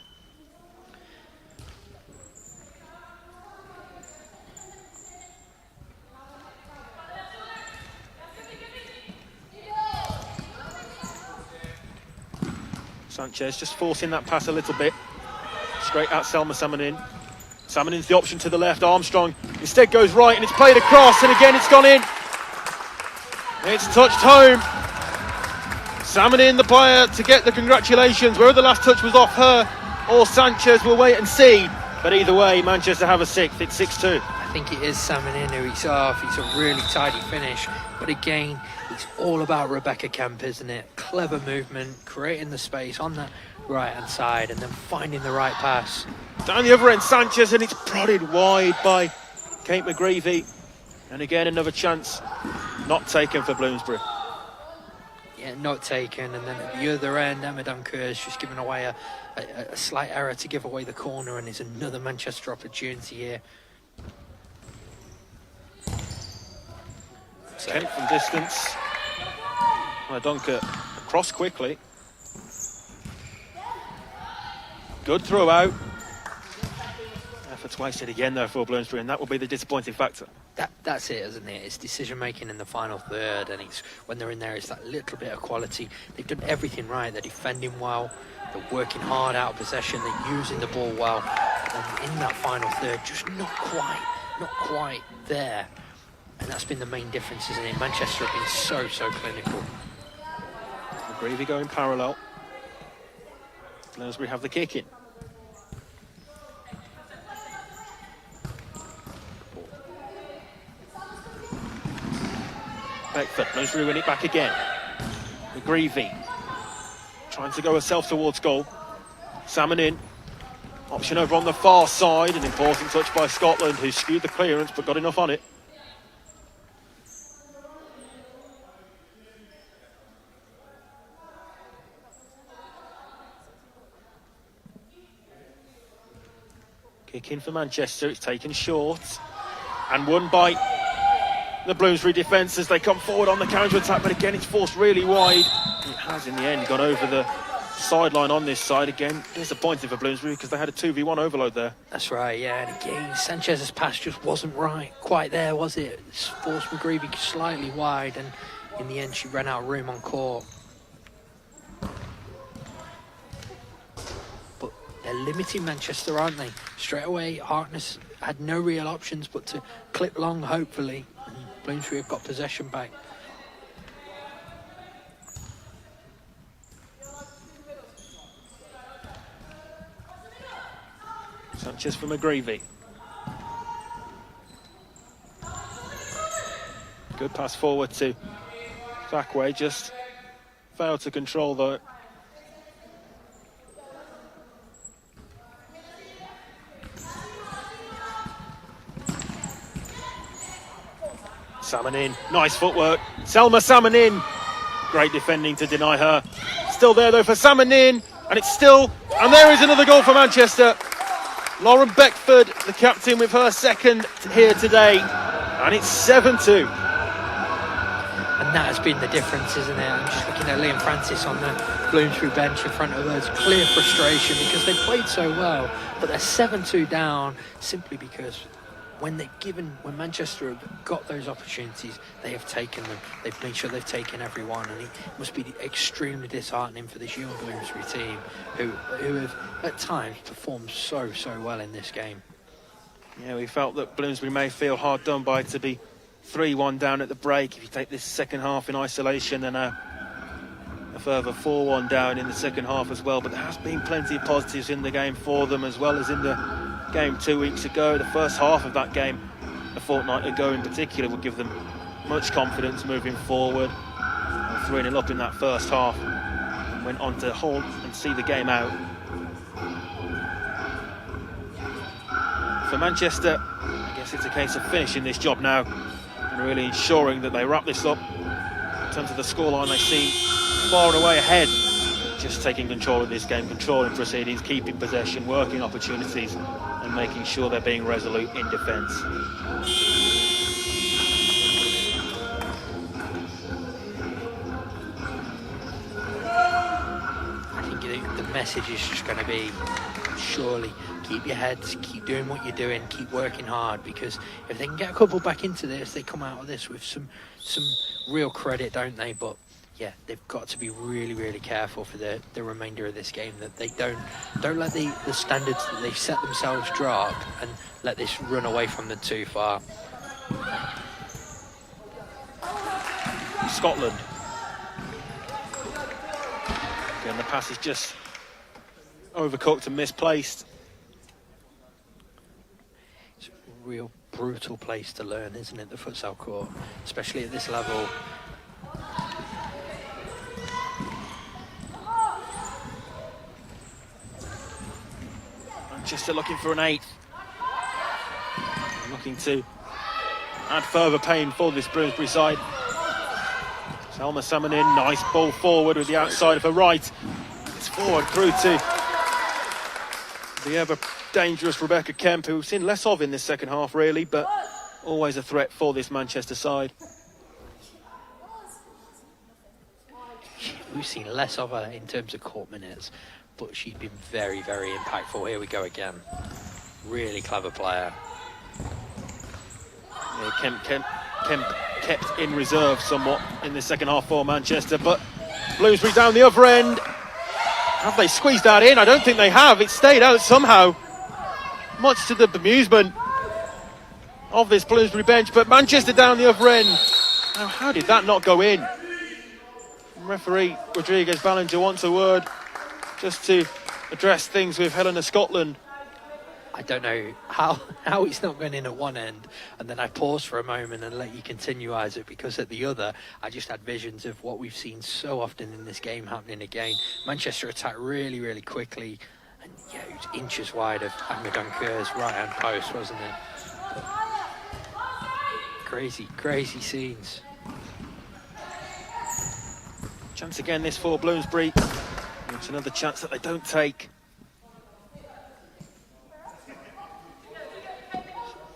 S2: Sanchez just forcing that pass a little bit. Straight at Selma Samanin. Samanin's the option to the left. Armstrong instead goes right, and it's played across, and again it's gone in. It's touched home. Samanin, the player, to get the congratulations. Whether the last touch was off her or Sanchez, we'll wait and see. But either way, Manchester have a sixth. It's 6-2.
S3: I think it is Samanin who he's off. It's a really tidy finish. But again, it's all about Rebecca Kemp, isn't it? Clever movement, creating the space on that right-hand side, and then finding the right pass.
S2: Down the other end, Sanchez, and it's prodded wide by Kate McGreevy. And again, another chance not taken for Bloomsbury.
S3: Yeah, not taken. And then at the other end, Emma Dunker has just given away a slight error to give away the corner, and it's another Manchester opportunity here.
S2: Kent from distance. Dunker across quickly. Good throw out. Efforts wasted again though for Bloomsbury, and that will be the disappointing factor.
S3: That's it, isn't it? It's decision making in the final third, and it's when they're in there, it's that little bit of quality. They've done everything right. They're defending well, they're working hard out of possession, they're using the ball well, and in that final third, just not quite there. And that's been the main difference, isn't it? Manchester have been so clinical.
S2: McGreevy going parallel. Bloomsbury have the kick in. Beckford, Bloomsbury win it back again. McGreevy trying to go herself towards goal. Salmon in. Option over on the far side. An important touch by Scotland, who skewed the clearance but got enough on it. Kick in for Manchester, it's taken short and won by the Bloomsbury defence as they come forward on the counter-attack, but again it's forced really wide. It has in the end gone over the sideline on this side. Again, disappointing for Bloomsbury because they had a 2v1 overload there.
S3: That's right, yeah, and again Sanchez's pass just wasn't quite there, was it? It's forced McGreevy slightly wide, and in the end she ran out of room on court. limiting Manchester, aren't they? Straight away, Harkness had no real options but to clip long, hopefully. And Bloomsbury have got possession back.
S2: Sanchez for McGreevy. Good pass forward to Thackway, just failed to control though. Salmon in, nice footwork. Selma Salmon in. Great defending to deny her. Still there though for Salmon in, and it's still, and there is another goal for Manchester. Lauren Beckford, the captain, with her second here today, and it's 7-2.
S3: And that has been the difference, isn't it? I'm just looking at Liam Francis on the Bloomsbury bench in front of us. Clear frustration because they played so well, but they're 7-2 down simply because when Manchester have got those opportunities, they have taken them. They've made sure they've taken every one, and it must be extremely disheartening for this young Bloomsbury team who have at times performed so well in this game.
S2: Yeah, we felt that Bloomsbury may feel hard done by to be 3-1 down at the break. If you take this second half in isolation, and a further 4-1 down in the second half as well, but there has been plenty of positives in the game for them, as well as in the game 2 weeks ago. The first half of that game a fortnight ago in particular would give them much confidence moving forward. 3-0 up in that first half, went on to hold and see the game out. For Manchester, I guess it's a case of finishing this job now and really ensuring that they wrap this up. In terms of the scoreline, they seem far and away ahead. Just taking control of this game, controlling proceedings, keeping possession, working opportunities, and making sure they're being resolute in defence.
S3: I think the message is just going to be, surely keep your heads, keep doing what you're doing, keep working hard, because if they can get a couple back into this, they come out of this with some real credit, don't they? But yeah, they've got to be really careful for the remainder of this game, that they don't let the standards that they've set themselves drop and let this run away from them too far.
S2: Scotland. Again, the pass is just overcooked and misplaced.
S3: It's a real brutal place to learn, isn't it, the futsal court, especially at this level.
S2: Manchester looking for an 8th. Looking to add further pain for this Bloomsbury side. Selma Salmon in, nice ball forward with the outside of her right. It's forward through to the ever dangerous Rebecca Kemp, who we've seen less of in this second half really, but always a threat for this Manchester side.
S3: We've seen less of her in terms of court minutes, but she's been very impactful. Here we go again. Really clever player.
S2: Yeah, Kemp kept in reserve somewhat in the second half for Manchester, but Bloomsbury down the other end. Have they squeezed that in? I don't think they have. It stayed out somehow, much to the bemusement of this Bloomsbury bench, but Manchester down the other end. Now, how did that not go in? Referee Rodriguez Ballinger wants a word just to address things with Helena Scotland.
S3: I don't know how it's not going in at one end, and then I pause for a moment and let you continue, Isaac, because at the other I just had visions of what we've seen so often in this game happening again. Manchester attacked really quickly, and yeah, it was inches wide of Agma Dunker's right hand post, wasn't it? But crazy scenes.
S2: Chance again this for Bloomsbury. It's another chance that they don't take.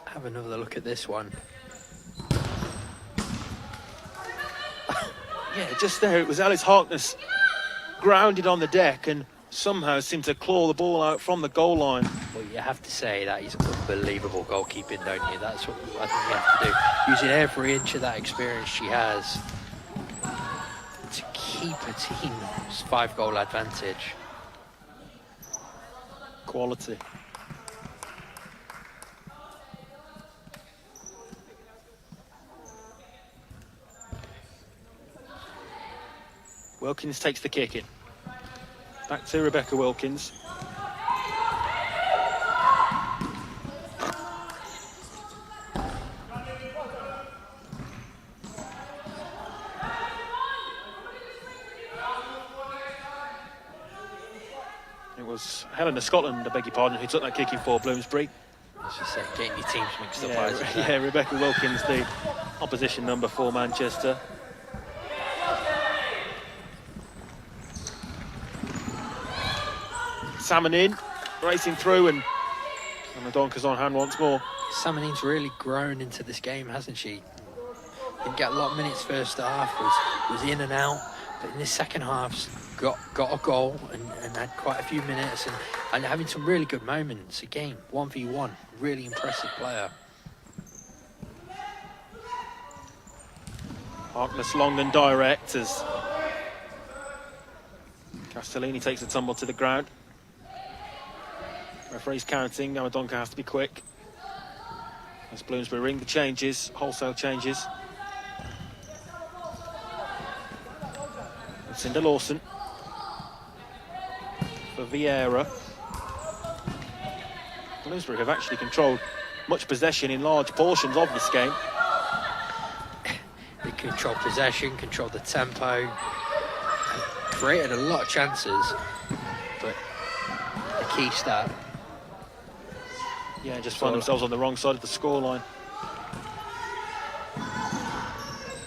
S3: Have another look at this one.
S2: Yeah, just there, it was Alice Harkness grounded on the deck and somehow seemed to claw the ball out from the goal line.
S3: Well, you have to say that is unbelievable goalkeeping, don't you? That's what I think you have to do. Using every inch of that experience she has to keep a team's 5-goal advantage.
S2: quality. Wilkins takes the kick in. Back to Rebecca Wilkins. It was Helena Scotland, I beg your pardon, who took that kick in for Bloomsbury.
S3: As you said, getting your teams mixed up.
S2: Yeah, Rebecca Wilkins, the opposition number for Manchester. Salmon in, racing through, and Donker's on hand once more.
S3: Salmonin's really grown into this game, hasn't she? Didn't get a lot of minutes first half, was in and out, but in this second half got a goal and had quite a few minutes and having some really good moments. Again, 1v1, really impressive player.
S2: Harkness long and direct as Castellini takes a tumble to the ground. Referee's counting, now Donker has to be quick. As Bloomsbury ring the changes, wholesale changes. And Cinder Lawson for Vieira. Bloomsbury have actually controlled much possession in large portions of this game.
S3: They controlled possession, controlled the tempo, created a lot of chances, but the key stat.
S2: Yeah, just find themselves on the wrong side of the scoreline.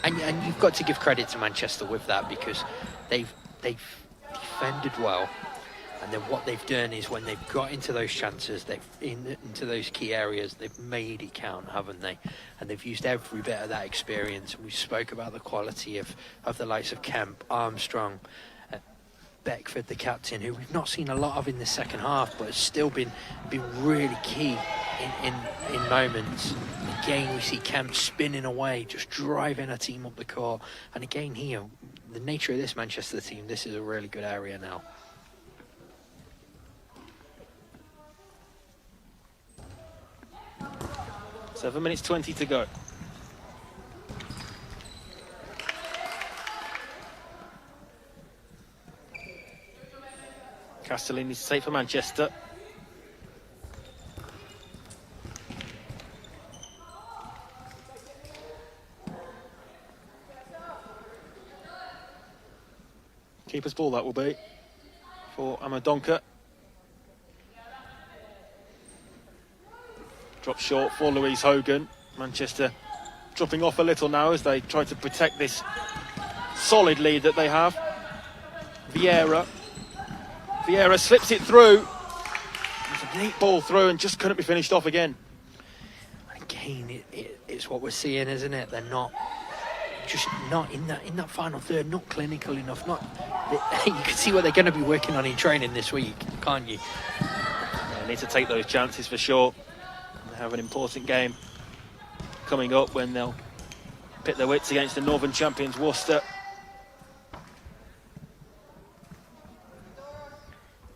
S3: And you've got to give credit to Manchester with that, because they've defended well, and then what they've done is when they've got into those chances, into those key areas, they've made it count, haven't they? And they've used every bit of that experience. And we spoke about the quality of the likes of Kemp, Armstrong, Beckford, the captain, who we've not seen a lot of in the second half, but has still been really key in moments. Again, we see Kemp spinning away, just driving a team up the court. And again here, the nature of this Manchester team, this is a really good area now.
S2: Seven minutes 20 to go. Castellini's safe for Manchester. Keeper's ball that will be for Amadonka. Drop short for Louise Hogan. Manchester dropping off a little now as they try to protect this solid lead that they have. Vieira slips it through. There's a neat ball through and just couldn't be finished off again.
S3: Again, it's what we're seeing, isn't it? They're not in that final third, not clinical enough. You can see what they're going to be working on in training this week, can't you?
S2: Yeah, they need to take those chances for sure. They have an important game coming up when they'll pit their wits against the Northern champions Worcester.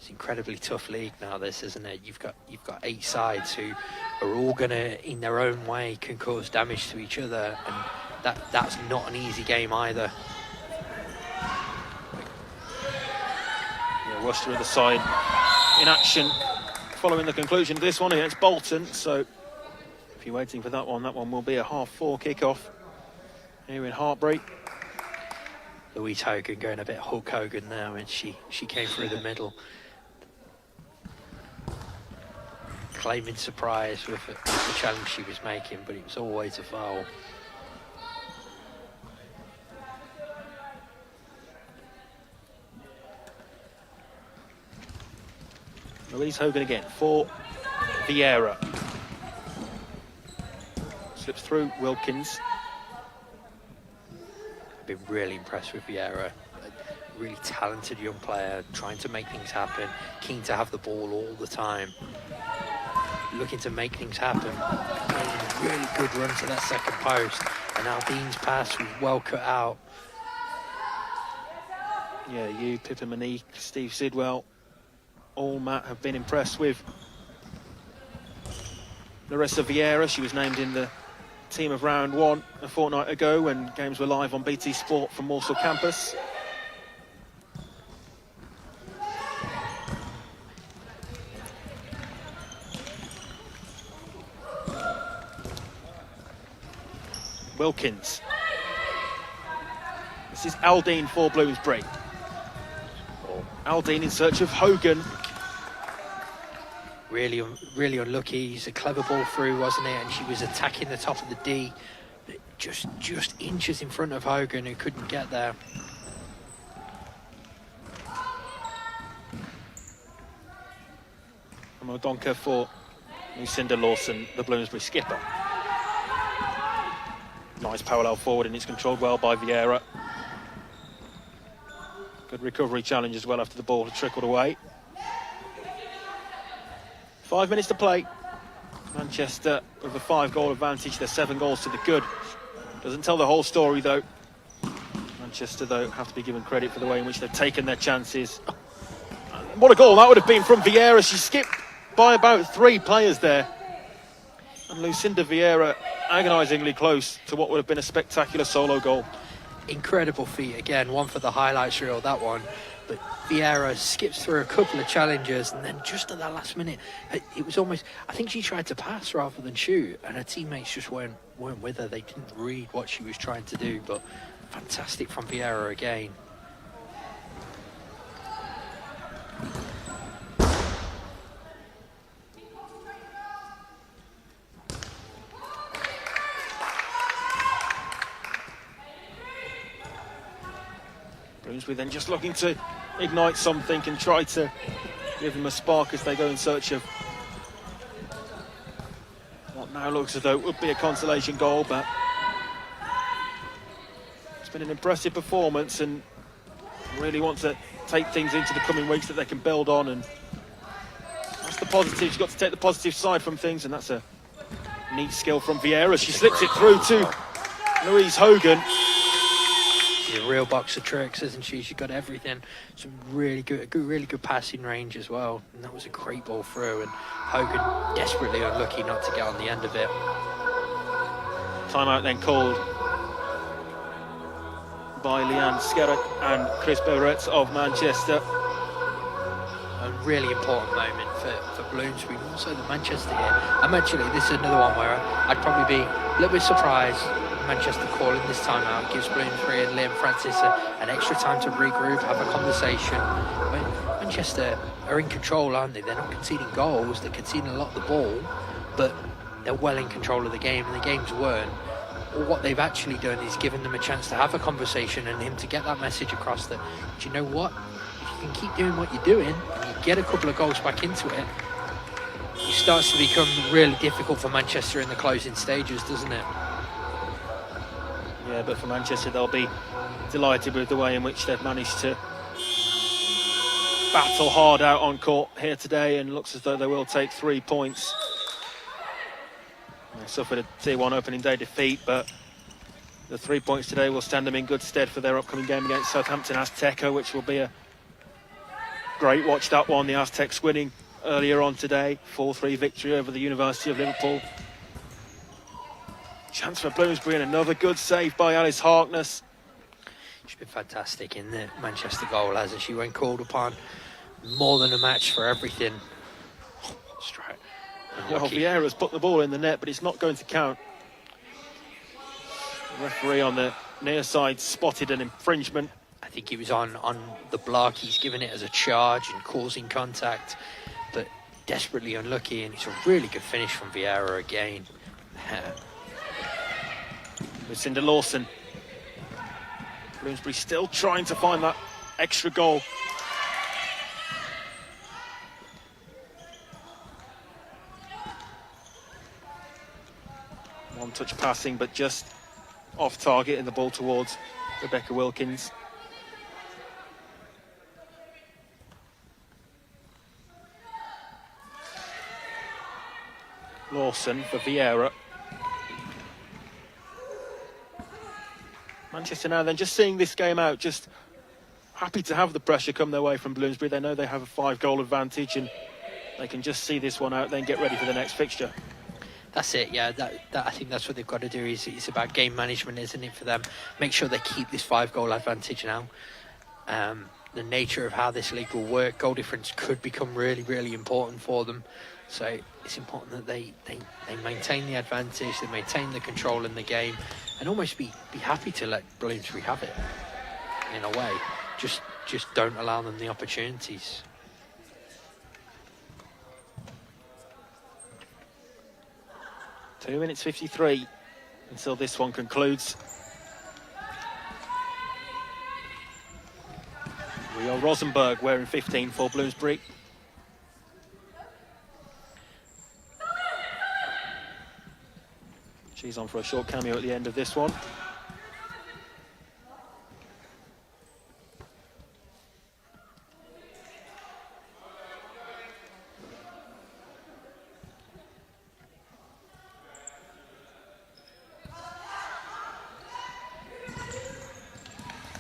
S3: Incredibly tough league now, this, isn't it? You've got 8 sides who are all gonna, in their own way, can cause damage to each other, and that's not an easy game either.
S2: Yeah, Worcester at the side in action following the conclusion of this one against Bolton. So if you're waiting for that one will be a 4:30 kickoff here in Hartbury.
S3: Louise Hogan going a bit Hulk Hogan now, and she came through the middle, claiming surprise with the challenge she was making, but it was always a foul.
S2: Louise Hogan again for Vieira. Slips through Wilkins.
S3: Been really impressed with Vieira. A really talented young player, trying to make things happen, keen to have the ball all the time, looking to make things happen. Really good run to that second post, and Aldine's pass was well cut out.
S2: Yeah, Pippa Monique, Steve Sidwell, all, Matt, have been impressed with Larissa Vieira. She was named in the team of round 1 a fortnight ago when games were live on BT Sport from Walsall campus. Wilkins. This is Aldine for Bloomsbury. Aldine in search of Hogan.
S3: Really unlucky. He's a clever ball through, wasn't it? And she was attacking the top of the D, just inches in front of Hogan, who couldn't get there.
S2: And O'Donker for Lucinda Lawson, the Bloomsbury skipper. Nice parallel forward, and it's controlled well by Vieira. Good recovery challenge as well after the ball had trickled away. 5 minutes to play. Manchester with a 5-goal advantage. They're 7 goals to the good. Doesn't tell the whole story though. Manchester though have to be given credit for the way in which they've taken their chances. What a goal that would have been from Vieira. She skipped by about 3 players there. And Lucinda Vieira agonisingly close to what would have been a spectacular solo goal.
S3: Incredible feat again, one for the highlights reel, that one. But Vieira skips through a couple of challenges, and then just at that last minute, it was almost, I think she tried to pass rather than shoot, and her teammates just weren't with her. They didn't read what she was trying to do, but fantastic from Vieira again.
S2: Bloomsbury then just looking to ignite something and try to give them a spark as they go in search of what now looks as though it would be a consolation goal, but it's been an impressive performance and really want to take things into the coming weeks that they can build on, and that's the positive. You've got to take the positive side from things, and that's a neat skill from Vieira. She slips it through to Louise Hogan.
S3: She's a real box of tricks, isn't she? She's got everything. Some really good passing range as well. And that was a great ball through. And Hogan desperately unlucky not to get on the end of it.
S2: Timeout then called by Leanne Skerritt and Chris Barrett of Manchester.
S3: A really important moment for Bloomsbury, and also the Manchester here. I'm actually, this is another one where I'd probably be a little bit surprised Manchester calling this timeout. Gives Bloomsbury and Liam Francis an extra time to regroup, have a conversation. Manchester are in control, aren't they? They're not conceding goals, they're conceding a lot of the ball, but they're well in control of the game, and the games weren't. Or what they've actually done is given them a chance to have a conversation and him to get that message across that, do you know what? If you can keep doing what you're doing and you get a couple of goals back into it, it starts to become really difficult for Manchester in the closing stages, doesn't it?
S2: Yeah, but for Manchester, they'll be delighted with the way in which they've managed to battle hard out on court here today, and looks as though they will take 3 points. They suffered a Tier 1 opening day defeat, but the 3 points today will stand them in good stead for their upcoming game against Southampton Azteca, which will be a great watch, that one. The Aztecs winning earlier on today, 4-3 victory over the University of Liverpool. Chance for Bloomsbury, and another good save by Alice Harkness.
S3: She's been fantastic in the Manchester goal, hasn't she, when called upon. More than a match for everything. Strike.
S2: Well, Vieira's put the ball in the net, but it's not going to count. The referee on the near side spotted an infringement.
S3: I think he was on the block. He's given it as a charge and causing contact, but desperately unlucky, and it's a really good finish from Vieira again.
S2: Lucinda Lawson. Bloomsbury still trying to find that extra goal. One touch passing, but just off target, and the ball towards Rebecca Wilkins. Lawson for Vieira. Manchester now then just seeing this game out, just happy to have the pressure come their way from Bloomsbury. They know they have a 5-goal advantage and they can just see this one out, then get ready for the next fixture.
S3: That's it, yeah. That I think that's what they've got to do. It's about game management, isn't it, for them? Make sure they keep this 5-goal advantage now. The nature of how this league will work, goal difference could become really, really important for them. So it's important that they maintain the advantage, they maintain the control in the game, and almost be happy to let Bloomsbury have it in a way. Just don't allow them the opportunities.
S2: Two minutes 53 until this one concludes. Rio Rosenberg wearing 15 for Bloomsbury. She's on for a short cameo at the end of this one.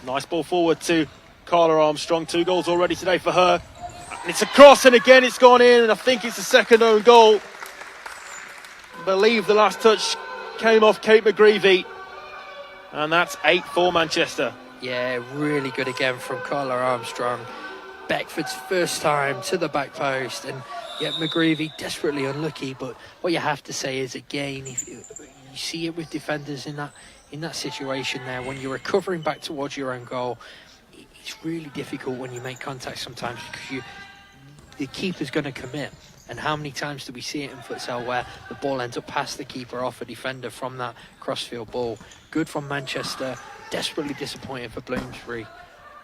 S2: Nice ball forward to Carla Armstrong. 2 goals already today for her. And it's a cross, and again it's gone in, and I think it's the second own goal. I believe the last touch came off Kate McGreevy. And that's 8 for Manchester.
S3: Yeah, really good again from Carla Armstrong. Beckford's first time to the back post, and yet McGreevy desperately unlucky. But what you have to say is, again, if you see it with defenders in that situation there, when you're recovering back towards your own goal, it's really difficult when you make contact sometimes, because the keeper's going to commit. And how many times do we see it in futsal where the ball ends up past the keeper off a defender from that crossfield ball? Good from Manchester, desperately disappointing for Bloomsbury,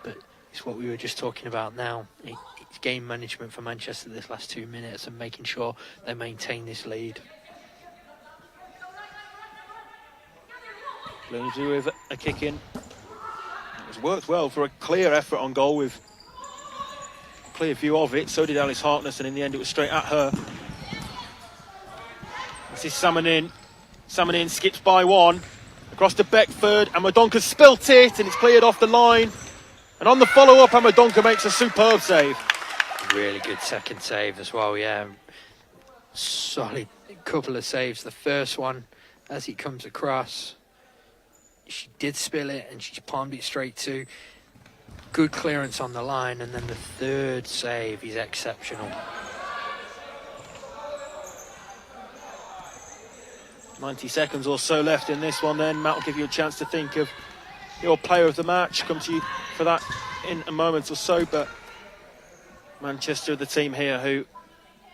S3: but it's what we were just talking about now. It's game management for Manchester this last 2 minutes and making sure they maintain this lead.
S2: Bloomsbury with a kick in. It's worked well for a clear effort on goal with a clear view of it. So did Alice Harkness, and in the end it was straight at her. This is Salmon in, skips by one. Across to Beckford, Amadonka spilt it, and it's cleared off the line. And on the follow-up, Amadonka makes a superb save.
S3: Really good second save as well, yeah. Solid couple of saves. The first one, as it comes across, she did spill it and she palmed it straight to. Good clearance on the line, and then the third save is exceptional.
S2: 90 seconds or so left in this one then. Matt will give you a chance to think of your player of the match. Come to you for that in a moment or so, but Manchester are the team here who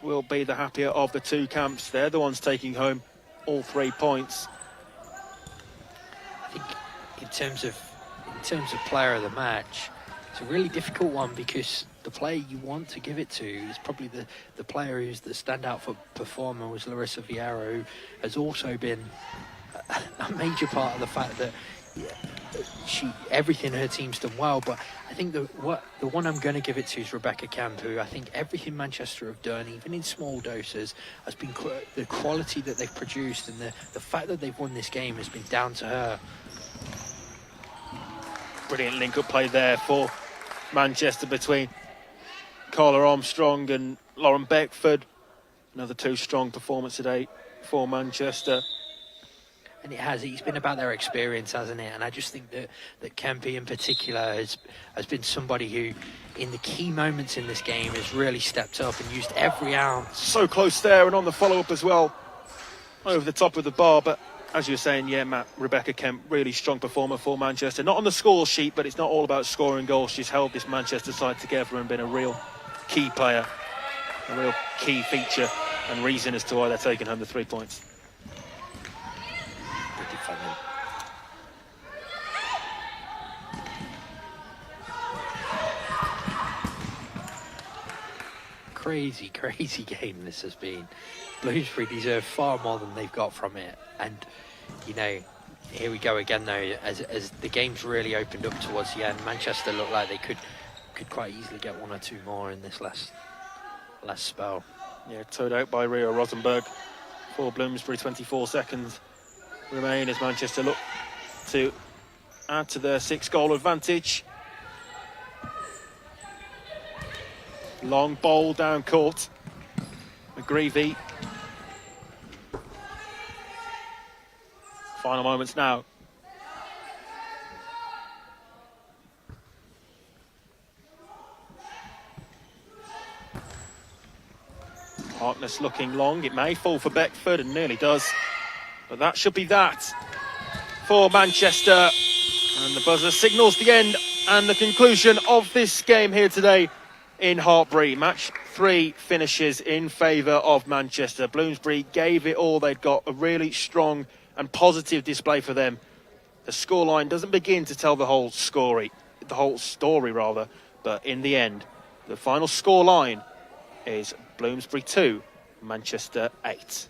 S2: will be the happier of the two camps. They're the ones taking home all 3 points.
S3: I think in terms of player of the match, it's a really difficult one, because the player you want to give it to is probably the player who's the standout for performer, was Larissa Vieira, who has also been a major part of the fact that everything her team's done well. But I think the one I'm going to give it to is Rebecca Kemp, who I think everything Manchester have done, even in small doses, has been the quality that they've produced, and the fact that they've won this game has been down to her.
S2: Brilliant link-up play there for Manchester between Carla Armstrong and Lauren Beckford. Another 2 strong performance today for Manchester.
S3: And it's been about their experience, hasn't it? And I just think that Kempe in particular has been somebody who, in the key moments in this game, has really stepped up and used every ounce.
S2: So close there, and on the follow-up as well, over the top of the bar. But as you were saying, yeah, Matt, Rebecca Kemp, really strong performer for Manchester. Not on the score sheet, but it's not all about scoring goals. She's held this Manchester side together and been a real key player, a real key feature and reason as to why they're taking home the 3 points.
S3: Good defending. Crazy game this has been. Bloomsbury deserve far more than they've got from it, and here we go again though. As the game's really opened up towards the end, Manchester look like they could quite easily get 1 or 2 more in this last spell.
S2: Yeah, towed out by Rio Rosenberg for Bloomsbury. 24 seconds remain as Manchester look to add to their 6-goal advantage. Long bowl down court. McGreevy. Final moments now. Harkness looking long. It may fall for Beckford and nearly does. But that should be that for Manchester. And the buzzer signals the end and the conclusion of this game here today in Hartpury. Match 3 finishes in favour of Manchester. Bloomsbury gave it all. They'd got a really strong and positive display for them. The scoreline doesn't begin to tell the whole story, but in the end, the final scoreline is Bloomsbury 2, Manchester 8.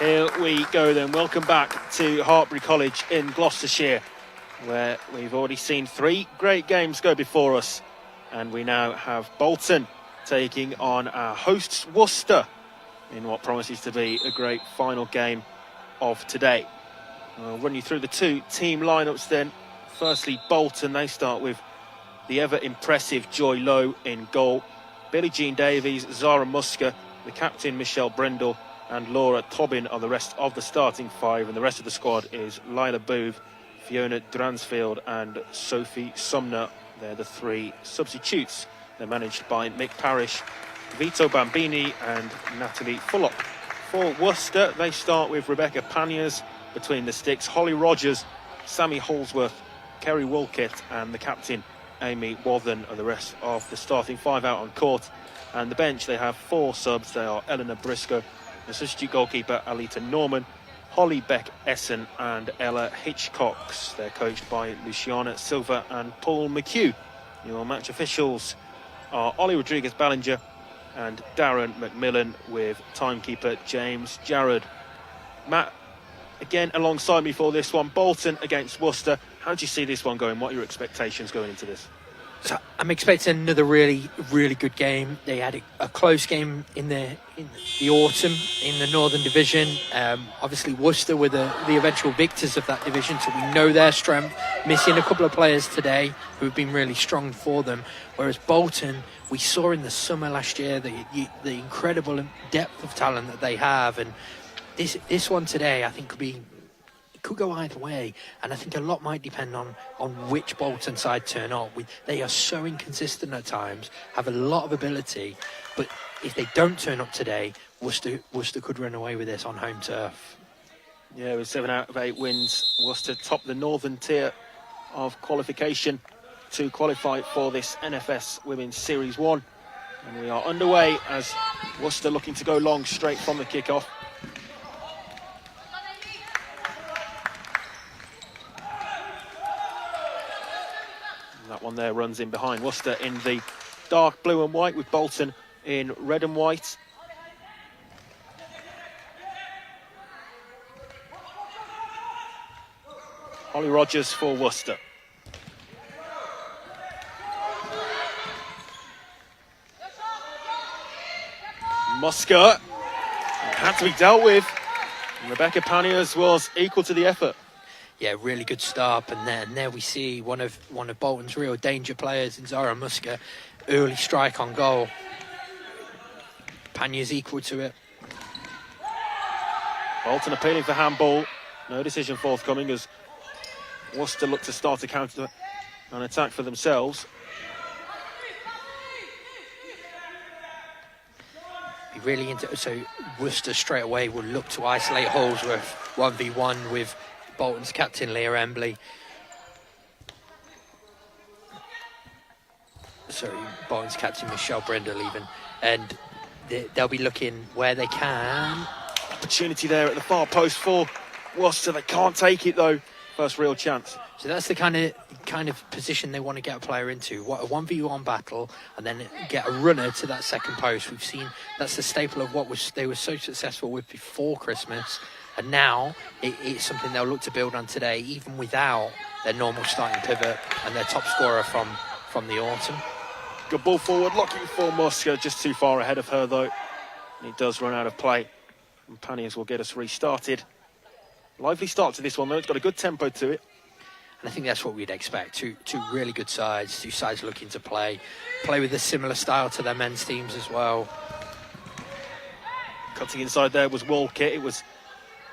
S2: Here we go then. Welcome back to Hartbury College in Gloucestershire, where we've already seen 3 great games go before us. And we now have Bolton taking on our hosts Worcester in what promises to be a great final game of today. I'll run you through the 2 team lineups then. Firstly, Bolton, they start with the ever-impressive Joy Lowe in goal. Billie Jean Davies, Zara Musker, the captain Michelle Brindle, and Laura Tobin are the rest of the starting 5, and the rest of the squad is Lila Booth, Fiona Dransfield and Sophie Sumner. They're the 3 substitutes. They're managed by Mick Parrish, Vito Bambini and Natalie Fullock. For Worcester, they start with Rebecca Paniers between the sticks, Holly Rogers, Sammy Holsworth, Kerry Woolkett and the captain Amy Wathen are the rest of the starting 5 out on court. And the bench, they have 4 subs. They are Eleanor Briscoe, the substitute goalkeeper Alita Norman, Holly Beck Essen and Ella Hitchcox. They're coached by Luciana Silva and Paul McHugh. Your match officials are Ollie Rodriguez Ballinger and Darren McMillan, with timekeeper James Jarrod. Matt, again alongside me for this one, Bolton against Worcester. How do you see this one going? What are your expectations going into this?
S3: So I'm expecting another really, really good game. They had a close game in the autumn in the Northern Division. Obviously, Worcester were the eventual victors of that division, so we know their strength. Missing a couple of players today who have been really strong for them. Whereas Bolton, we saw in the summer last year the incredible depth of talent that they have, and this one today I think could go either way, and I think a lot might depend on which Bolton side turn up. They are so inconsistent at times, have a lot of ability, but if they don't turn up today, Worcester could run away with this on home turf.
S2: Yeah, with 7 out of 8 wins, Worcester top the northern tier of qualification to qualify for this NFS Women's Series 1. And we are underway as Worcester looking to go long straight from the kick-off. That one there runs in behind. Worcester in the dark blue and white with Bolton in red and white. Holly Rogers for Worcester. Musker had to be dealt with. Rebecca Paniers was equal to the effort.
S3: Yeah, really good start, and there we see one of Bolton's real danger players in Zara Musker. Early strike on goal. Panya's equal to it.
S2: Bolton appealing for handball. No decision forthcoming as Worcester look to start a counter and attack for themselves.
S3: Be really so Worcester straight away will look to isolate Holsworth 1v1 with Bolton's captain Leah Embley. Sorry, Bolton's captain Michelle Brindle even, and they'll be looking where they can.
S2: Opportunity there at the far post for Worcester. They can't take it though. First real chance.
S3: So that's the kind of position they want to get a player into. What, a 1v1 battle, and then get a runner to that second post. We've seen that's the staple of what they were so successful with before Christmas. And now it's something they'll look to build on today, even without their normal starting pivot and their top scorer from the autumn.
S2: Good ball forward, looking for Musker, just too far ahead of her though. And it does run out of play. And Paniers will get us restarted. Lively start to this one though, it's got a good tempo to it.
S3: And I think that's what we'd expect. Two really good sides, two sides looking to play with a similar style to their men's teams as well.
S2: Cutting inside there was Woolkit. It was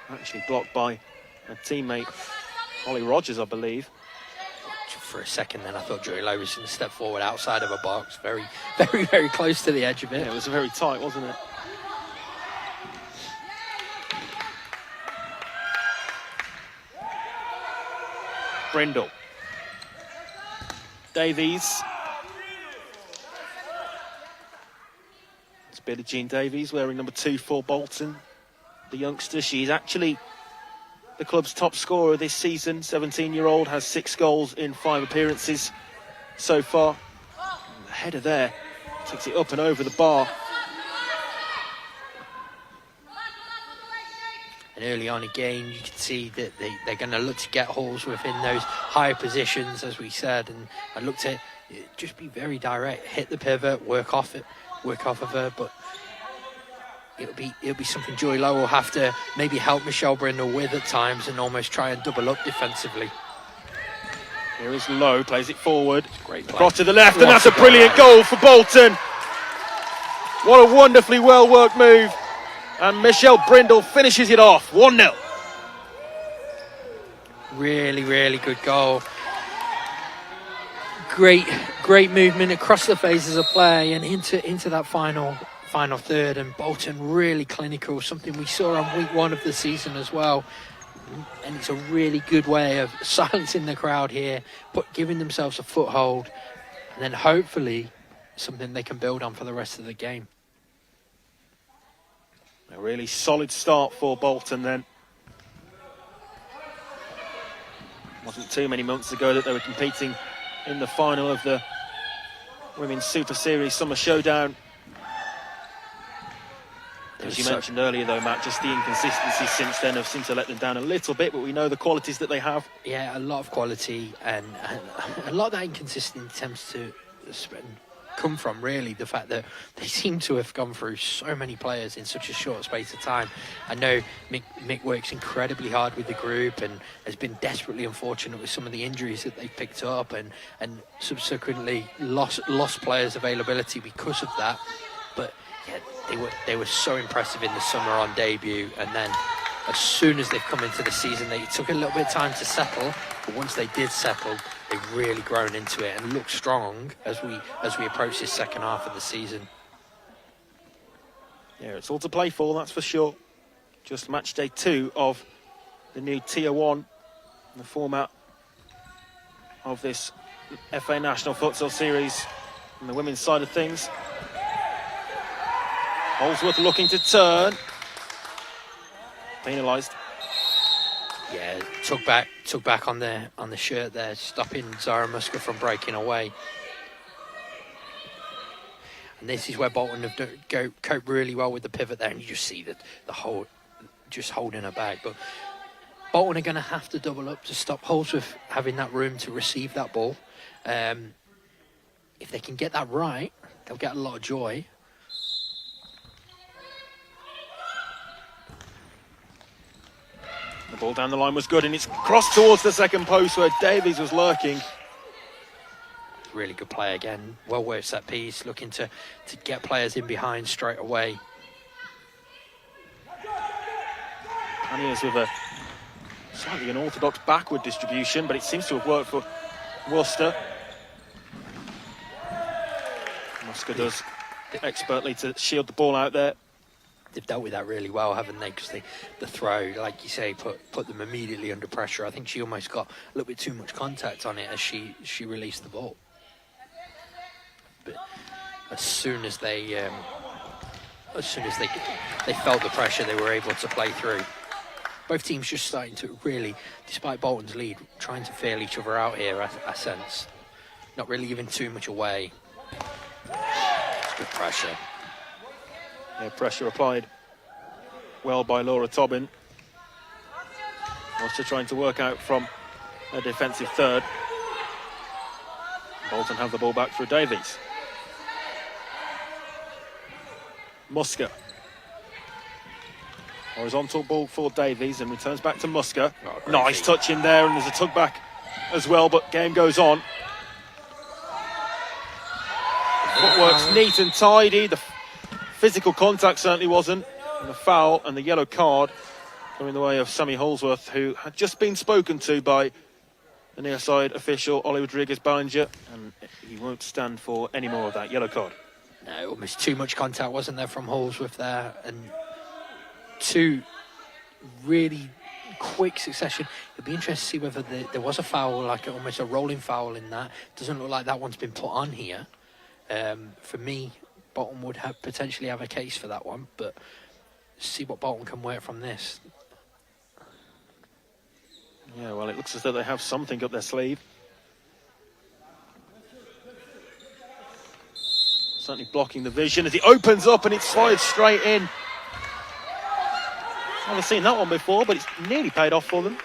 S2: actually blocked by a teammate, Holly Rogers, I believe.
S3: For a second then I thought Joey Lowe was going to step forward outside of a box, very, very, very close to the edge of it.
S2: Yeah, it was very tight, wasn't it? Brindle. Davies. It's Billie Jean Davies wearing number 2 for Bolton. The youngster, she's actually the club's top scorer this season. 17-year-old, has 6 goals in 5 appearances so far. And the header there takes it up and over the bar.
S3: early on again, you can see that they're going to look to get Holsworth in those higher positions, as we said, and I looked at just be very direct, hit the pivot, work off of her, but it'll be something Joy Lowe will have to maybe help Michelle Brindle with at times and almost try and double up defensively.
S2: Here is Lowe, plays it forward.
S3: Great play.
S2: Across to the left, and that's a brilliant goal for Bolton. What a wonderfully well-worked move. And Michelle Brindle finishes it off, 1-0.
S3: Really, really good goal. Great movement across the phases of play and into that final third, and Bolton really clinical, something we saw on week 1 of the season as well. And it's a really good way of silencing the crowd here, giving themselves a foothold, and then hopefully something they can build on for the rest of the game.
S2: A really solid start for Bolton then. Wasn't too many months ago that they were competing in the final of the Women's Super Series Summer Showdown. As you mentioned earlier though, Matt, just the inconsistencies since then have seemed to let them down a little bit, but we know the qualities that they have.
S3: Yeah, a lot of quality, and a lot of that inconsistency tends to come from really the fact that they seem to have gone through so many players in such a short space of time. I know Mick works incredibly hard with the group and has been desperately unfortunate with some of the injuries that they've picked up, and subsequently lost players' availability because of that. But yeah, they were so impressive in the summer on debut, and then as soon as they've come into the season, it took a little bit of time to settle, but once they did settle, they've really grown into it and look strong as we approach this second half of the season.
S2: Yeah, it's all to play for, that's for sure. Just match day 2 of the new Tier 1, the format of this FA National Futsal Series on the women's side of things. Holsworth looking to turn. Penalised.
S3: Yeah, took back on the shirt there, stopping Zara Musker from breaking away. And this is where Bolton have coped really well with the pivot there, and you just see that the whole just holding her back. But Bolton are going to have to double up to stop Holsworth having that room to receive that ball. If they can get that right, they'll get a lot of joy.
S2: The ball down the line was good, and it's crossed towards the second post where Davies was lurking.
S3: Really good play again. Well worked set piece, looking to get players in behind straight away.
S2: Anias with a slightly unorthodox backward distribution, but it seems to have worked for Worcester. Musker does expertly to shield the ball out there.
S3: They've dealt with that really well, haven't they? Because the throw, like you say, put them immediately under pressure. I think she almost got a little bit too much contact on it as she released the ball. But as soon as they felt the pressure, they were able to play through. Both teams just starting to really, despite Bolton's lead, trying to feel each other out here, I sense. Not really giving too much away. It's good pressure.
S2: Yeah, pressure applied well by Laura Tobin. Also trying to work out from a defensive third. Bolton have the ball back through Davies. Musker. Horizontal ball for Davies and returns back to Musker. Oh, nice touch in there, and there's a tug back as well, but game goes on. Footwork's neat and tidy. The physical contact certainly wasn't. And the foul and the yellow card going in the way of Sammy Holsworth, who had just been spoken to by the near side official, Ollie Rodriguez-Ballinger, and he won't stand for any more of that yellow card.
S3: No, almost too much contact, wasn't there, from Holsworth there, and two really quick succession. It'd be interesting to see whether there was a foul, like almost a rolling foul in that. Doesn't look like that one's been put on here. For me, Bolton would potentially have a case for that one, but see what Bolton can work from this.
S2: Yeah, well, it looks as though they have something up their sleeve. Certainly blocking the vision as he opens up and it slides straight in. Never seen that one before, but it's nearly paid off for them.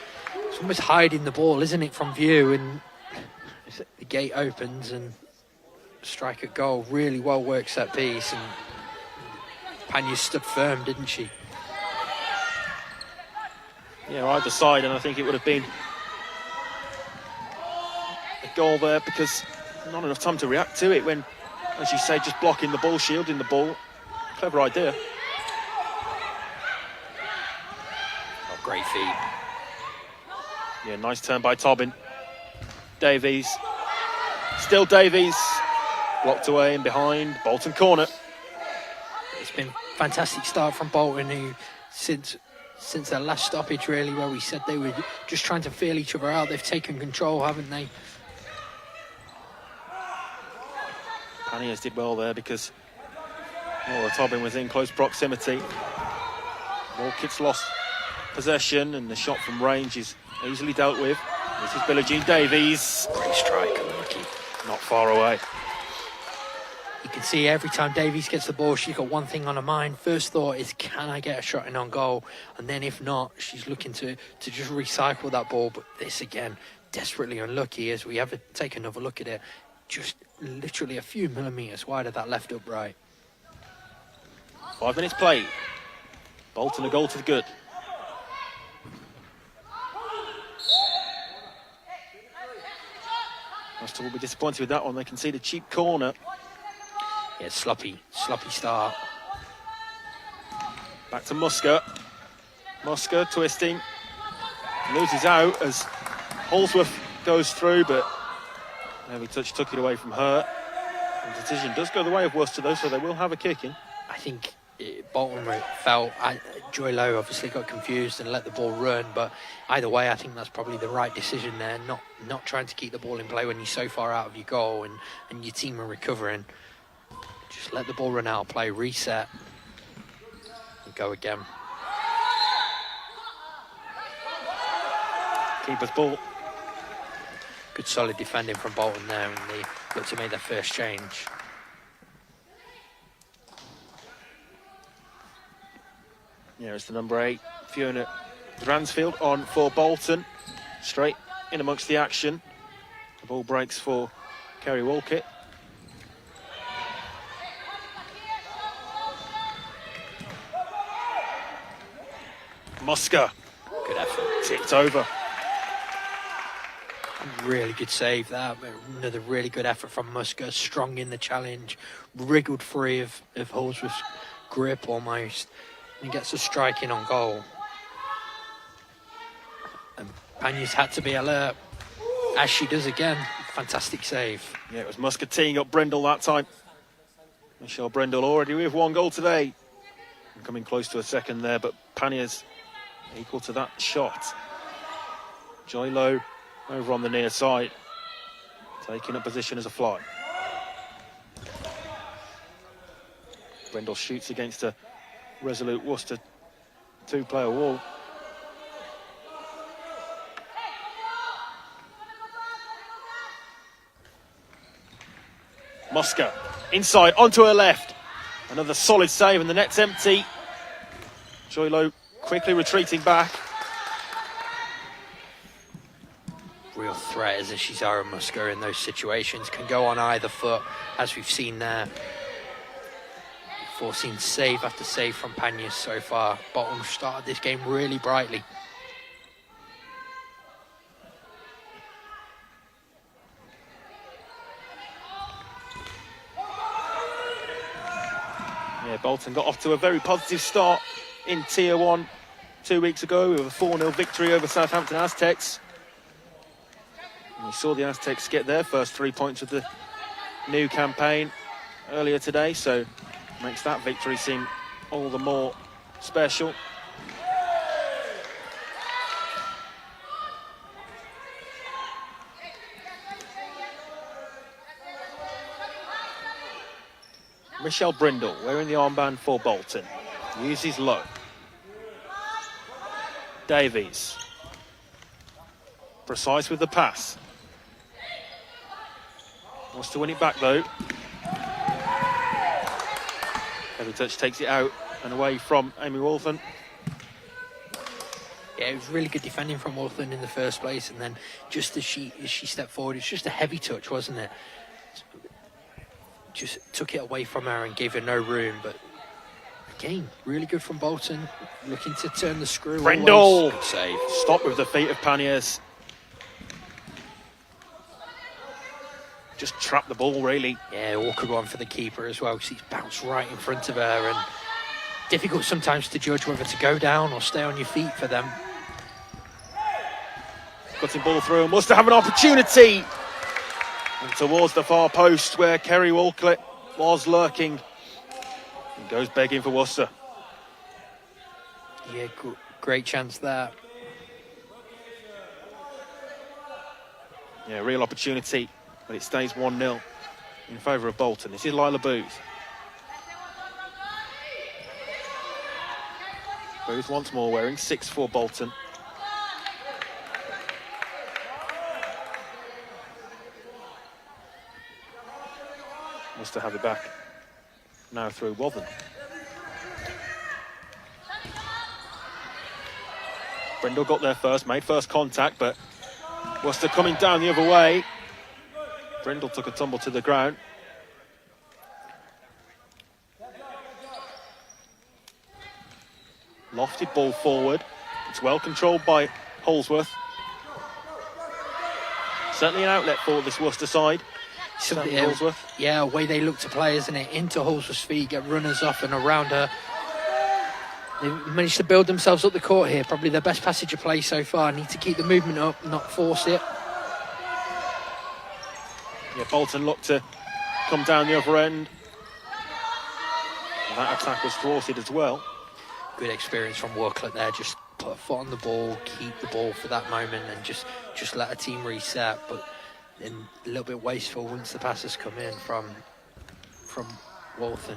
S3: It's almost hiding the ball, isn't it, from view, and the gate opens and strike at goal. Really well worked set piece, and Panya stood firm, didn't she?
S2: Yeah, either side, and I think it would have been a goal there because not enough time to react to it when, as you say, just blocking the ball, shielding the ball. Clever idea.
S3: Oh, great feed.
S2: Yeah, nice turn by Tobin. Davies. Still Davies. Blocked away and behind. Bolton corner.
S3: It's been a fantastic start from Bolton, who since their last stoppage, really, where we said they were just trying to feel each other out, they've taken control, haven't they?
S2: Paniers did well there because Tobin was in close proximity. Walkett's lost possession and the shot from range is easily dealt with. This is Billie Jean Davies.
S3: Great strike, unlucky.
S2: Not far away.
S3: You can see every time Davies gets the ball, she's got one thing on her mind. First thought is, can I get a shot in on goal? And then if not, she's looking to just recycle that ball. But this, again, desperately unlucky as we have to take another look at it. Just literally a few millimetres wide of that left upright.
S2: 5 minutes played. Bolton a goal to the good. Worcester will be disappointed with that one. They can see the cheap corner.
S3: Yeah, sloppy start.
S2: Back to Musker. Musker twisting. Loses out as Holsworth goes through, but heavy touch took it away from her. The decision does go the way of Worcester, though, so they will have a kick in.
S3: I think Bolton felt Joy Lowe obviously got confused and let the ball run, but either way, I think that's probably the right decision there. Not trying to keep the ball in play when you're so far out of your goal and your team are recovering. Just let the ball run out of play, reset, and go again.
S2: Keeper's ball.
S3: Good solid defending from Bolton there, and they look to make their first change.
S2: Yeah, it's the number 8, Fiona Dransfield, on for Bolton. Straight in amongst the action. The ball breaks for Kerry Walkett. Musker.
S3: Good effort.
S2: Tipped over.
S3: Really good save there. Another really good effort from Musker. Strong in the challenge. Wriggled free of Holsworth's grip almost. And gets a strike in on goal. And Panyas had to be alert, as she does again. Fantastic save.
S2: Yeah, it was Musker teeing up Brindle that time. Michelle Brindle already with 1 goal today. And coming close to a second there, but Panyas equal to that shot. Joy Lowe over on the near side, taking up position as a fly. Brindle shoots against a resolute Worcester 2-player wall. Musker inside onto her left. Another solid save and the net's empty. Joy Lowe quickly retreating back.
S3: Real threat as she's Aaron Musker in those situations. Can go on either foot, as we've seen there. Forcing save after save from Panyas so far. Bolton started this game really brightly.
S2: Yeah, Bolton got off to a very positive start in Tier 1 2 weeks ago with a 4-0 victory over Southampton Aztecs. And we saw the Aztecs get their first 3 points of the new campaign earlier today, so makes that victory seem all the more special. Michelle Brindle wearing the armband for Bolton. Uses low. Davies. Precise with the pass. Wants to win it back though. Heavy touch takes it out and away from Amy Wolfen.
S3: Yeah, it was really good defending from Bolton in the first place, and then just as she stepped forward, it's just a heavy touch, wasn't it? Just took it away from her and gave her no room. But again, really good from Bolton, looking to turn the screw.
S2: Brindle!
S3: Good save.
S2: Stop with the feet of Panniers. Just trapped the ball, really.
S3: Yeah, Walker go on for the keeper as well, because he's bounced right in front of her, and difficult sometimes to judge whether to go down or stay on your feet for them.
S2: Cutting ball through and Worcester have an opportunity. And towards the far post where Kerry Walcott was lurking. And goes begging for Worcester.
S3: Yeah, great chance there.
S2: Yeah, real opportunity. But it stays 1-0 in favour of Bolton. This is Lila Booth. Booth once more wearing 6 for Bolton. Must have it back. Now through Wathen. Brindle got there first, made first contact, but Worcester coming down the other way. Brindle took a tumble to the ground. Lofted ball forward. It's well controlled by Holsworth. Certainly an outlet for this Worcester side. Holsworth.
S3: Yeah, way they look to play, isn't it? Into Holsworth's feet, get runners off and around her. They've managed to build themselves up the court here. Probably their best passage of play so far. Need to keep the movement up, not force it.
S2: Yeah, Bolton looked to come down the other end. And that attack was thwarted as well.
S3: Good experience from Worcester there. Just put a foot on the ball, keep the ball for that moment, and just let a team reset. But then a little bit wasteful once the passes come in from Walton.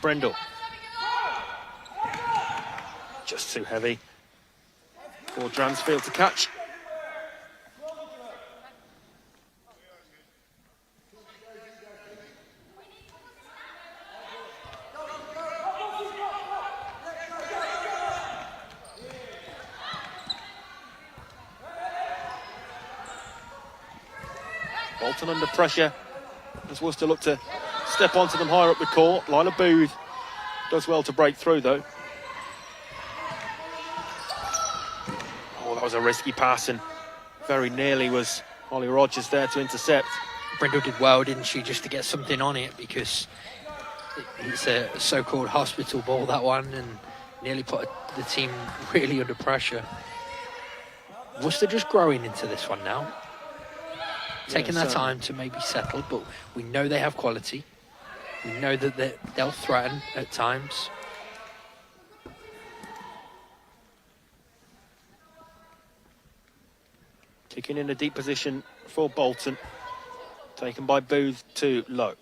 S2: Brindle. Just too heavy for Dransfield to catch. Bolton under pressure as Worcester look to step onto them higher up the court. Lila Booth does well to break through though. Oh, that was a risky pass and very nearly was Holly Rogers there to intercept.
S3: Brindle did well, didn't she, just to get something on it, because it's a so-called hospital ball, that one, and nearly put the team really under pressure. Worcester just growing into this one now. Taking their time to maybe settle, but we know they have quality. We know that they'll threaten at times.
S2: Kicking in a deep position for Bolton. Taken by Booth too low.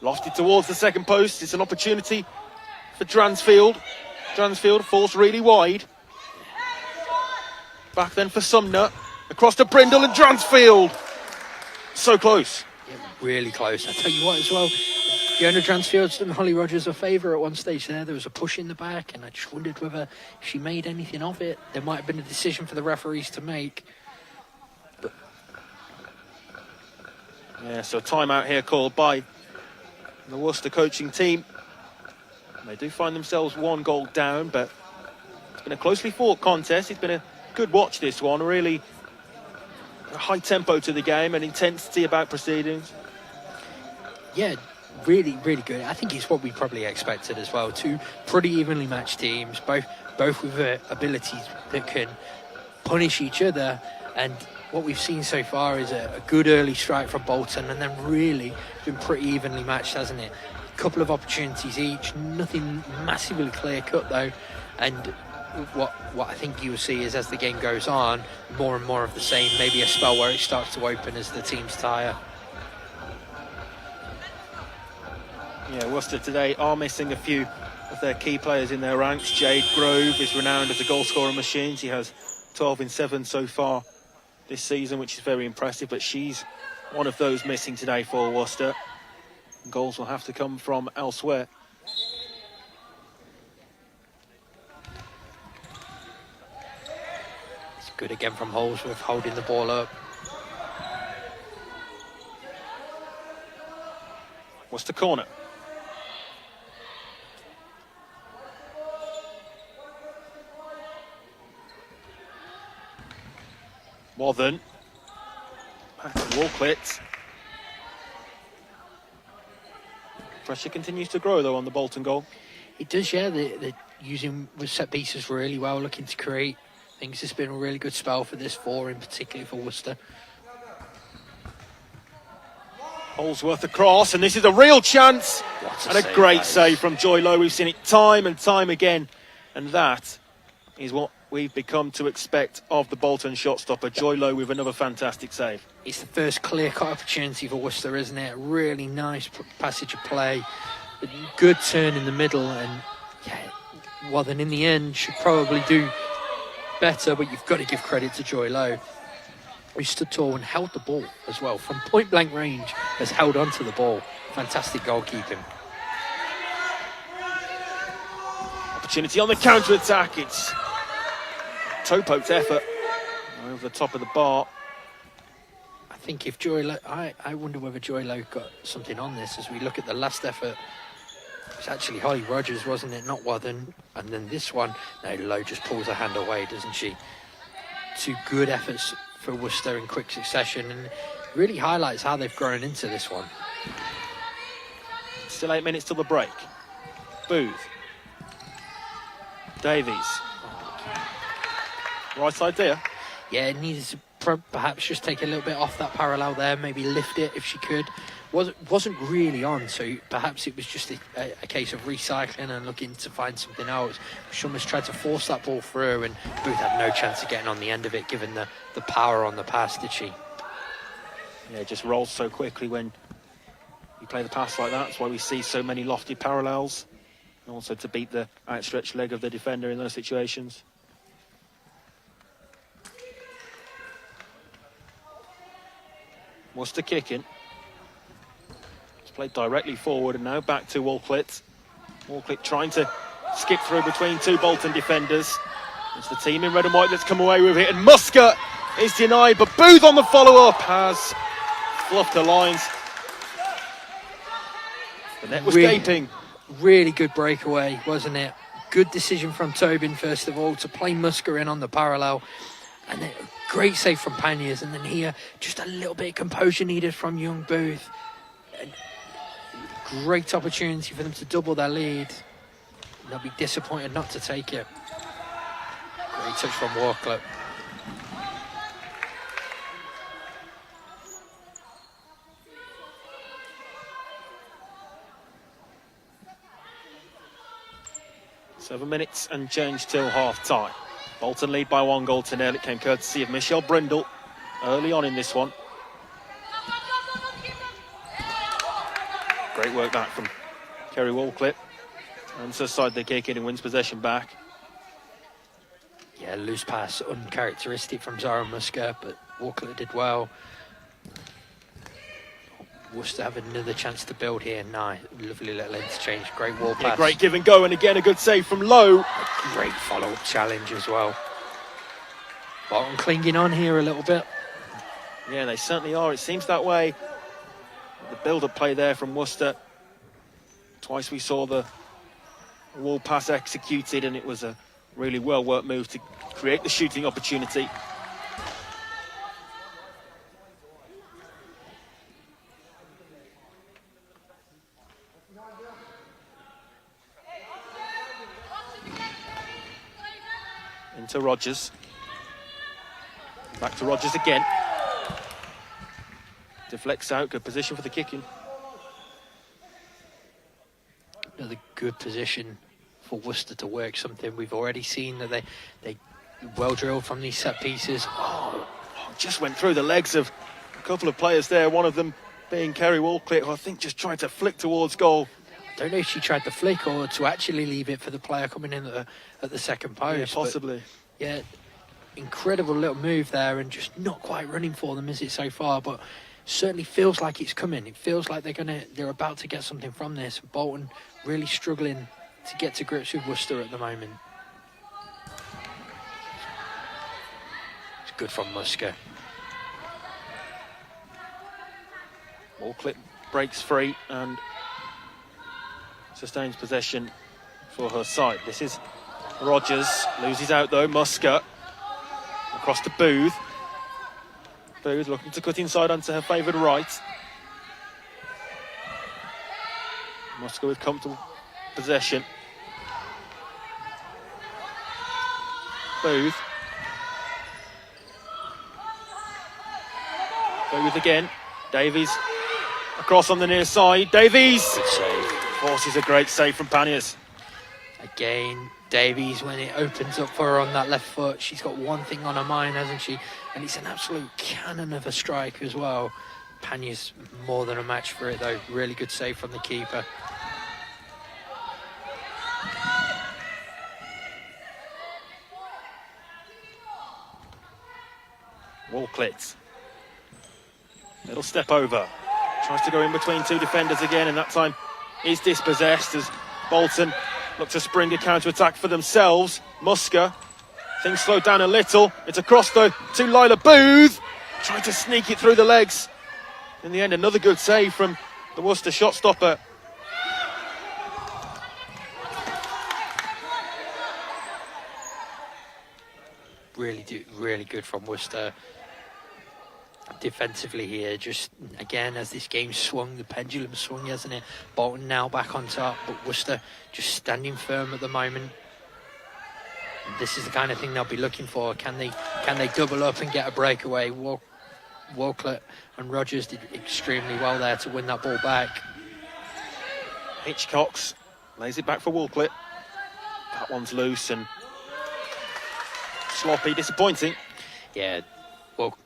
S2: Lofted towards the second post. It's an opportunity for Dransfield. Dransfield falls really wide. Back then for Sumner. Across to Brindle and Dransfield. So close.
S3: Yeah, really close. I tell you what as well, Fiona Dransfield's done Holly Rogers a favour at one stage there. There was a push in the back, and I just wondered whether she made anything of it. There might have been a decision for the referees to make.
S2: Yeah, so timeout here called by the Worcester coaching team. They do find themselves 1 goal down, but it's been a closely fought contest. It's been a good watch, this one. Really a high tempo to the game and intensity about proceedings.
S3: Yeah, really, really good. I think it's what we probably expected as well. 2 pretty evenly matched teams, both with abilities that can punish each other. And what we've seen so far is a good early strike from Bolton, and then really been pretty evenly matched, hasn't it? Couple of opportunities each, nothing massively clear cut though, and what I think you will see is as the game goes on, more and more of the same, maybe a spell where it starts to open as the teams tire.
S2: Yeah, Worcester today are missing a few of their key players in their ranks. Jade Grove is renowned as a goal scoring machine. She has 12 in 7 so far this season, which is very impressive, but she's one of those missing today for Worcester. Goals will have to come from elsewhere.
S3: It's good again from Holsworth, holding the ball up.
S2: What's the corner? Wathen. Back to Walcliffe. Pressure continues to grow, though, on the Bolton goal.
S3: It does, yeah. They're using with set pieces really well, looking to create. I think it's been a really good spell for this four, in particular for Worcester.
S2: Holsworth across, and this is a real chance. And a great save from Joy Lowe. We've seen it time and time again. And that is what we've become to expect of the Bolton shot stopper. Joy Lowe with another fantastic save.
S3: It's the first clear-cut opportunity for Worcester, isn't it? Really nice passage of play. A good turn in the middle. And yeah, well, then in the end, should probably do better. But you've got to give credit to Joy Lowe, who stood tall and held the ball as well. From point-blank range, has held onto the ball. Fantastic goalkeeping.
S2: Opportunity on the counter-attack. It's toe-poked effort over the top of the bar.
S3: I think if Joy Lowe... I wonder whether Joy Lowe got something on this as we look at the last effort. It's actually Holly Rogers, wasn't it? Not Wathen. And then this one, no, Lowe just pulls her hand away, doesn't she? Two good efforts for Worcester in quick succession, and really highlights how they've grown into this one.
S2: Still 8 minutes till the break. Booth. Davies. Right side there.
S3: Yeah, it needs to perhaps just take a little bit off that parallel there, maybe lift it if she could. Wasn't really on, so perhaps it was just a case of recycling and looking to find something else. She almost tried to force that ball through, and Booth had no chance of getting on the end of it, given the power on the pass, did she?
S2: Yeah, it just rolls so quickly when you play the pass like that. That's why we see so many lofty parallels. And also to beat the outstretched leg of the defender in those situations. Worcester kicking. It's played directly forward and now back to Walcliffe. Walcliffe trying to skip through between two Bolton defenders. It's the team in red and white that's come away with it, and Musker is denied, but Booth on the follow-up has fluffed the lines. The net was gaping.
S3: Really good breakaway, wasn't it? Good decision from Tobin, first of all, to play Musker in on the parallel. And then great save from Panniers. And then here, just a little bit of composure needed from young Booth. And great opportunity for them to double their lead. They'll be disappointed not to take it. Great touch from Walcliffe.
S2: Seven minutes and change till half-time. Bolton lead by 1-0. It came courtesy of Michelle Brindle early on in this one. Great work that from Kerry Walcliffe. And so side the kick in and wins possession back.
S3: Yeah, loose pass, uncharacteristic from Zara Musker, but Walcliffe did well. Worcester have another chance to build here. Nice, lovely little interchange. Great wall pass.
S2: Yeah, great give and go, and again a good save from Lowe.
S3: A great follow-up challenge as well. Bolton clinging on here a little bit.
S2: Yeah, they certainly are. It seems that way. The build-up play there from Worcester. Twice we saw the wall pass executed, and it was a really well-worked move to create the shooting opportunity. Into Rogers. Back to Rogers again. Deflects out, good position for the kicking.
S3: Another good position for Worcester to work something. We've already seen that they well drilled from these set pieces.
S2: Just went through the legs of a couple of players there, one of them being Kerry Walcliffe, who I think just tried to flick towards goal.
S3: I don't know if she tried to flick or to actually leave it for the player coming in at the second post.
S2: Yeah, possibly.
S3: Yeah, incredible little move there, and just not quite running for them, is it, so far? But certainly feels like it's coming. It feels like they're about to get something from this. Bolton really struggling to get to grips with Worcester at the moment. It's good from Musker.
S2: Ball clip breaks free and sustains possession for her side. This is Rogers, loses out though. Musker across to Booth. Booth looking to cut inside onto her favoured right. Musker with comfortable possession. Booth. Booth again. Davies across on the near side. Davies!
S3: Good save.
S2: Forces a great save from Panniers.
S3: Again, Davies, when it opens up for her on that left foot, she's got one thing on her mind, hasn't she? And it's an absolute cannon of a strike as well. Panniers more than a match for it though. Really good save from the keeper.
S2: Wallclitz. Little step over. Tries to go in between two defenders again, and that time is dispossessed as Bolton look to spring a counter-attack for themselves. Musker, things slow down a little. It's across though to Lila Booth. Trying to sneak it through the legs. In the end, another good save from the Worcester shot stopper.
S3: Really good from Worcester. Defensively here, just again as this game swung, the pendulum swung, hasn't it? Bolton now back on top, but Worcester just standing firm at the moment. This is the kind of thing they'll be looking for. Can they double up and get a breakaway? Walcott and Rogers did extremely well there to win that ball back.
S2: Hitchcox lays it back for Walcott. That one's loose and sloppy, disappointing.
S3: Yeah, well,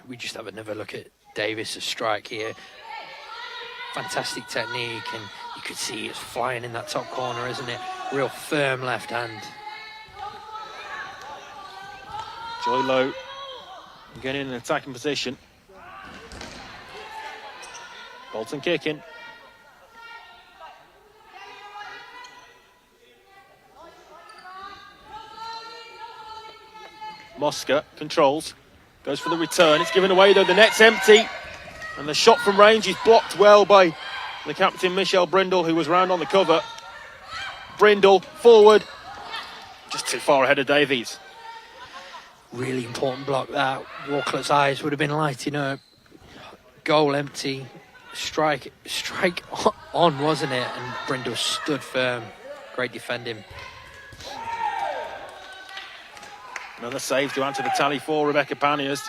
S3: we just have another look at Davis' strike here. Fantastic technique, and you could see it's flying in that top corner, isn't it? Real firm left hand.
S2: Joy Low again in an attacking position. Bolton kicking. Musker controls. Goes for the return. It's given away though. The net's empty. And the shot from range is blocked well by the captain, Michelle Brindle, who was round on the cover. Brindle forward. Just too far ahead of Davies.
S3: Really important block that. Walcott's eyes would have been lighting up. Goal empty. Strike on, wasn't it? And Brindle stood firm. Great defending.
S2: Another save to add to the tally for Rebecca Panniers.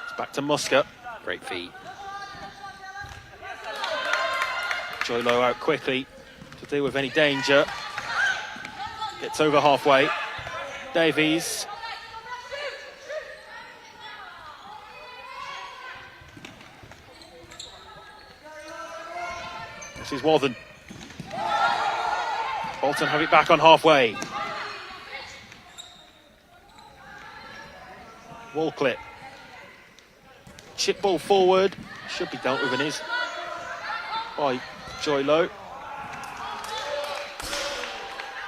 S2: It's back to Musker.
S3: Great feet.
S2: Joy Low out quickly to deal with any danger. Gets over halfway. Davies. This is Wathen. Bolton have it back on halfway. Wallclip. Chip ball forward. Should be dealt with and is by Joy Low.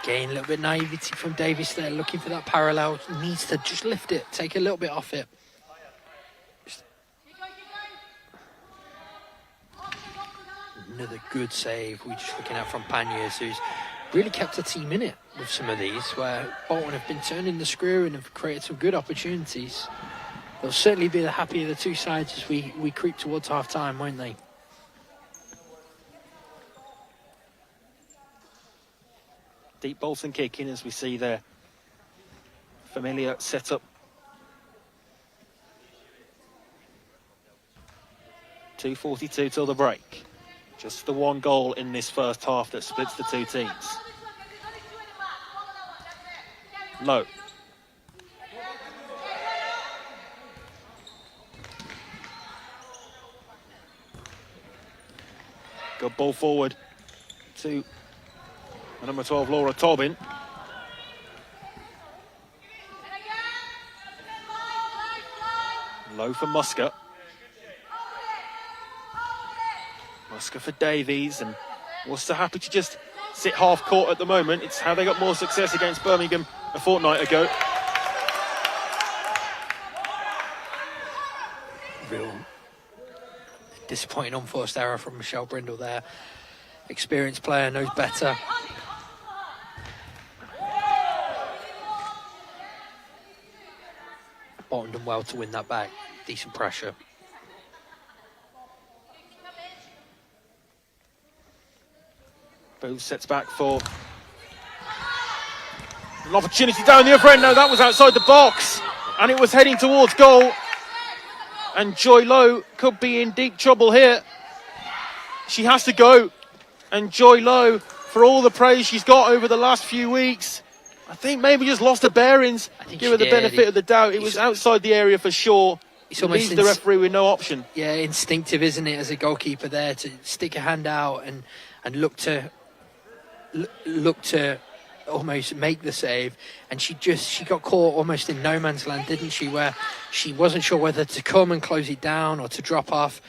S3: Again, a little bit naivety from Davis there, looking for that parallel. Needs to just lift it, take a little bit off it. Another good save. We're just looking at from Panniers, who's really kept the team in it with some of these, where Bolton have been turning the screw and have created some good opportunities. They'll certainly be the happier of the two sides as we creep towards half-time, won't they?
S2: Deep Bolton kicking as we see their familiar setup. 2:42 till the break. Just the one goal in this first half that splits the two teams. Low. Good ball forward to the number 12, Laura Tobin. Low for Musker. Musker for Davies, and Worcester happy to just sit half court at the moment. It's how they got more success against Birmingham a fortnight ago.
S3: Real disappointing unforced error from Michelle Brindle there. Experienced player, knows better. Bolton done well to win that back. Decent pressure.
S2: Booth sets back for an opportunity down the other end. No, that was outside the box, and it was heading towards goal. And Joy Lowe could be in deep trouble here. She has to go. And Joy Lowe, for all the praise she's got over the last few weeks, I think maybe just lost her bearings. Give her the benefit of the doubt. It was outside the area for sure. It leaves the referee with no option.
S3: Yeah, instinctive, isn't it, as a goalkeeper there, to stick a hand out and look to almost make the save. And she got caught almost in no man's land, didn't she, where she wasn't sure whether to come and close it down or to drop off.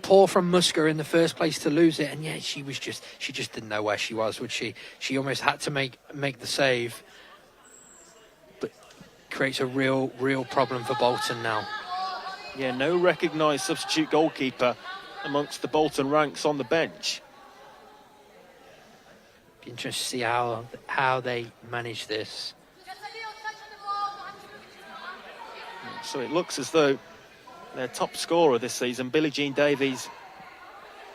S3: Poor from Musker in the first place to lose it, and yeah, she just didn't know where she was, would she? She almost had to make the save, but creates a real problem for Bolton now.
S2: Yeah, no recognised substitute goalkeeper amongst the Bolton ranks on the bench.
S3: Be interesting to see how they manage this.
S2: So it looks as though their top scorer this season, Billie Jean Davies,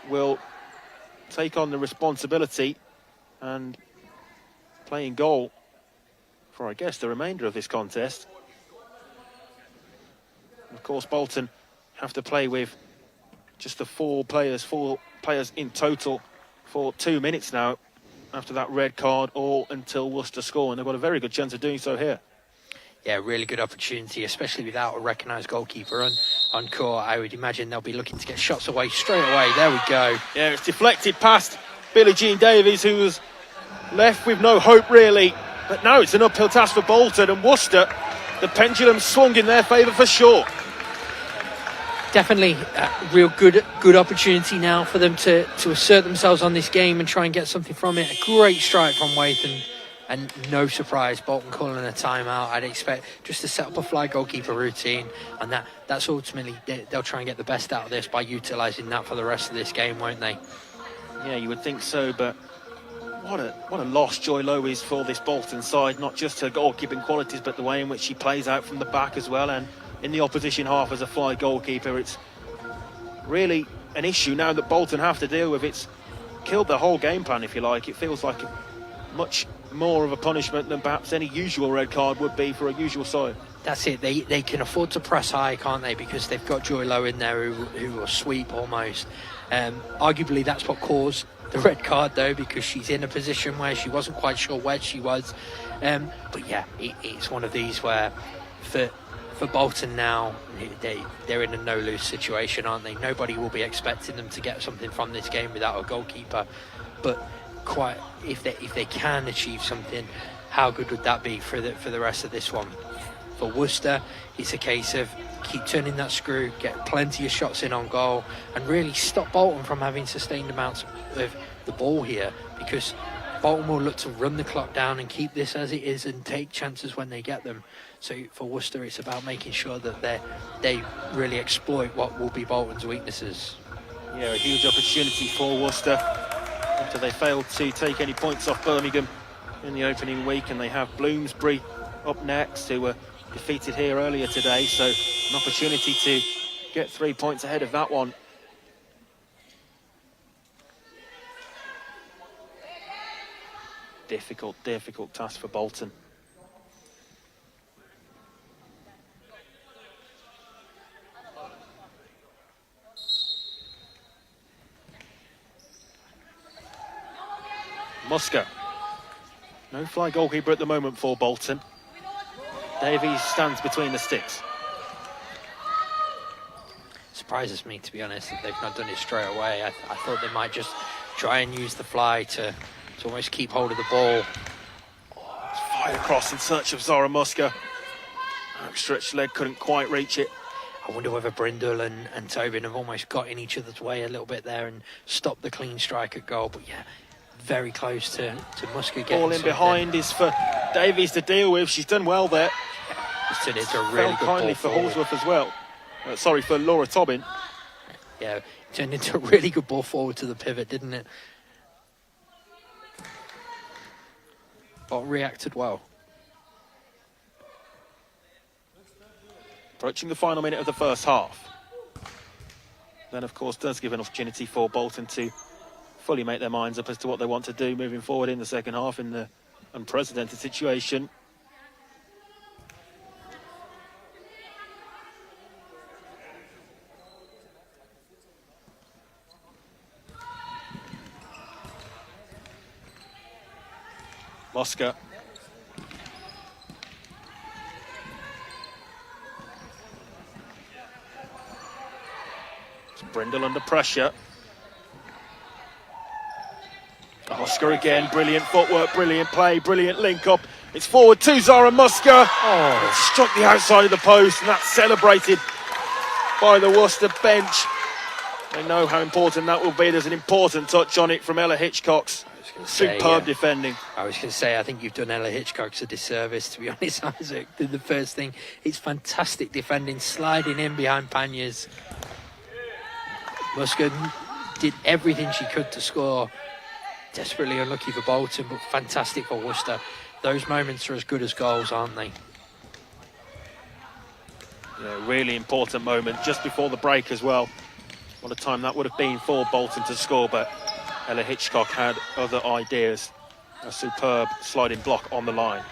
S2: will take on the responsibility and play in goal for, I guess, the remainder of this contest. Of course, Bolton have to play with just the four players in total for 2 minutes now after that red card, all until Worcester score, and they've got a very good chance of doing so here.
S3: Yeah, really good opportunity, especially without a recognised goalkeeper on court. I would imagine they'll be looking to get shots away straight away. There we go.
S2: Yeah, it's deflected past Billie Jean Davies, who was left with no hope, really. But now it's an uphill task for Bolton, and Worcester, the pendulum swung in their favour for sure.
S3: Definitely a real good opportunity now for them to assert themselves on this game and try and get something from it. A great strike from Wathan. And no surprise, Bolton calling a timeout. I'd expect just to set up a fly goalkeeper routine, and that's ultimately, they'll try and get the best out of this by utilising that for the rest of this game, won't they?
S2: Yeah, you would think so, but what a loss Joy Lowe is for this Bolton side, not just her goalkeeping qualities, but the way in which she plays out from the back as well, and in the opposition half as a fly goalkeeper. It's really an issue now that Bolton have to deal with. It's killed the whole game plan, if you like. It feels like much more of a punishment than perhaps any usual red card would be for a usual side.
S3: That's it. They can afford to press high, can't they? Because they've got Joy Lowe in there who will sweep almost. Arguably, that's what caused the red card, though, because she's in a position where she wasn't quite sure where she was. But yeah, it's one of these where for Bolton now, they're in a no-lose situation, aren't they? Nobody will be expecting them to get something from this game without a goalkeeper. But if they can achieve something, how good would that be for the rest of this one? For Worcester, it's a case of keep turning that screw, get plenty of shots in on goal, and really stop Bolton from having sustained amounts of the ball here, because Bolton will look to run the clock down and keep this as it is and take chances when they get them. So for Worcester, it's about making sure that they really exploit what will be Bolton's weaknesses.
S2: Yeah, a huge opportunity for Worcester after they failed to take any points off Birmingham in the opening week, and they have Bloomsbury up next, who were defeated here earlier today, so an opportunity to get 3 points ahead of that one. Difficult task for Bolton. Musker. No fly goalkeeper at the moment for Bolton. Davies stands between the sticks.
S3: surprises me, to be honest, that they've not done it straight away. I thought they might just try and use the fly to almost keep hold of the ball.
S2: Fired across in search of Zara Muska. Outstretched leg couldn't quite reach it.
S3: I wonder whether Brindle and Tobin have almost got in each other's way a little bit there and stopped the clean strike at goal. But yeah, very close to Muska getting
S2: Ball in behind is for Davies to deal with. She's done well there.
S3: It's turned into a really
S2: Fell
S3: good
S2: kindly
S3: ball
S2: for
S3: forward.
S2: Hallsworth as well. Sorry, for Laura Tobin.
S3: Yeah, it turned into a really good ball forward to the pivot, didn't it? But reacted well.
S2: Approaching the final minute of the first half. Then, of course, does give an opportunity for Bolton to fully make their minds up as to what they want to do moving forward in the second half in the unprecedented situation. Mosca. Brindle under pressure. Mosca again, brilliant footwork, brilliant play, brilliant link up. It's forward to Zara Mosca. It struck the outside of the post, and that's celebrated by the Worcester bench. They know how important that will be. There's an important touch on it from Ella Hitchcock's. Superb defending.
S3: I was going to say, I think you've done Ella Hitchcock's a disservice, to be honest, Isaac. The first thing, it's fantastic defending, sliding in behind Panniers. Muska did everything she could to score. Desperately unlucky for Bolton, but fantastic for Worcester. Those moments are as good as goals, aren't they?
S2: Yeah, really important moment just before the break as well. What a time that would have been for Bolton to score, but Ella Hitchcock had other ideas. A superb sliding block on the line.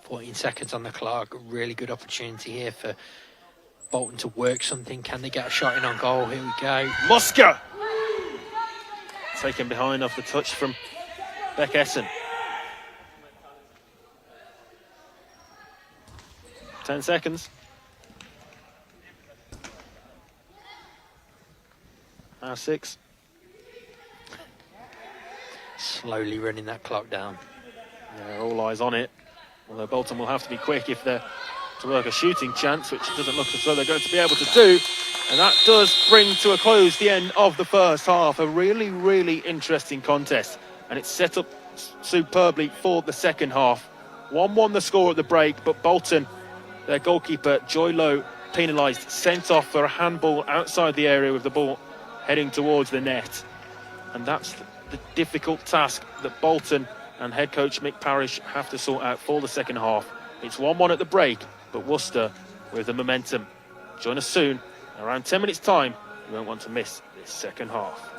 S3: 14 seconds on the clock. A really good opportunity here for Bolton to work something. Can they get a shot in on goal? Here we go.
S2: Mosca! Taken behind off the touch from Beck Essen. 10 seconds. Now 6.
S3: Slowly running that clock down.
S2: Yeah, all eyes on it. Although Bolton will have to be quick if they're to work a shooting chance, which it doesn't look as though they're going to be able to do. And that does bring to a close the end of the first half. A really, really interesting contest. And it's set up superbly for the second half. 1-1 the score at the break, but Bolton, their goalkeeper, Joy Lowe, penalised, sent off for a handball outside the area with the ball heading towards the net. And that's the difficult task that Bolton and head coach Mick Parrish have to sort out for the second half. It's 1-1 at the break, but Worcester with the momentum. Join us soon, around 10 minutes time. You won't want to miss this second half.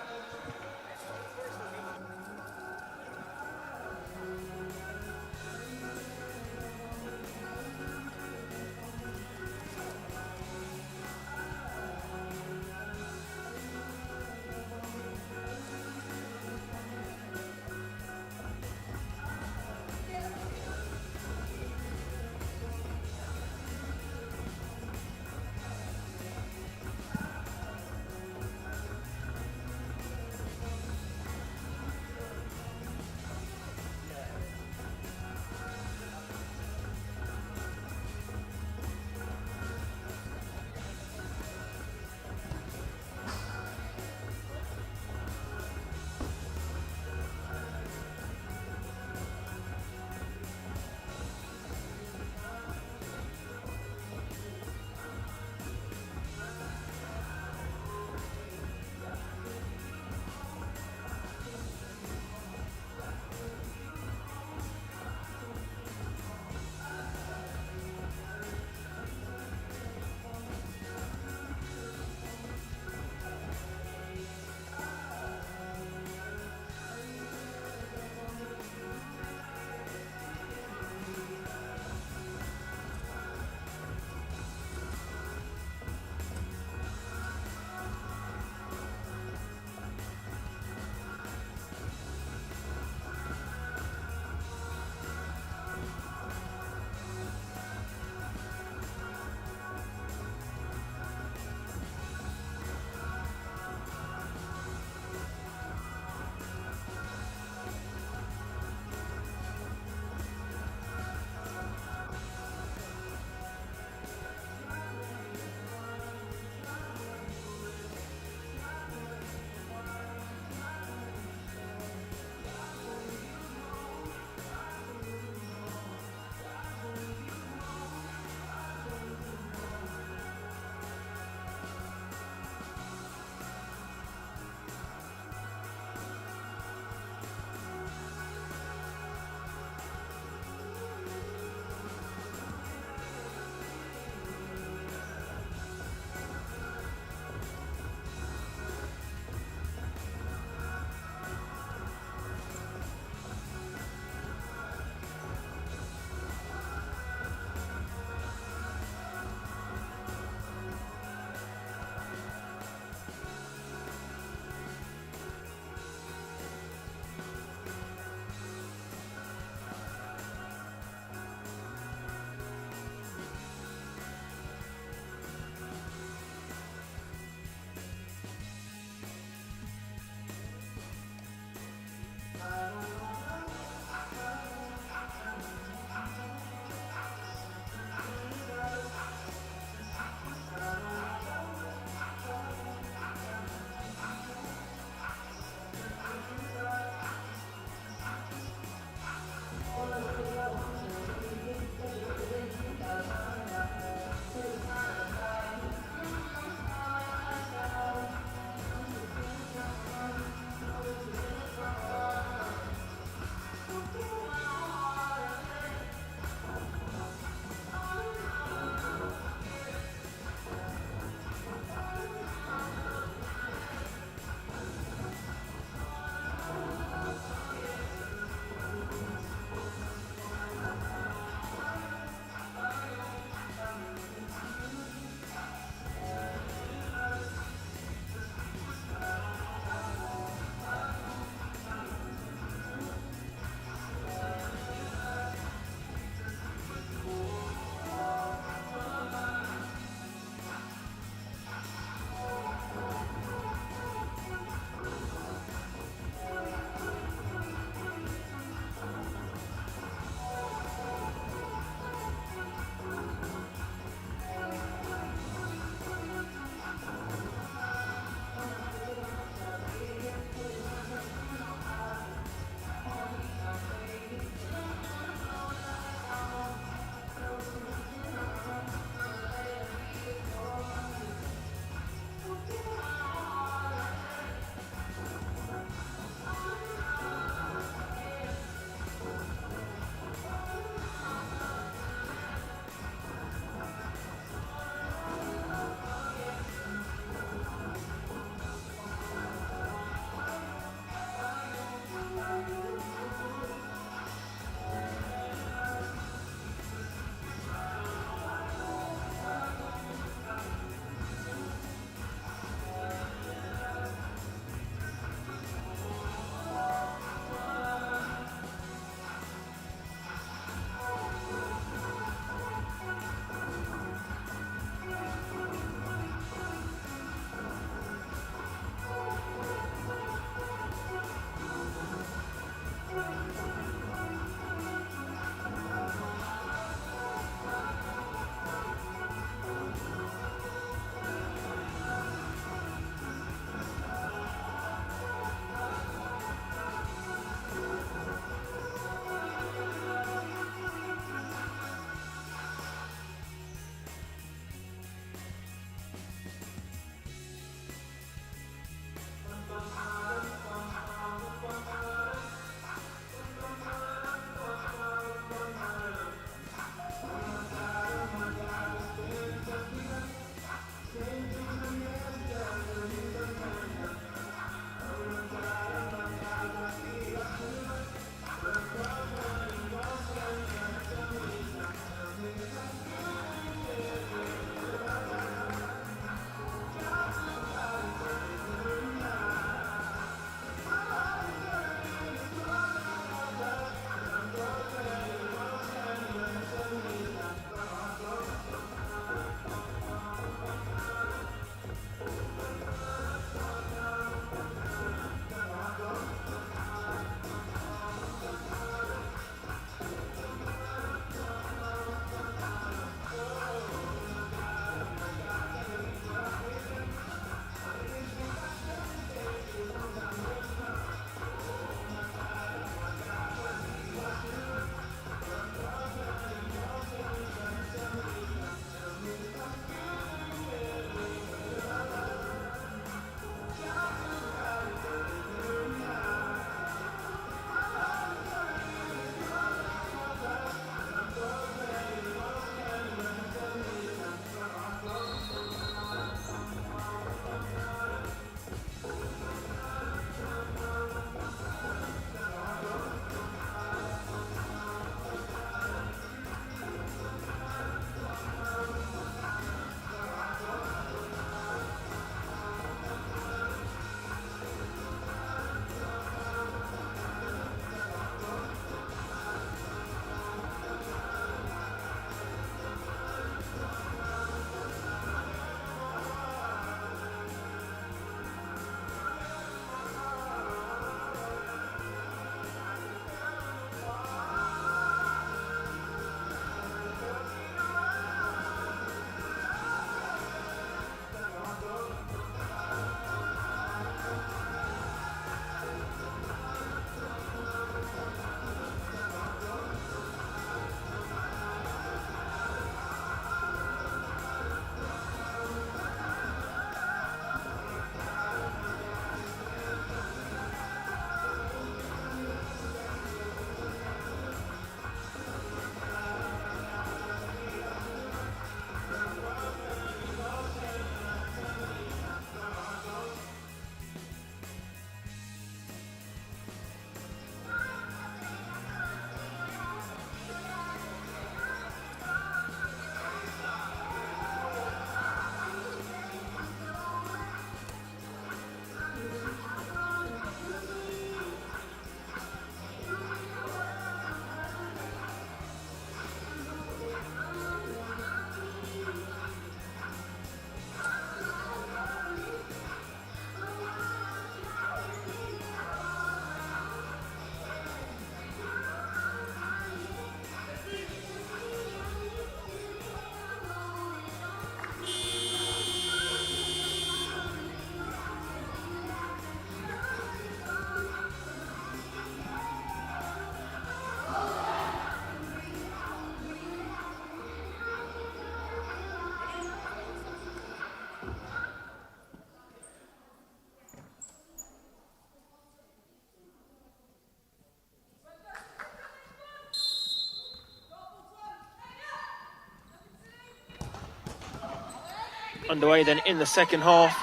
S2: underway then in the second half.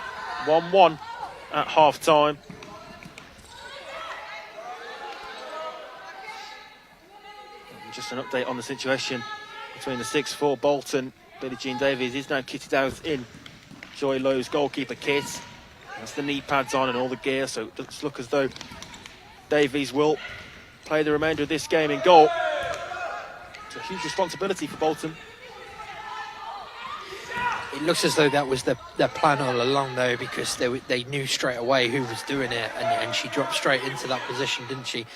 S2: 1-1 at half-time. Just an update on the situation between the 6'4" Bolton. Billie Jean Davies is now kitted out in Joy Lowe's goalkeeper kit. That's the knee pads on and all the gear, so it does look as though Davies will play the remainder of this game in goal. It's a huge responsibility for Bolton.
S3: It looks as though that was their plan all along, though, because they knew straight away who was doing it, and she dropped straight into that position, didn't she?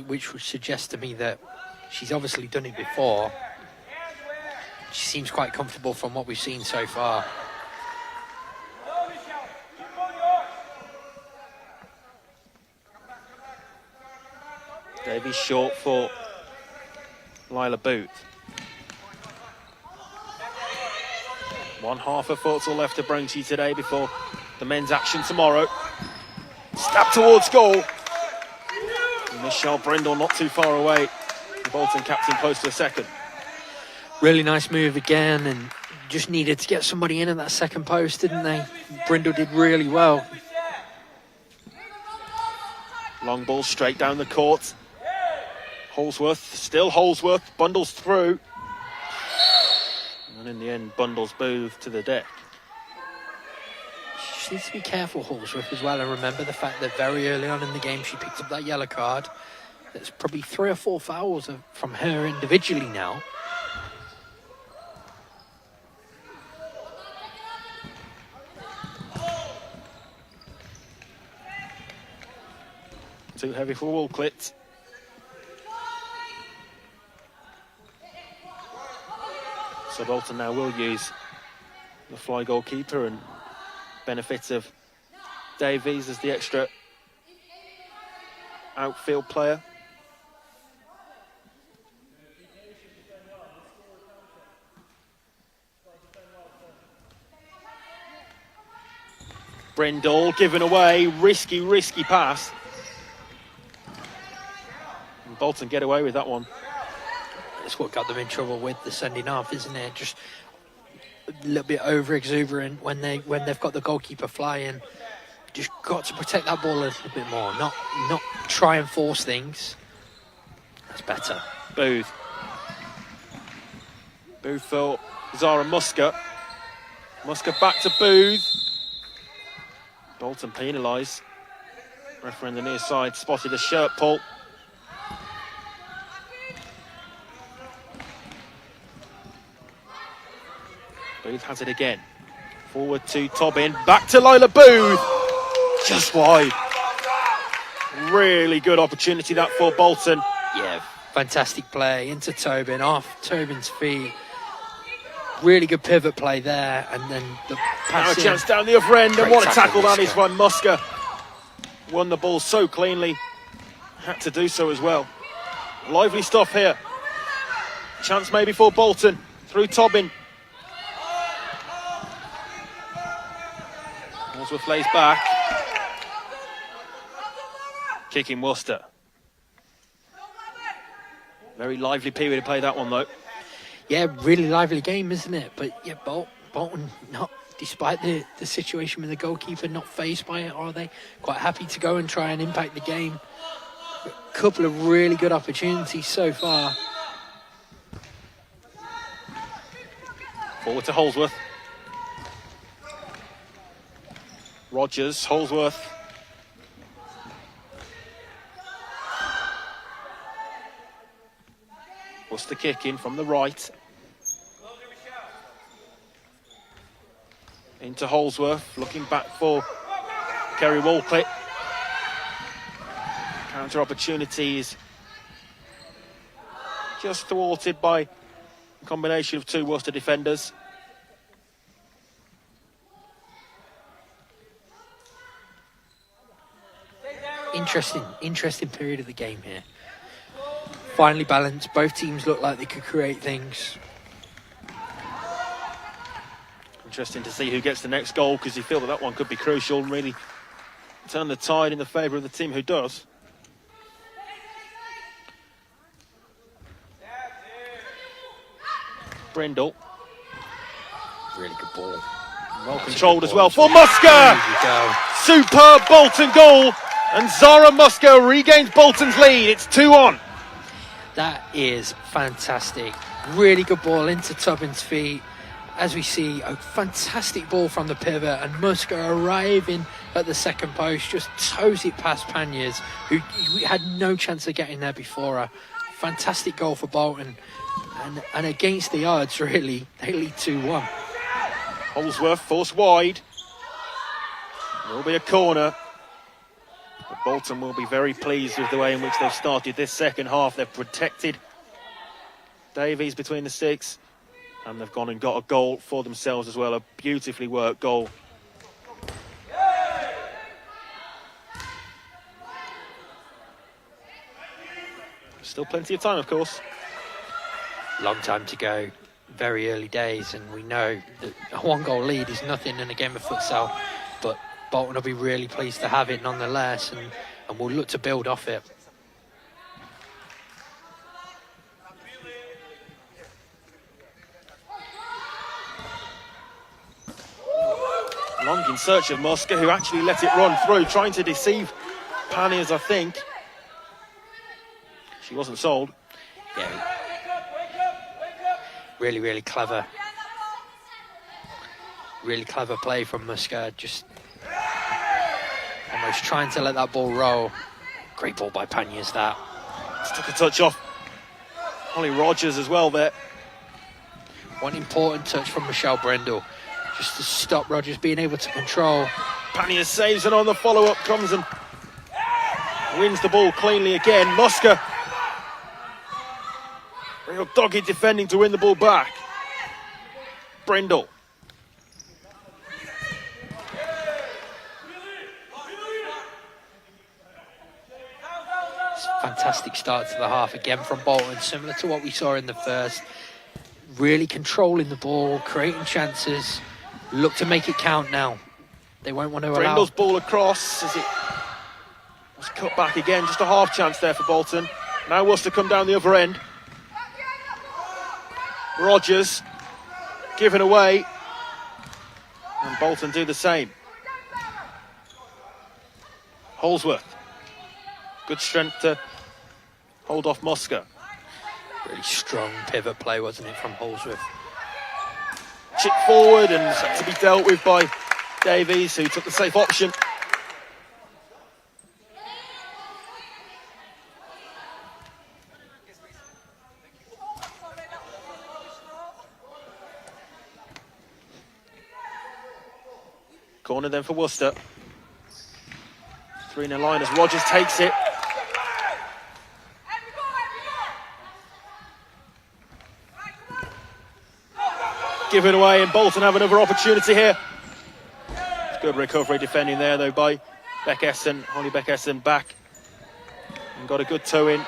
S3: Which would suggest to me that she's obviously done it before. She seems quite comfortable from what we've seen so far.
S2: Davies short for Lila Booth. One half of futsal left to bring to you today before the men's action tomorrow. Stab towards goal. And Michelle Brindle not too far away. The Bolton captain close to a second.
S3: Really nice move again, and just needed to get somebody in at that second post, didn't they? Brindle did really well.
S2: Long ball straight down the court. Holsworth, still Holsworth, bundles through. And in the end, bundles Booth to the deck.
S3: She needs to be careful, Holsworth, as well, and remember the fact that very early on in the game she picked up that yellow card. There's probably 3 or 4 fouls from her individually now.
S2: Too heavy for Woolclit. So Bolton now will use the fly goalkeeper and benefit of Davies as the extra outfield player. Brindle given away, risky pass. And Bolton get away with that one.
S3: That's what got them in trouble with the sending off, isn't it? Just a little bit over exuberant when they've got the goalkeeper flying. Just got to protect that ball a little bit more, not try and force things. That's better.
S2: Booth for Zara Musker. Musker back to Booth. Bolton penalised. Referee on the near side spotted a shirt pull. Booth has it again. Forward to Tobin. Back to Lila Booth. Just wide. Really good opportunity that for Bolton.
S3: Yeah, fantastic play into Tobin, off Tobin's feet. Really good pivot play there, and then the pass.
S2: Now a chance down the other end, and
S3: Great
S2: what a tackle that
S3: Musker.
S2: is by Musker. Won the ball so cleanly. Had to do so as well. Lively stuff here. Chance maybe for Bolton. Through Tobin. Holsworth lays back. Kicking Worcester. Very lively period to play that one though.
S3: Yeah, really lively game, isn't it? But yeah, Bolton, not despite the situation with the goalkeeper, not fazed by it, are they? Quite happy to go and try and impact the game. A couple of really good opportunities so far.
S2: Forward to Holsworth. Rogers, Holsworth. Worcester kick in from the right. Into Holsworth, looking back for Kerry Woolclit. Counter opportunities just thwarted by a combination of 2 Worcester defenders.
S3: Interesting period of the game here. Finally balanced. Both teams look like they could create things.
S2: Interesting to see who gets the next goal, because you feel that one could be crucial and really turn the tide in the favour of the team who does. Brindle.
S3: Really good ball.
S2: Well controlled as well for Musker.
S3: There you go.
S2: Superb Bolton goal. And Zara Musker regains Bolton's lead. It's 2-1.
S3: That is fantastic. Really good ball into Tubbin's feet. As we see, a fantastic ball from the pivot, and Musker arriving at the second post, just toes it past Panniers, who had no chance of getting there before her. Fantastic goal for Bolton, and against the odds, really, they lead 2-1.
S2: Holsworth forced wide. There will be a corner. But Bolton will be very pleased with the way in which they've started this second half. They've protected Davies between the sticks, and they've gone and got a goal for themselves as well. A beautifully worked goal. Still plenty of time, of course.
S3: Long time to go. Very early days, and we know that a one-goal lead is nothing in a game of futsal, but Bolton will be really pleased to have it nonetheless, and we'll look to build off it.
S2: Long in search of Musker, who actually let it run through, trying to deceive Panniers, I think. She wasn't sold.
S3: Yeah. Really, really clever. Really clever play from Musker, just almost trying to let that ball roll. Great ball by Panniers, that.
S2: Just took a touch off Holly Rogers as well there.
S3: One important touch from Michelle Brendel, just to stop Rogers being able to control.
S2: Panniers saves, and on the follow-up comes and wins the ball cleanly again. Musker, real dogged defending to win the ball back. Brindle.
S3: Fantastic start to the half again from Bolton, similar to what we saw in the first. Really controlling the ball, creating chances. Look to make it count now. They won't want to allow.
S2: Brindle's ball across as it was cut back again. Just a half chance there for Bolton. Now Worcester come down the other end. Rogers given away, and Bolton do the same. Holsworth, good strength to hold off Musker.
S3: Really strong pivot play, wasn't it, from Holsworth?
S2: Chip forward and had to be dealt with by Davies, who took the safe option. Corner then for Worcester. 3 in a line as Rogers takes it. Give it away, and Bolton have another opportunity here. It's good recovery defending there though by Beck Essen. Holly Beck Essen back and got a good toe in.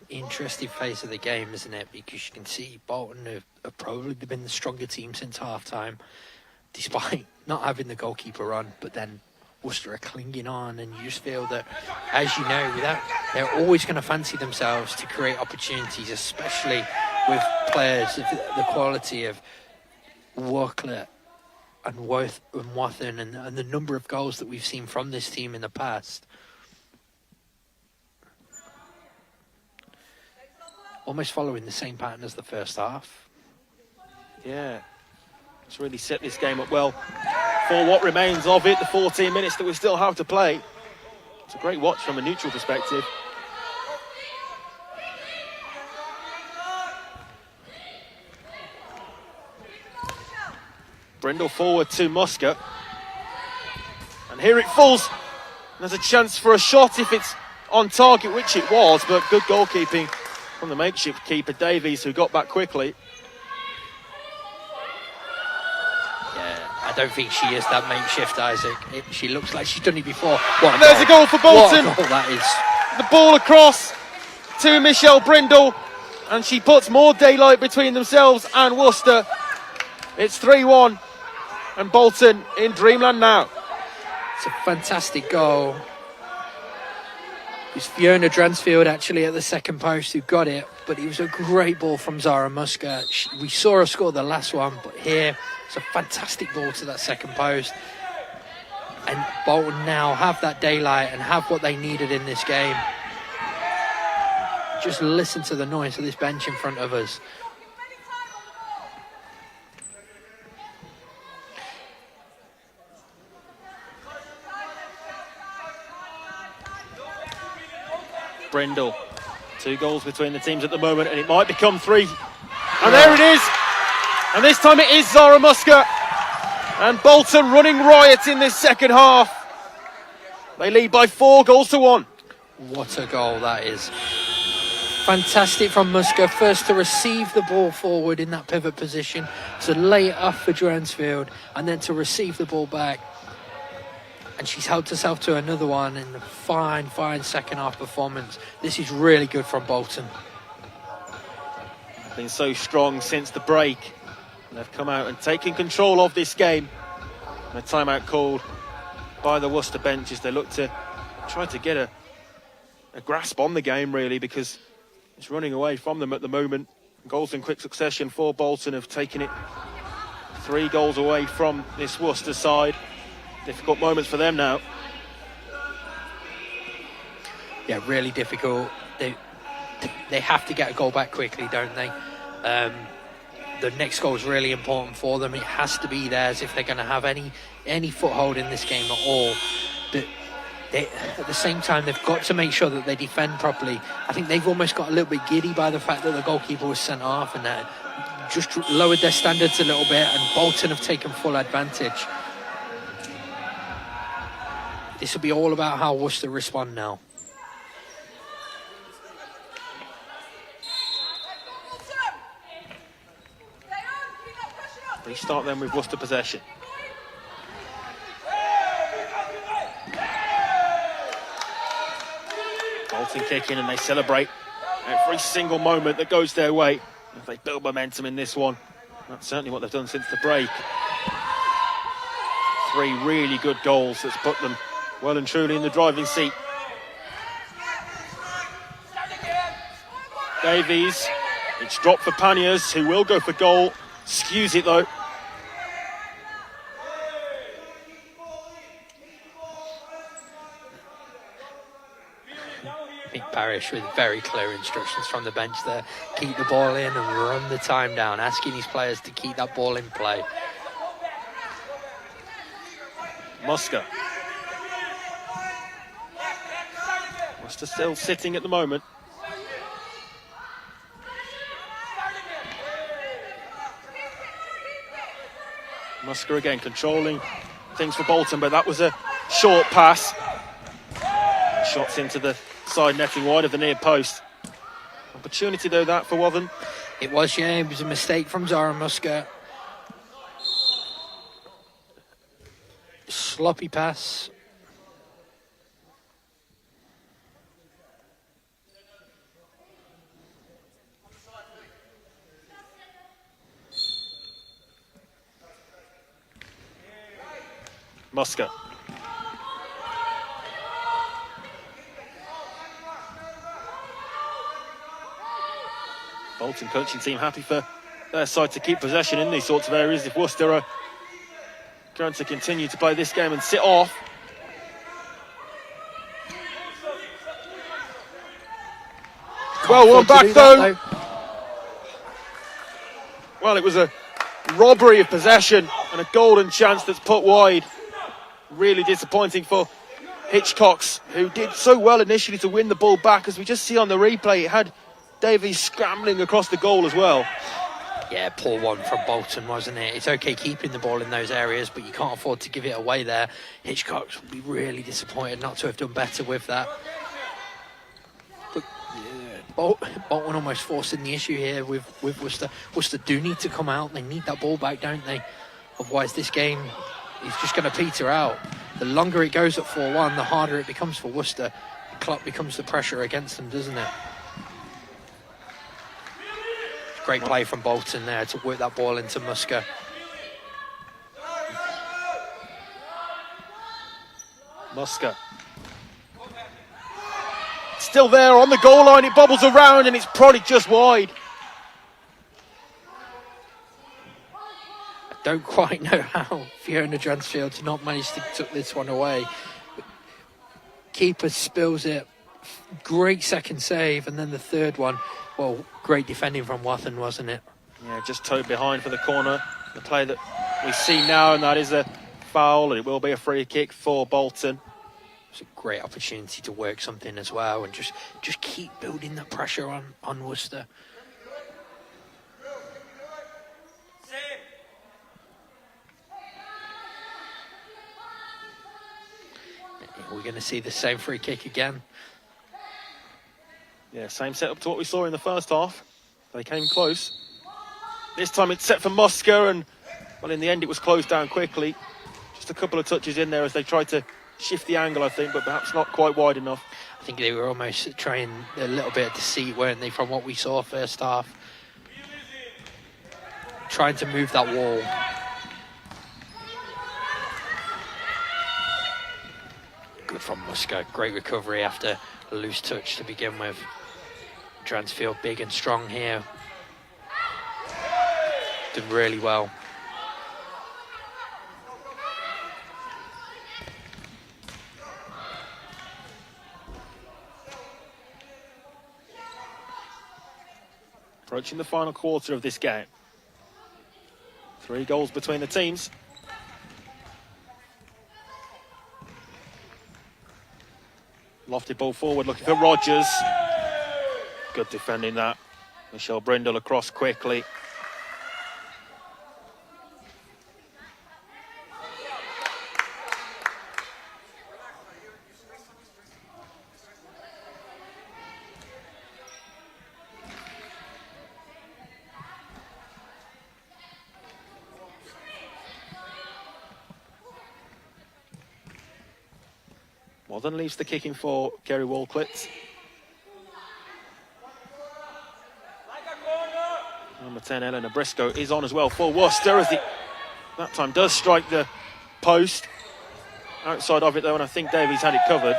S3: Interesting phase of the game, isn't it? Because you can see Bolton have probably been the stronger team since half-time, despite not having the goalkeeper on, but then Worcester are clinging on, and you just feel that, as you know, they're always going to fancy themselves to create opportunities, especially with players of the quality of Workler and Wathen and the number of goals that we've seen from this team in the past. Almost following the same pattern as the first half.
S2: Yeah, it's really set this game up well for what remains of it, the 14 minutes that we still have to play. It's a great watch from a neutral perspective. Brindle forward to Musker. And here it falls. There's a chance for a shot if it's on target, which it was, but good goalkeeping from the makeshift keeper Davies, who got back quickly.
S3: Yeah, I don't think she is that makeshift, Isaac. She looks like she's done it before.
S2: And there's a goal for Bolton.
S3: What a goal that is.
S2: The ball across to Michelle Brindle, and she puts more daylight between themselves and Worcester. It's 3-1, and Bolton in dreamland now.
S3: It's a fantastic goal. It was Fiona Dransfield actually at the second post who got it, but it was a great ball from Zara Muska. We saw her score the last one, but here it's a fantastic ball to that second post. And Bolton now have that daylight and have what they needed in this game. Just listen to the noise of this bench in front of us.
S2: Brindle. 2 goals between the teams at the moment, and it might become 3. And there it is. And this time it is Zara Muska. And Bolton running riot in this second half. They lead by 4 goals to 1.
S3: What a goal that is. Fantastic from Muska. First to receive the ball forward in that pivot position, to lay it off for Dransfield, and then to receive the ball back. And she's helped herself to another one in a fine second half performance. This is really good from Bolton.
S2: Been so strong since the break. And they've come out and taken control of this game. And a timeout called by the Worcester bench as they look to try to get a grasp on the game, really, because it's running away from them at the moment. Goals in quick succession for Bolton have taken it 3 goals away from this Worcester side. Difficult moments for them now.
S3: Yeah, really difficult. They have to get a goal back quickly, don't they? The next goal is really important for them. It has to be theirs if they're going to have any foothold in this game at all. But at the same time, they've got to make sure that they defend properly. I think they've almost got a little bit giddy by the fact that the goalkeeper was sent off, and that just lowered their standards a little bit, and Bolton have taken full advantage. This will be all about how Worcester respond now.
S2: They start then with Worcester possession. Bolton kick in and they celebrate every single moment that goes their way. If they build momentum in this one, that's certainly what they've done since the break. 3 really good goals that's put them well and truly in the driving seat. Davies, it's dropped for Panniers, who will go for goal. Skews it though.
S3: I think Parrish with very clear instructions from the bench there. Keep the ball in and run the time down, asking his players to keep that ball in play.
S2: Muska. Worcester still sitting at the moment. Muska again controlling things for Bolton, but that was a short pass. Shots into the side netting wide of the near post. Opportunity though that for Wathen.
S3: It was a mistake from Zara Muska. Sloppy pass.
S2: Muska. Bolton coaching team happy for their side to keep possession in these sorts of areas if Worcester are going to continue to play this game and sit off. Well, one back though. Well, it was a robbery of possession and a golden chance that's put wide. Really disappointing for Hitchcocks, who did so well initially to win the ball back. As we just see on the replay, it had Davies scrambling across the goal as well.
S3: Yeah, poor one from Bolton, wasn't it? It's okay keeping the ball in those areas, but you can't afford to give it away there. Hitchcocks would be really disappointed not to have done better with that. But Bolton almost forcing the issue here with Worcester. Worcester do need to come out. They need that ball back, don't they? Otherwise, this game is just going to peter out. The longer it goes at 4-1, the harder it becomes for Worcester. The clock becomes the pressure against them, doesn't it? Great play from Bolton there to work that ball into Muska.
S2: Musker. Still there on the goal line, it bobbles around and it's probably just wide.
S3: I don't quite know how Fiona Dransfield's not managed to tuck this one away. Keeper spills it. Great second save, and then the third one. Well, great defending from Wathen, wasn't it?
S2: Yeah, just towed behind for the corner. The play that we see now, and that is a foul, and it will be a free kick for Bolton.
S3: It's a great opportunity to work something as well, and just keep building the pressure on Worcester. We're going to see the same free kick again.
S2: Yeah, same setup to what we saw in the first half. They came close. This time it's set for Musker, and well, in the end it was closed down quickly. Just a couple of touches in there as they tried to shift the angle, I think, but perhaps not quite wide enough.
S3: I think they were almost trying a little bit of deceit, weren't they, from what we saw first half? Trying to move that wall. Good from Musker. Great recovery after a loose touch to begin with. Dransfield big and strong here. Did really well.
S2: Approaching the final quarter of this game. 3 goals between the teams. Lofted ball forward, looking for Rogers. Good defending that. Michelle Brindle across quickly. Wathen leaves the kicking for Kerry Walcliffe. Number 10, Eleanor Briscoe, is on as well for Worcester as that time does strike the post. Outside of it though, and I think Davies had it covered.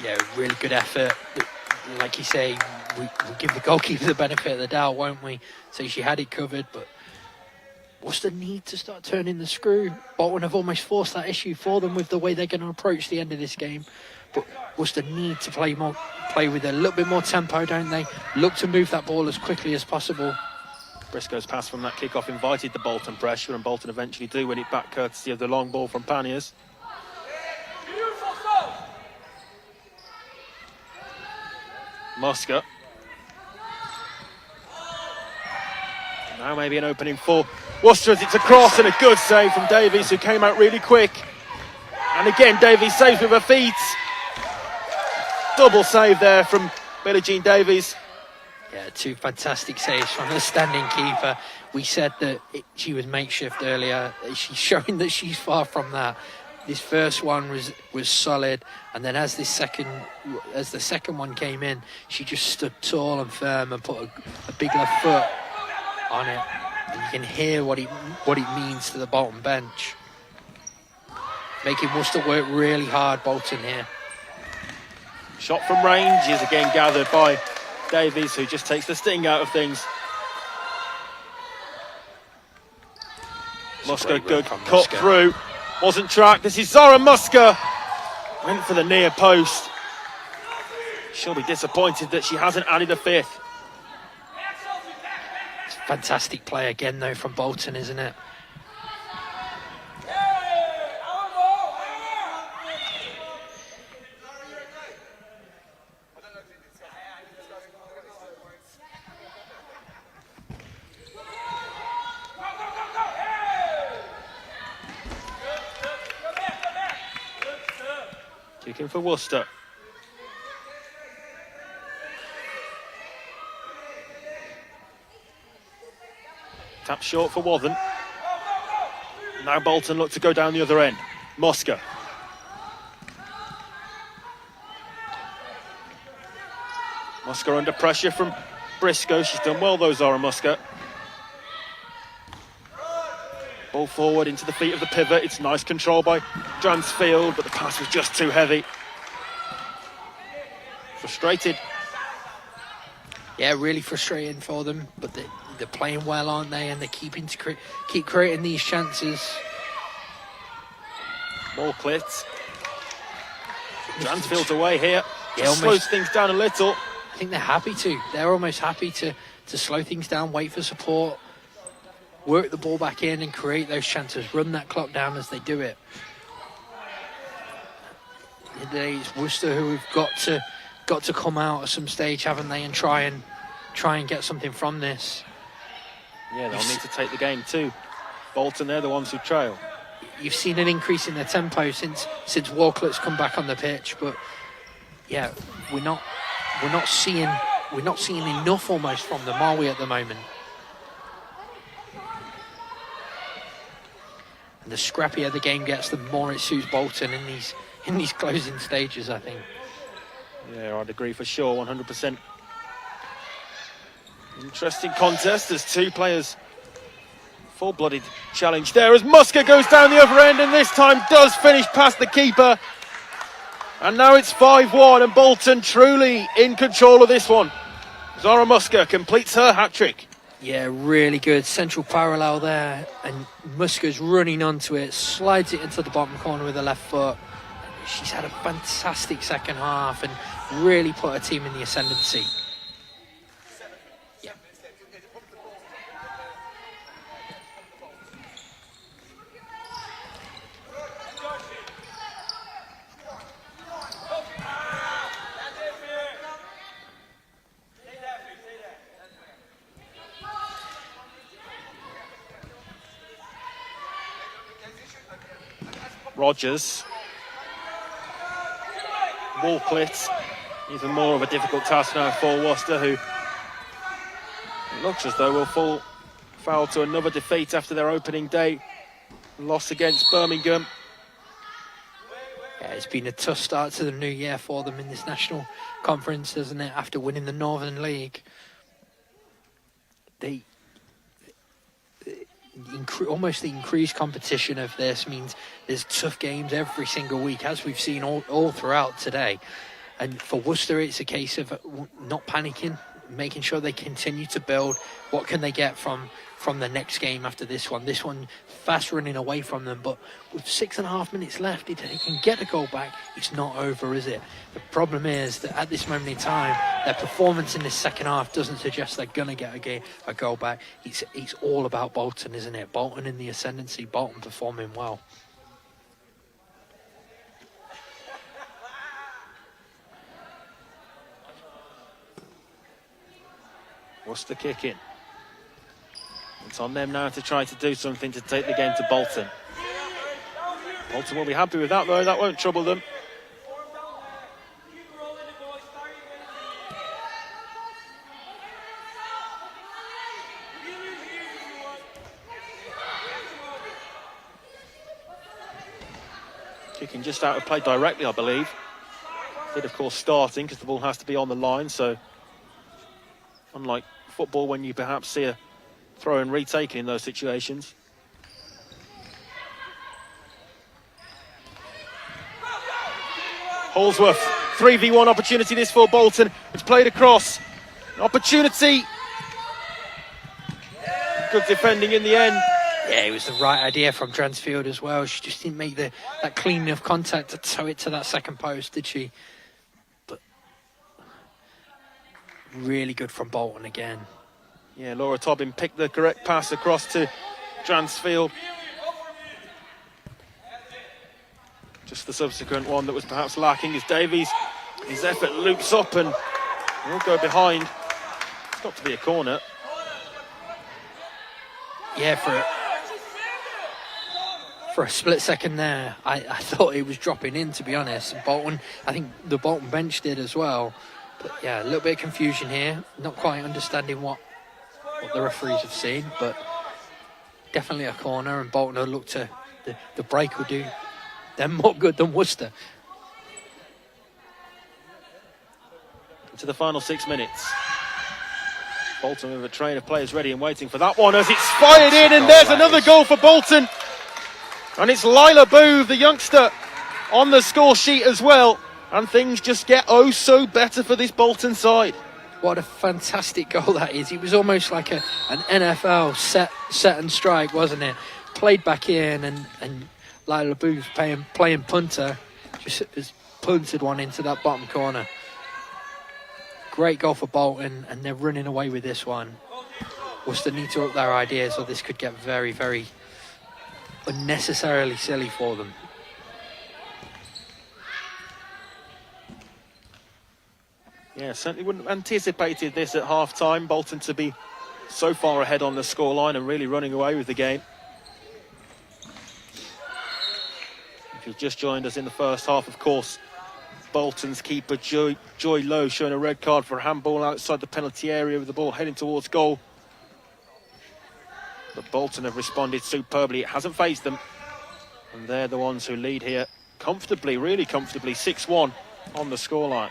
S3: Yeah, really good effort. Like you say, we give the goalkeeper the benefit of the doubt, won't we? So she had it covered, but what's the need to start turning the screw? Bolton have almost forced that issue for them with the way they're going to approach the end of this game. But what's the need to play with a little bit more tempo, don't they? Look to move that ball as quickly as possible.
S2: Briscoe's pass from that kick-off invited the Bolton pressure, and Bolton eventually do win it back courtesy of the long ball from Panniers. Musker. Now maybe an opening for Worcester as it's a cross, and a good save from Davies, who came out really quick. And again, Davies saves with her feet. Double save there from Billie Jean Davies.
S3: Yeah, 2 fantastic saves from the standing keeper. We said that she was makeshift earlier. She's showing that she's far from that. This first one was solid, and then as the second one came in, she just stood tall and firm and put a big left foot on it. And you can hear what it means to the Bolton bench. Making Worcester work really hard, Bolton here.
S2: Shot from range is again gathered by Davies, who just takes the sting out of things. Musker, good cut through. Wasn't tracked. This is Zara Musker. Went for the near post. She'll be disappointed that she hasn't added a 5th.
S3: Fantastic play again, though, from Bolton, isn't it?
S2: Kicking for Worcester. Tap short for Wathen. Now Bolton look to go down the other end. Musker. Musker under pressure from Briscoe. She's done well though, Zara Musker. Ball forward into the feet of the pivot. It's nice control by Dransfield, but the pass was just too heavy. Frustrated.
S3: Yeah, really frustrating for them, but they're playing well, aren't they? And they're keep creating these chances.
S2: Ball clipped. Dransfield's away here.
S3: Yeah,
S2: Just slows things down a little.
S3: I think they're happy to. They're almost happy to slow things down, wait for support, work the ball back in and create those chances, run that clock down as they do it. Today it's Worcester who have got to come out at some stage, haven't they, and try and get something from this.
S2: Yeah, they'll need to take the game too. Bolton, they're the ones who trail.
S3: You've seen an increase in their tempo since Walcott's come back on the pitch, but yeah, we're not seeing enough almost from them, are we, at the moment? And the scrappier the game gets, the more it suits Bolton in these closing stages, I think.
S2: Yeah, I'd agree for sure, 100%. Interesting contest. There's two players. Full-blooded challenge there as Musker goes down the other end and this time does finish past the keeper. And now it's 5-1 and Bolton truly in control of this one. Zara Musker completes her hat-trick.
S3: Yeah, really good central parallel there, and Musker's running onto it, slides it into the bottom corner with her left foot. She's had a fantastic second half and really put her team in the ascendancy. Yeah.
S2: Rogers. Walcliffe. Even more of a difficult task now for Worcester, who it looks as though will fall foul to another defeat after their opening day loss against Birmingham.
S3: Yeah, it's been a tough start to the new year for them in this national conference, hasn't it? After winning the Northern League, they almost the increased competition of this means there's tough games every single week, as we've seen all throughout today. And for Worcester, it's a case of not panicking, making sure they continue to build. What can they get from the next game after this one? This one fast running away from them, but with 6.5 minutes left, if they can get a goal back, it's not over, is it? The problem is that at this moment in time, their performance in this second half doesn't suggest they're going to get a goal back. It's all about Bolton, isn't it? Bolton in the ascendancy, Bolton performing well.
S2: Worcester kicking. It's on them now to try to do something to take the game to Bolton. Bolton will be happy with that, though. That won't trouble them. Kicking just out of play directly, I believe. Did, of course, starting because the ball has to be on the line, so unlike football when you perhaps see a throw and retake in those situations. Holsworth, 3v1 opportunity this for Bolton. It's played across. An opportunity. Good defending in the end.
S3: Yeah, it was the right idea from Dransfield as well. She just didn't make that clean enough contact to tow it to that second post, did she? But really good from Bolton again.
S2: Yeah, Laura Tobbin picked the correct pass across to Dransfield. Just the subsequent one that was perhaps lacking is Davies. His effort loops up and he'll go behind. It's got to be a corner.
S3: Yeah, for a split second there, I thought it was dropping in, to be honest. Bolton, I think the Bolton bench did as well. But yeah, a little bit of confusion here. Not quite understanding what the referees have seen, but definitely a corner, and Bolton will look to the break will do them more good than Worcester.
S2: To the final 6 minutes. Bolton with a train of players ready and waiting for that one as it's fired in, and there's another goal for Bolton. And it's Lila Booth, the youngster, on the score sheet as well. And things just get oh so better for this Bolton side.
S3: What a fantastic goal that is. It was almost like an NFL set and strike, wasn't it? Played back in, and Lila Booth playing punter just has punted one into that bottom corner. Great goal for Bolton, and they're running away with this one. Worcester need to up their ideas, or this could get very, very unnecessarily silly for them.
S2: Yeah, certainly wouldn't have anticipated this at half-time. Bolton to be so far ahead on the scoreline and really running away with the game. If you've just joined us in the first half, of course, Bolton's keeper Joy Lowe showing a red card for a handball outside the penalty area with the ball heading towards goal. But Bolton have responded superbly. It hasn't fazed them. And they're the ones who lead here comfortably, really comfortably, 6-1 on the scoreline.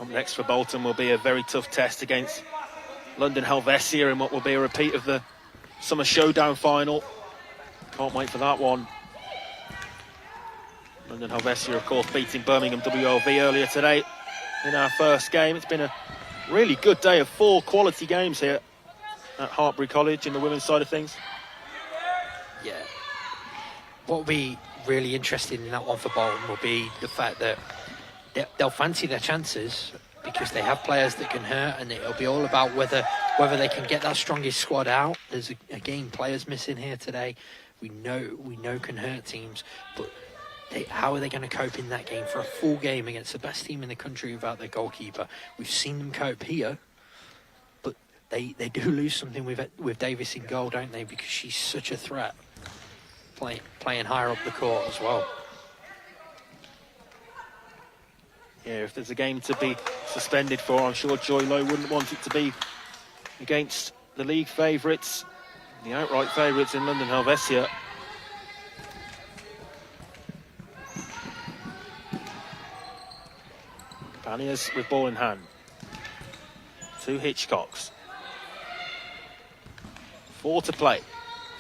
S2: Up next for Bolton will be a very tough test against London Helvecia in what will be a repeat of the Summer Showdown final. Can't wait for that one. London Helvecia, of course, beating Birmingham WLV earlier today in our first game. It's been a really good day of 4 quality games here at Hartbury College in the women's side of things.
S3: Yeah. What will be really interesting in that one for Bolton will be the fact that they'll fancy their chances because they have players that can hurt, and it'll be all about whether they can get that strongest squad out. There's again players missing here today. We know can hurt teams, but how are they going to cope in that game for a full game against the best team in the country without their goalkeeper? We've seen them cope here, but they do lose something with Davis in goal, don't they? Because she's such a threat, playing higher up the court as well.
S2: Yeah, if there's a game to be suspended for, I'm sure Joy Lowe wouldn't want it to be against the league favourites, the outright favourites in London Helvecia. Paniers with ball in hand. 2 Hitchcocks. 4 to play.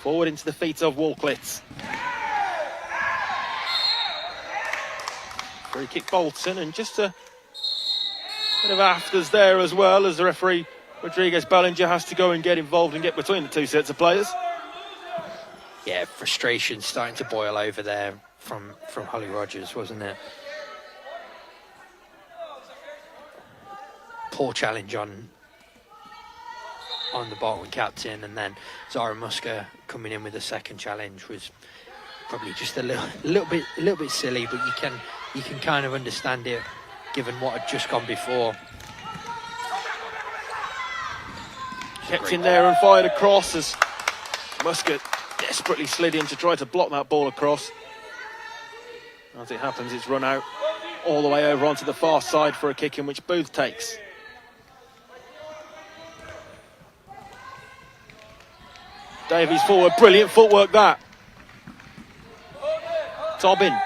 S2: Forward into the feet of Walklitz. Free kick Bolton, and just a bit of afters there as well, as the referee Rodriguez Ballinger has to go and get involved and get between the 2 sets of players.
S3: Yeah, frustration starting to boil over there from Holly Rogers, wasn't it? Poor challenge on the Bolton captain, and then Zara Musker coming in with a second challenge was probably just a little bit silly, but you can kind of understand it given what had just gone before.
S2: Kept in there and fired across as Musker desperately slid in to try to block that ball across. As it happens, it's run out all the way over onto the far side for a kick in which Booth takes. Davies forward, brilliant footwork that. Tobin.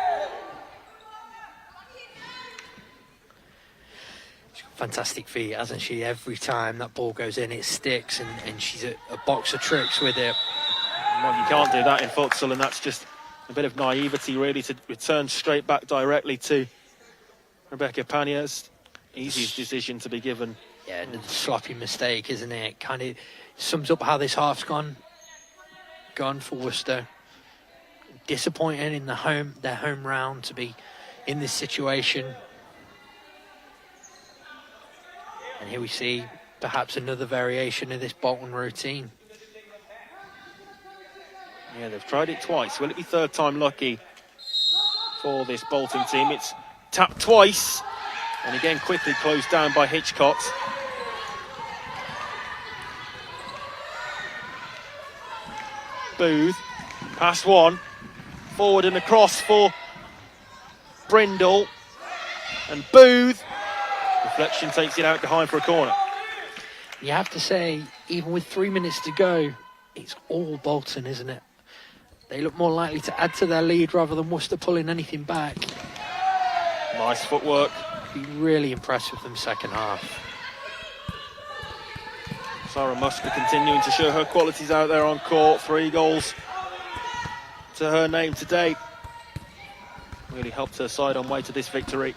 S3: Fantastic feet, hasn't she? Every time that ball goes in, it sticks, and she's a box of tricks with it.
S2: Well, you can't do that in futsal, and that's just a bit of naivety, really, to return straight back directly to Rebecca Paniers. Easiest decision to be given.
S3: Yeah, and a sloppy mistake, isn't it? Kind of sums up how this half's gone for Worcester. Disappointing in their home round to be in this situation. And here we see perhaps another variation of this Bolton routine.
S2: Yeah, they've tried it twice. Will it be third time lucky for this Bolton team? It's tapped twice, and again quickly closed down by Hitchcott. Booth, past one, forward and across for Brindle, and Booth. Reflection takes it out behind for a corner.
S3: You have to say, even with 3 minutes to go, it's all Bolton, isn't it? They look more likely to add to their lead rather than Worcester pulling anything back.
S2: Nice footwork.
S3: Be really impressed with them second half.
S2: Zara Musker continuing to show her qualities out there on court. 3 goals to her name today. Really helped her side on way to this victory.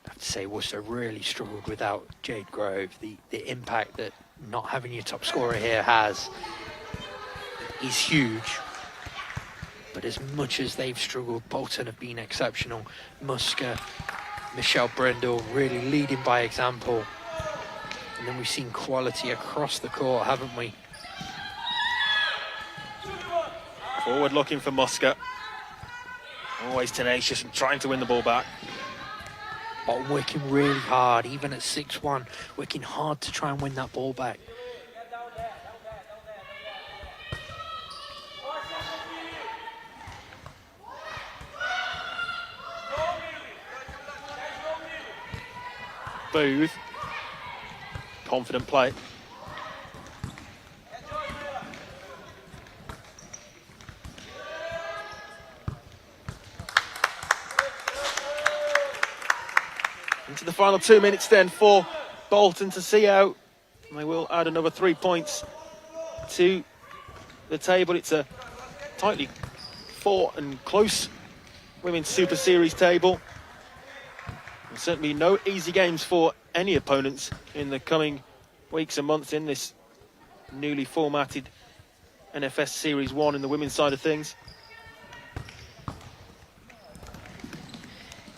S3: I have to say, Worcester really struggled without Jade Grove. The impact that not having your top scorer here has is huge. But as much as they've struggled, Bolton have been exceptional. Musker, Michelle Brindle really leading by example. And then we've seen quality across the court, haven't we?
S2: Forward looking for Musker. Always tenacious and trying to win the ball back.
S3: Bolton working really hard, even at 6-1, working hard to try and win that ball back.
S2: Booth. Confident play. Into the final 2 minutes then for Bolton to see out. And they will add another 3 points to the table. It's a tightly fought and close Women's Super Series table. And certainly no easy games for any opponents in the coming weeks and months in this newly formatted NFS Series 1 in the women's side of things.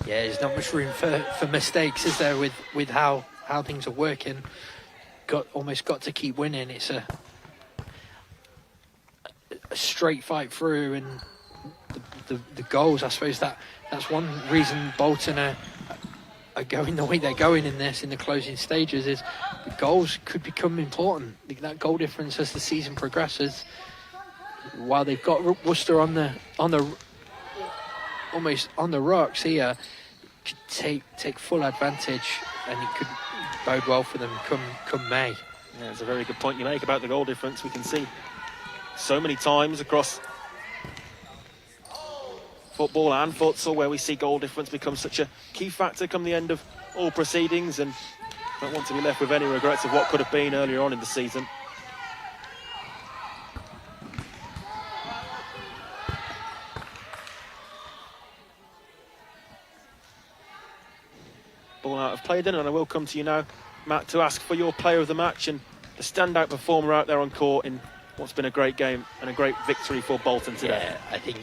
S3: Yeah, there's not much room for mistakes, is there, with how things are working. Almost got to keep winning. It's a straight fight through, and the goals, I suppose that's one reason Bolton are going the way they're going in the closing stages, is the goals could become important. That goal difference as the season progresses, while they've got Worcester on the almost on the rocks here, could take full advantage, and it could bode well for them come May.
S2: Yeah, it's a very good point you make about the goal difference. We can see so many times across football and futsal where we see goal difference become such a key factor come the end of all proceedings, and don't want to be left with any regrets of what could have been earlier on in the season. Ball out of play then, and I will come to you now, Matt, to ask for your player of the match and the standout performer out there on court in what's been a great game and a great victory for Bolton today.
S3: Yeah, I think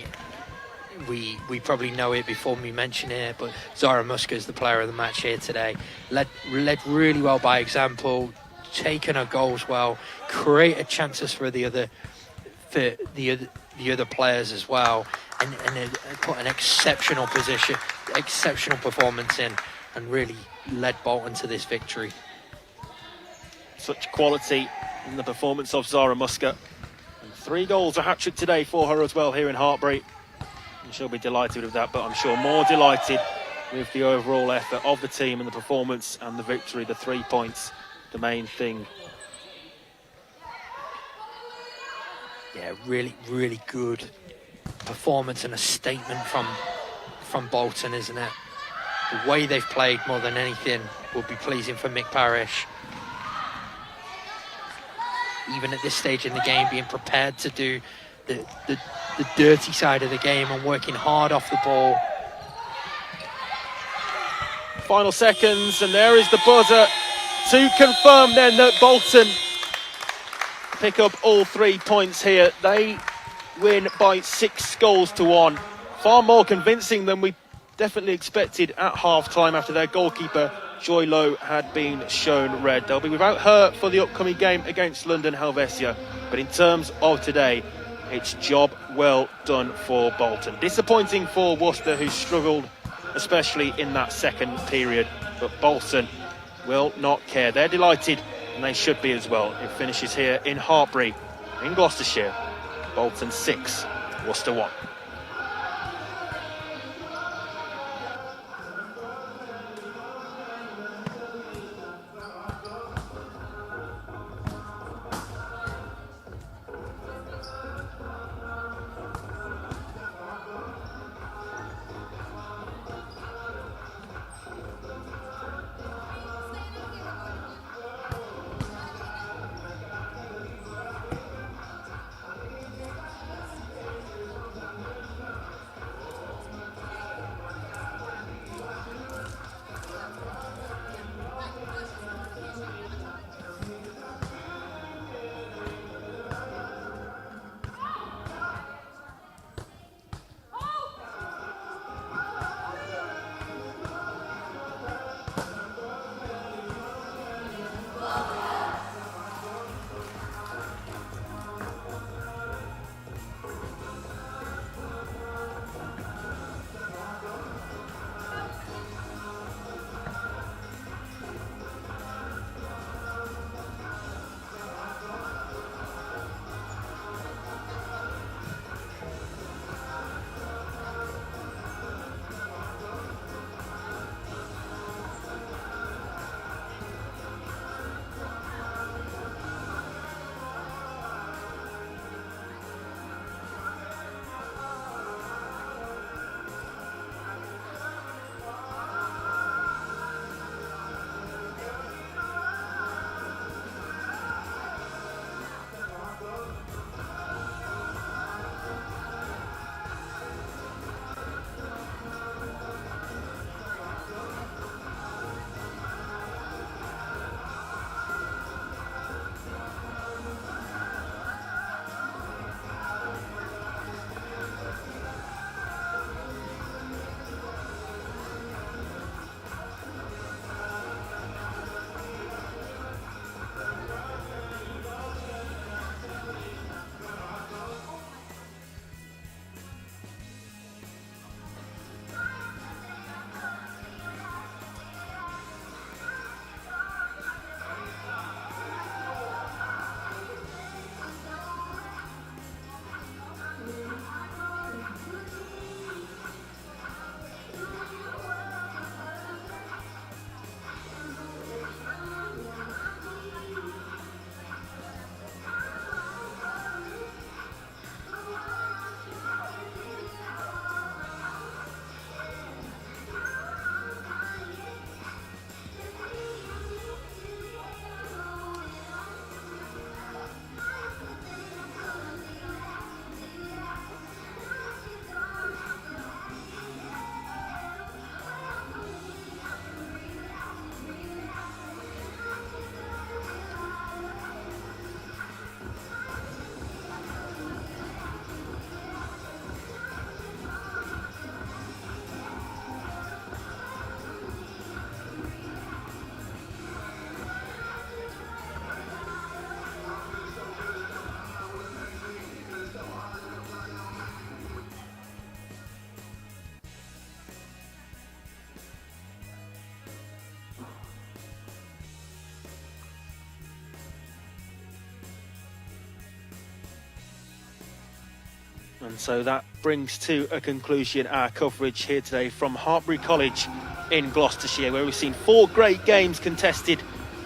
S3: we probably know it before we mention it, but Zara Musker is the player of the match here today. Led really well by example, taken her goals well, created chances for the other players as well, and put an exceptional performance in, and really led Bolton to this victory.
S2: Such quality in the performance of Zara Musker. And 3 goals, a hat-trick today for her as well here in Hartbury. And she'll be delighted with that, but I'm sure more delighted with the overall effort of the team and the performance and the victory. The 3 points, the main thing.
S3: Yeah, really good performance and a statement from Bolton, isn't it? The way they've played more than anything will be pleasing for Mick Parrish. Even at this stage in the game, being prepared to do the dirty side of the game and working hard off the ball.
S2: Final seconds, and there is the buzzer to confirm then that Bolton pick up all 3 points here. They win by 6 goals to 1. Far more convincing than we definitely expected at half-time after their goalkeeper, Joy Lowe, had been shown red. They'll be without her for the upcoming game against London Helvecia. But in terms of today, it's job well done for Bolton. Disappointing for Worcester, who struggled, especially in that second period. But Bolton will not care. They're delighted, and they should be as well. It finishes here in Hartbury, in Gloucestershire. Bolton 6, Worcester 1. And so that brings to a conclusion our coverage here today from Hartbury College in Gloucestershire, where we've seen 4 great games contested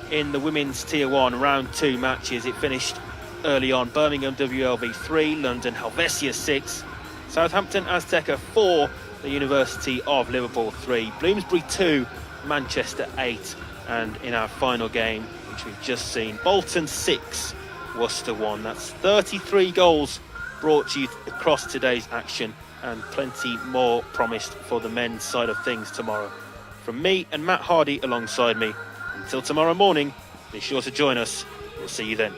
S2: in the women's Tier 1 round 2 matches. It finished early on: Birmingham WLV 3, London Helvecia 6, Southampton Azteca 4, the University of Liverpool 3, Bloomsbury 2, Manchester 8, and in our final game, which we've just seen, Bolton 6, Worcester 1. That's 33 goals brought to you across today's action, and plenty more promised for the men's side of things tomorrow. From me and Matt Hardy alongside me, until tomorrow morning, be sure to join us. We'll see you then.